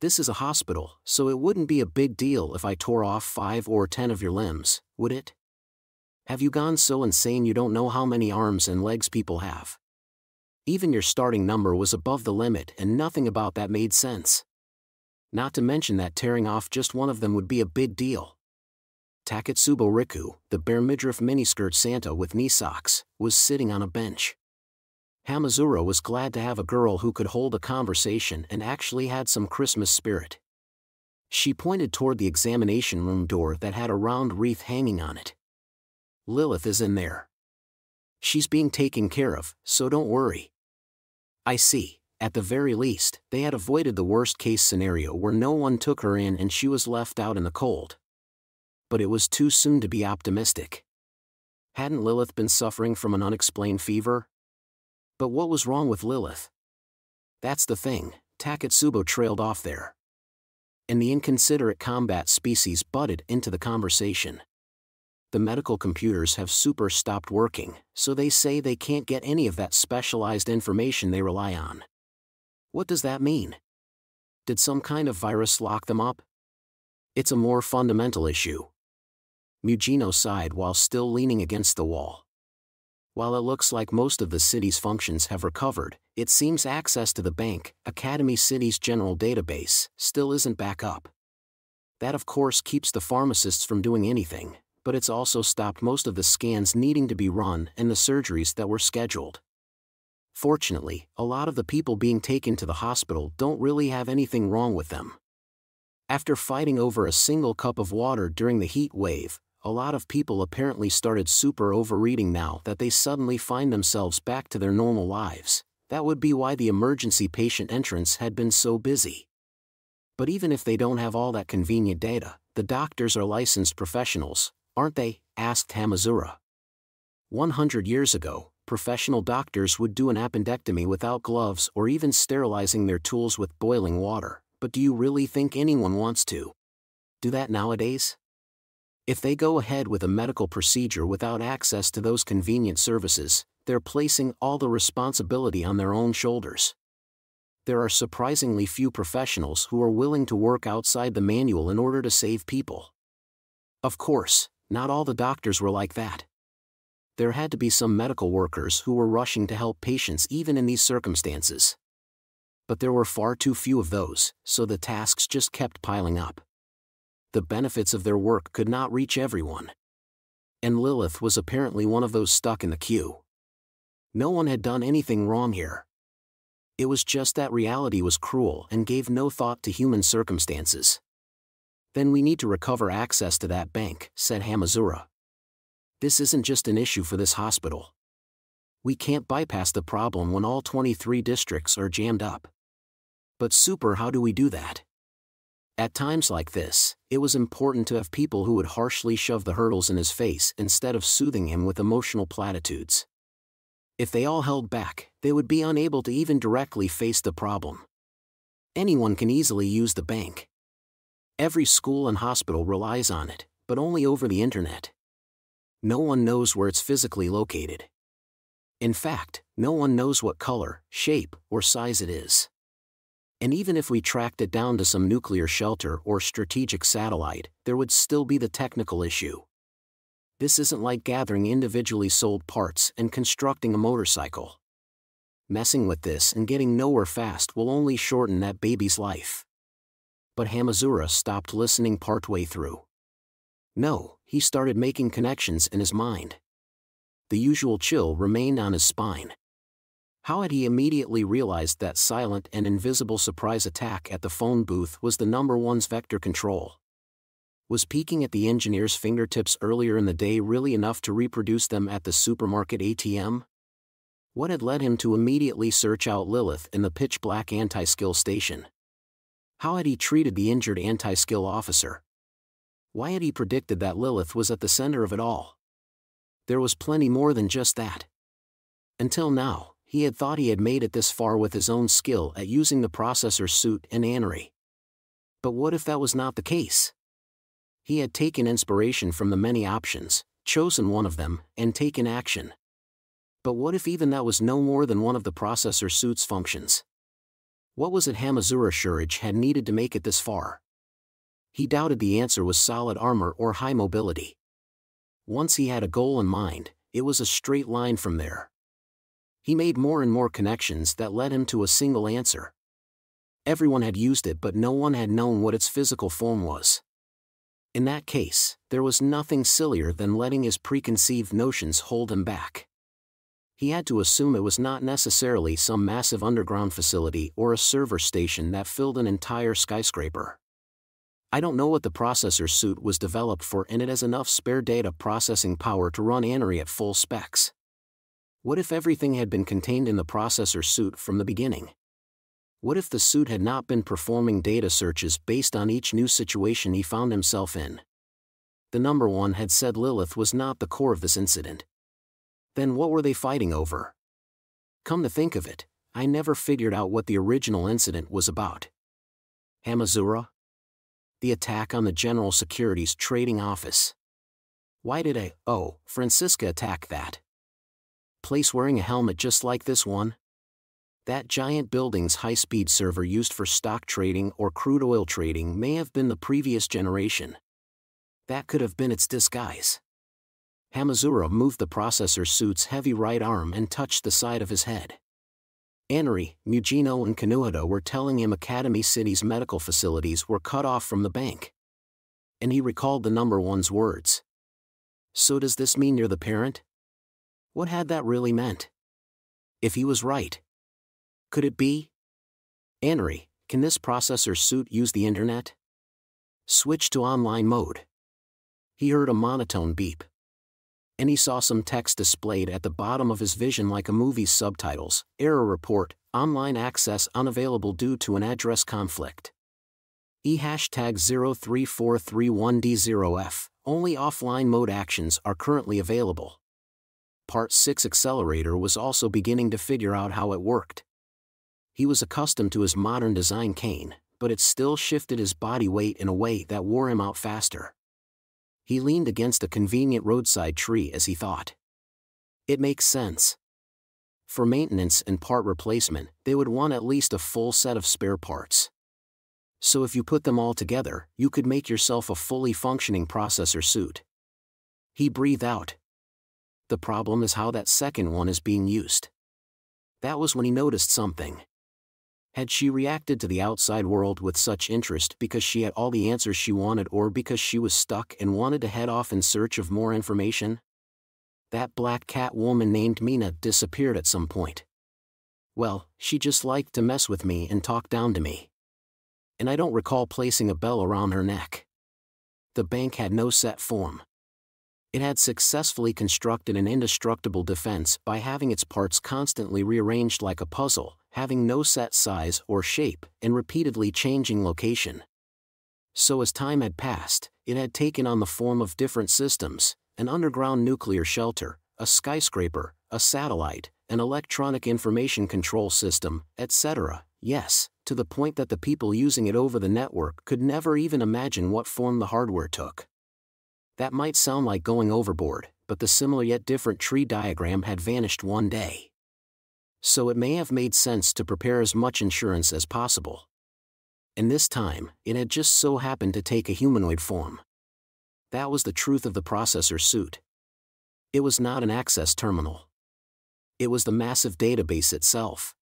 [SPEAKER 1] This is a hospital, so it wouldn't be a big deal if I tore off 5 or 10 of your limbs, would it? Have you gone so insane you don't know how many arms and legs people have? Even your starting number was above the limit and nothing about that made sense. Not to mention that tearing off just one of them would be a big deal. Taketsubo Riku, the bare midriff miniskirt Santa with knee socks, was sitting on a bench. Hamazura was glad to have a girl who could hold a conversation and actually had some Christmas spirit. She pointed toward the examination room door that had a round wreath hanging on it. Lilith is in there. She's being taken care of, so don't worry. I see, at the very least, they had avoided the worst-case scenario where no one took her in and she was left out in the cold. But it was too soon to be optimistic. Hadn't Lilith been suffering from an unexplained fever? But what was wrong with Lilith? That's the thing, Taketsubo trailed off there. And the inconsiderate combat species butted into the conversation. The medical computers have super stopped working, so they say they can't get any of that specialized information they rely on. What does that mean? Did some kind of virus lock them up? It's a more fundamental issue. Mugino sighed while still leaning against the wall. While it looks like most of the city's functions have recovered, it seems access to the bank, Academy City's general database, still isn't back up. That of course keeps the pharmacists from doing anything, but it's also stopped most of the scans needing to be run and the surgeries that were scheduled. Fortunately, a lot of the people being taken to the hospital don't really have anything wrong with them. After fighting over a single cup of water during the heat wave, a lot of people apparently started super overeating now that they suddenly find themselves back to their normal lives. That would be why the emergency patient entrance had been so busy. But even if they don't have all that convenient data, the doctors are licensed professionals, aren't they? Asked Hamazura. 100 years ago, professional doctors would do an appendectomy without gloves or even sterilizing their tools with boiling water, but do you really think anyone wants to do that nowadays? If they go ahead with a medical procedure without access to those convenient services, they're placing all the responsibility on their own shoulders. There are surprisingly few professionals who are willing to work outside the manual in order to save people. Of course, not all the doctors were like that. There had to be some medical workers who were rushing to help patients even in these circumstances. But there were far too few of those, so the tasks just kept piling up. The benefits of their work could not reach everyone. And Lilith was apparently one of those stuck in the queue. No one had done anything wrong here. It was just that reality was cruel and gave no thought to human circumstances. Then we need to recover access to that bank, said Hamazura. This isn't just an issue for this hospital. We can't bypass the problem when all 23 districts are jammed up. But Super, how do we do that? At times like this, it was important to have people who would harshly shove the hurdles in his face instead of soothing him with emotional platitudes. If they all held back, they would be unable to even directly face the problem. Anyone can easily use the bank. Every school and hospital relies on it, but only over the internet. No one knows where it's physically located. In fact, no one knows what color, shape, or size it is. And even if we tracked it down to some nuclear shelter or strategic satellite, there would still be the technical issue. This isn't like gathering individually sold parts and constructing a motorcycle. Messing with this and getting nowhere fast will only shorten that baby's life. But Hamazura stopped listening partway through. No, he started making connections in his mind. The usual chill remained on his spine. How had he immediately realized that silent and invisible surprise attack at the phone booth was the number one's vector control? Was peeking at the engineer's fingertips earlier in the day really enough to reproduce them at the supermarket ATM? What had led him to immediately search out Lilith in the pitch-black anti-skill station? How had he treated the injured anti-skill officer? Why had he predicted that Lilith was at the center of it all? There was plenty more than just that. Until now, he had thought he had made it this far with his own skill at using the processor suit and Anery. But what if that was not the case? He had taken inspiration from the many options, chosen one of them, and taken action. But what if even that was no more than one of the processor suit's functions? What was it Hamazura Shurich had needed to make it this far? He doubted the answer was solid armor or high mobility. Once he had a goal in mind, it was a straight line from there. He made more and more connections that led him to a single answer. Everyone had used it, but no one had known what its physical form was. In that case, there was nothing sillier than letting his preconceived notions hold him back. He had to assume it was not necessarily some massive underground facility or a server station that filled an entire skyscraper. I don't know what the processor suit was developed for, and it has enough spare data processing power to run Anery at full specs. What if everything had been contained in the processor suit from the beginning? What if the suit had not been performing data searches based on each new situation he found himself in? The number one had said Lilith was not the core of this incident. Then what were they fighting over? Come to think of it, I never figured out what the original incident was about. Hamazura? The attack on the General Securities Trading Office. Why did Francisca attack that place wearing a helmet just like this one? That giant building's high-speed server used for stock trading or crude oil trading may have been the previous generation. That could have been its disguise. Hamazura moved the processor suit's heavy right arm and touched the side of his head. Anery, Mugino and Kanuhata were telling him Academy City's medical facilities were cut off from the bank. And he recalled the number one's words. So does this mean you're the parent? What had that really meant? If he was right. Could it be? Anery, can this processor suit use the internet? Switch to online mode. He heard a monotone beep. And he saw some text displayed at the bottom of his vision like a movie's subtitles. Error report, online access unavailable due to an address conflict. #03431D0F, only offline mode actions are currently available. Part 6 Accelerator was also beginning to figure out how it worked. He was accustomed to his modern design cane, but it still shifted his body weight in a way that wore him out faster. He leaned against a convenient roadside tree as he thought. It makes sense. For maintenance and part replacement, they would want at least a full set of spare parts. So if you put them all together, you could make yourself a fully functioning processor suit. He breathed out. The problem is how that second one is being used. That was when he noticed something. Had she reacted to the outside world with such interest because she had all the answers she wanted, or because she was stuck and wanted to head off in search of more information? That black cat woman named Mina disappeared at some point. Well, she just liked to mess with me and talk down to me. And I don't recall placing a bell around her neck. The bank had no set form. It had successfully constructed an indestructible defense by having its parts constantly rearranged like a puzzle, having no set size or shape, and repeatedly changing location. So as time had passed, it had taken on the form of different systems: an underground nuclear shelter, a skyscraper, a satellite, an electronic information control system, etc., Yes, to the point that the people using it over the network could never even imagine what form the hardware took. That might sound like going overboard, but the similar yet different tree diagram had vanished one day. So it may have made sense to prepare as much insurance as possible. And this time, it had just so happened to take a humanoid form. That was the truth of the processor suit. It was not an access terminal. It was the massive database itself.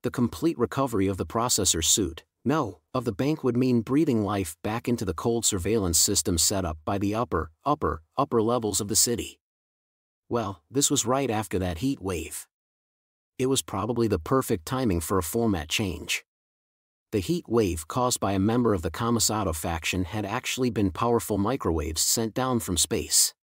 [SPEAKER 1] The complete recovery of the processor suit, no, of the bank would mean breathing life back into the cold surveillance system set up by the upper levels of the city. Well, this was right after that heat wave. It was probably the perfect timing for a format change. The heat wave caused by a member of the Kamasato faction had actually been powerful microwaves sent down from space.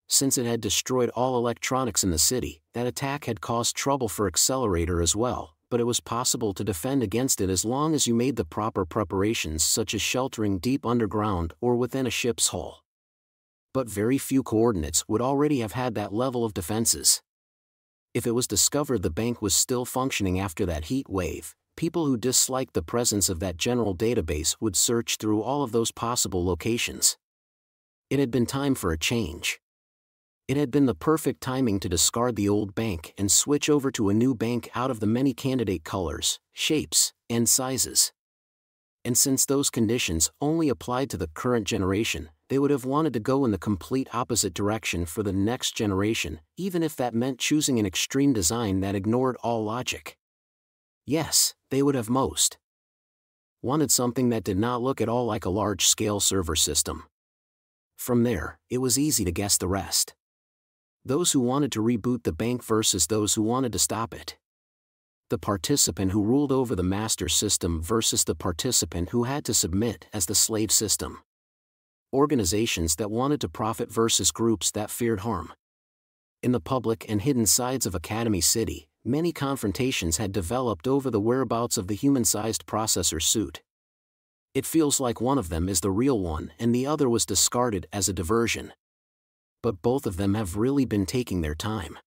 [SPEAKER 1] Since it had destroyed all electronics in the city, that attack had caused trouble for Accelerator as well, but it was possible to defend against it as long as you made the proper preparations, such as sheltering deep underground or within a ship's hull. But very few coordinates would already have had that level of defenses. If it was discovered the bank was still functioning after that heat wave, people who disliked the presence of that general database would search through all of those possible locations. It had been time for a change. It had been the perfect timing to discard the old bank and switch over to a new bank out of the many candidate colors, shapes, and sizes. And since those conditions only applied to the current generation, they would have wanted to go in the complete opposite direction for the next generation, even if that meant choosing an extreme design that ignored all logic. Yes, they would have most wanted something that did not look at all like a large-scale server system. From there, it was easy to guess the rest. Those who wanted to reboot the bank versus those who wanted to stop it. The participant who ruled over the master system versus the participant who had to submit as the slave system. Organizations that wanted to profit versus groups that feared harm. In the public and hidden sides of Academy City, many confrontations had developed over the whereabouts of the human-sized processor suit. It feels like one of them is the real one and the other was discarded as a diversion. But both of them have really been taking their time.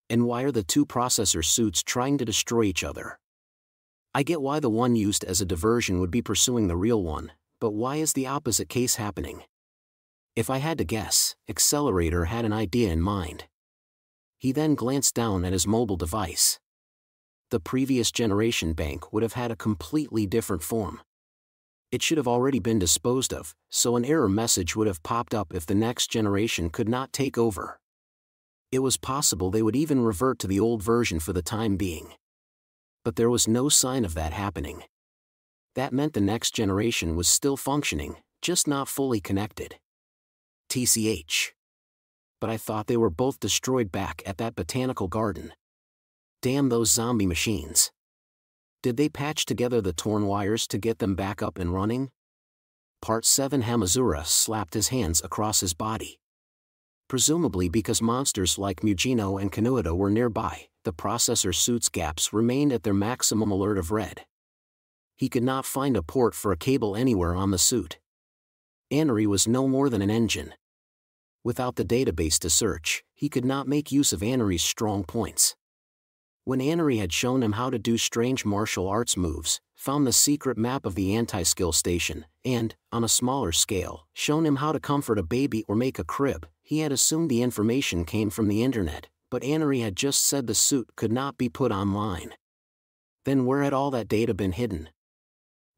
[SPEAKER 1] And why are the two processor suits trying to destroy each other? I get why the one used as a diversion would be pursuing the real one, but why is the opposite case happening? If I had to guess, Accelerator had an idea in mind. He then glanced down at his mobile device. The previous generation bank would have had a completely different form. It should have already been disposed of, so an error message would have popped up if the next generation could not take over. It was possible they would even revert to the old version for the time being. But there was no sign of that happening. That meant the next generation was still functioning, just not fully connected. TCH. But I thought they were both destroyed back at that botanical garden. Damn those zombie machines. Did they patch together the torn wires to get them back up and running? Part 7. Hamazura slapped his hands across his body. Presumably because monsters like Mugino and Kanuada were nearby, the processor suit's gaps remained at their maximum alert of red. He could not find a port for a cable anywhere on the suit. Anery was no more than an engine. Without the database to search, he could not make use of Anery's strong points. When Anery had shown him how to do strange martial arts moves, found the secret map of the anti-skill station, and, on a smaller scale, shown him how to comfort a baby or make a crib, he had assumed the information came from the internet, but Anery had just said the suit could not be put online. Then where had all that data been hidden?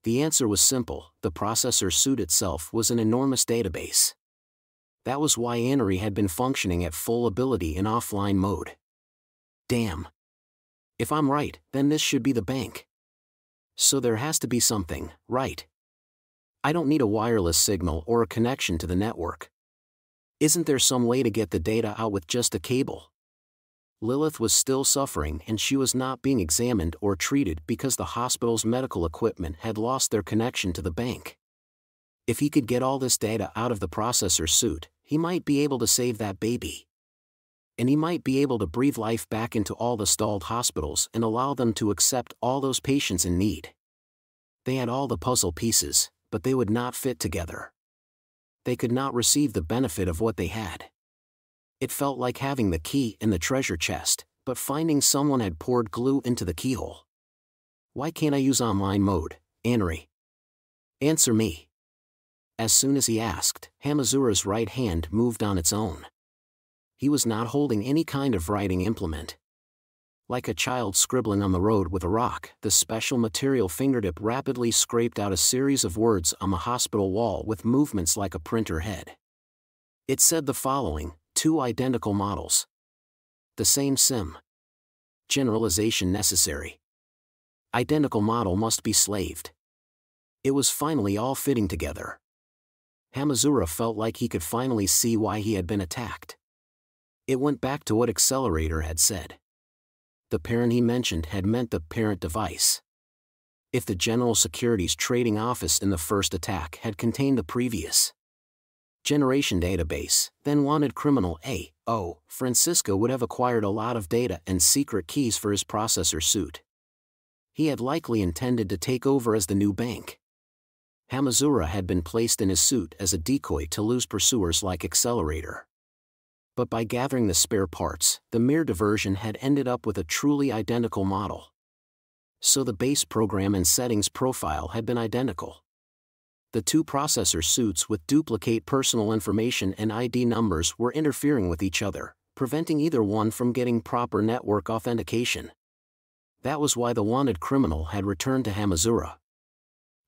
[SPEAKER 1] The answer was simple: the processor suit itself was an enormous database. That was why Anery had been functioning at full ability in offline mode. Damn. If I'm right, then this should be the bank. So there has to be something, right? I don't need a wireless signal or a connection to the network. Isn't there some way to get the data out with just a cable? Lilith was still suffering and she was not being examined or treated because the hospital's medical equipment had lost their connection to the bank. If he could get all this data out of the processor suit, he might be able to save that baby. And he might be able to breathe life back into all the stalled hospitals and allow them to accept all those patients in need. They had all the puzzle pieces, but they would not fit together. They could not receive the benefit of what they had. It felt like having the key in the treasure chest, but finding someone had poured glue into the keyhole. Why can't I use online mode, Anri? Answer me. As soon as he asked, Hamazura's right hand moved on its own. He was not holding any kind of writing implement. Like a child scribbling on the road with a rock, the special material fingertip rapidly scraped out a series of words on the hospital wall with movements like a printer head. It said the following: 2 identical models. The same sim. Generalization necessary. Identical model must be slaved. It was finally all fitting together. Hamazura felt like he could finally see why he had been attacked. It went back to what Accelerator had said. The parent he mentioned had meant the parent device. If the General Securities Trading Office in the first attack had contained the previous generation database, then wanted criminal A.O. Francisco would have acquired a lot of data and secret keys for his processor suit. He had likely intended to take over as the new bank. Hamazura had been placed in his suit as a decoy to lose pursuers like Accelerator. But by gathering the spare parts, the mere diversion had ended up with a truly identical model. So the base program and settings profile had been identical. The 2 processor suits with duplicate personal information and ID numbers were interfering with each other, preventing either one from getting proper network authentication. That was why the wanted criminal had returned to Hamazura,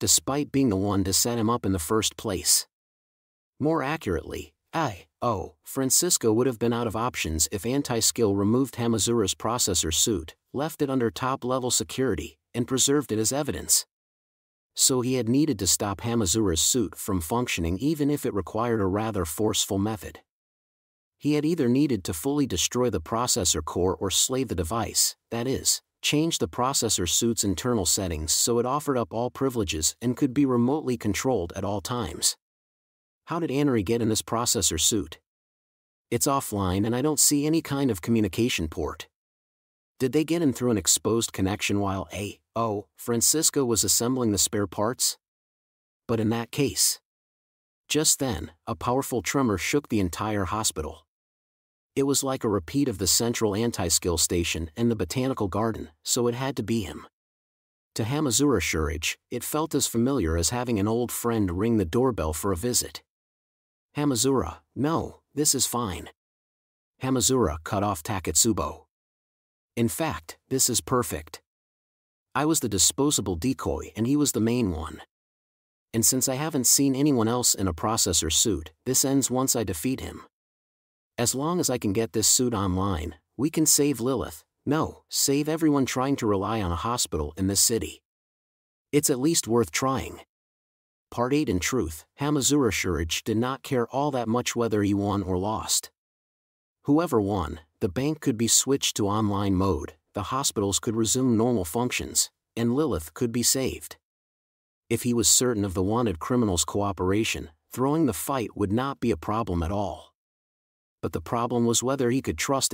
[SPEAKER 1] despite being the one to set him up in the first place. More accurately, Francisco would have been out of options if Anti-Skill removed Hamazura's processor suit, left it under top-level security, and preserved it as evidence. So he had needed to stop Hamazura's suit from functioning even if it required a rather forceful method. He had either needed to fully destroy the processor core or slave the device, that is, change the processor suit's internal settings so it offered up all privileges and could be remotely controlled at all times. How did Anri get in this processor suit? It's offline and I don't see any kind of communication port. Did they get in through an exposed connection while Francisco was assembling the spare parts? But in that case. Just then, a powerful tremor shook the entire hospital. It was like a repeat of the central anti-skill station and the botanical garden, so it had to be him. To Hamazura Shurage, it felt as familiar as having an old friend ring the doorbell for a visit. Hamazura, no, this is fine. Hamazura cut off Taketsubo. In fact, this is perfect. I was the disposable decoy and he was the main one. And since I haven't seen anyone else in a processor suit, this ends once I defeat him. As long as I can get this suit online, we can save Lilith, no, save everyone trying to rely on a hospital in this city. It's at least worth trying. Part 8. In truth, Hamazura Shurage did not care all that much whether he won or lost. Whoever won, the bank could be switched to online mode, the hospitals could resume normal functions, and Lilith could be saved. If he was certain of the wanted criminal's cooperation, throwing the fight would not be a problem at all. But the problem was whether he could trust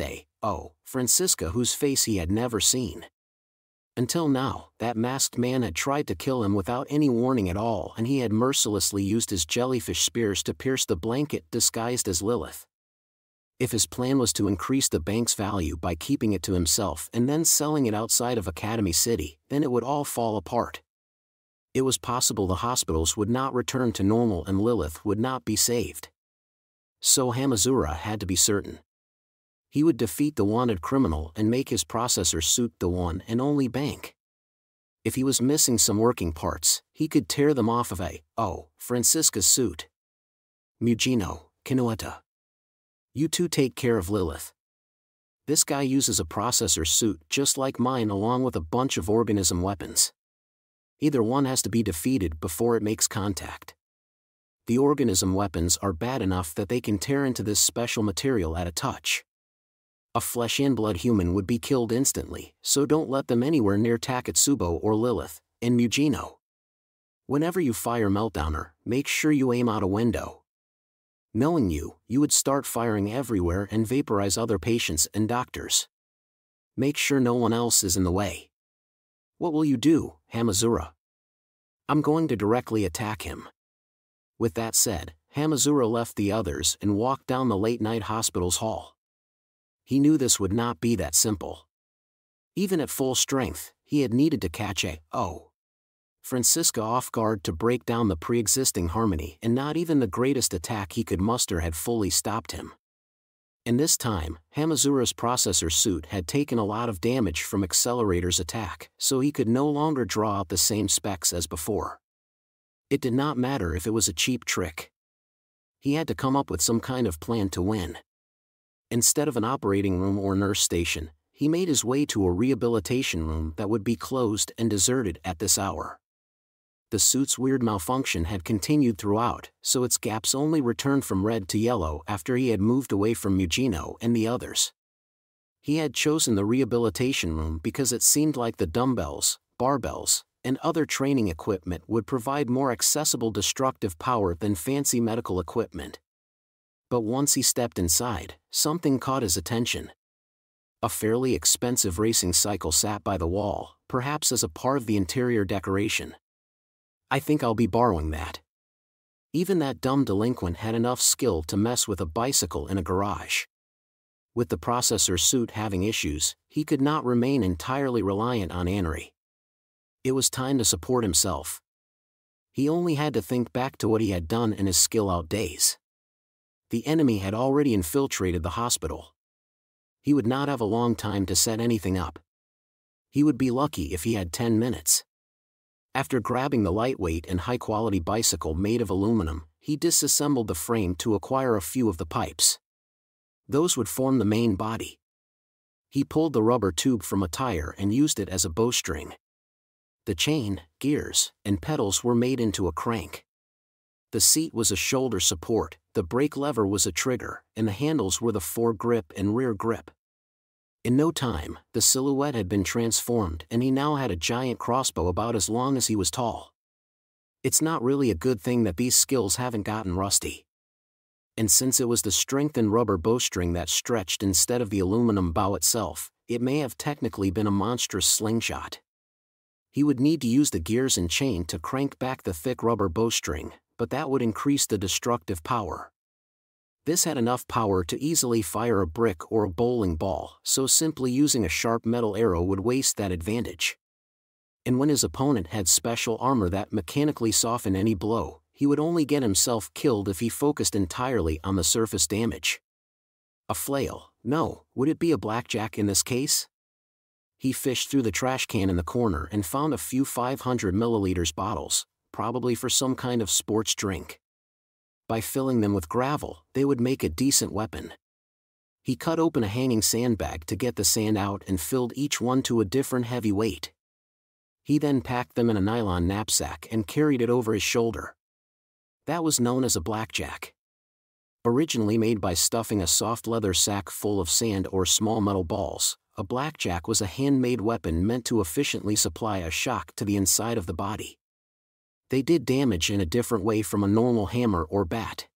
[SPEAKER 1] Francisca, whose face he had never seen. Until now, that masked man had tried to kill him without any warning at all, and he had mercilessly used his jellyfish spears to pierce the blanket disguised as Lilith. If his plan was to increase the bank's value by keeping it to himself and then selling it outside of Academy City, then it would all fall apart. It was possible the hospitals would not return to normal and Lilith would not be saved. So Hamazura had to be certain. He would defeat the wanted criminal and make his processor suit the one and only bank. If he was missing some working parts, he could tear them off of Francisca's suit. Mugino, Kinueta. You two take care of Lilith. This guy uses a processor suit just like mine along with a bunch of organism weapons. Either one has to be defeated before it makes contact. The organism weapons are bad enough that they can tear into this special material at a touch. A flesh-and-blood human would be killed instantly, so don't let them anywhere near Taketsubo or Lilith, and Mugino. Whenever you fire Meltdowner, make sure you aim out a window. Knowing you, you would start firing everywhere and vaporize other patients and doctors. Make sure no one else is in the way. What will you do, Hamazura? I'm going to directly attack him. With that said, Hamazura left the others and walked down the late-night hospital's hall. He knew this would not be that simple. Even at full strength, he had needed to catch Francisca off guard to break down the pre-existing harmony, and not even the greatest attack he could muster had fully stopped him. And this time, Hamazura's processor suit had taken a lot of damage from Accelerator's attack, so he could no longer draw out the same specs as before. It did not matter if it was a cheap trick. He had to come up with some kind of plan to win. Instead of an operating room or nurse station, he made his way to a rehabilitation room that would be closed and deserted at this hour. The suit's weird malfunction had continued throughout, so its gaps only returned from red to yellow after he had moved away from Mugino and the others. He had chosen the rehabilitation room because it seemed like the dumbbells, barbells, and other training equipment would provide more accessible destructive power than fancy medical equipment. But once he stepped inside, something caught his attention. A fairly expensive racing cycle sat by the wall, perhaps as a part of the interior decoration. "I think I'll be borrowing that." Even that dumb delinquent had enough skill to mess with a bicycle in a garage. With the processor suit having issues, he could not remain entirely reliant on Anri. It was time to support himself. He only had to think back to what he had done in his skill-out days. The enemy had already infiltrated the hospital. He would not have a long time to set anything up. He would be lucky if he had 10 minutes. After grabbing the lightweight and high-quality bicycle made of aluminum, he disassembled the frame to acquire a few of the pipes. Those would form the main body. He pulled the rubber tube from a tire and used it as a bowstring. The chain, gears, and pedals were made into a crank. The seat was a shoulder support, the brake lever was a trigger, and the handles were the foregrip and rear grip. In no time, the silhouette had been transformed and he now had a giant crossbow about as long as he was tall. It's not really a good thing that these skills haven't gotten rusty. And since it was the strengthened rubber bowstring that stretched instead of the aluminum bow itself, it may have technically been a monstrous slingshot. He would need to use the gears and chain to crank back the thick rubber bowstring, but that would increase the destructive power. This had enough power to easily fire a brick or a bowling ball, so simply using a sharp metal arrow would waste that advantage. And when his opponent had special armor that mechanically softened any blow, he would only get himself killed if he focused entirely on the surface damage. A flail, no, would it be a blackjack in this case? He fished through the trash can in the corner and found a few 500 milliliters bottles, probably for some kind of sports drink. By filling them with gravel, they would make a decent weapon. He cut open a hanging sandbag to get the sand out and filled each one to a different heavy weight. He then packed them in a nylon knapsack and carried it over his shoulder. That was known as a blackjack. Originally made by stuffing a soft leather sack full of sand or small metal balls, a blackjack was a handmade weapon meant to efficiently supply a shock to the inside of the body. They did damage in a different way from a normal hammer or bat.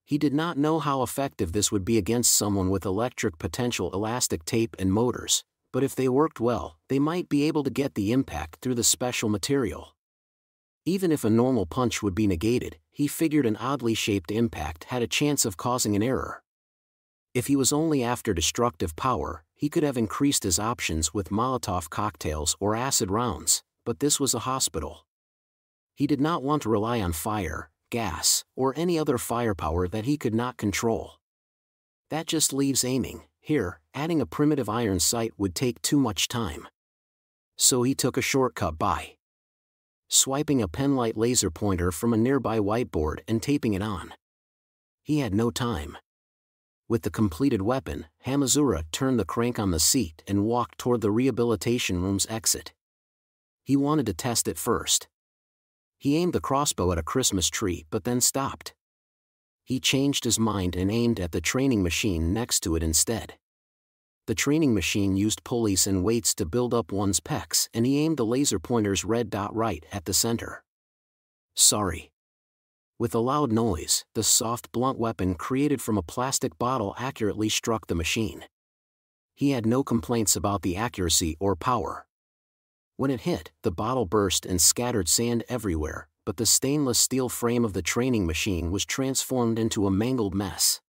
[SPEAKER 1] He did not know how effective this would be against someone with electric potential elastic tape and motors, but if they worked well, they might be able to get the impact through the special material. Even if a normal punch would be negated, he figured an oddly shaped impact had a chance of causing an error. If he was only after destructive power, he could have increased his options with Molotov cocktails or acid rounds, but this was a hospital. He did not want to rely on fire, gas, or any other firepower that he could not control. That just leaves aiming. Here, adding a primitive iron sight would take too much time. So he took a shortcut by swiping a penlight laser pointer from a nearby whiteboard and taping it on. He had no time. With the completed weapon, Hamazura turned the crank on the seat and walked toward the rehabilitation room's exit. He wanted to test it first. He aimed the crossbow at a Christmas tree but then stopped. He changed his mind and aimed at the training machine next to it instead. The training machine used pulleys and weights to build up one's pecs, and he aimed the laser pointer's red dot right at the center. Sorry. With a loud noise, the soft blunt weapon created from a plastic bottle accurately struck the machine. He had no complaints about the accuracy or power. When it hit, the bottle burst and scattered sand everywhere, but the stainless steel frame of the training machine was transformed into a mangled mess.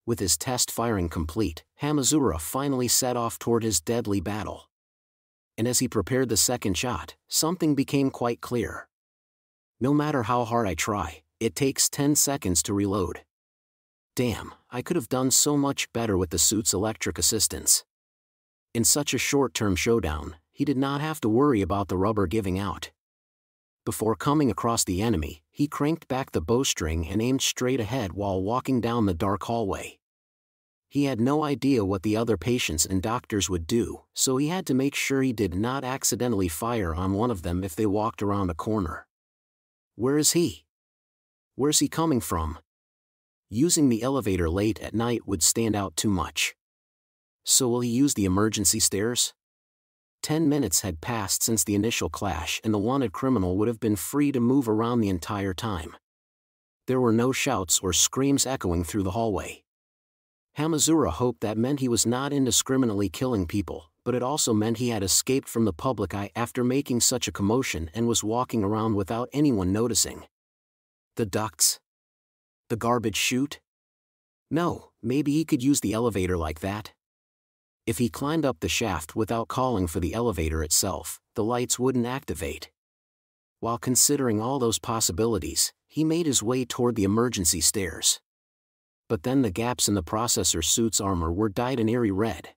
[SPEAKER 1] With his test firing complete, Hamazura finally set off toward his deadly battle. and as he prepared the second shot, something became quite clear. No matter how hard I try, it takes 10 seconds to reload. Damn, I could have done so much better with the suit's electric assistance. In such a short-term showdown, he did not have to worry about the rubber giving out. Before coming across the enemy, he cranked back the bowstring and aimed straight ahead while walking down the dark hallway. He had no idea what the other patients and doctors would do, so he had to make sure he did not accidentally fire on one of them if they walked around a corner. Where is he? Where's he coming from? Using the elevator late at night would stand out too much. So will he use the emergency stairs? 10 minutes had passed since the initial clash and the wanted criminal would have been free to move around the entire time. There were no shouts or screams echoing through the hallway. Hamazura hoped that meant he was not indiscriminately killing people, but it also meant he had escaped from the public eye after making such a commotion and was walking around without anyone noticing. The ducts? The garbage chute? No, maybe he could use the elevator like that. If he climbed up the shaft without calling for the elevator itself, the lights wouldn't activate. While considering all those possibilities, he made his way toward the emergency stairs. But then the gaps in the processor suit's armor were dyed an eerie red.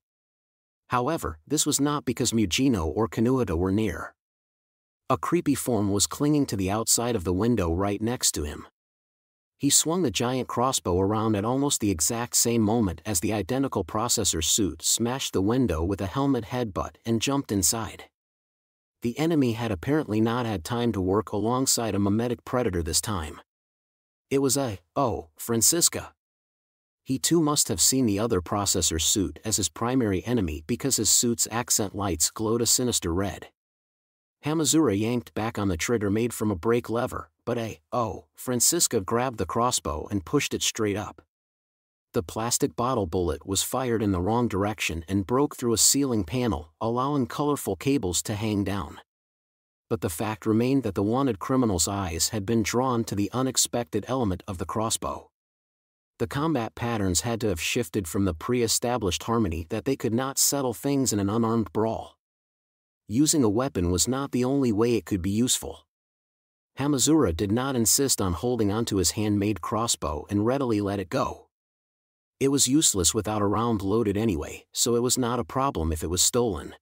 [SPEAKER 1] However, this was not because Mujino or Kanuhata were near. A creepy form was clinging to the outside of the window right next to him. He swung the giant crossbow around at almost the exact same moment as the identical processor suit smashed the window with a helmet headbutt and jumped inside. The enemy had apparently not had time to work alongside a mimetic predator this time. It was Francisca. He too must have seen the other processor suit as his primary enemy because his suit's accent lights glowed a sinister red. Hamazura yanked back on the trigger made from a brake lever, but Francisca grabbed the crossbow and pushed it straight up. The plastic bottle bullet was fired in the wrong direction and broke through a ceiling panel, allowing colorful cables to hang down. But the fact remained that the wanted criminal's eyes had been drawn to the unexpected element of the crossbow. The combat patterns had to have shifted from the pre-established harmony that they could not settle things in an unarmed brawl. Using a weapon was not the only way it could be useful. Hamazura did not insist on holding onto his handmade crossbow and readily let it go. It was useless without a round loaded anyway, so it was not a problem if it was stolen.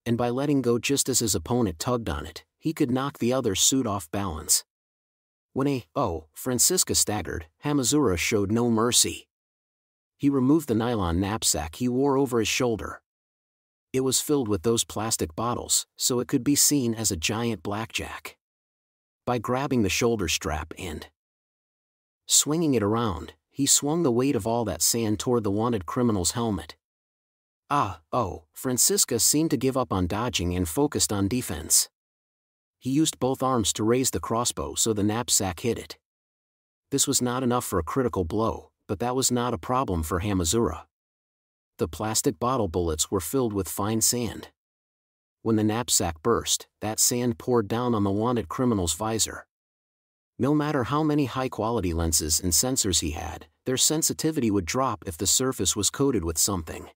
[SPEAKER 1] And by letting go just as his opponent tugged on it, he could knock the other suit off balance. When Francisca staggered, Hamazura showed no mercy. He removed the nylon knapsack he wore over his shoulder. It was filled with those plastic bottles, so it could be seen as a giant blackjack. By grabbing the shoulder strap and swinging it around, he swung the weight of all that sand toward the wanted criminal's helmet. Francisca seemed to give up on dodging and focused on defense. He used both arms to raise the crossbow so the knapsack hit it. This was not enough for a critical blow, but that was not a problem for Hamazura. The plastic bottle bullets were filled with fine sand. When the knapsack burst, that sand poured down on the wanted criminal's visor. No matter how many high-quality lenses and sensors he had, their sensitivity would drop if the surface was coated with something.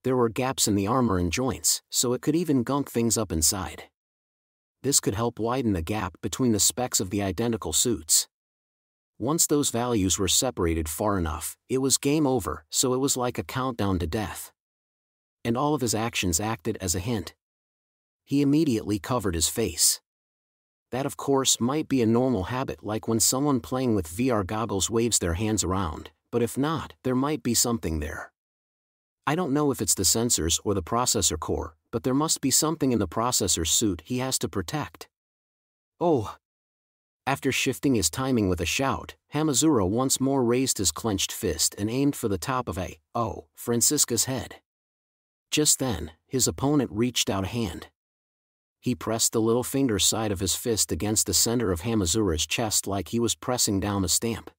[SPEAKER 1] There were gaps in the armor and joints, so it could even gunk things up inside. This could help widen the gap between the specs of the identical suits. Once those values were separated far enough, it was game over, so it was like a countdown to death. And all of his actions acted as a hint. He immediately covered his face. That of course might be a normal habit, like when someone playing with VR goggles waves their hands around, but if not, there might be something there. I don't know if it's the sensors or the processor core, but there must be something in the processor suit he has to protect. After shifting his timing with a shout, Hamazura once more raised his clenched fist and aimed for the top of Francisca's head. Just then, his opponent reached out a hand. He pressed the little finger side of his fist against the center of Hamazura's chest like he was pressing down a stamp.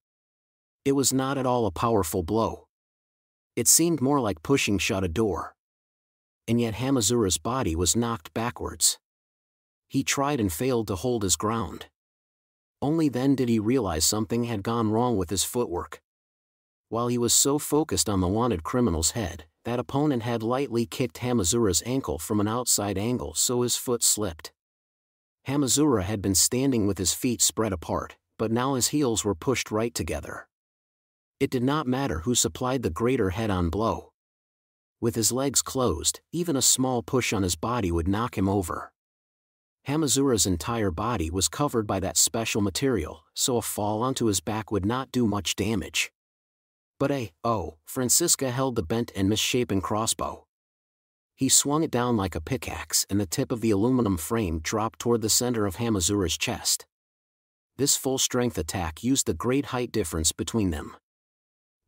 [SPEAKER 1] It was not at all a powerful blow. It seemed more like pushing shut a door. And yet Hamazura's body was knocked backwards. He tried and failed to hold his ground. Only then did he realize something had gone wrong with his footwork. While he was so focused on the wanted criminal's head, that opponent had lightly kicked Hamazura's ankle from an outside angle, so his foot slipped. Hamazura had been standing with his feet spread apart, but now his heels were pushed right together. It did not matter who supplied the greater head-on blow. With his legs closed, even a small push on his body would knock him over. Hamazura's entire body was covered by that special material, so a fall onto his back would not do much damage. But Francisca held the bent and misshapen crossbow. He swung it down like a pickaxe, and the tip of the aluminum frame dropped toward the center of Hamazura's chest. This full-strength attack used the great height difference between them.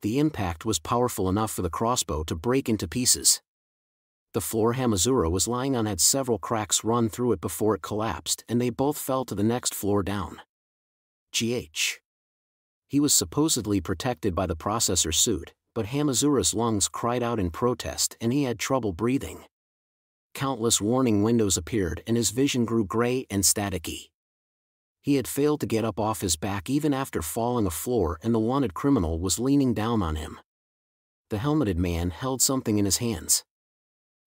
[SPEAKER 1] The impact was powerful enough for the crossbow to break into pieces. The floor Hamazura was lying on had several cracks run through it before it collapsed, and they both fell to the next floor down. Gh. He was supposedly protected by the processor suit, but Hamazura's lungs cried out in protest and he had trouble breathing. Countless warning windows appeared and his vision grew gray and staticky. He had failed to get up off his back even after falling a floor, and the wanted criminal was leaning down on him. The helmeted man held something in his hands.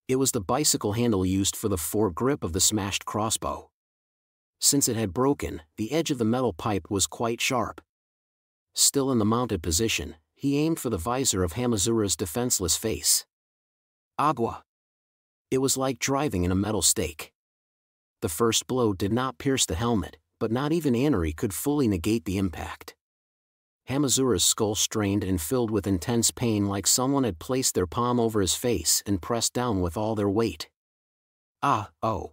[SPEAKER 1] It was the bicycle handle used for the foregrip of the smashed crossbow. Since it had broken, the edge of the metal pipe was quite sharp. Still in the mounted position, he aimed for the visor of Hamazura's defenseless face. Agua! It was like driving in a metal stake. The first blow did not pierce the helmet, but not even Anari could fully negate the impact. Hamazura's skull strained and filled with intense pain, like someone had placed their palm over his face and pressed down with all their weight.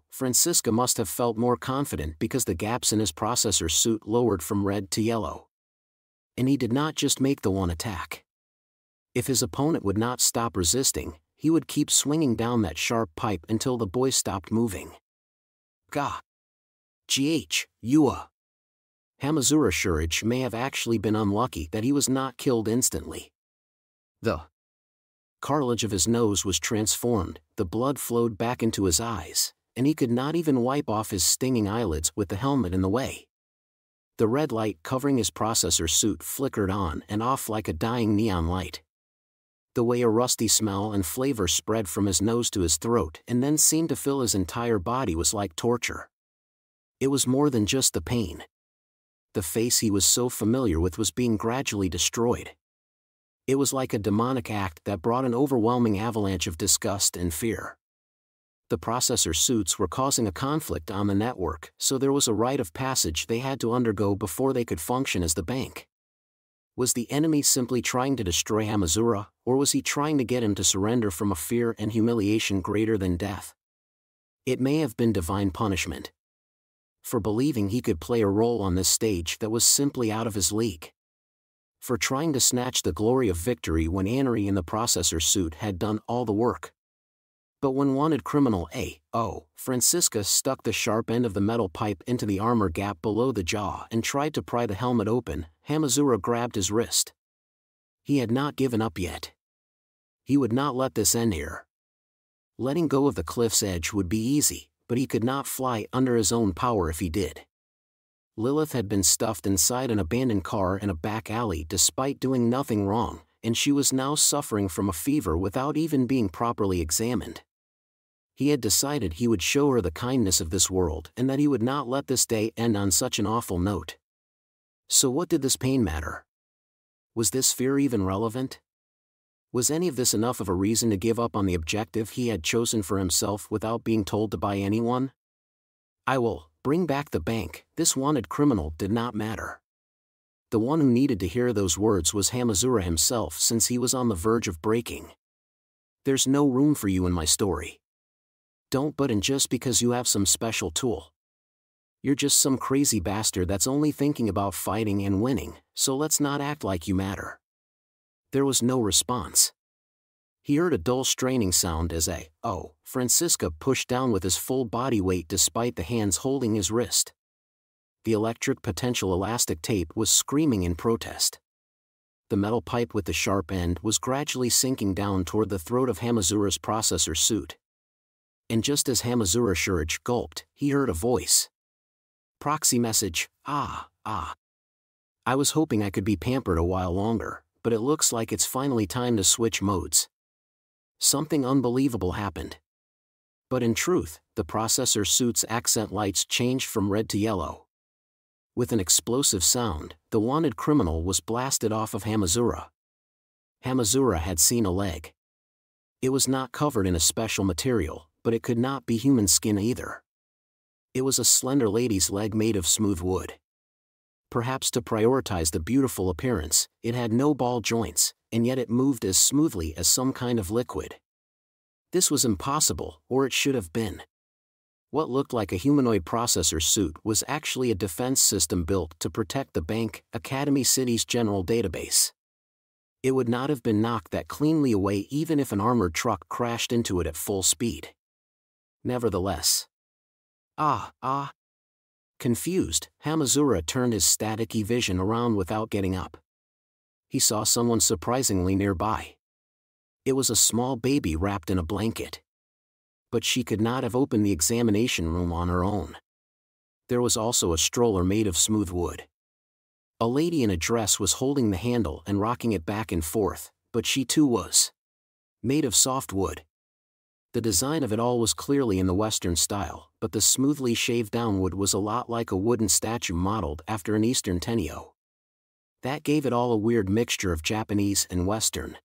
[SPEAKER 1] Francisca must have felt more confident because the gaps in his processor suit lowered from red to yellow. And he did not just make the one attack. If his opponent would not stop resisting, he would keep swinging down that sharp pipe until the boy stopped moving. Yua. Hamazura Shurich may have actually been unlucky that he was not killed instantly. The cartilage of his nose was transformed, the blood flowed back into his eyes, and he could not even wipe off his stinging eyelids with the helmet in the way. The red light covering his processor suit flickered on and off like a dying neon light. The way a rusty smell and flavor spread from his nose to his throat and then seemed to fill his entire body was like torture. It was more than just the pain. The face he was so familiar with was being gradually destroyed. It was like a demonic act that brought an overwhelming avalanche of disgust and fear. The processor suits were causing a conflict on the network, so there was a rite of passage they had to undergo before they could function as the bank. Was the enemy simply trying to destroy Hamazura, or was he trying to get him to surrender from a fear and humiliation greater than death? It may have been divine punishment for believing he could play a role on this stage that was simply out of his league. For trying to snatch the glory of victory when Anari in the processor suit had done all the work. But when wanted criminal Francisca stuck the sharp end of the metal pipe into the armor gap below the jaw and tried to pry the helmet open, Hamazura grabbed his wrist. He had not given up yet. He would not let this end here. Letting go of the cliff's edge would be easy, but he could not fly under his own power if he did. Lilith had been stuffed inside an abandoned car in a back alley despite doing nothing wrong, and she was now suffering from a fever without even being properly examined. He had decided he would show her the kindness of this world and that he would not let this day end on such an awful note. So what did this pain matter? Was this fear even relevant? Was any of this enough of a reason to give up on the objective he had chosen for himself without being told to by anyone? I will bring back the bank, this wanted criminal did not matter. The one who needed to hear those words was Hamazura himself, since he was on the verge of breaking. There's no room for you in my story. Don't butt in just because you have some special tool. You're just some crazy bastard that's only thinking about fighting and winning, so let's not act like you matter. There was no response. He heard a dull straining sound as Francisca pushed down with his full body weight despite the hands holding his wrist. The electric potential elastic tape was screaming in protest. The metal pipe with the sharp end was gradually sinking down toward the throat of Hamazura's processor suit. And just as Hamazura Shurich gulped, he heard a voice. Proxy message, I was hoping I could be pampered a while longer, but it looks like it's finally time to switch modes. Something unbelievable happened. But in truth, the processor suit's accent lights changed from red to yellow. With an explosive sound, the wanted criminal was blasted off of Hamazura. Hamazura had seen a leg. It was not covered in a special material, but it could not be human skin either. It was a slender lady's leg made of smooth wood. Perhaps to prioritize the beautiful appearance, it had no ball joints, and yet it moved as smoothly as some kind of liquid. This was impossible, or it should have been. What looked like a humanoid processor suit was actually a defense system built to protect the Bank Academy City's general database. It would not have been knocked that cleanly away even if an armored truck crashed into it at full speed. Nevertheless. Confused, Hamazura turned his staticky vision around without getting up. He saw someone surprisingly nearby. It was a small baby wrapped in a blanket. But she could not have opened the examination room on her own. There was also a stroller made of smooth wood. A lady in a dress was holding the handle and rocking it back and forth, but she too was made of soft wood. The design of it all was clearly in the Western style, but the smoothly shaved down wood was a lot like a wooden statue modeled after an Eastern tenyo. That gave it all a weird mixture of Japanese and Western.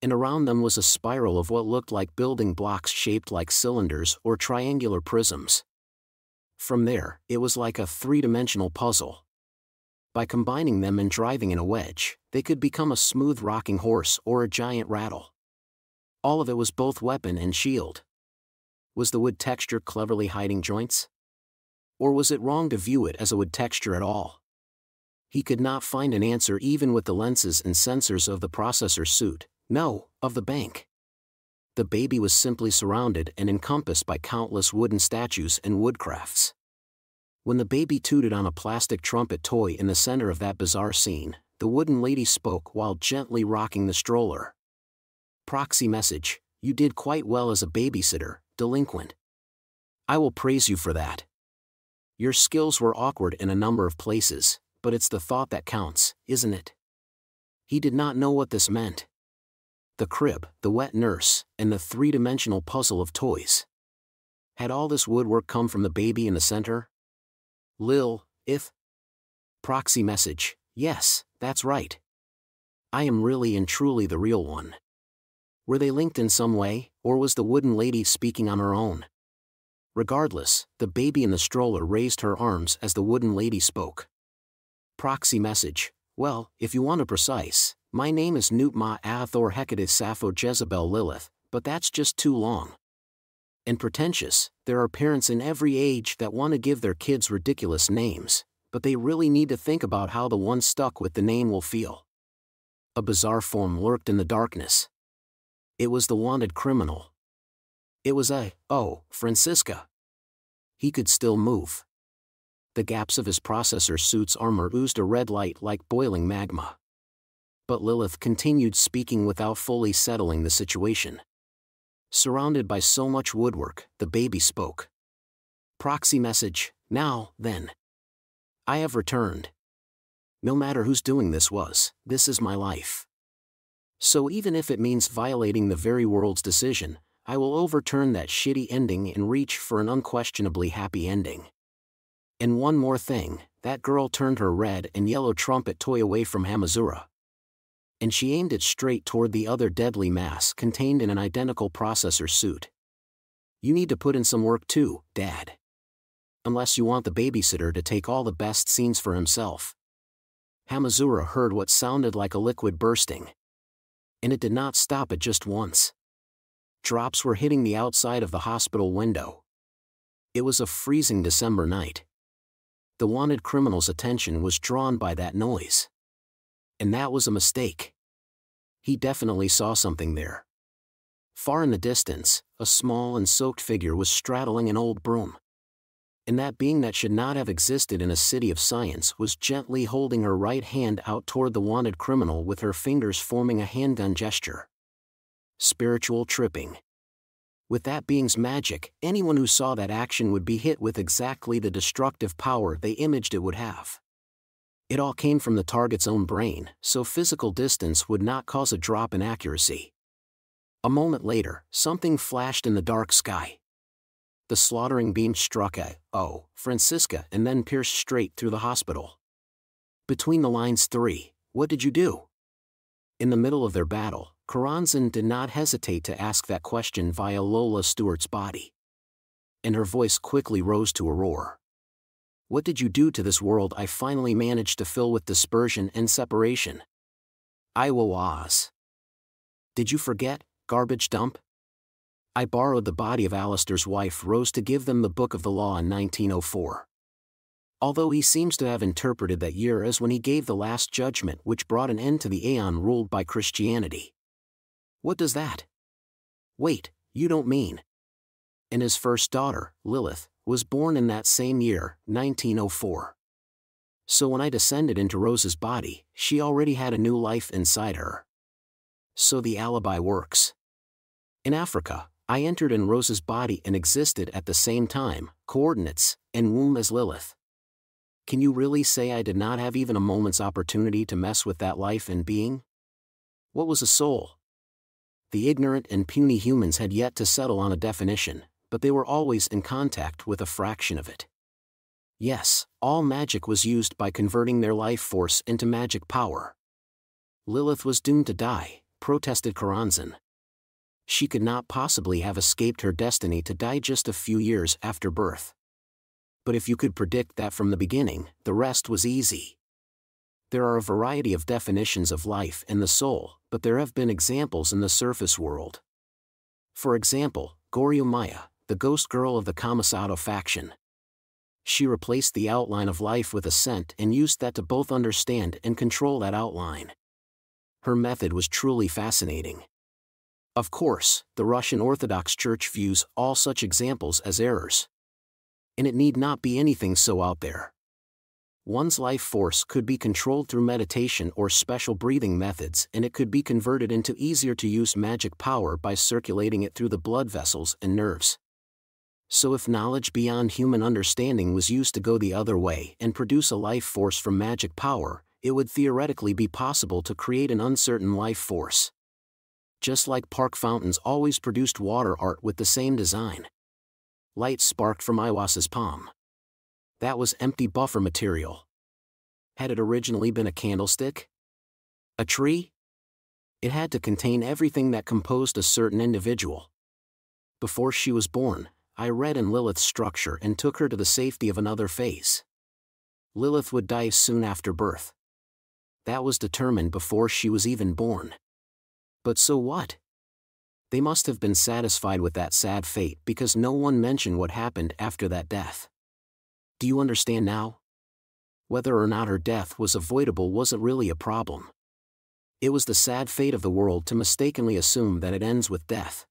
[SPEAKER 1] And around them was a spiral of what looked like building blocks shaped like cylinders or triangular prisms. From there, it was like a three-dimensional puzzle. By combining them and driving in a wedge, they could become a smooth rocking horse or a giant rattle. All of it was both weapon and shield. Was the wood texture cleverly hiding joints? Or was it wrong to view it as a wood texture at all? He could not find an answer even with the lenses and sensors of the processor suit, no, of the bank. The baby was simply surrounded and encompassed by countless wooden statues and woodcrafts. When the baby tooted on a plastic trumpet toy in the center of that bizarre scene, the wooden lady spoke while gently rocking the stroller. Proxy message, you did quite well as a babysitter, delinquent. I will praise you for that. Your skills were awkward in a number of places, but it's the thought that counts, isn't it? He did not know what this meant. The crib, the wet nurse, and the three-dimensional puzzle of toys. Had all this woodwork come from the baby in the center? If? Proxy message, yes, that's right. I am really and truly the real one. Were they linked in some way, or was the wooden lady speaking on her own? Regardless, the baby in the stroller raised her arms as the wooden lady spoke. Proxy message, well, if you want to precise, my name is Newtma Athor Hecate Sappho Jezebel Lilith, but that's just too long. And pretentious, there are parents in every age that want to give their kids ridiculous names, but they really need to think about how the one stuck with the name will feel. A bizarre form lurked in the darkness. It was the wanted criminal. It was Francisca. He could still move. The gaps of his processor suit's armor oozed a red light like boiling magma. But Lilith continued speaking without fully settling the situation. Surrounded by so much woodwork, the baby spoke. Proxy message, now, then. I have returned. No matter who's doing this is my life. So even if it means violating the very world's decision, I will overturn that shitty ending and reach for an unquestionably happy ending. And one more thing, that girl turned her red and yellow trumpet toy away from Hamazura. And she aimed it straight toward the other deadly mass contained in an identical processor suit. You need to put in some work too, Dad. Unless you want the babysitter to take all the best scenes for himself. Hamazura heard what sounded like a liquid bursting. And it did not stop at just once. Drops were hitting the outside of the hospital window. It was a freezing December night. The wanted criminal's attention was drawn by that noise. And that was a mistake. He definitely saw something there. Far in the distance, a small and soaked figure was straddling an old broom. And that being that should not have existed in a city of science was gently holding her right hand out toward the wanted criminal with her fingers forming a handgun gesture. Spiritual tripping. With that being's magic, anyone who saw that action would be hit with exactly the destructive power they imaged it would have. It all came from the target's own brain, so physical distance would not cause a drop in accuracy. A moment later, something flashed in the dark sky. The slaughtering beam struck at, Francisca and then pierced straight through the hospital. Between the lines 3, what did you do? In the middle of their battle, Karanzan did not hesitate to ask that question via Lola Stewart's body. And her voice quickly rose to a roar. What did you do to this world I finally managed to fill with dispersion and separation? I was. Did you forget, garbage dump? I borrowed the body of Alistair's wife Rose to give them the Book of the Law in 1904. Although he seems to have interpreted that year as when he gave the Last Judgment which brought an end to the Aeon ruled by Christianity. What does that? Wait, you don't mean? And his first daughter, Lilith, was born in that same year, 1904. So when I descended into Rose's body, she already had a new life inside her. So the alibi works. In Africa, I entered in Rose's body and existed at the same time, coordinates, and womb as Lilith. Can you really say I did not have even a moment's opportunity to mess with that life and being? What was a soul? The ignorant and puny humans had yet to settle on a definition, but they were always in contact with a fraction of it. Yes, all magic was used by converting their life force into magic power. Lilith was doomed to die, protested Karanzan. She could not possibly have escaped her destiny to die just a few years after birth. But if you could predict that from the beginning, the rest was easy. There are a variety of definitions of life and the soul, but there have been examples in the surface world. For example, Goryu Maya, the ghost girl of the Kamasato faction. She replaced the outline of life with a scent and used that to both understand and control that outline. Her method was truly fascinating. Of course, the Russian Orthodox Church views all such examples as errors. And it need not be anything so out there. One's life force could be controlled through meditation or special breathing methods, and it could be converted into easier-to-use magic power by circulating it through the blood vessels and nerves. So if knowledge beyond human understanding was used to go the other way and produce a life force from magic power, it would theoretically be possible to create an uncertain life force. Just like park fountains always produced water art with the same design. Light sparked from Iwasa's palm. That was empty buffer material. Had it originally been a candlestick? A tree? It had to contain everything that composed a certain individual. Before she was born, I read in Lilith's structure and took her to the safety of another phase. Lilith would die soon after birth. That was determined before she was even born. But so what? They must have been satisfied with that sad fate because no one mentioned what happened after that death. Do you understand now? Whether or not her death was avoidable wasn't really a problem. It was the sad fate of the world to mistakenly assume that it ends with death.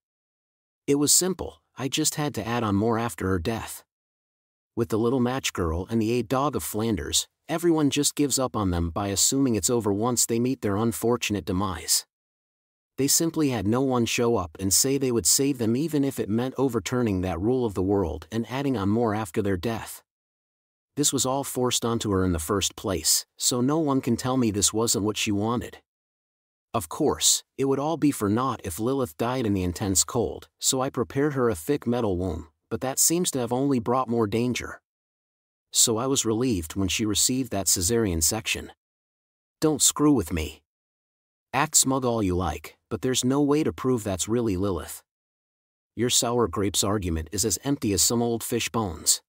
[SPEAKER 1] It was simple, I just had to add on more after her death. With the little match girl and the dog of Flanders, everyone just gives up on them by assuming it's over once they meet their unfortunate demise. They simply had no one show up and say they would save them even if it meant overturning that rule of the world and adding on more after their death. This was all forced onto her in the first place, so no one can tell me this wasn't what she wanted. Of course, it would all be for naught if Lilith died in the intense cold, so I prepared her a thick metal womb, but that seems to have only brought more danger. So I was relieved when she received that cesarean section. Don't screw with me. Act smug all you like, but there's no way to prove that's really Lilith. Your sour grapes argument is as empty as some old fish bones.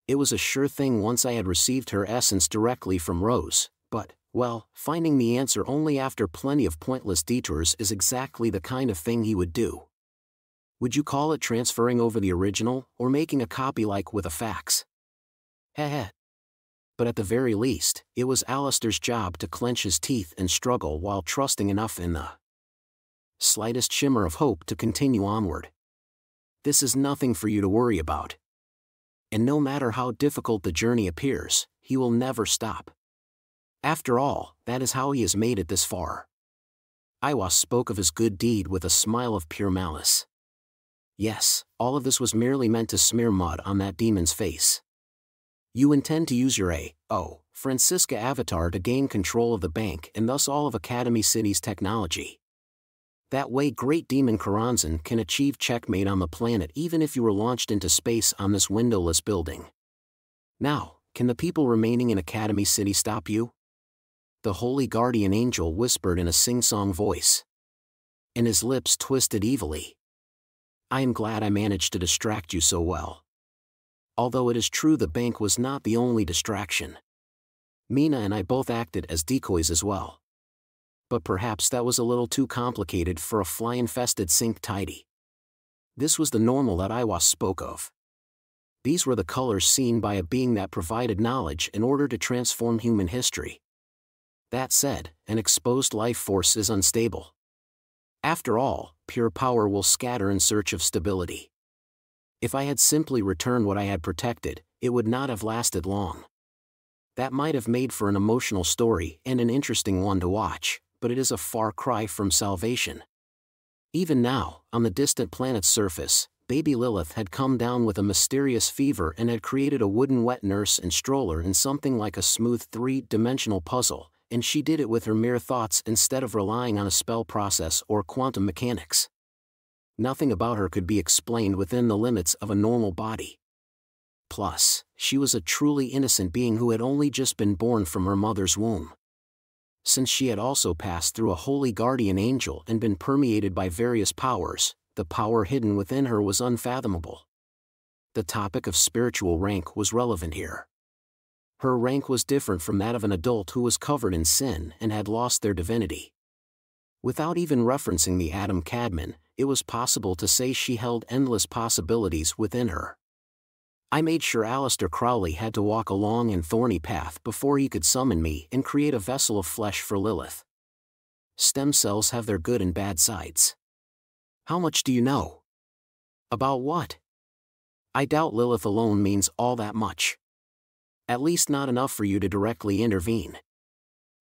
[SPEAKER 1] It was a sure thing once I had received her essence directly from Rose, but, well, finding the answer only after plenty of pointless detours is exactly the kind of thing he would do. Would you call it transferring over the original, or making a copy like with a fax? Heh. But at the very least, it was Alistair's job to clench his teeth and struggle while trusting enough in the slightest shimmer of hope to continue onward. This is nothing for you to worry about. And no matter how difficult the journey appears, he will never stop. After all, that is how he has made it this far. Iwas spoke of his good deed with a smile of pure malice. Yes, all of this was merely meant to smear mud on that demon's face. You intend to use your Francisca avatar to gain control of the bank and thus all of Academy City's technology. That way Great Demon Karanzan can achieve checkmate on the planet even if you were launched into space on this windowless building. Now, can the people remaining in Academy City stop you? The Holy Guardian Angel whispered in a sing-song voice. And his lips twisted evilly. I am glad I managed to distract you so well. Although it is true the bank was not the only distraction. Mina and I both acted as decoys as well. But perhaps that was a little too complicated for a fly-infested sink tidy. This was the normal that Iwas spoke of. These were the colors seen by a being that provided knowledge in order to transform human history. That said, an exposed life force is unstable. After all, pure power will scatter in search of stability. If I had simply returned what I had protected, it would not have lasted long. That might have made for an emotional story and an interesting one to watch, but it is a far cry from salvation. Even now, on the distant planet's surface, baby Lilith had come down with a mysterious fever and had created a wooden wet nurse and stroller in something like a smooth three-dimensional puzzle, and she did it with her mere thoughts instead of relying on a spell process or quantum mechanics. Nothing about her could be explained within the limits of a normal body. Plus, she was a truly innocent being who had only just been born from her mother's womb. Since she had also passed through a holy guardian angel and been permeated by various powers, the power hidden within her was unfathomable. The topic of spiritual rank was relevant here. Her rank was different from that of an adult who was covered in sin and had lost their divinity. Without even referencing the Adam Cadman, it was possible to say she held endless possibilities within her. I made sure Aleister Crowley had to walk a long and thorny path before he could summon me and create a vessel of flesh for Lilith. Stem cells have their good and bad sides. How much do you know? About what? I doubt Lilith alone means all that much. At least not enough for you to directly intervene.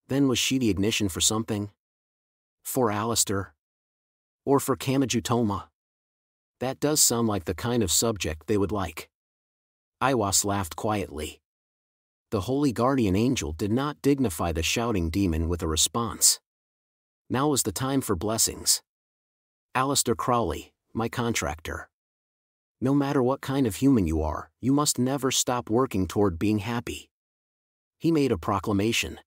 [SPEAKER 1] Then was she the ignition for something? For Aleister? Or for Kamajutoma? That does sound like the kind of subject they would like. Iwas laughed quietly. The Holy Guardian Angel did not dignify the shouting demon with a response. Now was the time for blessings. Aleister Crowley, my contractor. No matter what kind of human you are, you must never stop working toward being happy. He made a proclamation.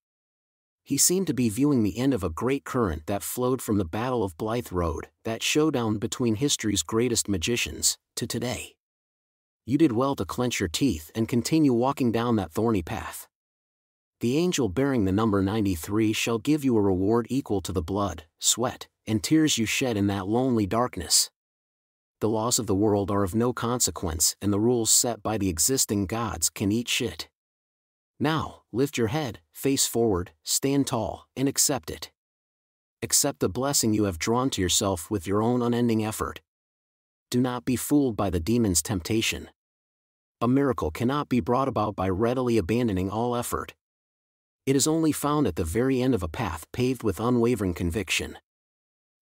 [SPEAKER 1] He seemed to be viewing the end of a great current that flowed from the Battle of Blythe Road, that showdown between history's greatest magicians, to today. You did well to clench your teeth and continue walking down that thorny path. The angel bearing the number 93 shall give you a reward equal to the blood, sweat, and tears you shed in that lonely darkness. The laws of the world are of no consequence and the rules set by the existing gods can eat shit. Now, lift your head, face forward, stand tall, and accept it. Accept the blessing you have drawn to yourself with your own unending effort. Do not be fooled by the demon's temptation. A miracle cannot be brought about by readily abandoning all effort. It is only found at the very end of a path paved with unwavering conviction.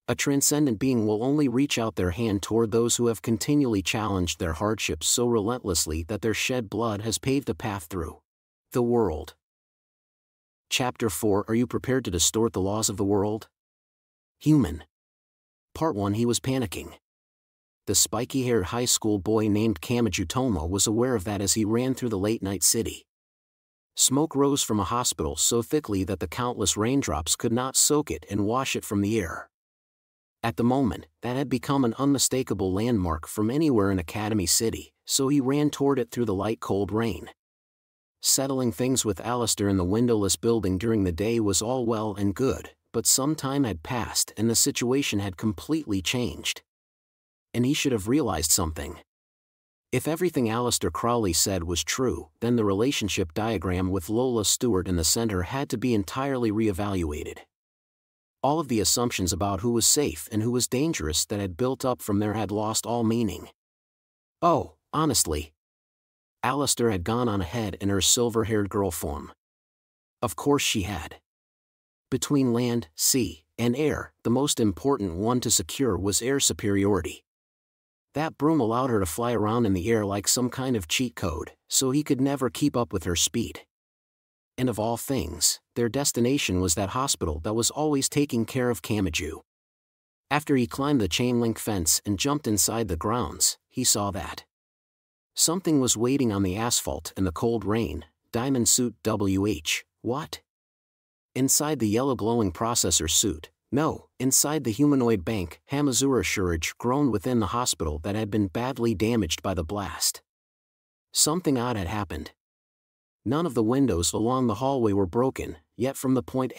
[SPEAKER 1] A transcendent being will only reach out their hand toward those who have continually challenged their hardships so relentlessly that their shed blood has paved a path through the world. Chapter 4. Are you prepared to distort the laws of the world? Human. Part 1. He was panicking. The spiky-haired high school boy named Kamajutoma was aware of that as he ran through the late-night city. Smoke rose from a hospital so thickly that the countless raindrops could not soak it and wash it from the air. At the moment, that had become an unmistakable landmark from anywhere in Academy City, so he ran toward it through the light-cold rain. Settling things with Aleister in the windowless building during the day was all well and good, but some time had passed and the situation had completely changed. And he should have realized something. If everything Aleister Crowley said was true, then the relationship diagram with Lola Stewart in the center had to be entirely reevaluated. All of the assumptions about who was safe and who was dangerous that had built up from there had lost all meaning. Oh, honestly. Aleister had gone on ahead in her silver-haired girl form. Of course she had. Between land, sea, and air, the most important one to secure was air superiority. That broom allowed her to fly around in the air like some kind of cheat code, so he could never keep up with her speed. And of all things, their destination was that hospital that was always taking care of Kamaju. After he climbed the chain-link fence and jumped inside the grounds, he saw that something was waiting on the asphalt in the cold rain. Diamond suit WH, what? Inside the yellow glowing processor suit, no, inside the humanoid bank. Hamazura Shurage groaned within the hospital that had been badly damaged by the blast. Something odd had happened. None of the windows along the hallway were broken, yet from the point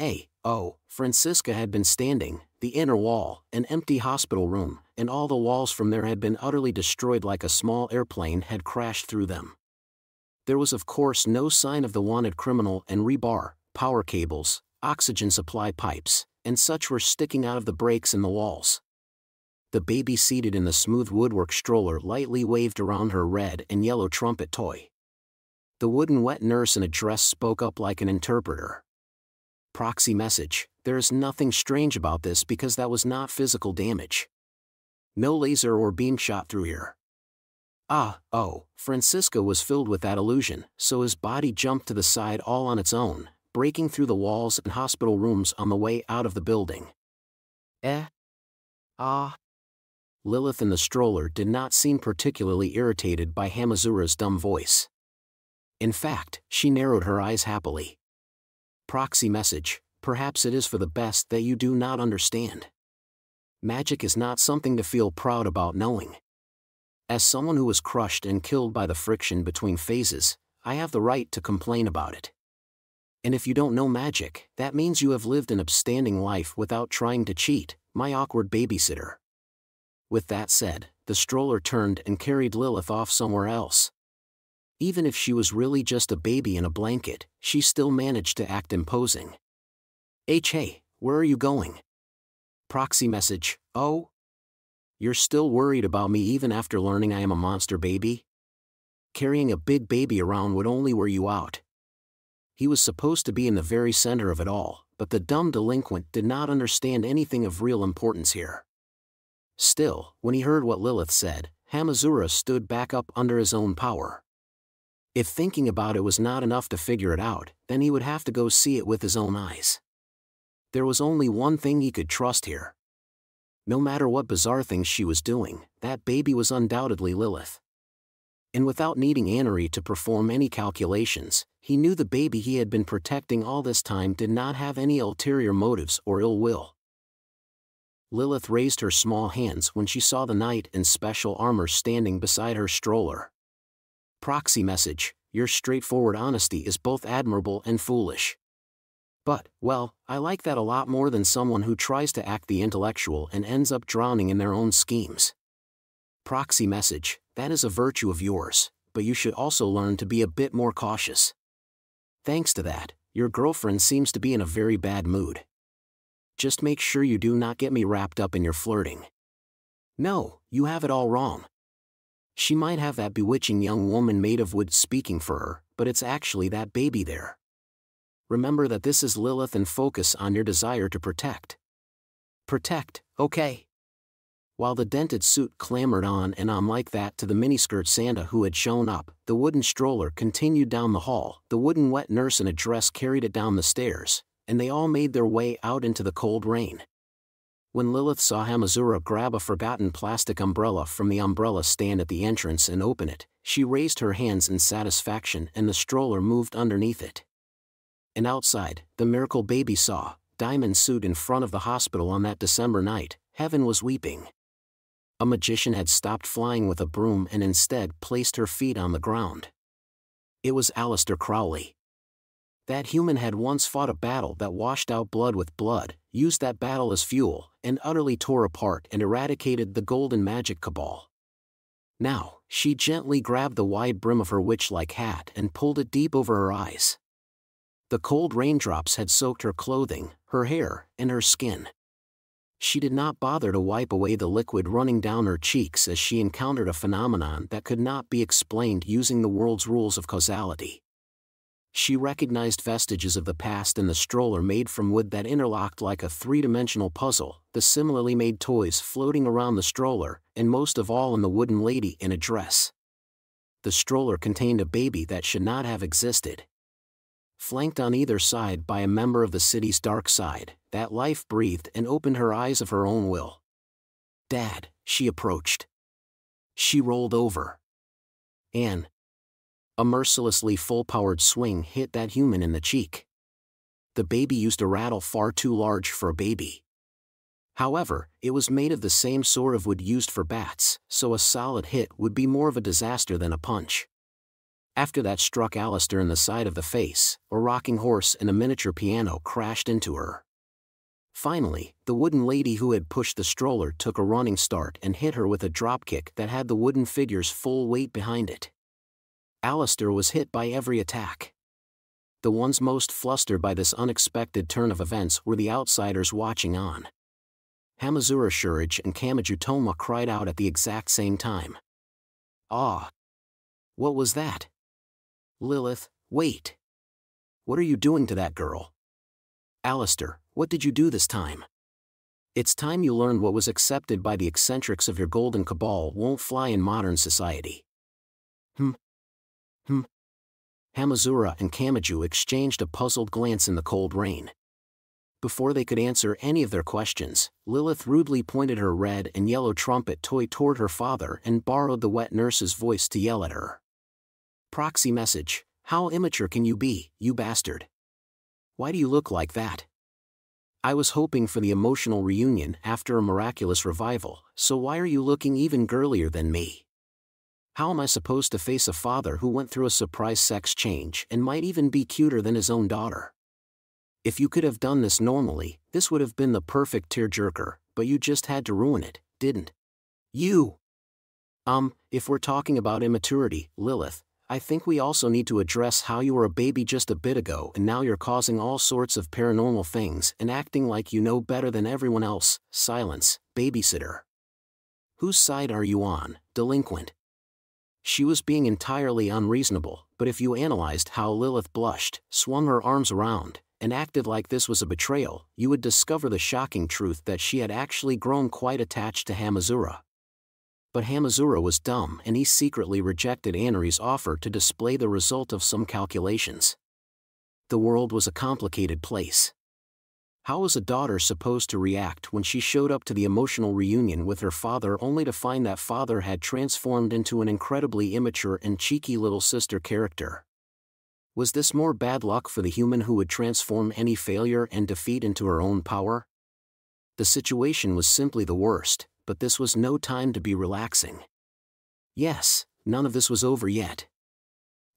[SPEAKER 1] Francisca had been standing, the inner wall, an empty hospital room, and all the walls from there had been utterly destroyed like a small airplane had crashed through them. There was of course no sign of the wanted criminal, and rebar, power cables, oxygen supply pipes, and such were sticking out of the breaks in the walls. The baby seated in the smooth woodwork stroller lightly waved around her red and yellow trumpet toy. The wooden wet nurse in a dress spoke up like an interpreter. Proxy message, there is nothing strange about this because that was not physical damage. No laser or beam shot through here. Francisco was filled with that illusion, so his body jumped to the side all on its own, breaking through the walls and hospital rooms on the way out of the building. Lilith in the stroller did not seem particularly irritated by Hamazura's dumb voice. In fact, she narrowed her eyes happily. Proxy message, perhaps it is for the best that you do not understand. Magic is not something to feel proud about knowing. As someone who was crushed and killed by the friction between phases, I have the right to complain about it. And if you don't know magic, that means you have lived an upstanding life without trying to cheat, my awkward babysitter. With that said, the stroller turned and carried Lilith off somewhere else. Even if she was really just a baby in a blanket, she still managed to act imposing. Hey, where are you going? Proxy message, oh? You're still worried about me even after learning I am a monster baby? Carrying a big baby around would only wear you out. He was supposed to be in the very center of it all, but the dumb delinquent did not understand anything of real importance here. Still, when he heard what Lilith said, Hamazura stood back up under his own power. If thinking about it was not enough to figure it out, then he would have to go see it with his own eyes. There was only one thing he could trust here. No matter what bizarre things she was doing, that baby was undoubtedly Lilith. And without needing Annery to perform any calculations, he knew the baby he had been protecting all this time did not have any ulterior motives or ill will. Lilith raised her small hands when she saw the knight in special armor standing beside her stroller. Proxy message, your straightforward honesty is both admirable and foolish. But, well, I like that a lot more than someone who tries to act the intellectual and ends up drowning in their own schemes. Proxy message, that is a virtue of yours, but you should also learn to be a bit more cautious. Thanks to that, your girlfriend seems to be in a very bad mood. Just make sure you do not get me wrapped up in your flirting. No, you have it all wrong. She might have that bewitching young woman made of wood speaking for her, but it's actually that baby there. Remember that this is Lilith and focus on your desire to protect. Protect, okay. While the dented suit clambered on and on like that to the miniskirt Santa who had shown up, the wooden stroller continued down the hall, the wooden wet nurse in a dress carried it down the stairs, and they all made their way out into the cold rain. When Lilith saw Hamazura grab a forgotten plastic umbrella from the umbrella stand at the entrance and open it, she raised her hands in satisfaction and the stroller moved underneath it. And outside, the miracle baby saw, diamond suit in front of the hospital on that December night, heaven was weeping. A magician had stopped flying with a broom and instead placed her feet on the ground. It was Aleister Crowley. That human had once fought a battle that washed out blood with blood, used that battle as fuel, and utterly tore apart and eradicated the golden magic cabal. Now, she gently grabbed the wide brim of her witch-like hat and pulled it deep over her eyes. The cold raindrops had soaked her clothing, her hair, and her skin. She did not bother to wipe away the liquid running down her cheeks as she encountered a phenomenon that could not be explained using the world's rules of causality. She recognized vestiges of the past in the stroller made from wood that interlocked like a three-dimensional puzzle, the similarly made toys floating around the stroller, and most of all in the wooden lady in a dress. The stroller contained a baby that should not have existed. Flanked on either side by a member of the city's dark side, that life breathed and opened her eyes of her own will. "Dad," she approached. She rolled over. And a mercilessly full-powered swing hit that human in the cheek. The baby used a rattle far too large for a baby. However, it was made of the same sort of wood used for bats, so a solid hit would be more of a disaster than a punch. After that struck Alistair in the side of the face, a rocking horse and a miniature piano crashed into her. Finally, the wooden lady who had pushed the stroller took a running start and hit her with a dropkick that had the wooden figure's full weight behind it. Alistair was hit by every attack. The ones most flustered by this unexpected turn of events were the outsiders watching on. Hamazura Shurage and Kamachi Toma cried out at the exact same time. "Ah! What was that? Lilith, wait! What are you doing to that girl? Alistair, what did you do this time? It's time you learned what was accepted by the eccentrics of your golden cabal won't fly in modern society." Hamazura and Kamachi exchanged a puzzled glance in the cold rain. Before they could answer any of their questions, Lilith rudely pointed her red and yellow trumpet toy toward her father and borrowed the wet nurse's voice to yell at her. "Proxy message, how immature can you be, you bastard? Why do you look like that? I was hoping for the emotional reunion after a miraculous revival, so why are you looking even girlier than me? How am I supposed to face a father who went through a surprise sex change and might even be cuter than his own daughter? If you could have done this normally, this would have been the perfect tearjerker, but you just had to ruin it, didn't you? If we're talking about immaturity, Lilith, I think we also need to address how you were a baby just a bit ago and now you're causing all sorts of paranormal things and acting like you know better than everyone else." Silence, babysitter. Whose side are you on, delinquent? She was being entirely unreasonable, but if you analyzed how Lilith blushed, swung her arms around, and acted like this was a betrayal, you would discover the shocking truth that she had actually grown quite attached to Hamazura. But Hamazura was dumb and he secretly rejected Anari's offer to display the result of some calculations. The world was a complicated place. How was a daughter supposed to react when she showed up to the emotional reunion with her father only to find that father had transformed into an incredibly immature and cheeky little sister character? Was this more bad luck for the human who would transform any failure and defeat into her own power? The situation was simply the worst, but this was no time to be relaxing. Yes, none of this was over yet.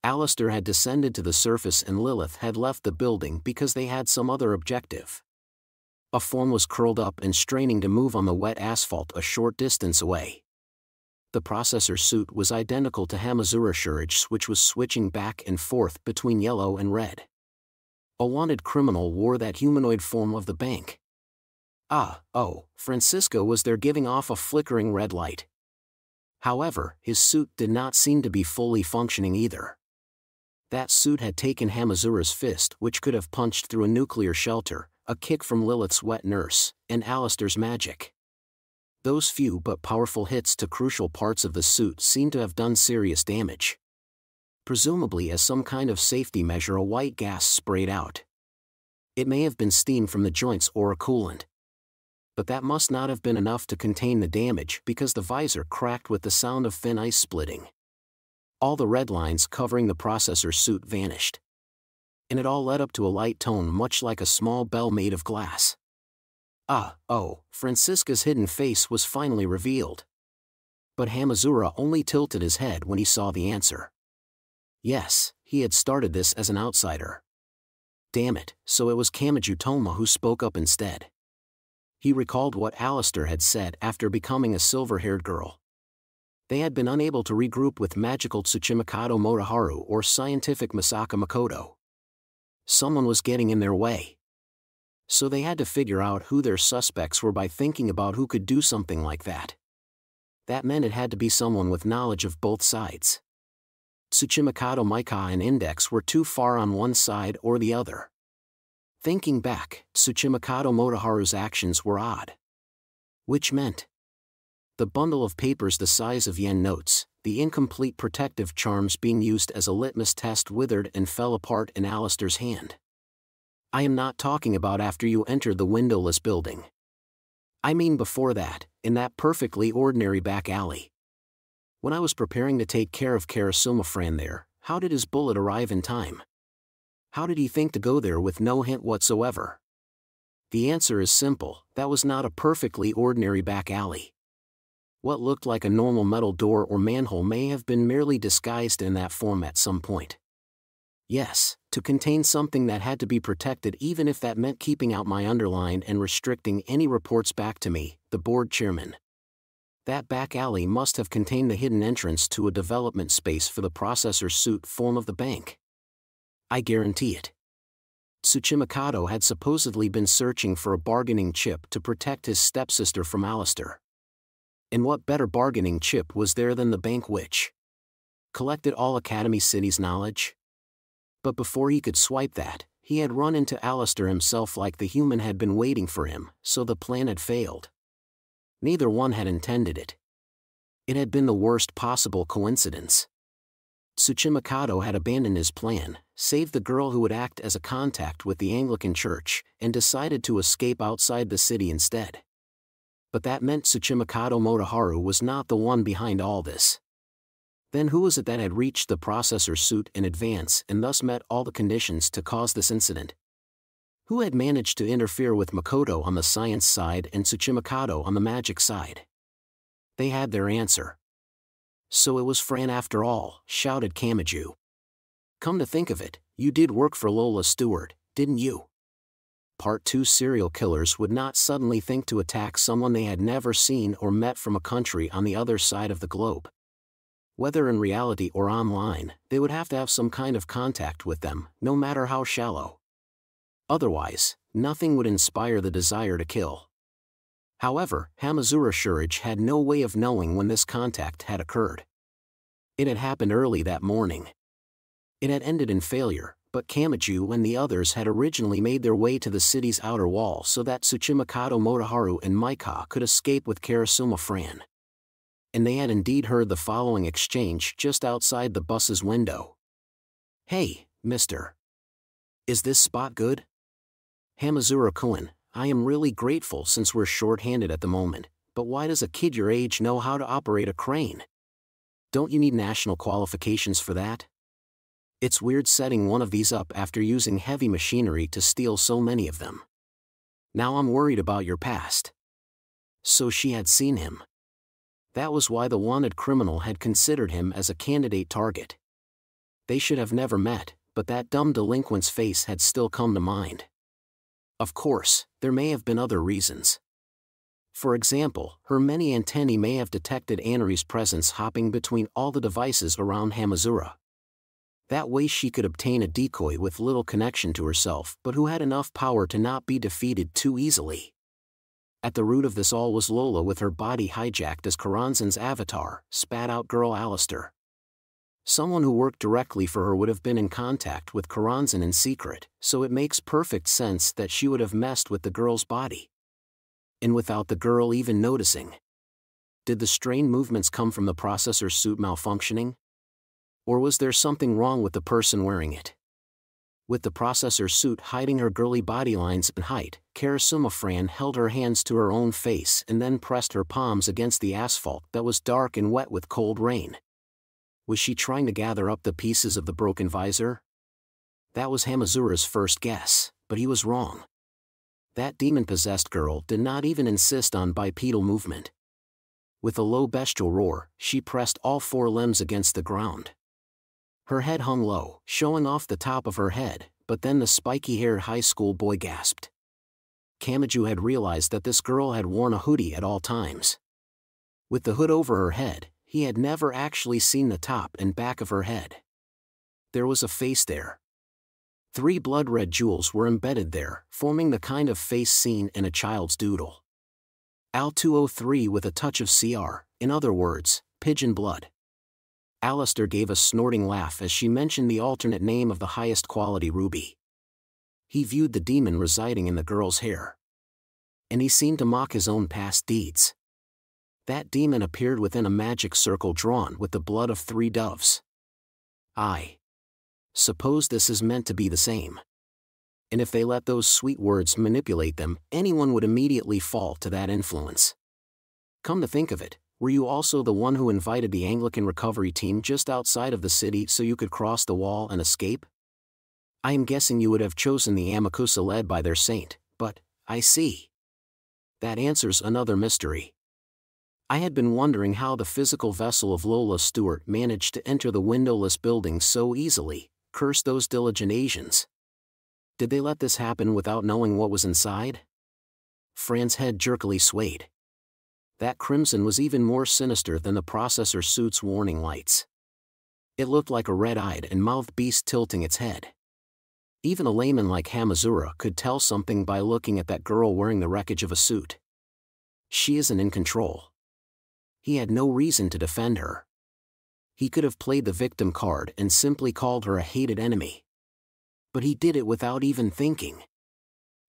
[SPEAKER 1] Alistair had descended to the surface and Lilith had left the building because they had some other objective. A form was curled up and straining to move on the wet asphalt a short distance away. The processor's suit was identical to Hamazura Shurage's, which was switching back and forth between yellow and red. A wanted criminal wore that humanoid form of the bank. Francisco was there giving off a flickering red light. However, his suit did not seem to be fully functioning either. That suit had taken Hamazura's fist, which could have punched through a nuclear shelter, a kick from Lilith's wet nurse, and Alistair's magic. Those few but powerful hits to crucial parts of the suit seemed to have done serious damage. Presumably as some kind of safety measure, a white gas sprayed out. It may have been steam from the joints or a coolant. But that must not have been enough to contain the damage because the visor cracked with the sound of thin ice splitting. All the red lines covering the processor's suit vanished. And it all led up to a light tone much like a small bell made of glass. Francisca's hidden face was finally revealed. But Hamazura only tilted his head when he saw the answer. Yes, he had started this as an outsider. Damn it, so it was Kamachi Toma who spoke up instead. He recalled what Alistair had said after becoming a silver-haired girl. They had been unable to regroup with magical Tsuchimikado Motoharu or scientific Masaka Makoto. Someone was getting in their way. So they had to figure out who their suspects were by thinking about who could do something like that. That meant it had to be someone with knowledge of both sides. Tsuchimikado Maika and Index were too far on one side or the other. Thinking back, Tsuchimikado Motoharu's actions were odd. Which meant the bundle of papers the size of yen notes, the incomplete protective charms being used as a litmus test withered and fell apart in Alistair's hand. I am not talking about after you entered the windowless building. I mean before that, in that perfectly ordinary back alley. When I was preparing to take care of Karasuma-fran there, how did his bullet arrive in time? How did he think to go there with no hint whatsoever? The answer is simple, that was not a perfectly ordinary back alley. What looked like a normal metal door or manhole may have been merely disguised in that form at some point. Yes, to contain something that had to be protected, even if that meant keeping out my underline and restricting any reports back to me, the board chairman. That back alley must have contained the hidden entrance to a development space for the processor suit form of the bank. I guarantee it. Tsuchimikado had supposedly been searching for a bargaining chip to protect his stepsister from Alistair. And what better bargaining chip was there than the bank which collected all Academy City's knowledge? But before he could swipe that, he had run into Alistair himself like the human had been waiting for him, so the plan had failed. Neither one had intended it. It had been the worst possible coincidence. Tsuchimikado had abandoned his plan, saved the girl who would act as a contact with the Anglican Church, and decided to escape outside the city instead. But that meant Tsuchimikado Motoharu was not the one behind all this. Then who was it that had reached the processor suit in advance and thus met all the conditions to cause this incident? Who had managed to interfere with Makoto on the science side and Tsuchimikado on the magic side? They had their answer. So it was Fran after all, shouted Kamachi. Come to think of it, you did work for Lola Stewart, didn't you? Part 2 serial killers would not suddenly think to attack someone they had never seen or met from a country on the other side of the globe. Whether in reality or online, they would have to have some kind of contact with them, no matter how shallow. Otherwise, nothing would inspire the desire to kill. However, Hamazura Shurich had no way of knowing when this contact had occurred. It had happened early that morning. It had ended in failure, but Kamachi and the others had originally made their way to the city's outer wall so that Tsuchimikado Motoharu and Maika could escape with Karasuma-fran. And they had indeed heard the following exchange just outside the bus's window. Hey, mister. Is this spot good? Hamazura-kun, I am really grateful since we're short-handed at the moment, but why does a kid your age know how to operate a crane? Don't you need national qualifications for that? It's weird setting one of these up after using heavy machinery to steal so many of them. Now I'm worried about your past. So she had seen him. That was why the wanted criminal had considered him as a candidate target. They should have never met, but that dumb delinquent's face had still come to mind. Of course, there may have been other reasons. For example, her many antennae may have detected Anari's presence hopping between all the devices around Hamazura. That way she could obtain a decoy with little connection to herself but who had enough power to not be defeated too easily. At the root of this all was Lola with her body hijacked as Karanzan's avatar, spat-out girl Alistair. Someone who worked directly for her would have been in contact with Karanzan in secret, so it makes perfect sense that she would have messed with the girl's body. And without the girl even noticing. Did the strained movements come from the processor suit malfunctioning? Or was there something wrong with the person wearing it? With the processor suit hiding her girly body lines and height, Karasuma-fran held her hands to her own face and then pressed her palms against the asphalt that was dark and wet with cold rain. Was she trying to gather up the pieces of the broken visor? That was Hamazura's first guess, but he was wrong. That demon-possessed girl did not even insist on bipedal movement. With a low bestial roar, she pressed all four limbs against the ground. Her head hung low, showing off the top of her head, but then the spiky-haired high school boy gasped. Kamachi had realized that this girl had worn a hoodie at all times. With the hood over her head, he had never actually seen the top and back of her head. There was a face there. 3 blood-red jewels were embedded there, forming the kind of face seen in a child's doodle. Al 203 with a touch of CR, in other words, pigeon blood. Alistair gave a snorting laugh as she mentioned the alternate name of the highest quality ruby. He viewed the demon residing in the girl's hair. And he seemed to mock his own past deeds. That demon appeared within a magic circle drawn with the blood of 3 doves. I suppose this is meant to be the same. And if they let those sweet words manipulate them, anyone would immediately fall to that influence. Come to think of it, were you also the one who invited the Anglican recovery team just outside of the city so you could cross the wall and escape? I am guessing you would have chosen the Amakusa led by their saint, but, I see. That answers another mystery. I had been wondering how the physical vessel of Lola Stewart managed to enter the windowless building so easily. Curse those diligent Asians. Did they let this happen without knowing what was inside? Fran's head jerkily swayed. That crimson was even more sinister than the processor suit's warning lights. It looked like a red-eyed and mouthed beast tilting its head. Even a layman like Hamazura could tell something by looking at that girl wearing the wreckage of a suit. She isn't in control. He had no reason to defend her. He could have played the victim card and simply called her a hated enemy. But he did it without even thinking.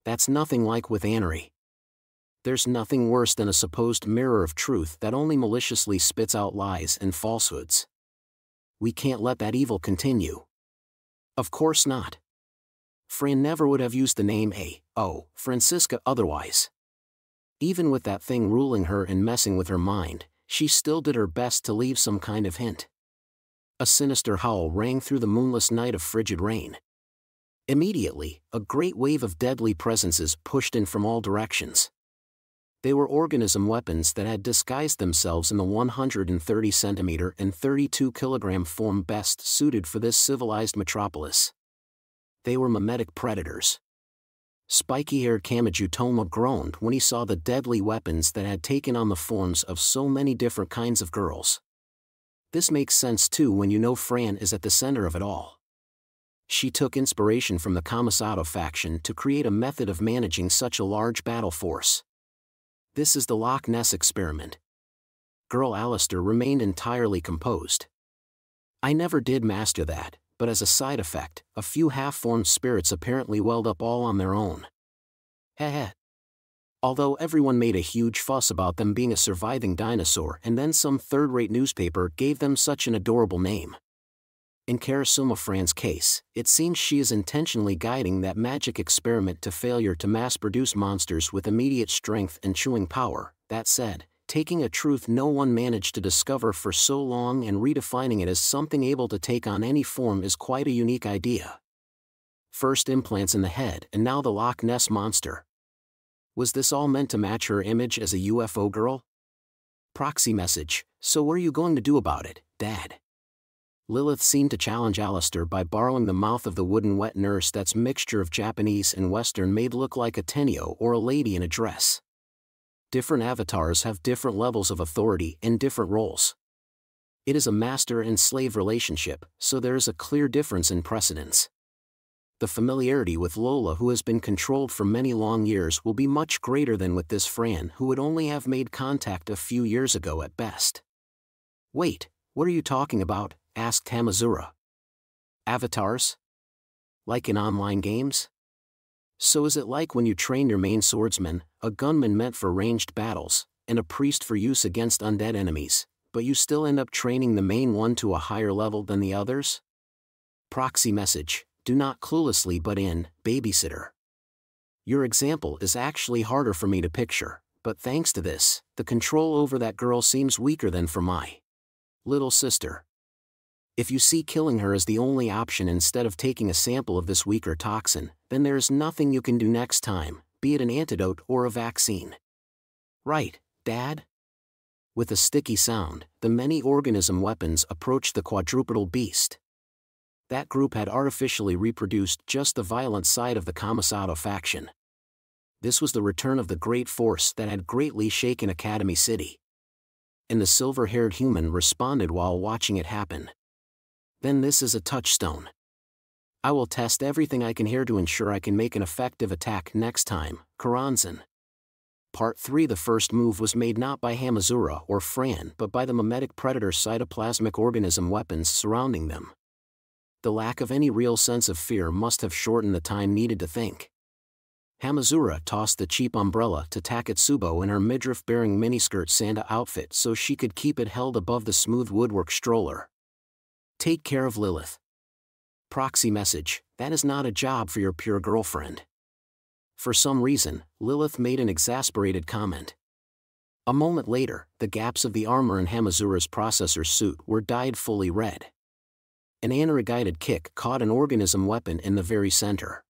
[SPEAKER 1] That's nothing like with Annery. There's nothing worse than a supposed mirror of truth that only maliciously spits out lies and falsehoods. We can't let that evil continue. Of course not. Fran never would have used the name Francisca otherwise. Even with that thing ruling her and messing with her mind, she still did her best to leave some kind of hint. A sinister howl rang through the moonless night of frigid rain. Immediately, a great wave of deadly presences pushed in from all directions. They were organism weapons that had disguised themselves in the 130 centimeter and 32 kilogram form best suited for this civilized metropolis. They were mimetic predators. Spiky-haired Kamachi Toma groaned when he saw the deadly weapons that had taken on the forms of so many different kinds of girls. This makes sense too when you know Fran is at the center of it all. She took inspiration from the Kamisato faction to create a method of managing such a large battle force. This is the Loch Ness experiment. Girl Alistair remained entirely composed. I never did master that, but as a side effect, a few half-formed spirits apparently welled up all on their own. Heh. Although everyone made a huge fuss about them being a surviving dinosaur and then some third-rate newspaper gave them such an adorable name. In Karasuma Fran's case, it seems she is intentionally guiding that magic experiment to failure to mass-produce monsters with immediate strength and chewing power. That said, taking a truth no one managed to discover for so long and redefining it as something able to take on any form is quite a unique idea. First implants in the head and now the Loch Ness monster. Was this all meant to match her image as a UFO girl? Proxy message, so what are you going to do about it, Dad? Lilith seemed to challenge Alistair by borrowing the mouth of the wooden wet nurse that's mixture of Japanese and Western made look like a tenyo or a lady in a dress. Different avatars have different levels of authority and different roles. It is a master and slave relationship, so there is a clear difference in precedence. The familiarity with Lola who has been controlled for many long years will be much greater than with this Fran who would only have made contact a few years ago at best. Wait, what are you talking about? Asked Hamazura. Avatars? Like in online games? So is it like when you train your main swordsman, a gunman meant for ranged battles, and a priest for use against undead enemies, but you still end up training the main one to a higher level than the others? Proxy message, do not cluelessly butt in, babysitter. Your example is actually harder for me to picture, but thanks to this, the control over that girl seems weaker than for my little sister. If you see killing her as the only option instead of taking a sample of this weaker toxin, then there is nothing you can do next time, be it an antidote or a vaccine. Right, Dad? With a sticky sound, the many organism weapons approached the quadrupedal beast. That group had artificially reproduced just the violent side of the Kamisato faction. This was the return of the great force that had greatly shaken Academy City. And the silver-haired human responded while watching it happen. Then this is a touchstone. I will test everything I can here to ensure I can make an effective attack next time, Karanzan. Part 3. The first move was made not by Hamazura or Fran but by the mimetic predator cytoplasmic organism weapons surrounding them. The lack of any real sense of fear must have shortened the time needed to think. Hamazura tossed the cheap umbrella to Takatsubo in her midriff-bearing miniskirt Sanda outfit so she could keep it held above the smooth woodwork stroller. Take care of Lilith. Proxy message, That is not a job for your pure girlfriend." For some reason, Lilith made an exasperated comment. A moment later, the gaps of the armor in Hamazura's processor suit were dyed fully red. An anti-guided kick caught an organism weapon in the very center.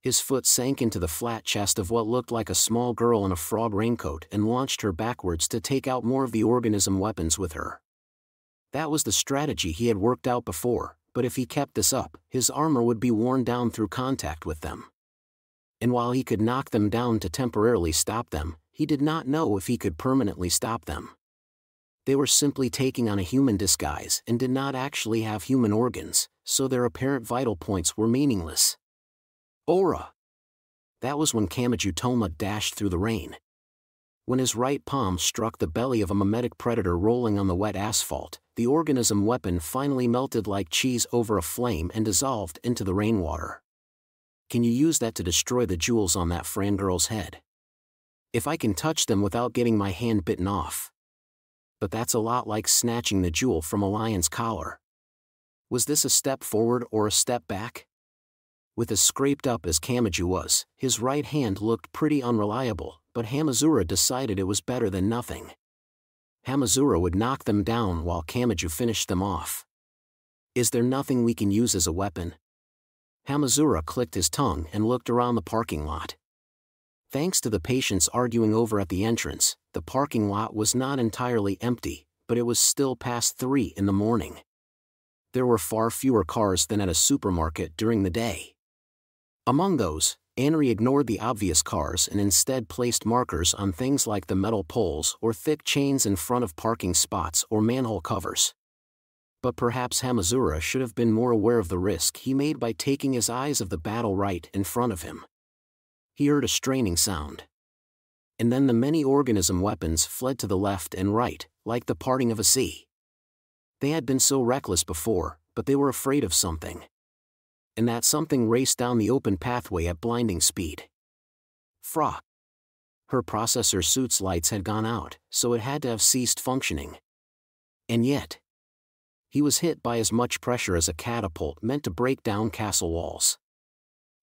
[SPEAKER 1] His foot sank into the flat chest of what looked like a small girl in a frog raincoat and launched her backwards to take out more of the organism weapons with her. That was the strategy he had worked out before, but if he kept this up, his armor would be worn down through contact with them. And while he could knock them down to temporarily stop them, he did not know if he could permanently stop them. They were simply taking on a human disguise and did not actually have human organs, so their apparent vital points were meaningless. Aura! That was when Kamachi Toma dashed through the rain. When his right palm struck the belly of a mimetic predator rolling on the wet asphalt, the organism weapon finally melted like cheese over a flame and dissolved into the rainwater. Can you use that to destroy the jewels on that frangirl's head? If I can touch them without getting my hand bitten off. But that's a lot like snatching the jewel from a lion's collar. Was this a step forward or a step back? With as scraped up as Kamachi was, his right hand looked pretty unreliable, but Hamazura decided it was better than nothing. Hamazura would knock them down while Kamachi finished them off. Is there nothing we can use as a weapon? Hamazura clicked his tongue and looked around the parking lot. Thanks to the patients arguing over at the entrance, the parking lot was not entirely empty, but it was still past 3 in the morning. There were far fewer cars than at a supermarket during the day. Among those, Anri ignored the obvious cars and instead placed markers on things like the metal poles or thick chains in front of parking spots or manhole covers. But perhaps Hamazura should have been more aware of the risk he made by taking his eyes of the battle right in front of him. He heard a straining sound. And then the many organism weapons fled to the left and right, like the parting of a sea. They had been so reckless before, but they were afraid of something. And that something raced down the open pathway at blinding speed. Fra. Her processor suit's lights had gone out, so it had to have ceased functioning. And yet, he was hit by as much pressure as a catapult meant to break down castle walls.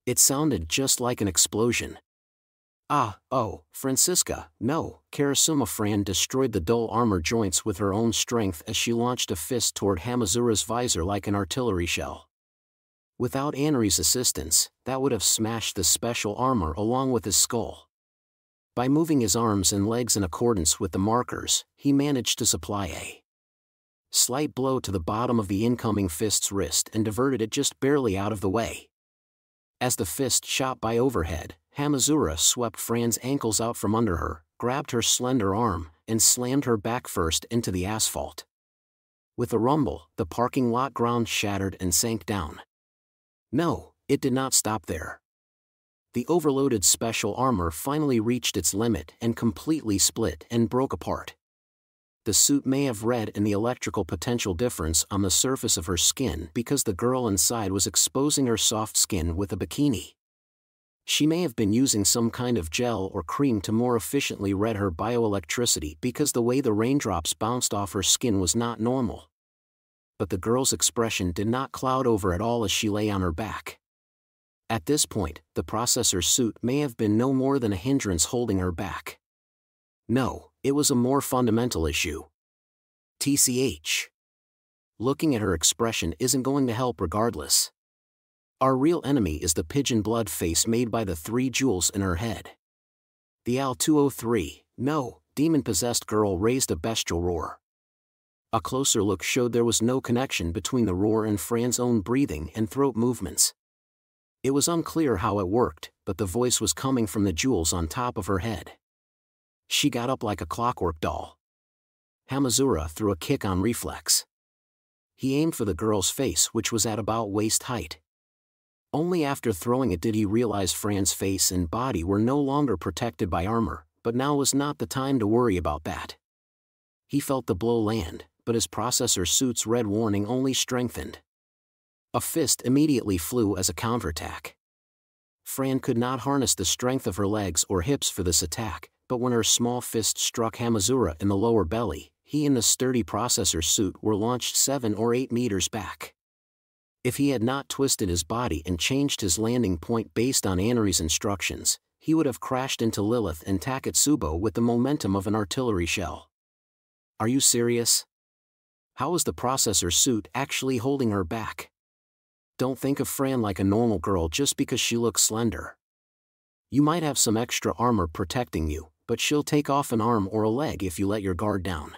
[SPEAKER 1] It sounded just like an explosion. Oh, Francisca, no, Karasuma Fran destroyed the dull armor joints with her own strength as she launched a fist toward Hamazura's visor like an artillery shell. Without Anri's assistance, that would have smashed the special armor along with his skull. By moving his arms and legs in accordance with the markers, he managed to supply a slight blow to the bottom of the incoming fist's wrist and diverted it just barely out of the way. As the fist shot by overhead, Hamazura swept Fran's ankles out from under her, grabbed her slender arm, and slammed her back first into the asphalt. With a rumble, the parking lot ground shattered and sank down. No, it did not stop there. The overloaded special armor finally reached its limit and completely split and broke apart. The suit may have read in the electrical potential difference on the surface of her skin because the girl inside was exposing her soft skin with a bikini. She may have been using some kind of gel or cream to more efficiently read her bioelectricity because the way the raindrops bounced off her skin was not normal. But the girl's expression did not cloud over at all as she lay on her back. At this point, the processor suit may have been no more than a hindrance holding her back. No, it was a more fundamental issue. TCH. Looking at her expression isn't going to help regardless. Our real enemy is the pigeon blood face made by the 3 jewels in her head. The Al-203, no, demon-possessed girl raised a bestial roar. A closer look showed there was no connection between the roar and Fran's own breathing and throat movements. It was unclear how it worked, but the voice was coming from the jewels on top of her head. She got up like a clockwork doll. Hamazura threw a kick on reflex. He aimed for the girl's face, which was at about waist height. Only after throwing it did he realize Fran's face and body were no longer protected by armor, but now was not the time to worry about that. He felt the blow land, but his processor suit's red warning only strengthened. A fist immediately flew as a counterattack. Fran could not harness the strength of her legs or hips for this attack, but when her small fist struck Hamazura in the lower belly, he and the sturdy processor suit were launched 7 or 8 meters back. If he had not twisted his body and changed his landing point based on Anari's instructions, he would have crashed into Lilith and Taketsubo with the momentum of an artillery shell. Are you serious? How is the processor suit actually holding her back? Don't think of Fran like a normal girl just because she looks slender. You might have some extra armor protecting you, but she'll take off an arm or a leg if you let your guard down.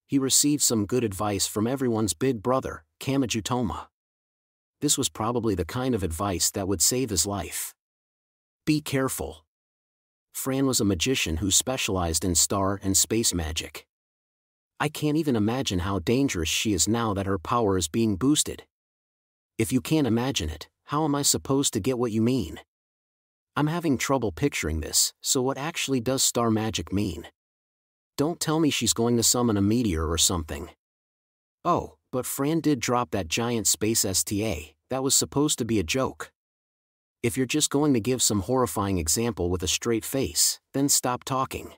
[SPEAKER 1] He received some good advice from everyone's big brother, Kamachi Toma. This was probably the kind of advice that would save his life. Be careful. Fran was a magician who specialized in star and space magic. I can't even imagine how dangerous she is now that her power is being boosted. If you can't imagine it, how am I supposed to get what you mean? I'm having trouble picturing this, so what actually does star magic mean? Don't tell me she's going to summon a meteor or something. Oh, but Fran did drop that giant space STA, that was supposed to be a joke. If you're just going to give some horrifying example with a straight face, then stop talking.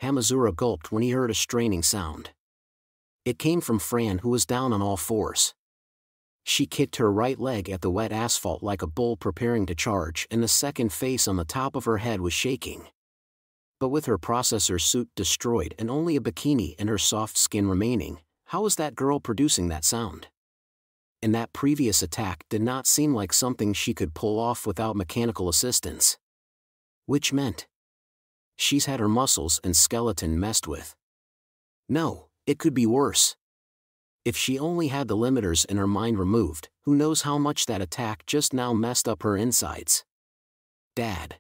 [SPEAKER 1] Hamazura gulped when he heard a straining sound. It came from Fran, who was down on all fours. She kicked her right leg at the wet asphalt like a bull preparing to charge, and the second face on the top of her head was shaking. But with her processor suit destroyed and only a bikini and her soft skin remaining, how was that girl producing that sound? And that previous attack did not seem like something she could pull off without mechanical assistance. Which meant she's had her muscles and skeleton messed with. No, it could be worse. If she only had the limiters in her mind removed, who knows how much that attack just now messed up her insides. Dad.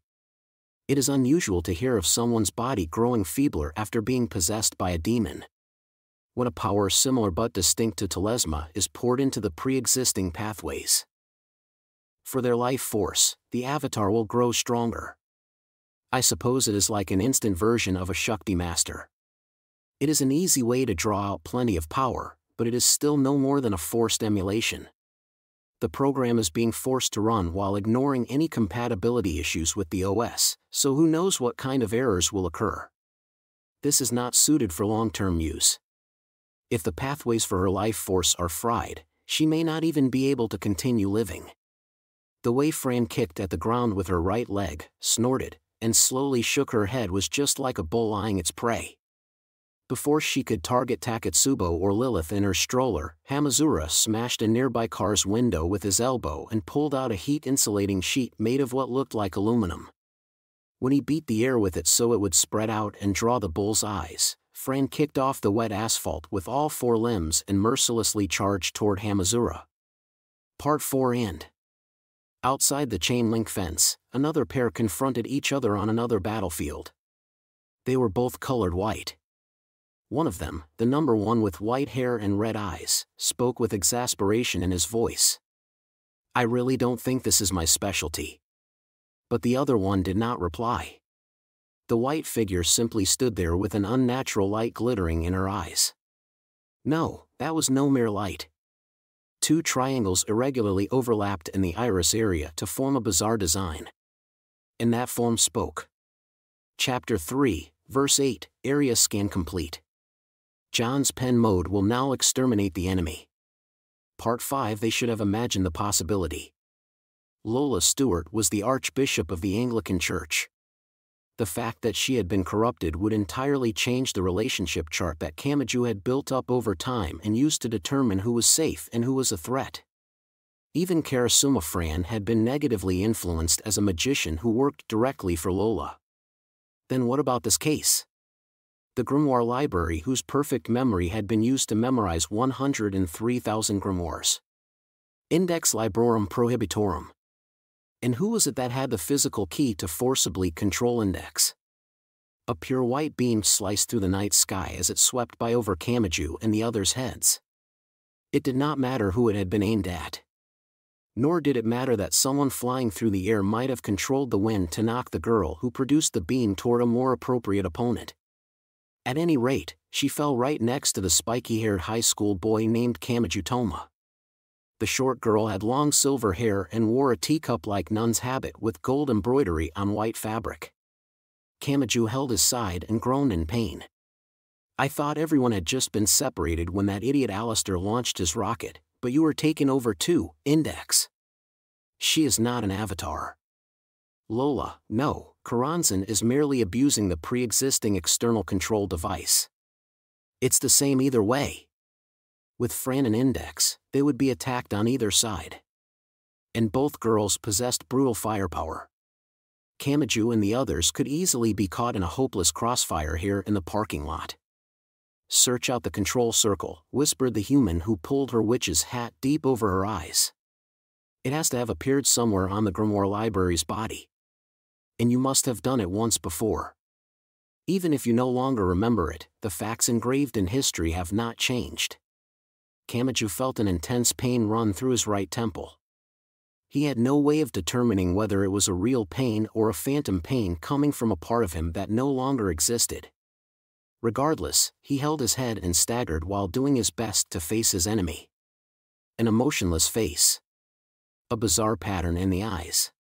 [SPEAKER 1] It is unusual to hear of someone's body growing feebler after being possessed by a demon. When a power similar but distinct to telesma is poured into the pre-existing pathways. For their life force, the avatar will grow stronger. I suppose it is like an instant version of a Shakti master. It is an easy way to draw out plenty of power, but it is still no more than a forced emulation. The program is being forced to run while ignoring any compatibility issues with the OS, so who knows what kind of errors will occur. This is not suited for long-term use. If the pathways for her life force are fried, she may not even be able to continue living. The way Fran kicked at the ground with her right leg, snorted, and slowly shook her head was just like a bull eyeing its prey. Before she could target Taketsubo or Lilith in her stroller, Hamazura smashed a nearby car's window with his elbow and pulled out a heat-insulating sheet made of what looked like aluminum. When he beat the air with it so it would spread out and draw the bull's eyes, Fran kicked off the wet asphalt with all four limbs and mercilessly charged toward Hamazura. Part 4 and outside the chain-link fence, another pair confronted each other on another battlefield. They were both colored white. One of them, the number one with white hair and red eyes, spoke with exasperation in his voice. I really don't think this is my specialty. But the other one did not reply. The white figure simply stood there with an unnatural light glittering in her eyes. No, that was no mere light. Two triangles irregularly overlapped in the iris area to form a bizarre design. And that form spoke. Chapter 3, Verse 8, Area Scan Complete. John's pen mode will now exterminate the enemy. Part 5. They should have imagined the possibility. Lola Stewart was the Archbishop of the Anglican Church. The fact that she had been corrupted would entirely change the relationship chart that Kamachi had built up over time and used to determine who was safe and who was a threat. Even Karasuma Fran had been negatively influenced as a magician who worked directly for Lola. Then what about this case? The grimoire library whose perfect memory had been used to memorize 103,000 grimoires. Index Librorum Prohibitorum. And who was it that had the physical key to forcibly control Index? A pure white beam sliced through the night sky as it swept by over Kamachi and the others' heads. It did not matter who it had been aimed at. Nor did it matter that someone flying through the air might have controlled the wind to knock the girl who produced the beam toward a more appropriate opponent. At any rate, she fell right next to the spiky-haired high school boy named Kamachi Toma. The short girl had long silver hair and wore a teacup-like nun's habit with gold embroidery on white fabric. Kamachi held his side and groaned in pain. I thought everyone had just been separated when that idiot Alistair launched his rocket, But you are taken over too, Index. She is not an avatar. Lola, no, Karanzan is merely abusing the pre-existing external control device. It's the same either way. With Fran and Index, they would be attacked on either side. And both girls possessed brutal firepower. Kamachi and the others could easily be caught in a hopeless crossfire here in the parking lot. Search out the control circle, whispered the human who pulled her witch's hat deep over her eyes. It has to have appeared somewhere on the Grimoire Library's body. And you must have done it once before. Even if you no longer remember it, the facts engraved in history have not changed. Kamachi felt an intense pain run through his right temple. He had no way of determining whether it was a real pain or a phantom pain coming from a part of him that no longer existed. Regardless, he held his head and staggered while doing his best to face his enemy. An emotionless face. A bizarre pattern in the eyes.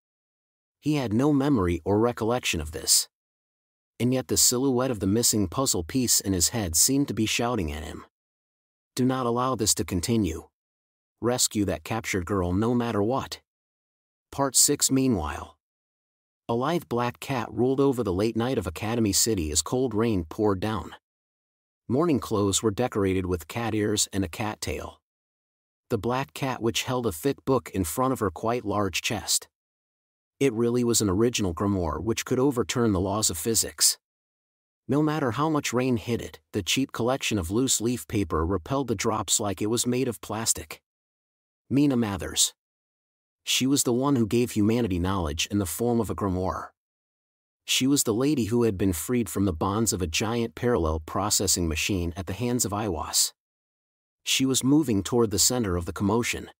[SPEAKER 1] He had no memory or recollection of this. And yet the silhouette of the missing puzzle piece in his head seemed to be shouting at him. Do not allow this to continue. Rescue that captured girl no matter what. Part 6. Meanwhile, a lithe black cat ruled over the late night of Academy City as cold rain poured down. Morning clothes were decorated with cat ears and a cat tail. The black cat which held a thick book in front of her quite large chest. It really was an original grimoire which could overturn the laws of physics. No matter how much rain hit it, the cheap collection of loose leaf paper repelled the drops like it was made of plastic. Mina Mathers. She was the one who gave humanity knowledge in the form of a grimoire. She was the lady who had been freed from the bonds of a giant parallel processing machine at the hands of Iwas. She was moving toward the center of the commotion.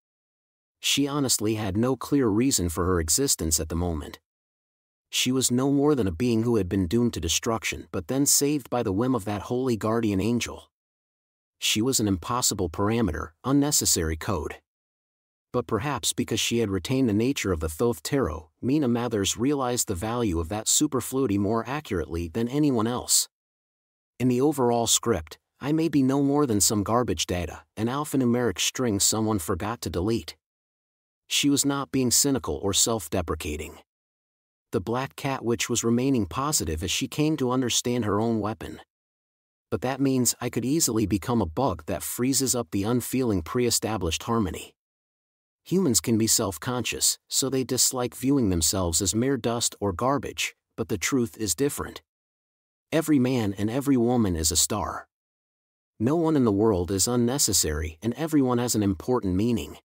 [SPEAKER 1] She honestly had no clear reason for her existence at the moment. She was no more than a being who had been doomed to destruction but then saved by the whim of that holy guardian angel. She was an impossible parameter, unnecessary code. But perhaps because she had retained the nature of the Thoth Tarot, Mina Mathers realized the value of that superfluity more accurately than anyone else. In the overall script, I may be no more than some garbage data, an alphanumeric string someone forgot to delete. She was not being cynical or self-deprecating. The black cat witch was remaining positive as she came to understand her own weapon. But that means I could easily become a bug that freezes up the unfeeling pre-established harmony. Humans can be self-conscious, so they dislike viewing themselves as mere dust or garbage, but the truth is different. Every man and every woman is a star. No one in the world is unnecessary and everyone has an important meaning.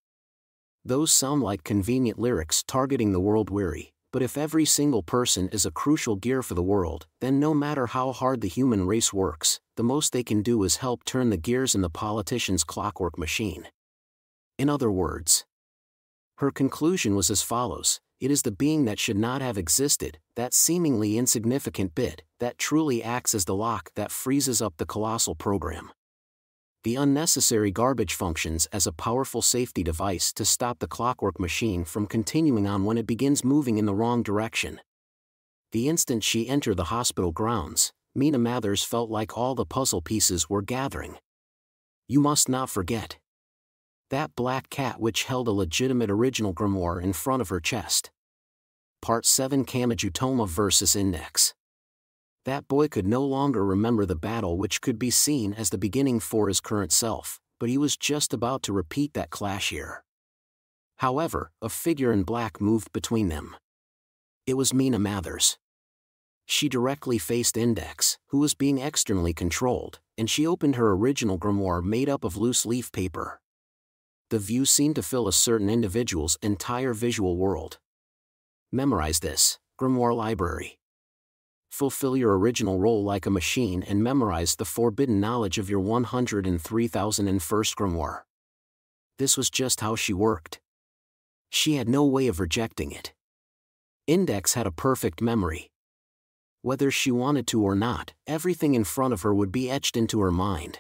[SPEAKER 1] Those sound like convenient lyrics targeting the world-weary. But if every single person is a crucial gear for the world, then no matter how hard the human race works, the most they can do is help turn the gears in the politician's clockwork machine. In other words, her conclusion was as follows: it is the being that should not have existed, that seemingly insignificant bit, that truly acts as the lock that freezes up the colossal program. The unnecessary garbage functions as a powerful safety device to stop the clockwork machine from continuing on when it begins moving in the wrong direction. The instant she entered the hospital grounds, Mina Mathers felt like all the puzzle pieces were gathering. You must not forget. That black cat which held a legitimate original grimoire in front of her chest. Part 7. Kamachi Toma vs. Index. That boy could no longer remember the battle which could be seen as the beginning for his current self, but he was just about to repeat that clash here. However, a figure in black moved between them. It was Mina Mathers. She directly faced Index, who was being externally controlled, and she opened her original grimoire made up of loose leaf paper. The view seemed to fill a certain individual's entire visual world. Memorize this, Grimoire Library. Fulfill your original role like a machine and memorize the forbidden knowledge of your 103,001st grimoire. This was just how she worked. She had no way of rejecting it. Index had a perfect memory. Whether she wanted to or not, everything in front of her would be etched into her mind.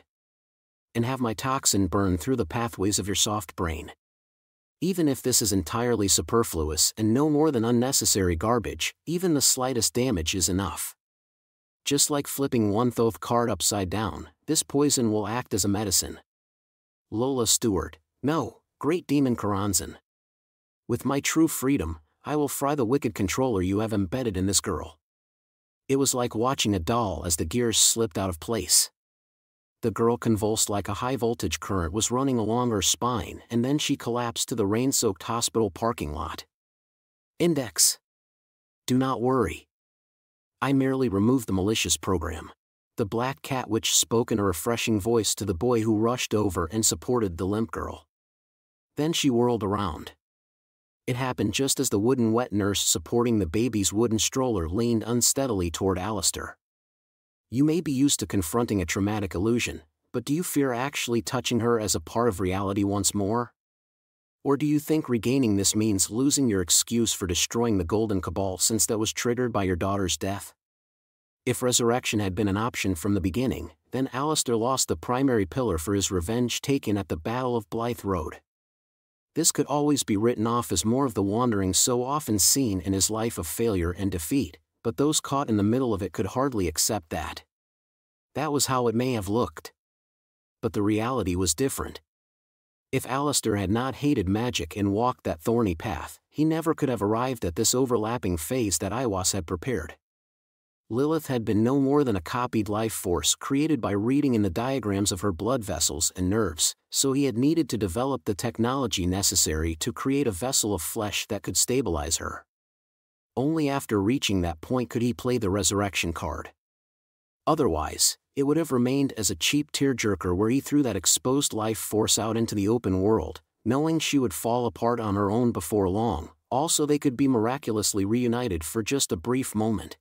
[SPEAKER 1] And have my toxin burn through the pathways of your soft brain. Even if this is entirely superfluous and no more than unnecessary garbage, even the slightest damage is enough. Just like flipping one Thoth card upside down, this poison will act as a medicine. Lola Stewart. No, Great Demon Karanzan. With my true freedom, I will fry the wicked controller you have embedded in this girl. It was like watching a doll as the gears slipped out of place. The girl convulsed like a high-voltage current was running along her spine, and then she collapsed to the rain-soaked hospital parking lot. Index. Do not worry. I merely removed the malicious program. The black cat witch spoke in a refreshing voice to the boy who rushed over and supported the limp girl. Then she whirled around. It happened just as the wooden wet nurse supporting the baby's wooden stroller leaned unsteadily toward Alistair. You may be used to confronting a traumatic illusion, but do you fear actually touching her as a part of reality once more? Or do you think regaining this means losing your excuse for destroying the Golden Cabal since that was triggered by your daughter's death? If resurrection had been an option from the beginning, then Alistair lost the primary pillar for his revenge taken at the Battle of Blythe Road. This could always be written off as more of the wandering so often seen in his life of failure and defeat, but those caught in the middle of it could hardly accept that. That was how it may have looked. But the reality was different. If Alistair had not hated magic and walked that thorny path, he never could have arrived at this overlapping phase that Iwas had prepared. Lilith had been no more than a copied life force created by reading in the diagrams of her blood vessels and nerves, so he had needed to develop the technology necessary to create a vessel of flesh that could stabilize her. Only after reaching that point could he play the resurrection card. Otherwise, it would have remained as a cheap tearjerker where he threw that exposed life force out into the open world, knowing she would fall apart on her own before long, also they could be miraculously reunited for just a brief moment.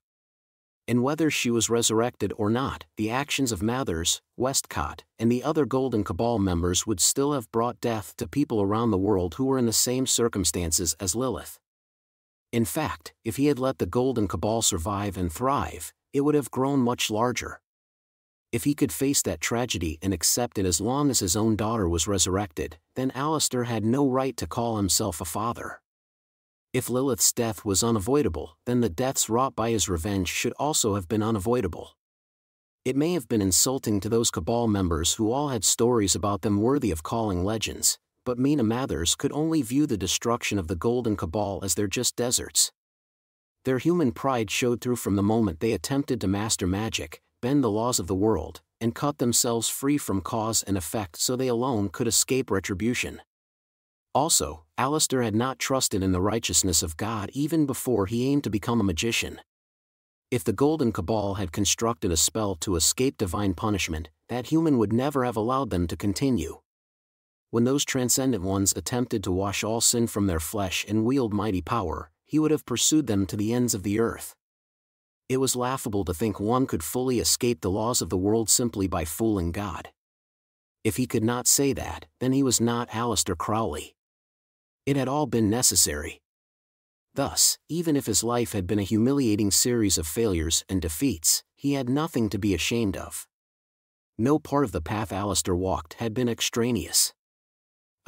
[SPEAKER 1] And whether she was resurrected or not, the actions of Mathers, Westcott, and the other Golden Cabal members would still have brought death to people around the world who were in the same circumstances as Lilith. In fact, if he had let the Golden Cabal survive and thrive, it would have grown much larger. If he could face that tragedy and accept it as long as his own daughter was resurrected, then Alistair had no right to call himself a father. If Lilith's death was unavoidable, then the deaths wrought by his revenge should also have been unavoidable. It may have been insulting to those Cabal members who all had stories about them worthy of calling legends, but Mina Mathers could only view the destruction of the Golden Cabal as they're just deserts. Their human pride showed through from the moment they attempted to master magic, bend the laws of the world, and cut themselves free from cause and effect so they alone could escape retribution. Also, Alistair had not trusted in the righteousness of God even before he aimed to become a magician. If the Golden Cabal had constructed a spell to escape divine punishment, that human would never have allowed them to continue. When those transcendent ones attempted to wash all sin from their flesh and wield mighty power, he would have pursued them to the ends of the earth. It was laughable to think one could fully escape the laws of the world simply by fooling God. If he could not say that, then he was not Alistair Crowley. It had all been necessary. Thus, even if his life had been a humiliating series of failures and defeats, he had nothing to be ashamed of. No part of the path Alistair walked had been extraneous.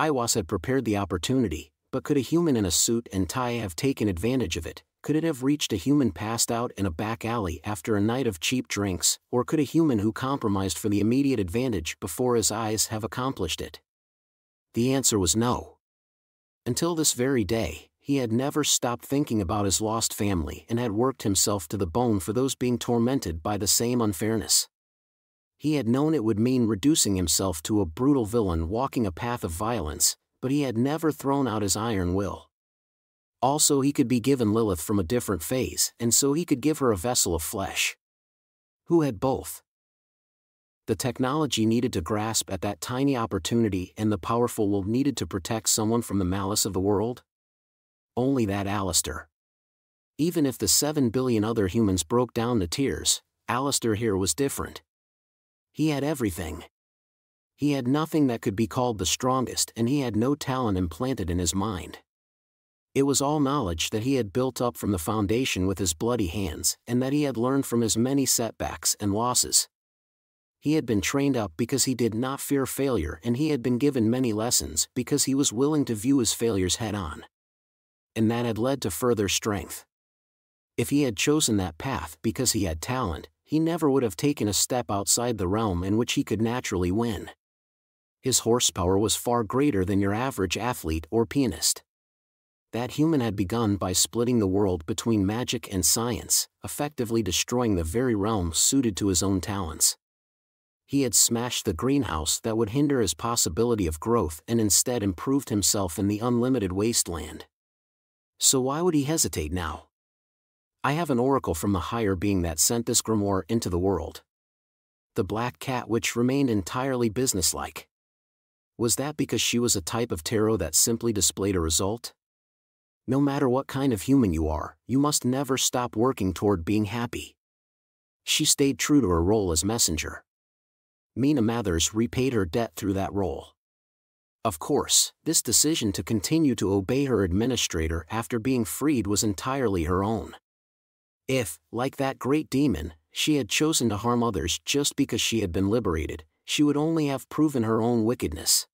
[SPEAKER 1] Iwas had prepared the opportunity, but could a human in a suit and tie have taken advantage of it? Could it have reached a human passed out in a back alley after a night of cheap drinks, or could a human who compromised for the immediate advantage before his eyes have accomplished it? The answer was no. Until this very day, he had never stopped thinking about his lost family and had worked himself to the bone for those being tormented by the same unfairness. He had known it would mean reducing himself to a brutal villain walking a path of violence, but he had never thrown out his iron will. Also, he could be given Lilith from a different phase, and so he could give her a vessel of flesh. Who had both? The technology needed to grasp at that tiny opportunity and the powerful will needed to protect someone from the malice of the world? Only that Alistair. Even if the 7 billion other humans broke down to tears, Alistair here was different. He had everything. He had nothing that could be called the strongest and he had no talent implanted in his mind. It was all knowledge that he had built up from the foundation with his bloody hands and that he had learned from his many setbacks and losses. He had been trained up because he did not fear failure and he had been given many lessons because he was willing to view his failures head-on. And that had led to further strength. If he had chosen that path because he had talent, he never would have taken a step outside the realm in which he could naturally win. His horsepower was far greater than your average athlete or pianist. That human had begun by splitting the world between magic and science, effectively destroying the very realm suited to his own talents. He had smashed the greenhouse that would hinder his possibility of growth and instead improved himself in the unlimited wasteland. So why would he hesitate now? I have an oracle from the higher being that sent this grimoire into the world. The black cat witch remained entirely businesslike. Was that because she was a type of tarot that simply displayed a result? No matter what kind of human you are, you must never stop working toward being happy. She stayed true to her role as messenger. Mina Mathers repaid her debt through that role. Of course, this decision to continue to obey her administrator after being freed was entirely her own. If, like that great demon, she had chosen to harm others just because she had been liberated, she would only have proven her own wickedness.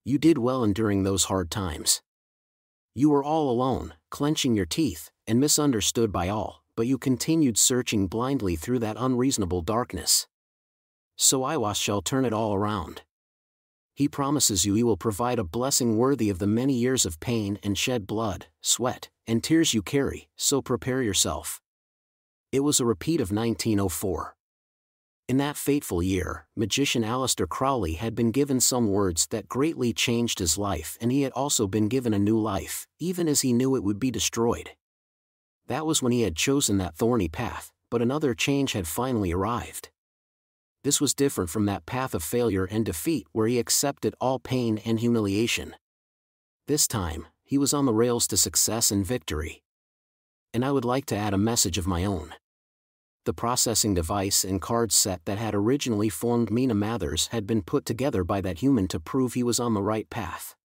[SPEAKER 1] You did well enduring those hard times. You were all alone, clenching your teeth, and misunderstood by all, but you continued searching blindly through that unreasonable darkness. So Iwas shall turn it all around. He promises you he will provide a blessing worthy of the many years of pain and shed blood, sweat, and tears you carry, so prepare yourself. It was a repeat of 1904. In that fateful year, magician Aleister Crowley had been given some words that greatly changed his life, and he had also been given a new life, even as he knew it would be destroyed. That was when he had chosen that thorny path, but another change had finally arrived. This was different from that path of failure and defeat where he accepted all pain and humiliation. This time, he was on the rails to success and victory. And I would like to add a message of my own. The processing device and card set that had originally formed Mina Mathers had been put together by that human to prove he was on the right path.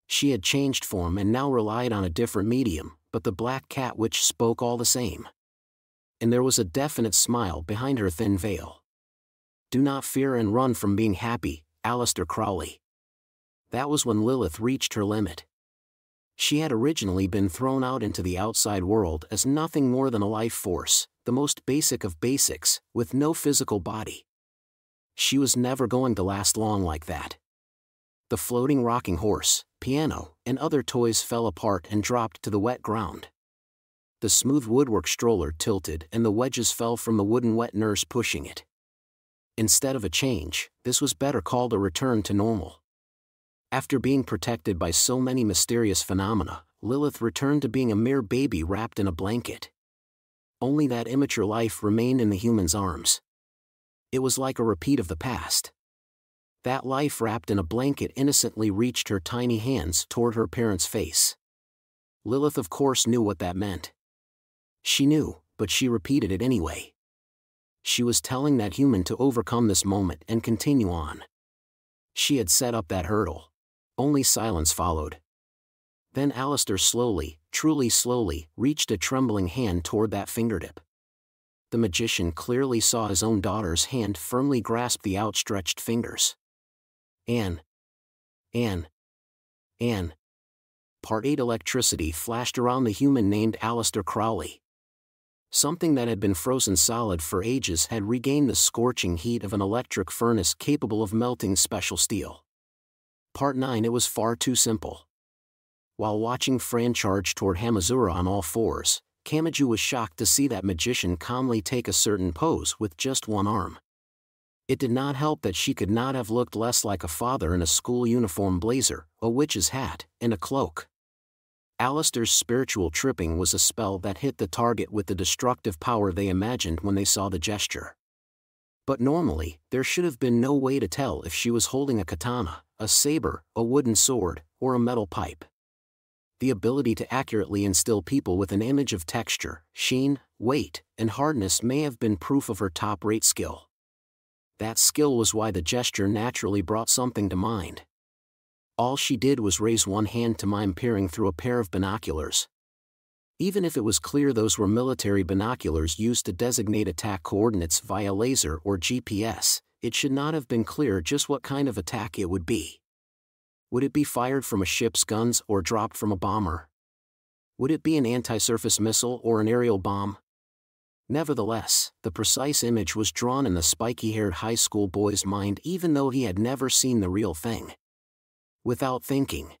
[SPEAKER 1] She had changed form and now relied on a different medium, but the black cat witch spoke all the same. And there was a definite smile behind her thin veil. Do not fear and run from being happy, Aleister Crowley. That was when Lilith reached her limit. She had originally been thrown out into the outside world as nothing more than a life force, the most basic of basics, with no physical body. She was never going to last long like that. The floating rocking horse, piano, and other toys fell apart and dropped to the wet ground. The smooth woodwork stroller tilted and the wedges fell from the wooden wet nurse pushing it. Instead of a change, this was better called a return to normal. After being protected by so many mysterious phenomena, Lilith returned to being a mere baby wrapped in a blanket. Only that immature life remained in the human's arms. It was like a repeat of the past. That life wrapped in a blanket innocently reached her tiny hands toward her parents' face. Lilith of course knew what that meant. She knew, but she repeated it anyway. She was telling that human to overcome this moment and continue on. She had set up that hurdle. Only silence followed. Then Aleister slowly, truly slowly, reached a trembling hand toward that fingertip. The magician clearly saw his own daughter's hand firmly grasp the outstretched fingers. Anne. Part 8 electricity flashed around the human named Aleister Crowley. Something that had been frozen solid for ages had regained the scorching heat of an electric furnace capable of melting special steel. Part 9 It was far too simple. While watching Fran charge toward Hamazura on all fours, Kamachi was shocked to see that magician calmly take a certain pose with just one arm. It did not help that she could not have looked less like a father in a school uniform blazer, a witch's hat, and a cloak. Aleister's spiritual tripping was a spell that hit the target with the destructive power they imagined when they saw the gesture. But normally, there should have been no way to tell if she was holding a katana, a saber, a wooden sword, or a metal pipe. The ability to accurately instill people with an image of texture, sheen, weight, and hardness may have been proof of her top-rate skill. That skill was why the gesture naturally brought something to mind. All she did was raise one hand to mime peering through a pair of binoculars. Even if it was clear those were military binoculars used to designate attack coordinates via laser or GPS, it should not have been clear just what kind of attack it would be. Would it be fired from a ship's guns or dropped from a bomber? Would it be an anti-surface missile or an aerial bomb? Nevertheless, the precise image was drawn in the spiky-haired high school boy's mind even though he had never seen the real thing. Without thinking.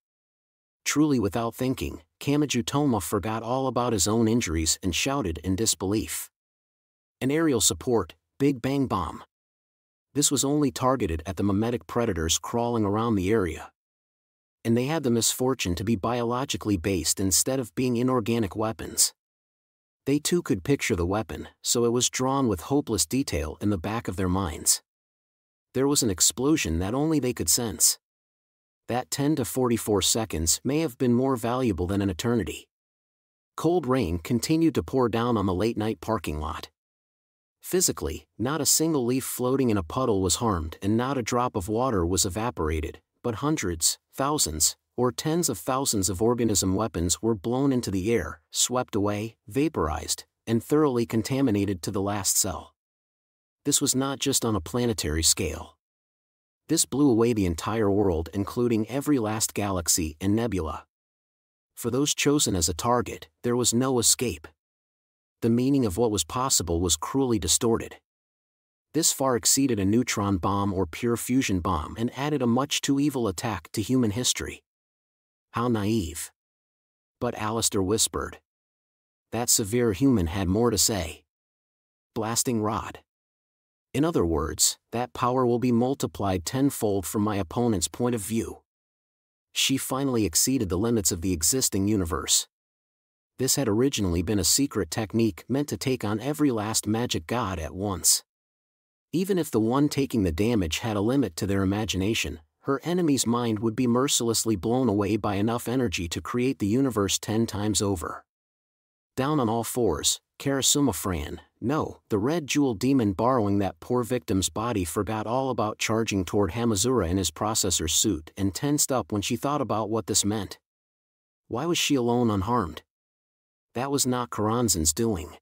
[SPEAKER 1] Truly without thinking, Kamachi Toma forgot all about his own injuries and shouted in disbelief. An aerial support, Big Bang Bomb. This was only targeted at the mimetic predators crawling around the area. And they had the misfortune to be biologically based instead of being inorganic weapons. They too could picture the weapon, so it was drawn with hopeless detail in the back of their minds. There was an explosion that only they could sense. That 10 to 44 seconds may have been more valuable than an eternity. Cold rain continued to pour down on the late-night parking lot. Physically, not a single leaf floating in a puddle was harmed and not a drop of water was evaporated, but hundreds, thousands, or tens of thousands of organism weapons were blown into the air, swept away, vaporized, and thoroughly contaminated to the last cell. This was not just on a planetary scale. This blew away the entire world, including every last galaxy and nebula. For those chosen as a target, there was no escape. The meaning of what was possible was cruelly distorted. This far exceeded a neutron bomb or pure fusion bomb and added a much too evil attack to human history. How naive. But Alistair whispered. That severe human had more to say. Blasting rod. In other words, that power will be multiplied tenfold from my opponent's point of view. She finally exceeded the limits of the existing universe. This had originally been a secret technique meant to take on every last magic god at once. Even if the one taking the damage had a limit to their imagination, her enemy's mind would be mercilessly blown away by enough energy to create the universe 10 times over. Down on all fours, Karasuma Fran, no, the red jewel demon borrowing that poor victim's body, forgot all about charging toward Hamazura in his processor suit and tensed up when she thought about what this meant. Why was she alone unharmed? That was not Karanzan's doing.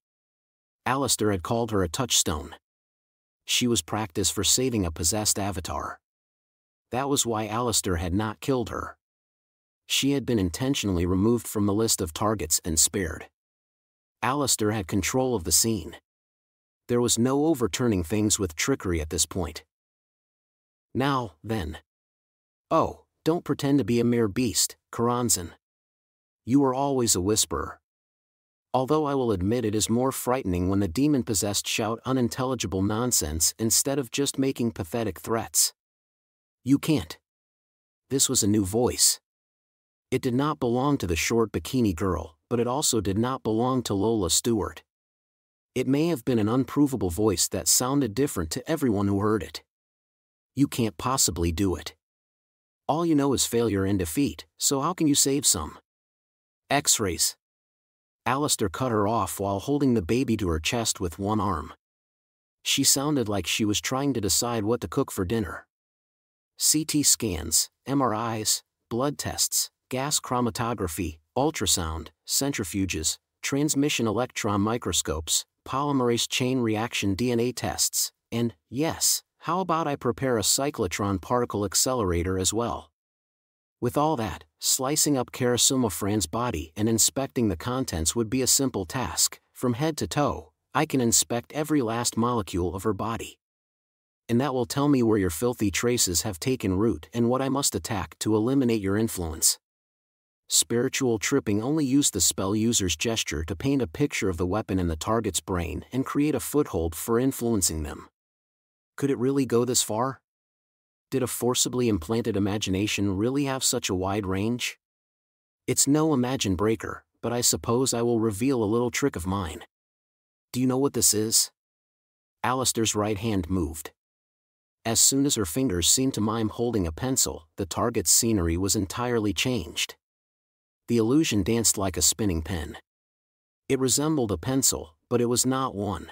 [SPEAKER 1] Alistair had called her a touchstone. She was practice for saving a possessed avatar. That was why Alistair had not killed her. She had been intentionally removed from the list of targets and spared. Alistair had control of the scene. There was no overturning things with trickery at this point. Now, then. Oh, don't pretend to be a mere beast, Karanzan. You were always a whisperer. Although I will admit it is more frightening when the demon-possessed shout unintelligible nonsense instead of just making pathetic threats. You can't. This was a new voice. It did not belong to the short bikini girl, but it also did not belong to Lola Stewart. It may have been an unprovable voice that sounded different to everyone who heard it. You can't possibly do it. All you know is failure and defeat, so how can you save some? X-rays. Alistair cut her off while holding the baby to her chest with one arm. She sounded like she was trying to decide what to cook for dinner. CT scans, MRIs, blood tests, gas chromatography, ultrasound, centrifuges, transmission electron microscopes, polymerase chain reaction DNA tests, and, yes, how about I prepare a cyclotron particle accelerator as well? With all that, slicing up Karasuma Fran's body and inspecting the contents would be a simple task. From head to toe, I can inspect every last molecule of her body. And that will tell me where your filthy traces have taken root and what I must attack to eliminate your influence. Spiritual tripping only used the spell user's gesture to paint a picture of the weapon in the target's brain and create a foothold for influencing them. Could it really go this far? Did a forcibly implanted imagination really have such a wide range? It's no imagine breaker, but I suppose I will reveal a little trick of mine. Do you know what this is? Alistair's right hand moved. As soon as her fingers seemed to mime holding a pencil, the target's scenery was entirely changed. The illusion danced like a spinning pen. It resembled a pencil, but it was not one.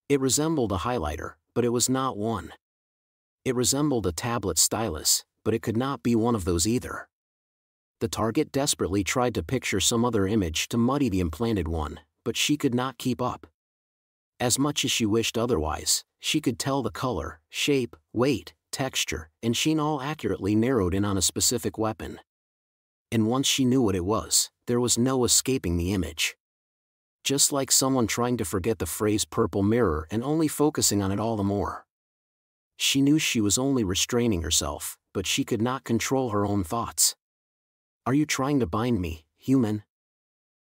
[SPEAKER 1] It resembled a highlighter, but it was not one. It resembled a tablet stylus, but it could not be one of those either. The target desperately tried to picture some other image to muddy the implanted one, but she could not keep up. As much as she wished otherwise, she could tell the color, shape, weight, texture, and sheen all accurately narrowed in on a specific weapon. And once she knew what it was, there was no escaping the image. Just like someone trying to forget the phrase purple mirror and only focusing on it all the more. She knew she was only restraining herself, but she could not control her own thoughts. Are you trying to bind me, human?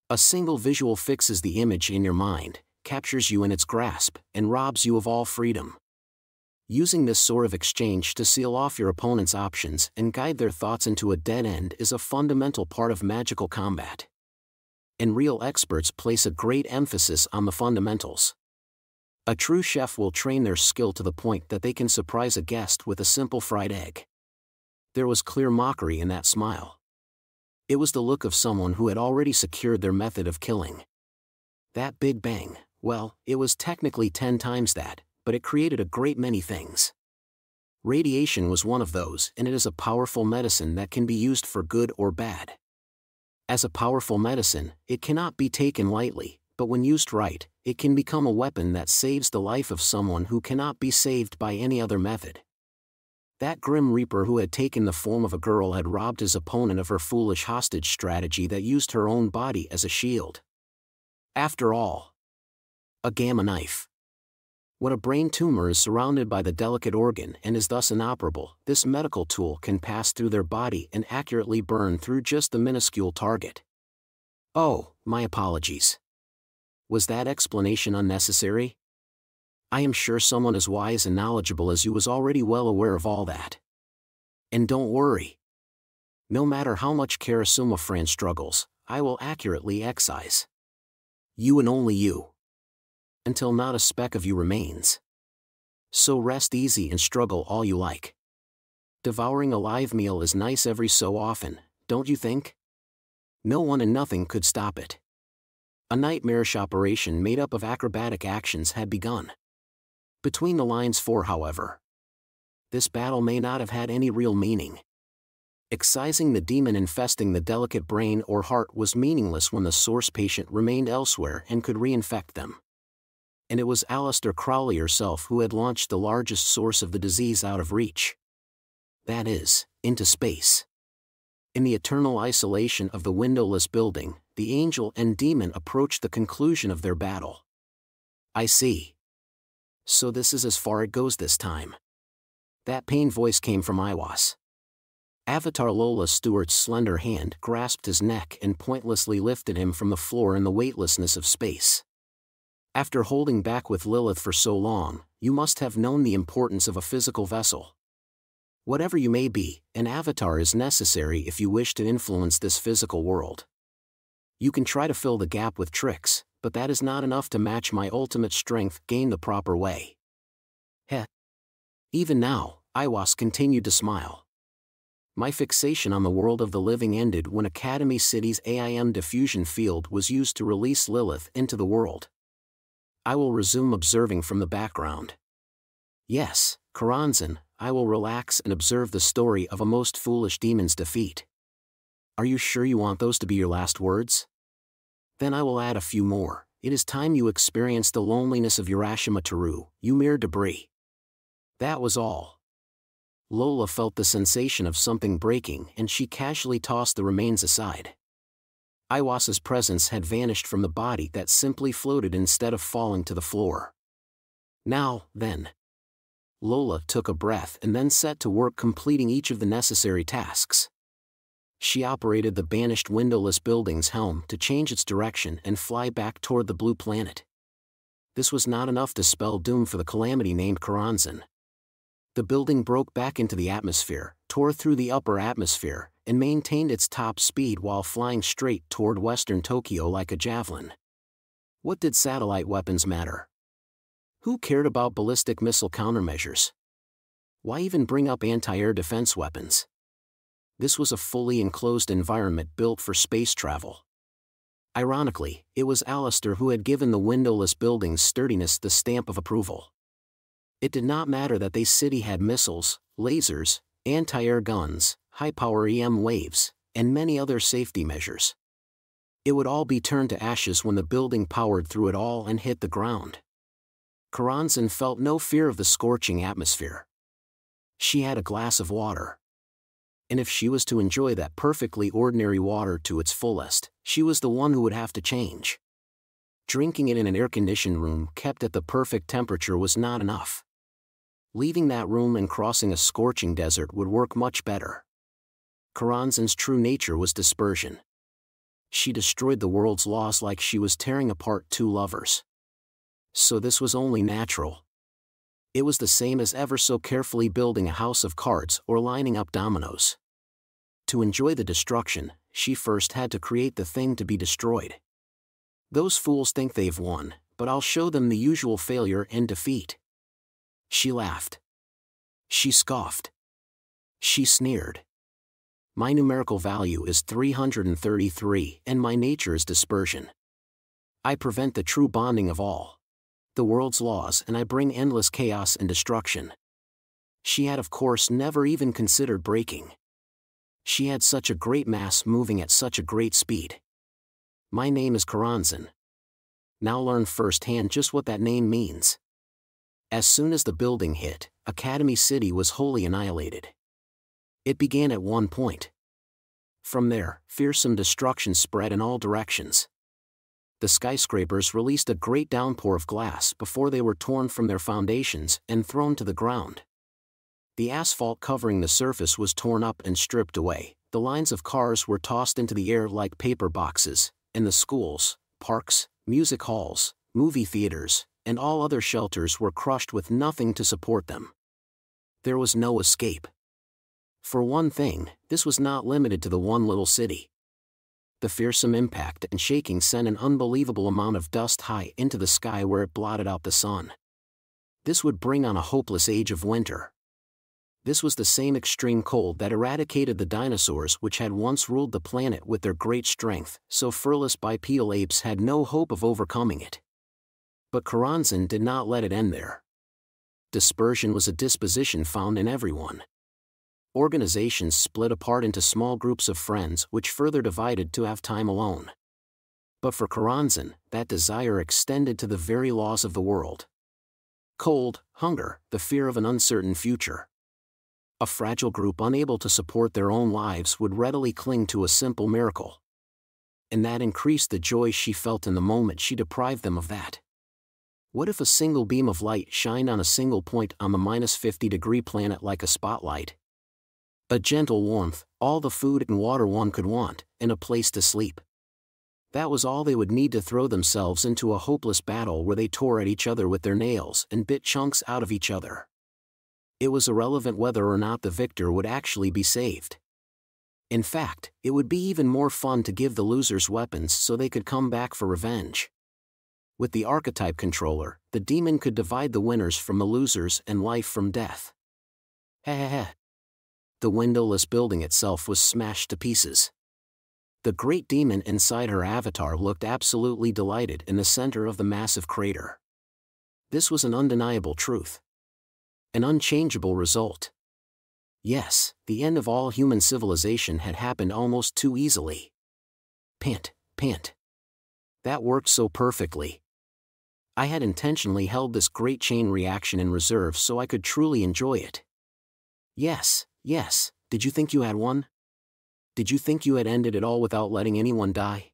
[SPEAKER 1] A single visual fixes the image in your mind, captures you in its grasp, and robs you of all freedom. Using this sort of exchange to seal off your opponent's options and guide their thoughts into a dead end is a fundamental part of magical combat. And real experts place a great emphasis on the fundamentals. A true chef will train their skill to the point that they can surprise a guest with a simple fried egg. There was clear mockery in that smile. It was the look of someone who had already secured their method of killing. That Big Bang, well, it was technically 10 times that, but it created a great many things. Radiation was one of those, and it is a powerful medicine that can be used for good or bad. As a powerful medicine, it cannot be taken lightly, but when used right, it can become a weapon that saves the life of someone who cannot be saved by any other method. That Grim Reaper who had taken the form of a girl had robbed his opponent of her foolish hostage strategy that used her own body as a shield. After all, a gamma knife. When a brain tumor is surrounded by the delicate organ and is thus inoperable, this medical tool can pass through their body and accurately burn through just the minuscule target. Oh, my apologies. Was that explanation unnecessary? I am sure someone as wise and knowledgeable as you was already well aware of all that. And don't worry. No matter how much Karasuma Fran struggles, I will accurately excise you and only you, until not a speck of you remains. So rest easy and struggle all you like. Devouring a live meal is nice every so often, don't you think? No one and nothing could stop it. A nightmarish operation made up of acrobatic actions had begun. Between the lines for, however, this battle may not have had any real meaning. Excising the demon infesting the delicate brain or heart was meaningless when the source patient remained elsewhere and could reinfect them. And it was Aleister Crowley herself who had launched the largest source of the disease out of reach. That is, into space. In the eternal isolation of the windowless building, the angel and demon approached the conclusion of their battle. I see. So this is as far it goes this time. That pained voice came from Iwas. Avatar Lola Stewart's slender hand grasped his neck and pointlessly lifted him from the floor in the weightlessness of space. After holding back with Lilith for so long, you must have known the importance of a physical vessel. Whatever you may be, an avatar is necessary if you wish to influence this physical world. You can try to fill the gap with tricks, but that is not enough to match my ultimate strength gained the proper way. Heh. Even now, Iwas continued to smile. My fixation on the world of the living ended when Academy City's AIM diffusion field was used to release Lilith into the world. I will resume observing from the background. Yes, Karanzan, I will relax and observe the story of a most foolish demon's defeat. Are you sure you want those to be your last words? Then I will add a few more. It is time you experienced the loneliness of Urashima Toru, you mere debris. That was all. Lola felt the sensation of something breaking and she casually tossed the remains aside. Iwasa's presence had vanished from the body that simply floated instead of falling to the floor. Now, then. Lola took a breath and then set to work completing each of the necessary tasks. She operated the banished windowless building's helm to change its direction and fly back toward the blue planet. This was not enough to spell doom for the calamity named Karanzan. The building broke back into the atmosphere, tore through the upper atmosphere, and maintained its top speed while flying straight toward western Tokyo like a javelin. What did satellite weapons matter? Who cared about ballistic missile countermeasures? Why even bring up anti-air defense weapons? This was a fully enclosed environment built for space travel. Ironically, it was Aleister who had given the windowless building's sturdiness the stamp of approval. It did not matter that they city had missiles, lasers, anti-air guns, high-power EM waves, and many other safety measures. It would all be turned to ashes when the building powered through it all and hit the ground. Karanzan felt no fear of the scorching atmosphere. She had a glass of water. And if she was to enjoy that perfectly ordinary water to its fullest, she was the one who would have to change. Drinking it in an air-conditioned room kept at the perfect temperature was not enough. Leaving that room and crossing a scorching desert would work much better. Karanzan's true nature was dispersion. She destroyed the world's laws like she was tearing apart two lovers. So this was only natural. It was the same as ever so carefully building a house of cards or lining up dominoes. To enjoy the destruction, she first had to create the thing to be destroyed. Those fools think they've won, but I'll show them the usual failure and defeat. She laughed. She scoffed. She sneered. My numerical value is 333 and my nature is dispersion. I prevent the true bonding of all the world's laws and I bring endless chaos and destruction. She had of course never even considered breaking. She had such a great mass moving at such a great speed. My name is Karanzan. Now learn firsthand just what that name means. As soon as the building hit, Academy City was wholly annihilated. It began at one point. From there, fearsome destruction spread in all directions. The skyscrapers released a great downpour of glass before they were torn from their foundations and thrown to the ground. The asphalt covering the surface was torn up and stripped away, the lines of cars were tossed into the air like paper boxes, and the schools, parks, music halls, movie theaters, and all other shelters were crushed with nothing to support them. There was no escape. For one thing, this was not limited to the one little city. The fearsome impact and shaking sent an unbelievable amount of dust high into the sky where it blotted out the sun. This would bring on a hopeless age of winter. This was the same extreme cold that eradicated the dinosaurs which had once ruled the planet with their great strength, so furless bipedal apes had no hope of overcoming it. But Karanzan did not let it end there. Dispersion was a disposition found in everyone. Organizations split apart into small groups of friends which further divided to have time alone. But for Karanzan, that desire extended to the very laws of the world. Cold, hunger, the fear of an uncertain future. A fragile group unable to support their own lives would readily cling to a simple miracle. And that increased the joy she felt in the moment she deprived them of that. What if a single beam of light shined on a single point on the -50-degree planet like a spotlight? A gentle warmth, all the food and water one could want, and a place to sleep. That was all they would need to throw themselves into a hopeless battle where they tore at each other with their nails and bit chunks out of each other. It was irrelevant whether or not the victor would actually be saved. In fact, it would be even more fun to give the losers weapons so they could come back for revenge. With the archetype controller, the demon could divide the winners from the losers and life from death. Heh. The windowless building itself was smashed to pieces. The great demon inside her avatar looked absolutely delighted in the center of the massive crater. This was an undeniable truth. An unchangeable result. Yes, the end of all human civilization had happened almost too easily. Pant. That worked so perfectly. I had intentionally held this great chain reaction in reserve so I could truly enjoy it. Yes, did you think you had won? Did you think you had ended it all without letting anyone die?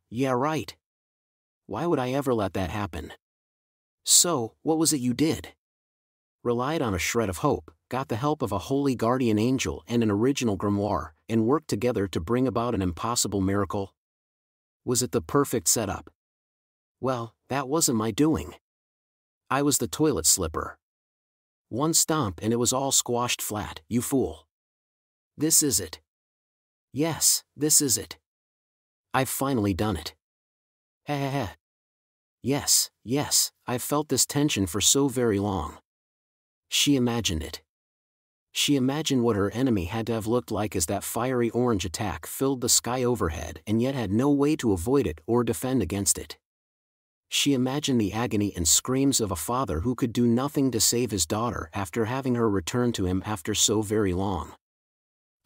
[SPEAKER 1] Yeah right. Why would I ever let that happen? So, what was it you did? Relied on a shred of hope, got the help of a holy guardian angel and an original grimoire, and worked together to bring about an impossible miracle? Was it the perfect setup? Well, that wasn't my doing. I was the toilet slipper. One stomp and it was all squashed flat, you fool. This is it. Yes, this is it. I've finally done it. Heh. Yes, I've felt this tension for so very long. She imagined it. She imagined what her enemy had to have looked like as that fiery orange attack filled the sky overhead and yet had no way to avoid it or defend against it. She imagined the agony and screams of a father who could do nothing to save his daughter after having her return to him after so very long.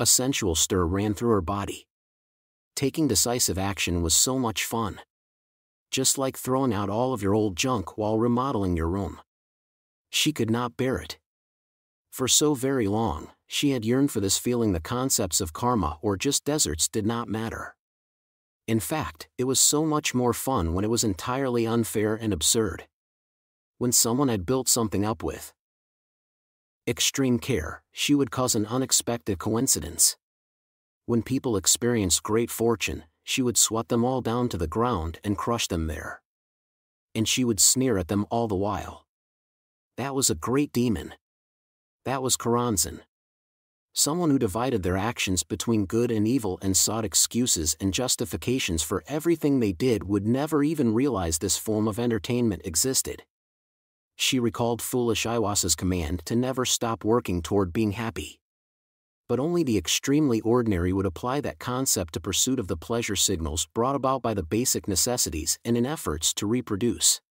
[SPEAKER 1] A sensual stir ran through her body. Taking decisive action was so much fun. Just like throwing out all of your old junk while remodeling your room. She could not bear it. For so very long, she had yearned for this feeling. The concepts of karma or just deserts did not matter. In fact, it was so much more fun when it was entirely unfair and absurd. When someone had built something up with extreme care, she would cause an unexpected coincidence. When people experienced great fortune, she would swat them all down to the ground and crush them there. And she would sneer at them all the while. That was a great demon. That was Karanzan. Someone who divided their actions between good and evil and sought excuses and justifications for everything they did would never even realize this form of entertainment existed. She recalled foolish Iwasa's command to never stop working toward being happy. But only the extremely ordinary would apply that concept to pursuit of the pleasure signals brought about by the basic necessities and in efforts to reproduce.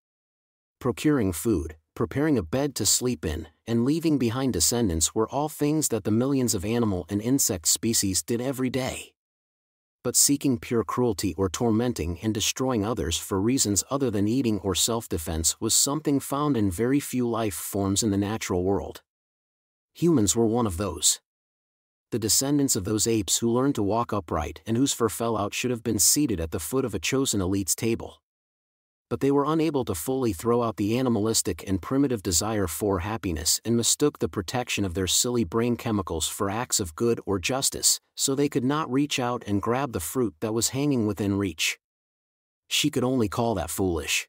[SPEAKER 1] Procuring food, preparing a bed to sleep in, and leaving behind descendants were all things that the millions of animal and insect species did every day. But seeking pure cruelty or tormenting and destroying others for reasons other than eating or self-defense was something found in very few life forms in the natural world. Humans were one of those. The descendants of those apes who learned to walk upright and whose fur fell out should have been seated at the foot of a chosen elite's table. But they were unable to fully throw out the animalistic and primitive desire for happiness and mistook the protection of their silly brain chemicals for acts of good or justice, so they could not reach out and grab the fruit that was hanging within reach. She could only call that foolish.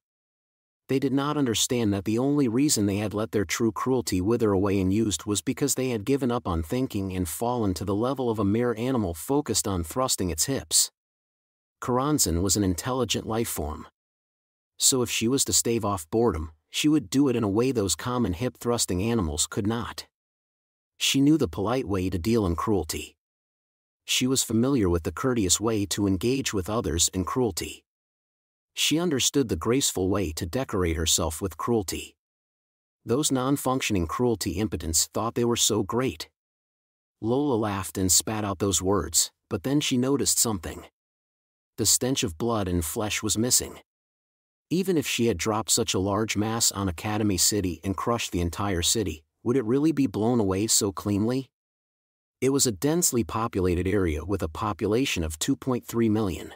[SPEAKER 1] They did not understand that the only reason they had let their true cruelty wither away unused was because they had given up on thinking and fallen to the level of a mere animal focused on thrusting its hips. Karanzan was an intelligent life form. So if she was to stave off boredom, she would do it in a way those common hip-thrusting animals could not. She knew the polite way to deal in cruelty. She was familiar with the courteous way to engage with others in cruelty. She understood the graceful way to decorate herself with cruelty. Those non-functioning cruelty impotents thought they were so great. Lola laughed and spat out those words, but then she noticed something. The stench of blood and flesh was missing. Even if she had dropped such a large mass on Academy City and crushed the entire city, would it really be blown away so cleanly? It was a densely populated area with a population of 2.3 million.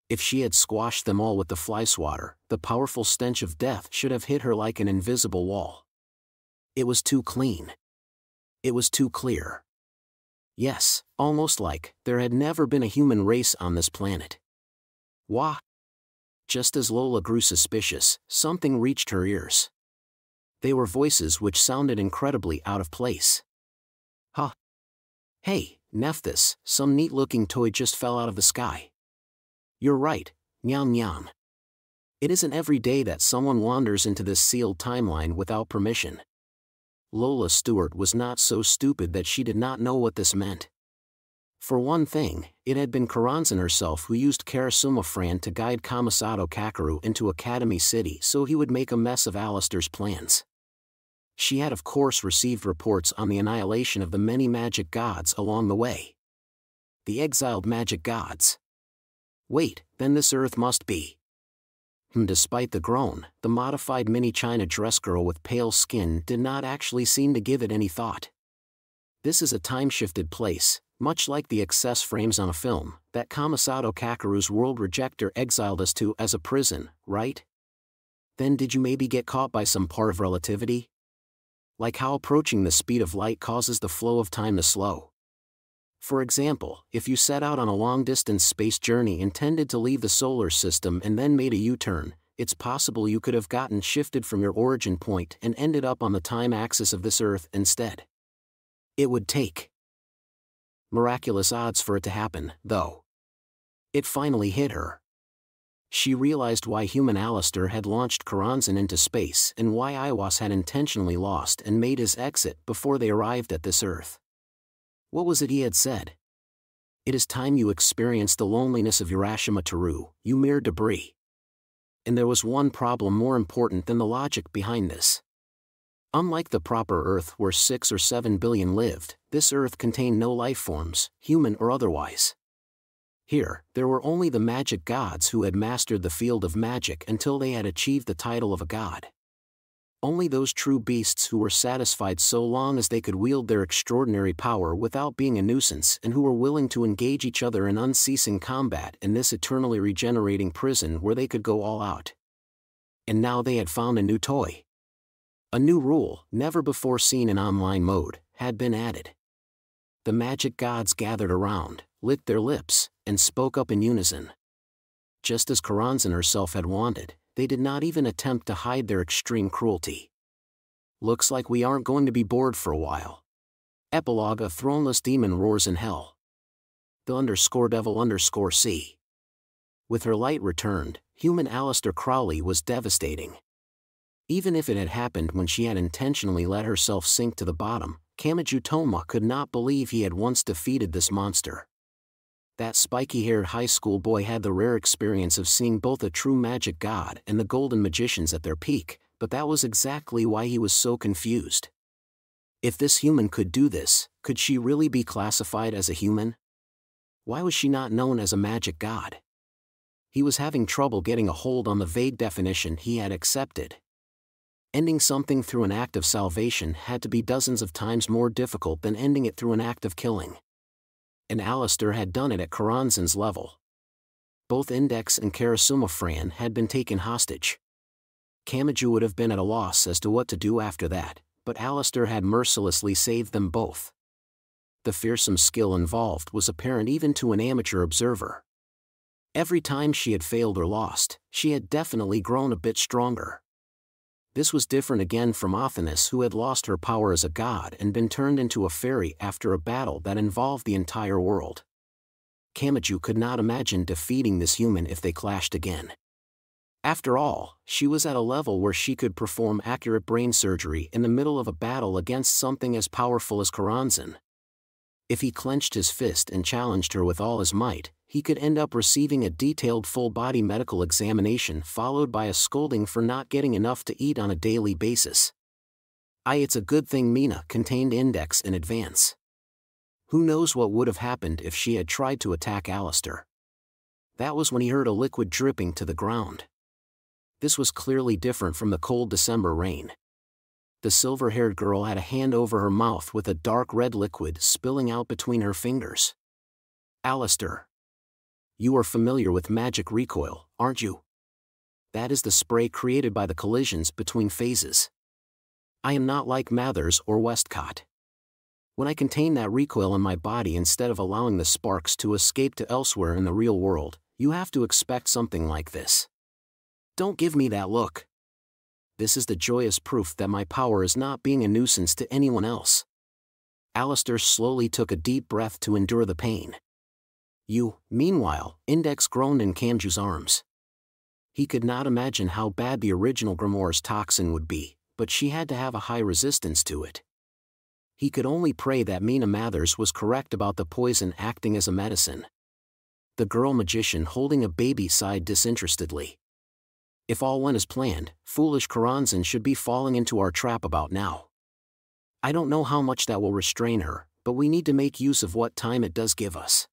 [SPEAKER 1] If she had squashed them all with the fly swatter, the powerful stench of death should have hit her like an invisible wall. It was too clean. It was too clear. Yes, almost like there had never been a human race on this planet. Wah! Just as Lola grew suspicious, something reached her ears. They were voices which sounded incredibly out of place. Huh! Hey, Nephthys, some neat-looking toy just fell out of the sky. You're right, Nyam Nyam. It isn't every day that someone wanders into this sealed timeline without permission. Lola Stewart was not so stupid that she did not know what this meant. For one thing, it had been Karanzan herself who used Karasuma Fran to guide Kamasato Kakeru into Academy City so he would make a mess of Alistair's plans. She had of course received reports on the annihilation of the many magic gods along the way. The exiled magic gods. Wait, then this Earth must be. Despite the groan, the modified mini China dress girl with pale skin did not actually seem to give it any thought. This is a time-shifted place, much like the excess frames on a film, that Kamasato Kakeru's world rejector exiled us to as a prison, right? Then did you maybe get caught by some part of relativity? Like how approaching the speed of light causes the flow of time to slow. For example, if you set out on a long-distance space journey intended to leave the solar system and then made a U-turn, it's possible you could have gotten shifted from your origin point and ended up on the time axis of this Earth instead. It would take miraculous odds for it to happen, though. It finally hit her. She realized why human Alistair had launched Karanzan into space and why Iwas had intentionally lost and made his exit before they arrived at this Earth. What was it he had said? It is time you experienced the loneliness of Urashima Toru, you mere debris. And there was one problem more important than the logic behind this. Unlike the proper Earth where 6 or 7 billion lived, this Earth contained no life forms, human or otherwise. Here, there were only the magic gods who had mastered the field of magic until they had achieved the title of a god. Only those true beasts who were satisfied so long as they could wield their extraordinary power without being a nuisance and who were willing to engage each other in unceasing combat in this eternally regenerating prison where they could go all out. And now they had found a new toy. A new rule, never before seen in online mode, had been added. The magic gods gathered around, licked their lips, and spoke up in unison. Just as Karanzan herself had wanted, they did not even attempt to hide their extreme cruelty. Looks like we aren't going to be bored for a while. Epilogue: A throneless demon roars in hell. The _devil_C. With her light returned, human Aleister Crowley was devastating. Even if it had happened when she had intentionally let herself sink to the bottom, Kamachi Toma could not believe he had once defeated this monster. That spiky-haired high school boy had the rare experience of seeing both a true magic god and the golden magicians at their peak, but that was exactly why he was so confused. If this human could do this, could she really be classified as a human? Why was she not known as a magic god? He was having trouble getting a hold on the vague definition he had accepted. Ending something through an act of salvation had to be dozens of times more difficult than ending it through an act of killing. And Aleister had done it at Karanzan's level. Both Index and Karasuma Fran had been taken hostage. Kamachi would have been at a loss as to what to do after that, but Aleister had mercilessly saved them both. The fearsome skill involved was apparent even to an amateur observer. Every time she had failed or lost, she had definitely grown a bit stronger. This was different again from Athanas, who had lost her power as a god and been turned into a fairy after a battle that involved the entire world. Kamachi could not imagine defeating this human if they clashed again. After all, she was at a level where she could perform accurate brain surgery in the middle of a battle against something as powerful as Karanzan. If he clenched his fist and challenged her with all his might, he could end up receiving a detailed full-body medical examination followed by a scolding for not getting enough to eat on a daily basis. It's a good thing Mina contained Index in advance. Who knows what would have happened if she had tried to attack Aleister. That was when he heard a liquid dripping to the ground. This was clearly different from the cold December rain. The silver-haired girl had a hand over her mouth with a dark red liquid spilling out between her fingers. Aleister. You are familiar with magic recoil, aren't you? That is the spray created by the collisions between phases. I am not like Mathers or Westcott. When I contain that recoil in my body instead of allowing the sparks to escape to elsewhere in the real world, you have to expect something like this. Don't give me that look. This is the joyous proof that my power is not being a nuisance to anyone else. Aleister slowly took a deep breath to endure the pain. Meanwhile, Index groaned in Kamachi's arms. He could not imagine how bad the original Grimoire's toxin would be, but she had to have a high resistance to it. He could only pray that Mina Mathers was correct about the poison acting as a medicine. The girl magician holding a baby sighed disinterestedly. If all went as planned, foolish Karanzan should be falling into our trap about now. I don't know how much that will restrain her, but we need to make use of what time it does give us.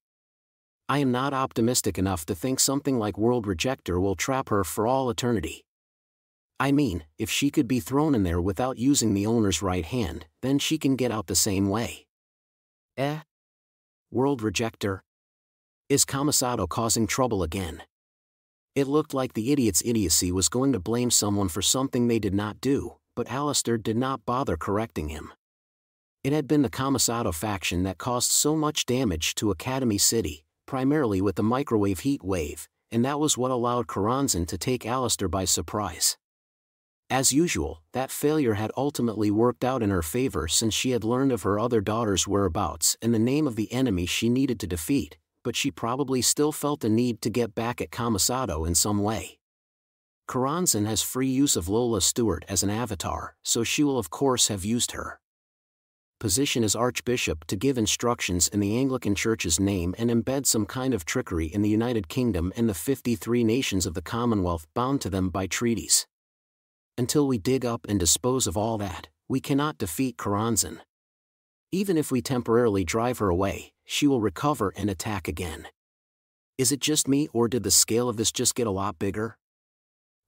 [SPEAKER 1] I am not optimistic enough to think something like World Rejector will trap her for all eternity. I mean, if she could be thrown in there without using the owner's right hand, then she can get out the same way. World Rejector? Is Kamasato causing trouble again? It looked like the idiot's idiocy was going to blame someone for something they did not do, but Aleister did not bother correcting him. It had been the Kamasato faction that caused so much damage to Academy City, primarily with the microwave heat wave, and that was what allowed Karanzan to take Aleister by surprise. As usual, that failure had ultimately worked out in her favor since she had learned of her other daughter's whereabouts and the name of the enemy she needed to defeat, but she probably still felt the need to get back at Kamasato in some way. Karanzan has free use of Lola Stewart as an avatar, so she will of course have used her position as Archbishop to give instructions in the Anglican Church's name and embed some kind of trickery in the United Kingdom and the 53 nations of the Commonwealth bound to them by treaties. Until we dig up and dispose of all that, we cannot defeat Karanzan. Even if we temporarily drive her away, she will recover and attack again. Is it just me, or did the scale of this just get a lot bigger?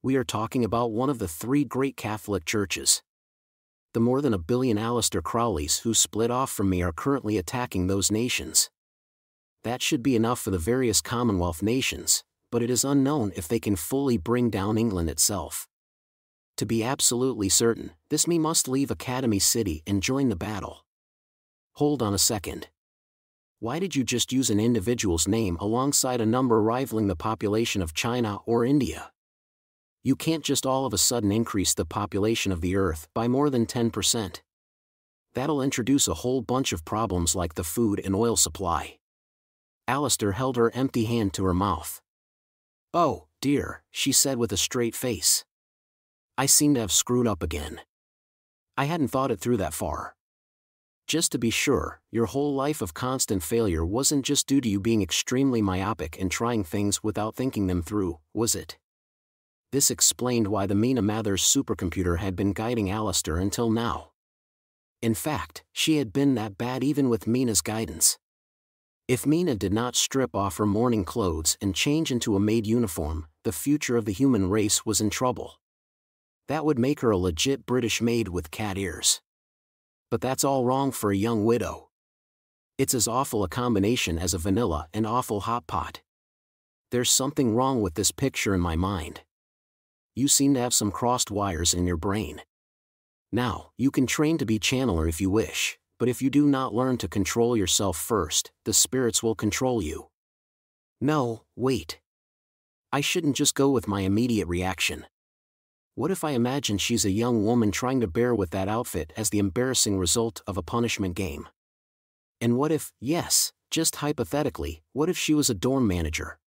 [SPEAKER 1] We are talking about one of the 3 great Catholic churches. The more than 1 billion Aleister Crowleys who split off from me are currently attacking those nations. That should be enough for the various Commonwealth nations, but it is unknown if they can fully bring down England itself. To be absolutely certain, this me must leave Academy City and join the battle. Hold on a second. Why did you just use an individual's name alongside a number rivaling the population of China or India? You can't just all of a sudden increase the population of the Earth by more than 10%. That'll introduce a whole bunch of problems like the food and oil supply. Aleister held her empty hand to her mouth. Oh, dear, she said with a straight face. I seem to have screwed up again. I hadn't thought it through that far. Just to be sure, your whole life of constant failure wasn't just due to you being extremely myopic and trying things without thinking them through, was it? This explained why the Mina Mathers supercomputer had been guiding Aleister until now. In fact, she had been that bad even with Mina's guidance. If Mina did not strip off her mourning clothes and change into a maid uniform, the future of the human race was in trouble. That would make her a legit British maid with cat ears. But that's all wrong for a young widow. It's as awful a combination as a vanilla and awful hot pot. There's something wrong with this picture in my mind. You seem to have some crossed wires in your brain. Now, you can train to be channeler if you wish, but if you do not learn to control yourself first, the spirits will control you. No, wait. I shouldn't just go with my immediate reaction. What if I imagine she's a young woman trying to bear with that outfit as the embarrassing result of a punishment game? And what if, yes, just hypothetically, what if she was a dorm manager?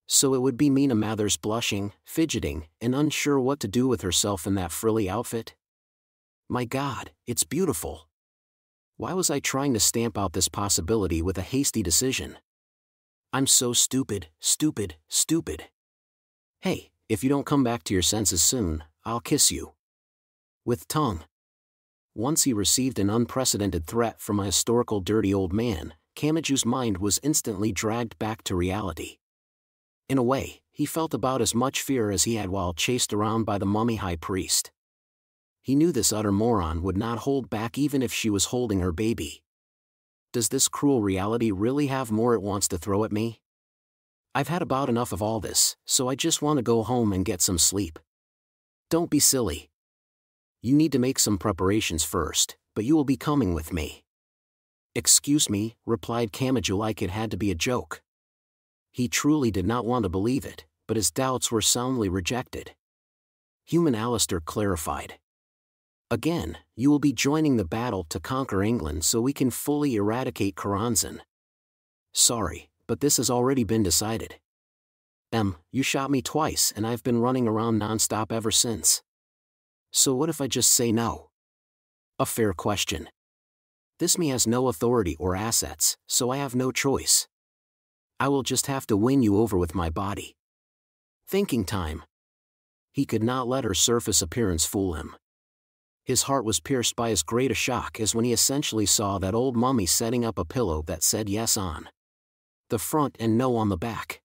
[SPEAKER 1] So it would be Mina Mathers blushing, fidgeting, and unsure what to do with herself in that frilly outfit? My God, it's beautiful. Why was I trying to stamp out this possibility with a hasty decision? I'm so stupid, stupid, stupid. Hey, if you don't come back to your senses soon, I'll kiss you. With tongue. Once he received an unprecedented threat from a historical dirty old man, Kamaju's mind was instantly dragged back to reality. In a way, he felt about as much fear as he had while chased around by the mummy high priest. He knew this utter moron would not hold back even if she was holding her baby. Does this cruel reality really have more it wants to throw at me? I've had about enough of all this, so I just want to go home and get some sleep. Don't be silly. You need to make some preparations first, but you will be coming with me. Excuse me, replied Kamaju like it had to be a joke. He truly did not want to believe it, but his doubts were soundly rejected. Human Aleister clarified. Again, you will be joining the battle to conquer England so we can fully eradicate Karanzan. Sorry, but this has already been decided. You shot me twice and I've been running around non-stop ever since. So what if I just say no? A fair question. This me has no authority or assets, so I have no choice. I will just have to win you over with my body. Thinking time. He could not let her surface appearance fool him. His heart was pierced by as great a shock as when he essentially saw that old mummy setting up a pillow that said yes on the front and no on the back.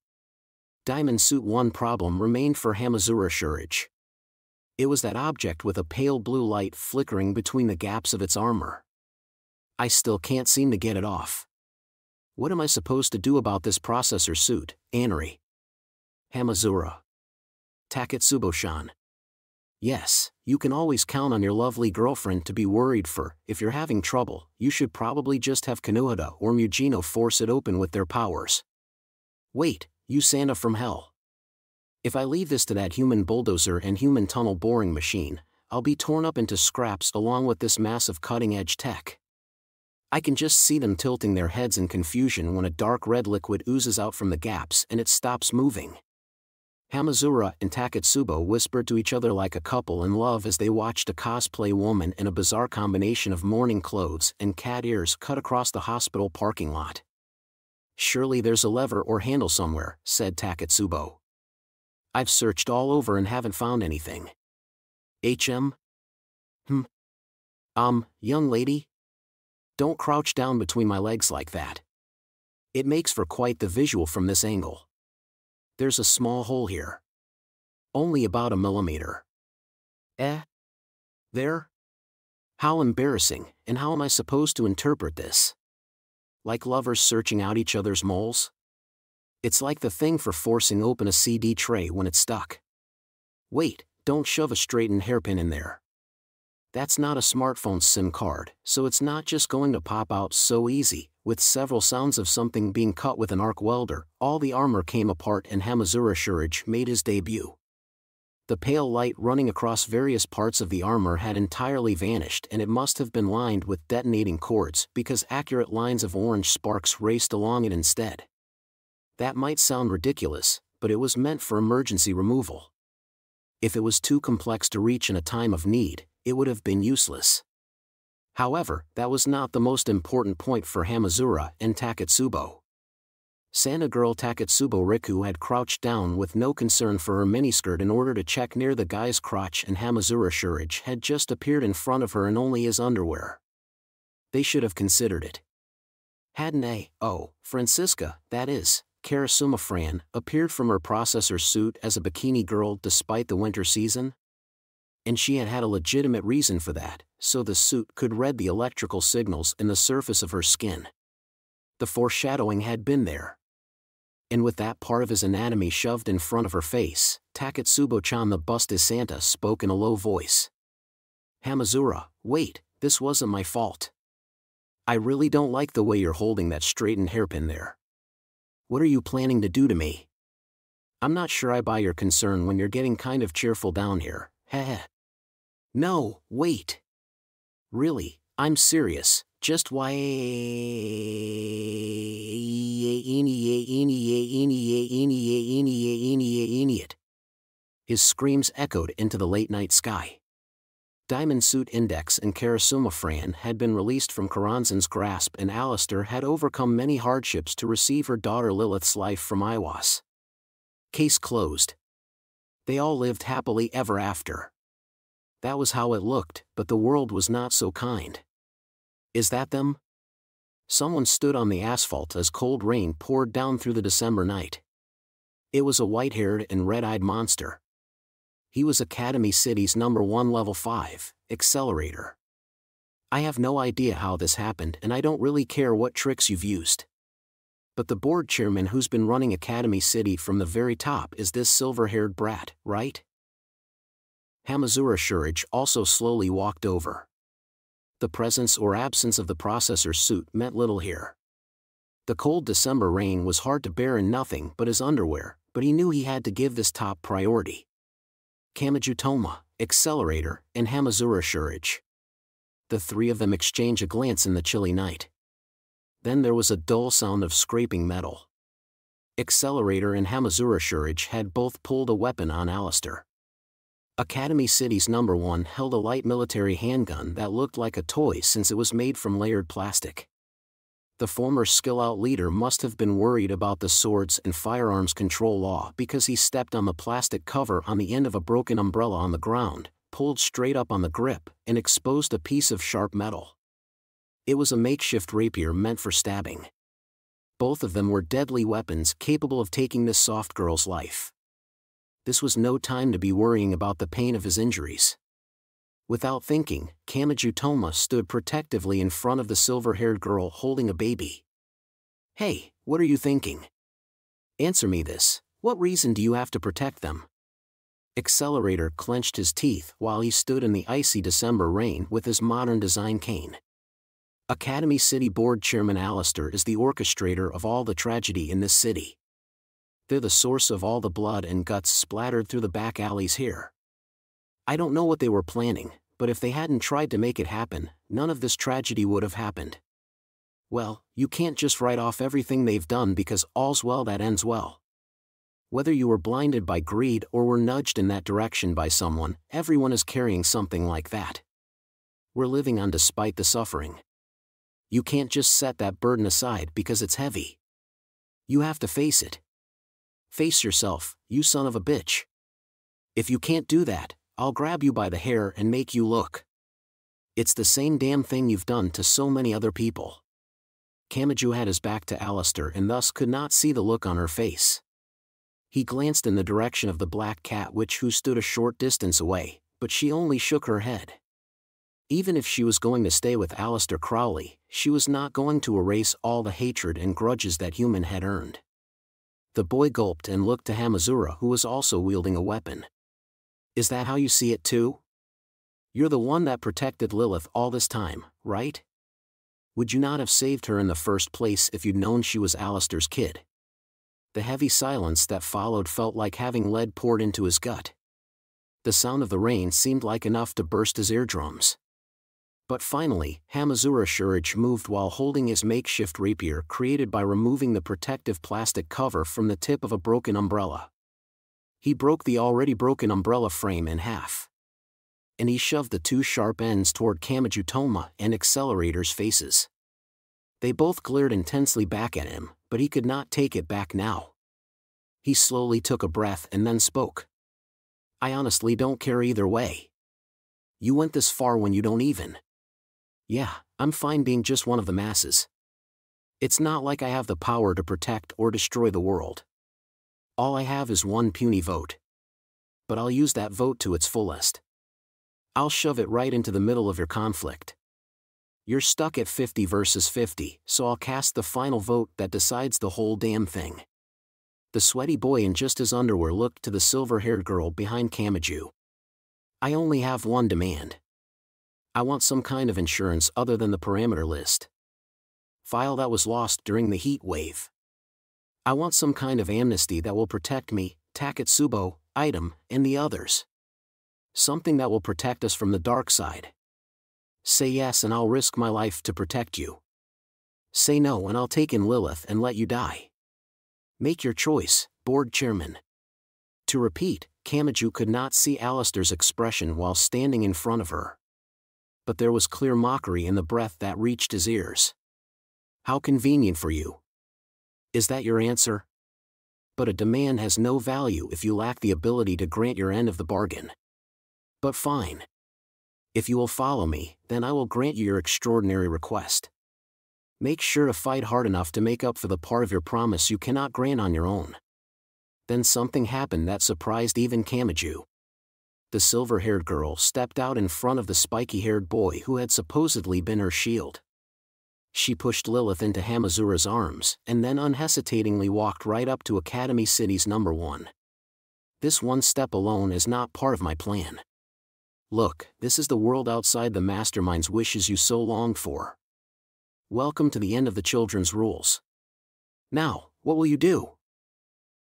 [SPEAKER 1] Diamond Suit 1 problem remained for Hamazura Shurage. It was that object with a pale blue light flickering between the gaps of its armor. I still can't seem to get it off. What am I supposed to do about this processor suit, Anri? Hamazura. Taketsubo-shan. Yes, you can always count on your lovely girlfriend to be worried for. If you're having trouble, you should probably just have Kanuhada or Mujino force it open with their powers. Wait, you Santa from hell. If I leave this to that human bulldozer and human tunnel boring machine, I'll be torn up into scraps along with this massive cutting-edge tech. I can just see them tilting their heads in confusion when a dark red liquid oozes out from the gaps and it stops moving. Hamazura and Taketsubo whispered to each other like a couple in love as they watched a cosplay woman in a bizarre combination of mourning clothes and cat ears cut across the hospital parking lot. Surely there's a lever or handle somewhere, said Taketsubo. I've searched all over and haven't found anything. Young lady? Don't crouch down between my legs like that. It makes for quite the visual from this angle. There's a small hole here. Only about a millimeter. Eh? There? How embarrassing, and how am I supposed to interpret this? Like lovers searching out each other's moles? It's like the thing for forcing open a CD tray when it's stuck. Wait, don't shove a straightened hairpin in there. That's not a smartphone SIM card, so it's not just going to pop out so easy. With several sounds of something being cut with an arc welder, all the armor came apart and Hamazura Shurage made his debut. The pale light running across various parts of the armor had entirely vanished, and it must have been lined with detonating cords because accurate lines of orange sparks raced along it instead. That might sound ridiculous, but it was meant for emergency removal. If it was too complex to reach in a time of need, it would have been useless. However, that was not the most important point for Hamazura and Taketsubo. Santa girl Taketsubo Riku had crouched down with no concern for her miniskirt in order to check near the guy's crotch, and Hamazura Shurage had just appeared in front of her in only his underwear. They should have considered it. Hadn't they? Oh, Francisca, that is, Karasuma Fran, appeared from her processor suit as a bikini girl despite the winter season? And she had had a legitimate reason for that, so the suit could read the electrical signals in the surface of her skin. The foreshadowing had been there. And with that part of his anatomy shoved in front of her face, Taketsubo-chan the busted Santa spoke in a low voice. Hamazura, wait, this wasn't my fault. I really don't like the way you're holding that straightened hairpin there. What are you planning to do to me? I'm not sure I buy your concern when you're getting kind of cheerful down here. Heh. No, wait. Really, I'm serious, just why it. His screams echoed into the late-night sky. Diamond Suit Index and Karasuma Fran had been released from Karanzan's grasp, and Alistair had overcome many hardships to receive her daughter Lilith's life from Iwas. Case closed. They all lived happily ever after. That was how it looked, but the world was not so kind. Is that them? Someone stood on the asphalt as cold rain poured down through the December night. It was a white-haired and red-eyed monster. He was Academy City's #1 Level 5, Accelerator. I have no idea how this happened, and I don't really care what tricks you've used. But the board chairman who's been running Academy City from the very top is this silver-haired brat, right? Hamazura Shurage also slowly walked over. The presence or absence of the processor suit meant little here. The cold December rain was hard to bear in nothing but his underwear, but he knew he had to give this top priority. Kamijutoma, Accelerator, and Hamazura Shurage. The three of them exchange a glance in the chilly night. Then there was a dull sound of scraping metal. Accelerator and Hamazura Shurage had both pulled a weapon on Alistair. Academy City's #1 held a light military handgun that looked like a toy since it was made from layered plastic. The former skill-out leader must have been worried about the swords and firearms control law because he stepped on the plastic cover on the end of a broken umbrella on the ground, pulled straight up on the grip, and exposed a piece of sharp metal. It was a makeshift rapier meant for stabbing. Both of them were deadly weapons capable of taking this soft girl's life. This was no time to be worrying about the pain of his injuries. Without thinking, Kamijutoma stood protectively in front of the silver-haired girl holding a baby. Hey, what are you thinking? Answer me this, what reason do you have to protect them? Accelerator clenched his teeth while he stood in the icy December rain with his modern design cane. Academy City Board Chairman Alistair is the orchestrator of all the tragedy in this city. They're the source of all the blood and guts splattered through the back alleys here. I don't know what they were planning, but if they hadn't tried to make it happen, none of this tragedy would have happened. Well, you can't just write off everything they've done because all's well that ends well. Whether you were blinded by greed or were nudged in that direction by someone, everyone is carrying something like that. We're living on despite the suffering. You can't just set that burden aside because it's heavy. You have to face it. Face yourself, you son of a bitch. If you can't do that, I'll grab you by the hair and make you look. It's the same damn thing you've done to so many other people. Kamiju had his back to Alistair and thus could not see the look on her face. He glanced in the direction of the black cat who stood a short distance away, but she only shook her head. Even if she was going to stay with Aleister Crowley, she was not going to erase all the hatred and grudges that human had earned. The boy gulped and looked to Hamazura, who was also wielding a weapon. Is that how you see it too? You're the one that protected Lilith all this time, right? Would you not have saved her in the first place if you'd known she was Aleister's kid? The heavy silence that followed felt like having lead poured into his gut. The sound of the rain seemed like enough to burst his eardrums. But finally, Hamazura Shurich moved while holding his makeshift rapier created by removing the protective plastic cover from the tip of a broken umbrella. He broke the already broken umbrella frame in half. And he shoved the two sharp ends toward Kamaji Toma and Accelerator's faces. They both glared intensely back at him, but he could not take it back now. He slowly took a breath and then spoke. I honestly don't care either way. You went this far when you don't even. Yeah, I'm fine being just one of the masses. It's not like I have the power to protect or destroy the world. All I have is one puny vote. But I'll use that vote to its fullest. I'll shove it right into the middle of your conflict. You're stuck at 50 versus 50, so I'll cast the final vote that decides the whole damn thing. The sweaty boy in just his underwear looked to the silver-haired girl behind Kamaju. I only have one demand. I want some kind of insurance other than the parameter list. File that was lost during the heat wave. I want some kind of amnesty that will protect me, Taketsubo, Item, and the others. Something that will protect us from the dark side. Say yes and I'll risk my life to protect you. Say no and I'll take in Lilith and let you die. Make your choice, board chairman. To repeat, Kamaju could not see Aleister's expression while standing in front of her. But there was clear mockery in the breath that reached his ears. How convenient for you. Is that your answer? But a demand has no value if you lack the ability to grant your end of the bargain. But fine. If you will follow me, then I will grant you your extraordinary request. Make sure to fight hard enough to make up for the part of your promise you cannot grant on your own. Then something happened that surprised even Kamaju. The silver-haired girl stepped out in front of the spiky-haired boy who had supposedly been her shield. She pushed Lilith into Hamazura's arms and then unhesitatingly walked right up to Academy City's number 1. This one step alone is not part of my plan. Look, this is the world outside the mastermind's wishes you so longed for. Welcome to the end of the children's rules. Now, what will you do?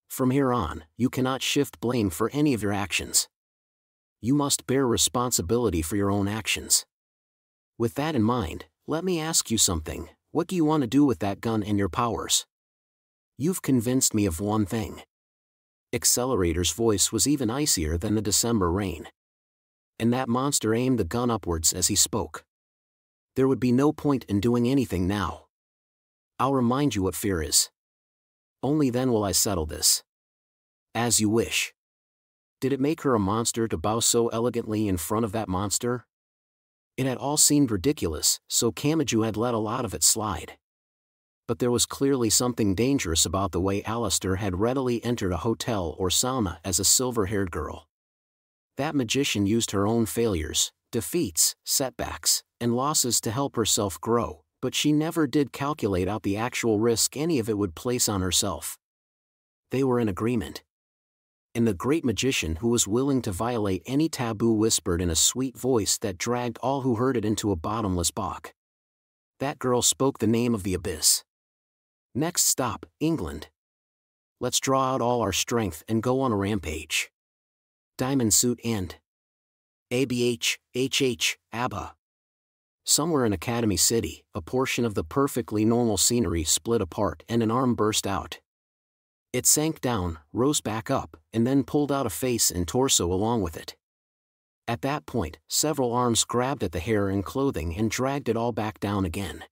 [SPEAKER 1] From here on, you cannot shift blame for any of your actions. You must bear responsibility for your own actions. With that in mind, let me ask you something. What do you want to do with that gun and your powers? You've convinced me of one thing. Accelerator's voice was even icier than the December rain. And that monster aimed the gun upwards as he spoke. There would be no point in doing anything now. I'll remind you what fear is. Only then will I settle this. As you wish. Did it make her a monster to bow so elegantly in front of that monster? It had all seemed ridiculous, so Kamaju had let a lot of it slide. But there was clearly something dangerous about the way Aleister had readily entered a hotel or sauna as a silver-haired girl. That magician used her own failures, defeats, setbacks, and losses to help herself grow, but she never did calculate out the actual risk any of it would place on herself. They were in agreement. And the great magician who was willing to violate any taboo whispered in a sweet voice that dragged all who heard it into a bottomless bog. That girl spoke the name of the abyss. Next stop, England. Let's draw out all our strength and go on a rampage. Diamond Suit and ABA. Somewhere in Academy City, a portion of the perfectly normal scenery split apart and an arm burst out. It sank down, rose back up, and then pulled out a face and torso along with it. At that point, several arms grabbed at the hair and clothing and dragged it all back down again.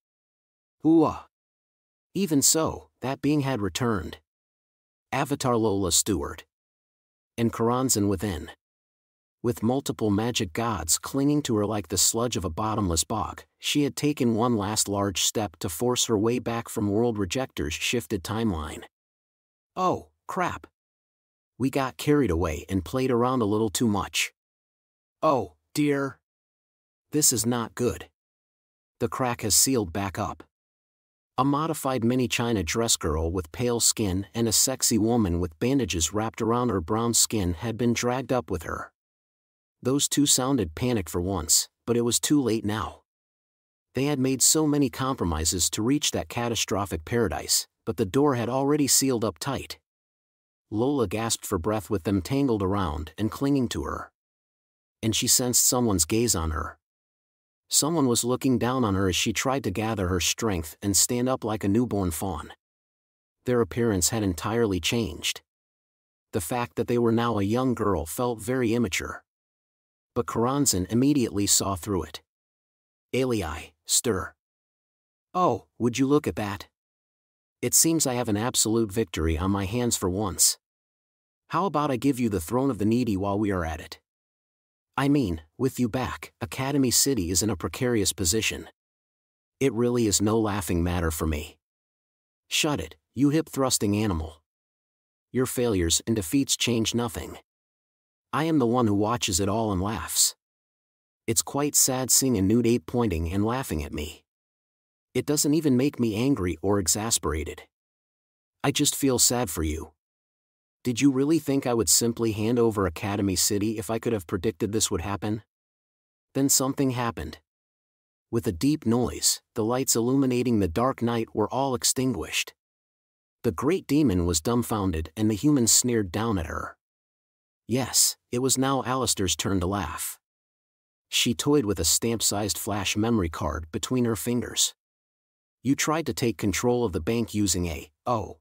[SPEAKER 1] Ooh! Even so, that being had returned. Avatar Lola Stewart. And Karanzan within. With multiple magic gods clinging to her like the sludge of a bottomless bog, she had taken one last large step to force her way back from World Rejector's shifted timeline. Oh, crap. We got carried away and played around a little too much. Oh, dear. This is not good. The crack has sealed back up. A modified mini China dress girl with pale skin and a sexy woman with bandages wrapped around her brown skin had been dragged up with her. Those two sounded panicked for once, but it was too late now. They had made so many compromises to reach that catastrophic paradise, but the door had already sealed up tight. Lola gasped for breath with them tangled around and clinging to her. And she sensed someone's gaze on her. Someone was looking down on her as she tried to gather her strength and stand up like a newborn fawn. Their appearance had entirely changed. The fact that they were now a young girl felt very immature. But Karanzan immediately saw through it. Alii, stir. Oh, would you look at that? It seems I have an absolute victory on my hands for once. How about I give you the throne of the needy while we are at it? I mean, with you back, Academy City is in a precarious position. It really is no laughing matter for me. Shut it, you hip-thrusting animal. Your failures and defeats change nothing. I am the one who watches it all and laughs. It's quite sad seeing a nude ape pointing and laughing at me. It doesn't even make me angry or exasperated. I just feel sad for you. Did you really think I would simply hand over Academy City if I could have predicted this would happen? Then something happened. With a deep noise, the lights illuminating the dark night were all extinguished. The great demon was dumbfounded and the humans sneered down at her. Yes, it was now Alistair's turn to laugh. She toyed with a stamp-sized flash memory card between her fingers. You tried to take control of the bank using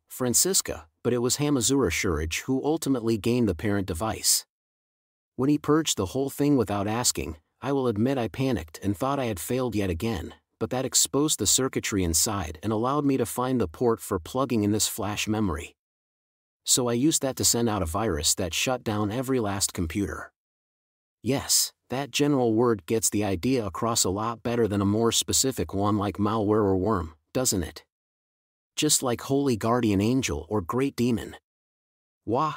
[SPEAKER 1] Francisca, but it was Hamazura Shurage who ultimately gained the parent device. When he purged the whole thing without asking, I will admit I panicked and thought I had failed yet again, but that exposed the circuitry inside and allowed me to find the port for plugging in this flash memory. So I used that to send out a virus that shut down every last computer. Yes, that general word gets the idea across a lot better than a more specific one like malware or worm, doesn't it? Just like Holy Guardian Angel or Great Demon. Wah!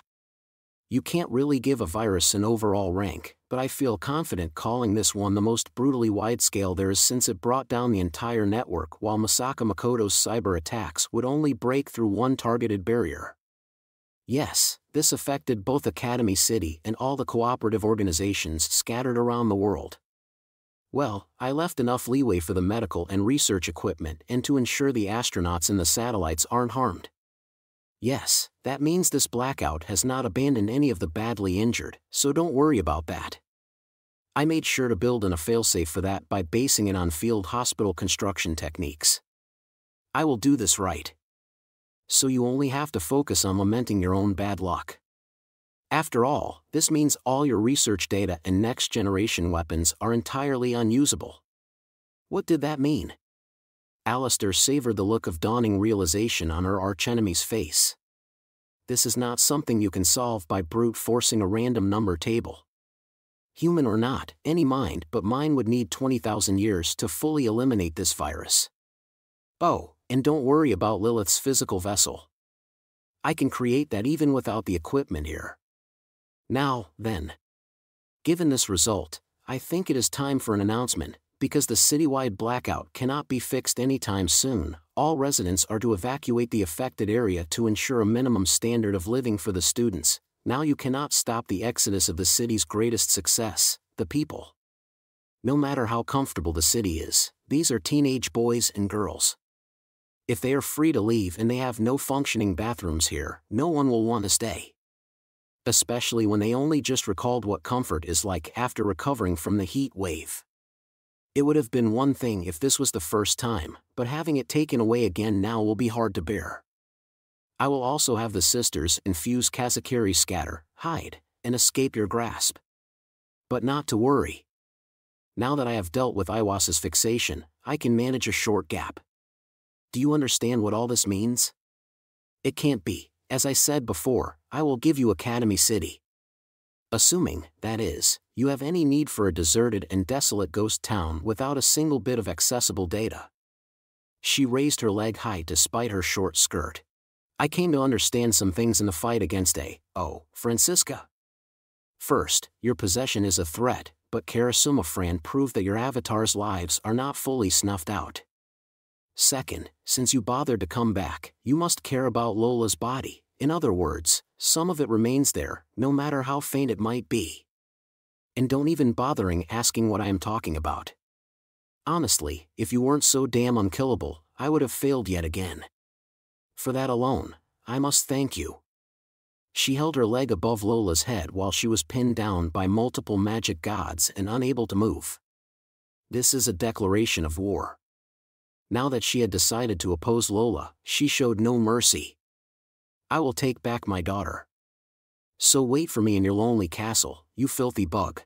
[SPEAKER 1] You can't really give a virus an overall rank, but I feel confident calling this one the most brutally wide-scale there is since it brought down the entire network while Masaka Makoto's cyber attacks would only break through one targeted barrier. Yes, this affected both Academy City and all the cooperative organizations scattered around the world. Well, I left enough leeway for the medical and research equipment and to ensure the astronauts and the satellites aren't harmed. Yes, that means this blackout has not abandoned any of the badly injured, so don't worry about that. I made sure to build in a failsafe for that by basing it on field hospital construction techniques. I will do this right. So you only have to focus on lamenting your own bad luck. After all, this means all your research data and next-generation weapons are entirely unusable. What did that mean? Alistair savored the look of dawning realization on her archenemy's face. This is not something you can solve by brute forcing a random number table. Human or not, any mind but mine would need 20,000 years to fully eliminate this virus. Oh, and don't worry about Lilith's physical vessel. I can create that even without the equipment here. Now, then. Given this result, I think it is time for an announcement. Because the citywide blackout cannot be fixed anytime soon, all residents are to evacuate the affected area to ensure a minimum standard of living for the students. Now you cannot stop the exodus of the city's greatest success, the people. No matter how comfortable the city is, these are teenage boys and girls. If they are free to leave and they have no functioning bathrooms here, no one will want to stay. Especially when they only just recalled what comfort is like after recovering from the heat wave. It would have been one thing if this was the first time, but having it taken away again now will be hard to bear. I will also have the sisters infuse Kazakiri scatter, hide, and escape your grasp. But not to worry. Now that I have dealt with Iwasa's fixation, I can manage a short gap. Do you understand what all this means? It can't be. As I said before, I will give you Academy City. Assuming, that is, you have any need for a deserted and desolate ghost town without a single bit of accessible data. She raised her leg high despite her short skirt. I came to understand some things in the fight against Francisca. First, your possession is a threat, but Karasuma Fran proved that your avatar's lives are not fully snuffed out. Second, since you bothered to come back, you must care about Lola's body. In other words, some of it remains there, no matter how faint it might be. And don't even bothering asking what I am talking about. Honestly, if you weren't so damn unkillable, I would have failed yet again. For that alone, I must thank you. She held her leg above Lola's head while she was pinned down by multiple magic gods and unable to move. This is a declaration of war. Now that she had decided to oppose Lola, she showed no mercy. I will take back my daughter. So wait for me in your lonely castle, you filthy bug.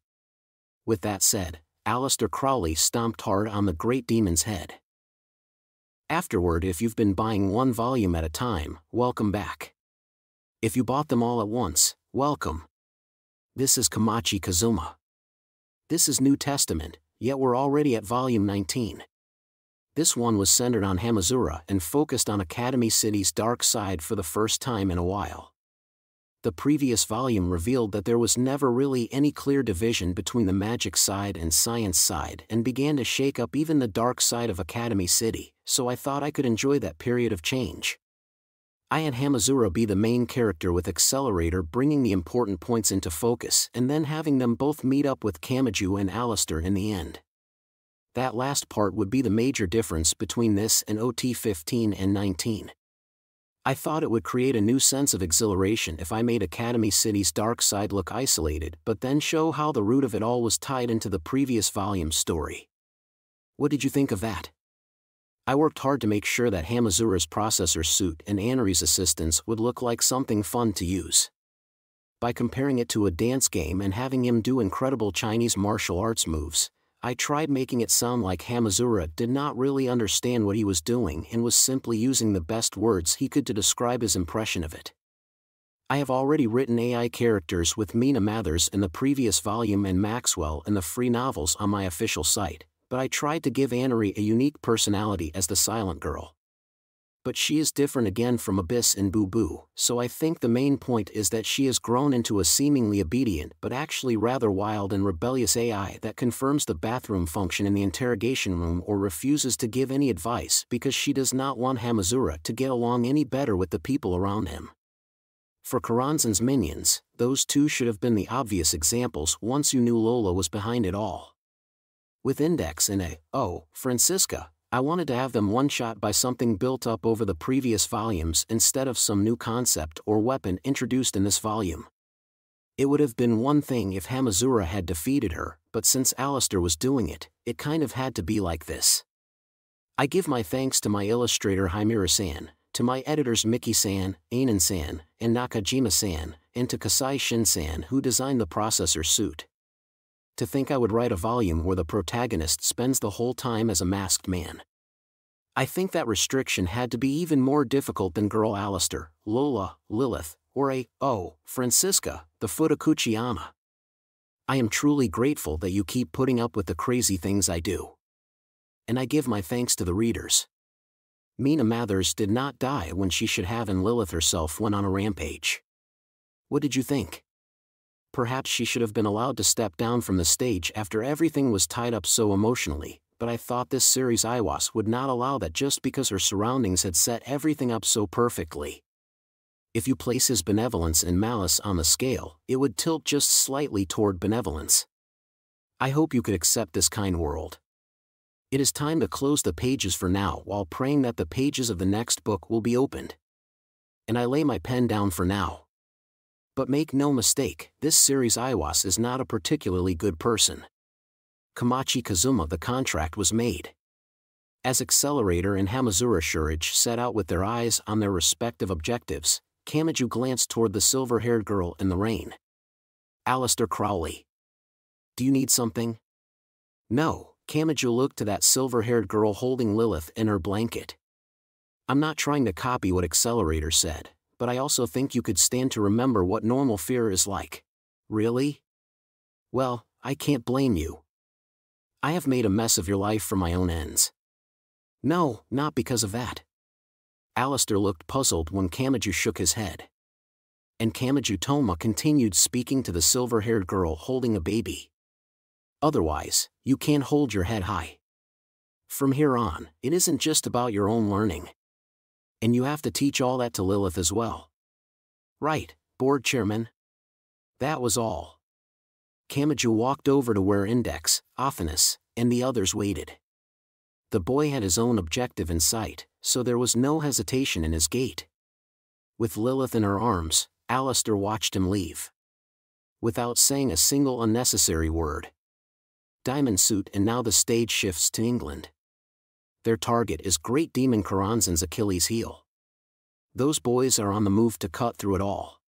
[SPEAKER 1] With that said, Aleister Crowley stomped hard on the great demon's head. Afterward, if you've been buying one volume at a time, welcome back. If you bought them all at once, welcome. This is Kamachi Kazuma. This is New Testament, yet we're already at volume 19. This one was centered on Hamazura and focused on Academy City's dark side for the first time in a while. The previous volume revealed that there was never really any clear division between the magic side and science side and began to shake up even the dark side of Academy City, so I thought I could enjoy that period of change. I had Hamazura be the main character with Accelerator bringing the important points into focus and then having them both meet up with Kamiju and Aleister in the end. That last part would be the major difference between this and OT 15 and 19. I thought it would create a new sense of exhilaration if I made Academy City's dark side look isolated but then show how the root of it all was tied into the previous volume's story. What did you think of that? I worked hard to make sure that Hamazura's processor suit and Anari's assistance would look like something fun to use. By comparing it to a dance game and having him do incredible Chinese martial arts moves, I tried making it sound like Hamazura did not really understand what he was doing and was simply using the best words he could to describe his impression of it. I have already written AI characters with Mina Mathers in the previous volume and Maxwell in the free novels on my official site, but I tried to give Anari a unique personality as the silent girl. But she is different again from Abyss and Boo Boo, so I think the main point is that she has grown into a seemingly obedient but actually rather wild and rebellious AI that confirms the bathroom function in the interrogation room or refuses to give any advice because she does not want Hamazura to get along any better with the people around him. For Karanzan's minions, those two should have been the obvious examples once you knew Lola was behind it all. With Index and Francisca, I wanted to have them one-shot by something built up over the previous volumes instead of some new concept or weapon introduced in this volume. It would have been one thing if Hamazura had defeated her, but since Aleister was doing it, it kind of had to be like this. I give my thanks to my illustrator Himura-san, to my editors Miki-san, Ainen-san, and Nakajima-san, and to Kasai Shin-san who designed the processor suit. To think I would write a volume where the protagonist spends the whole time as a masked man. I think that restriction had to be even more difficult than Girl Aleister, Lola, Lilith, or Francisca, the Futokuchiyama. I am truly grateful that you keep putting up with the crazy things I do. And I give my thanks to the readers. Mina Mathers did not die when she should have, and Lilith herself went on a rampage. What did you think? Perhaps she should have been allowed to step down from the stage after everything was tied up so emotionally, but I thought this series Iwas would not allow that just because her surroundings had set everything up so perfectly. If you place his benevolence and malice on the scale, it would tilt just slightly toward benevolence. I hope you could accept this kind world. It is time to close the pages for now while praying that the pages of the next book will be opened. And I lay my pen down for now. But make no mistake, this series Iwas is not a particularly good person. Kamachi Kazuma, the contract was made. As Accelerator and Hamazura Shurich set out with their eyes on their respective objectives, Kamiju glanced toward the silver-haired girl in the rain. Aleister Crowley. Do you need something? No, Kamiju looked to that silver-haired girl holding Lilith in her blanket. I'm not trying to copy what Accelerator said, but I also think you could stand to remember what normal fear is like. Really? Well, I can't blame you. I have made a mess of your life for my own ends. No, not because of that. Alistair looked puzzled when Kamachi shook his head. And Kamachi Toma continued speaking to the silver-haired girl holding a baby. Otherwise, you can't hold your head high. From here on, it isn't just about your own learning. And you have to teach all that to Lilith as well. Right, board chairman? That was all. Kamachi walked over to where Index, Ophanis, and the others waited. The boy had his own objective in sight, so there was no hesitation in his gait. With Lilith in her arms, Alistair watched him leave. Without saying a single unnecessary word. Diamond suit, and now the stage shifts to England. Their target is Great Demon Karanzan's Achilles heel. Those boys are on the move to cut through it all.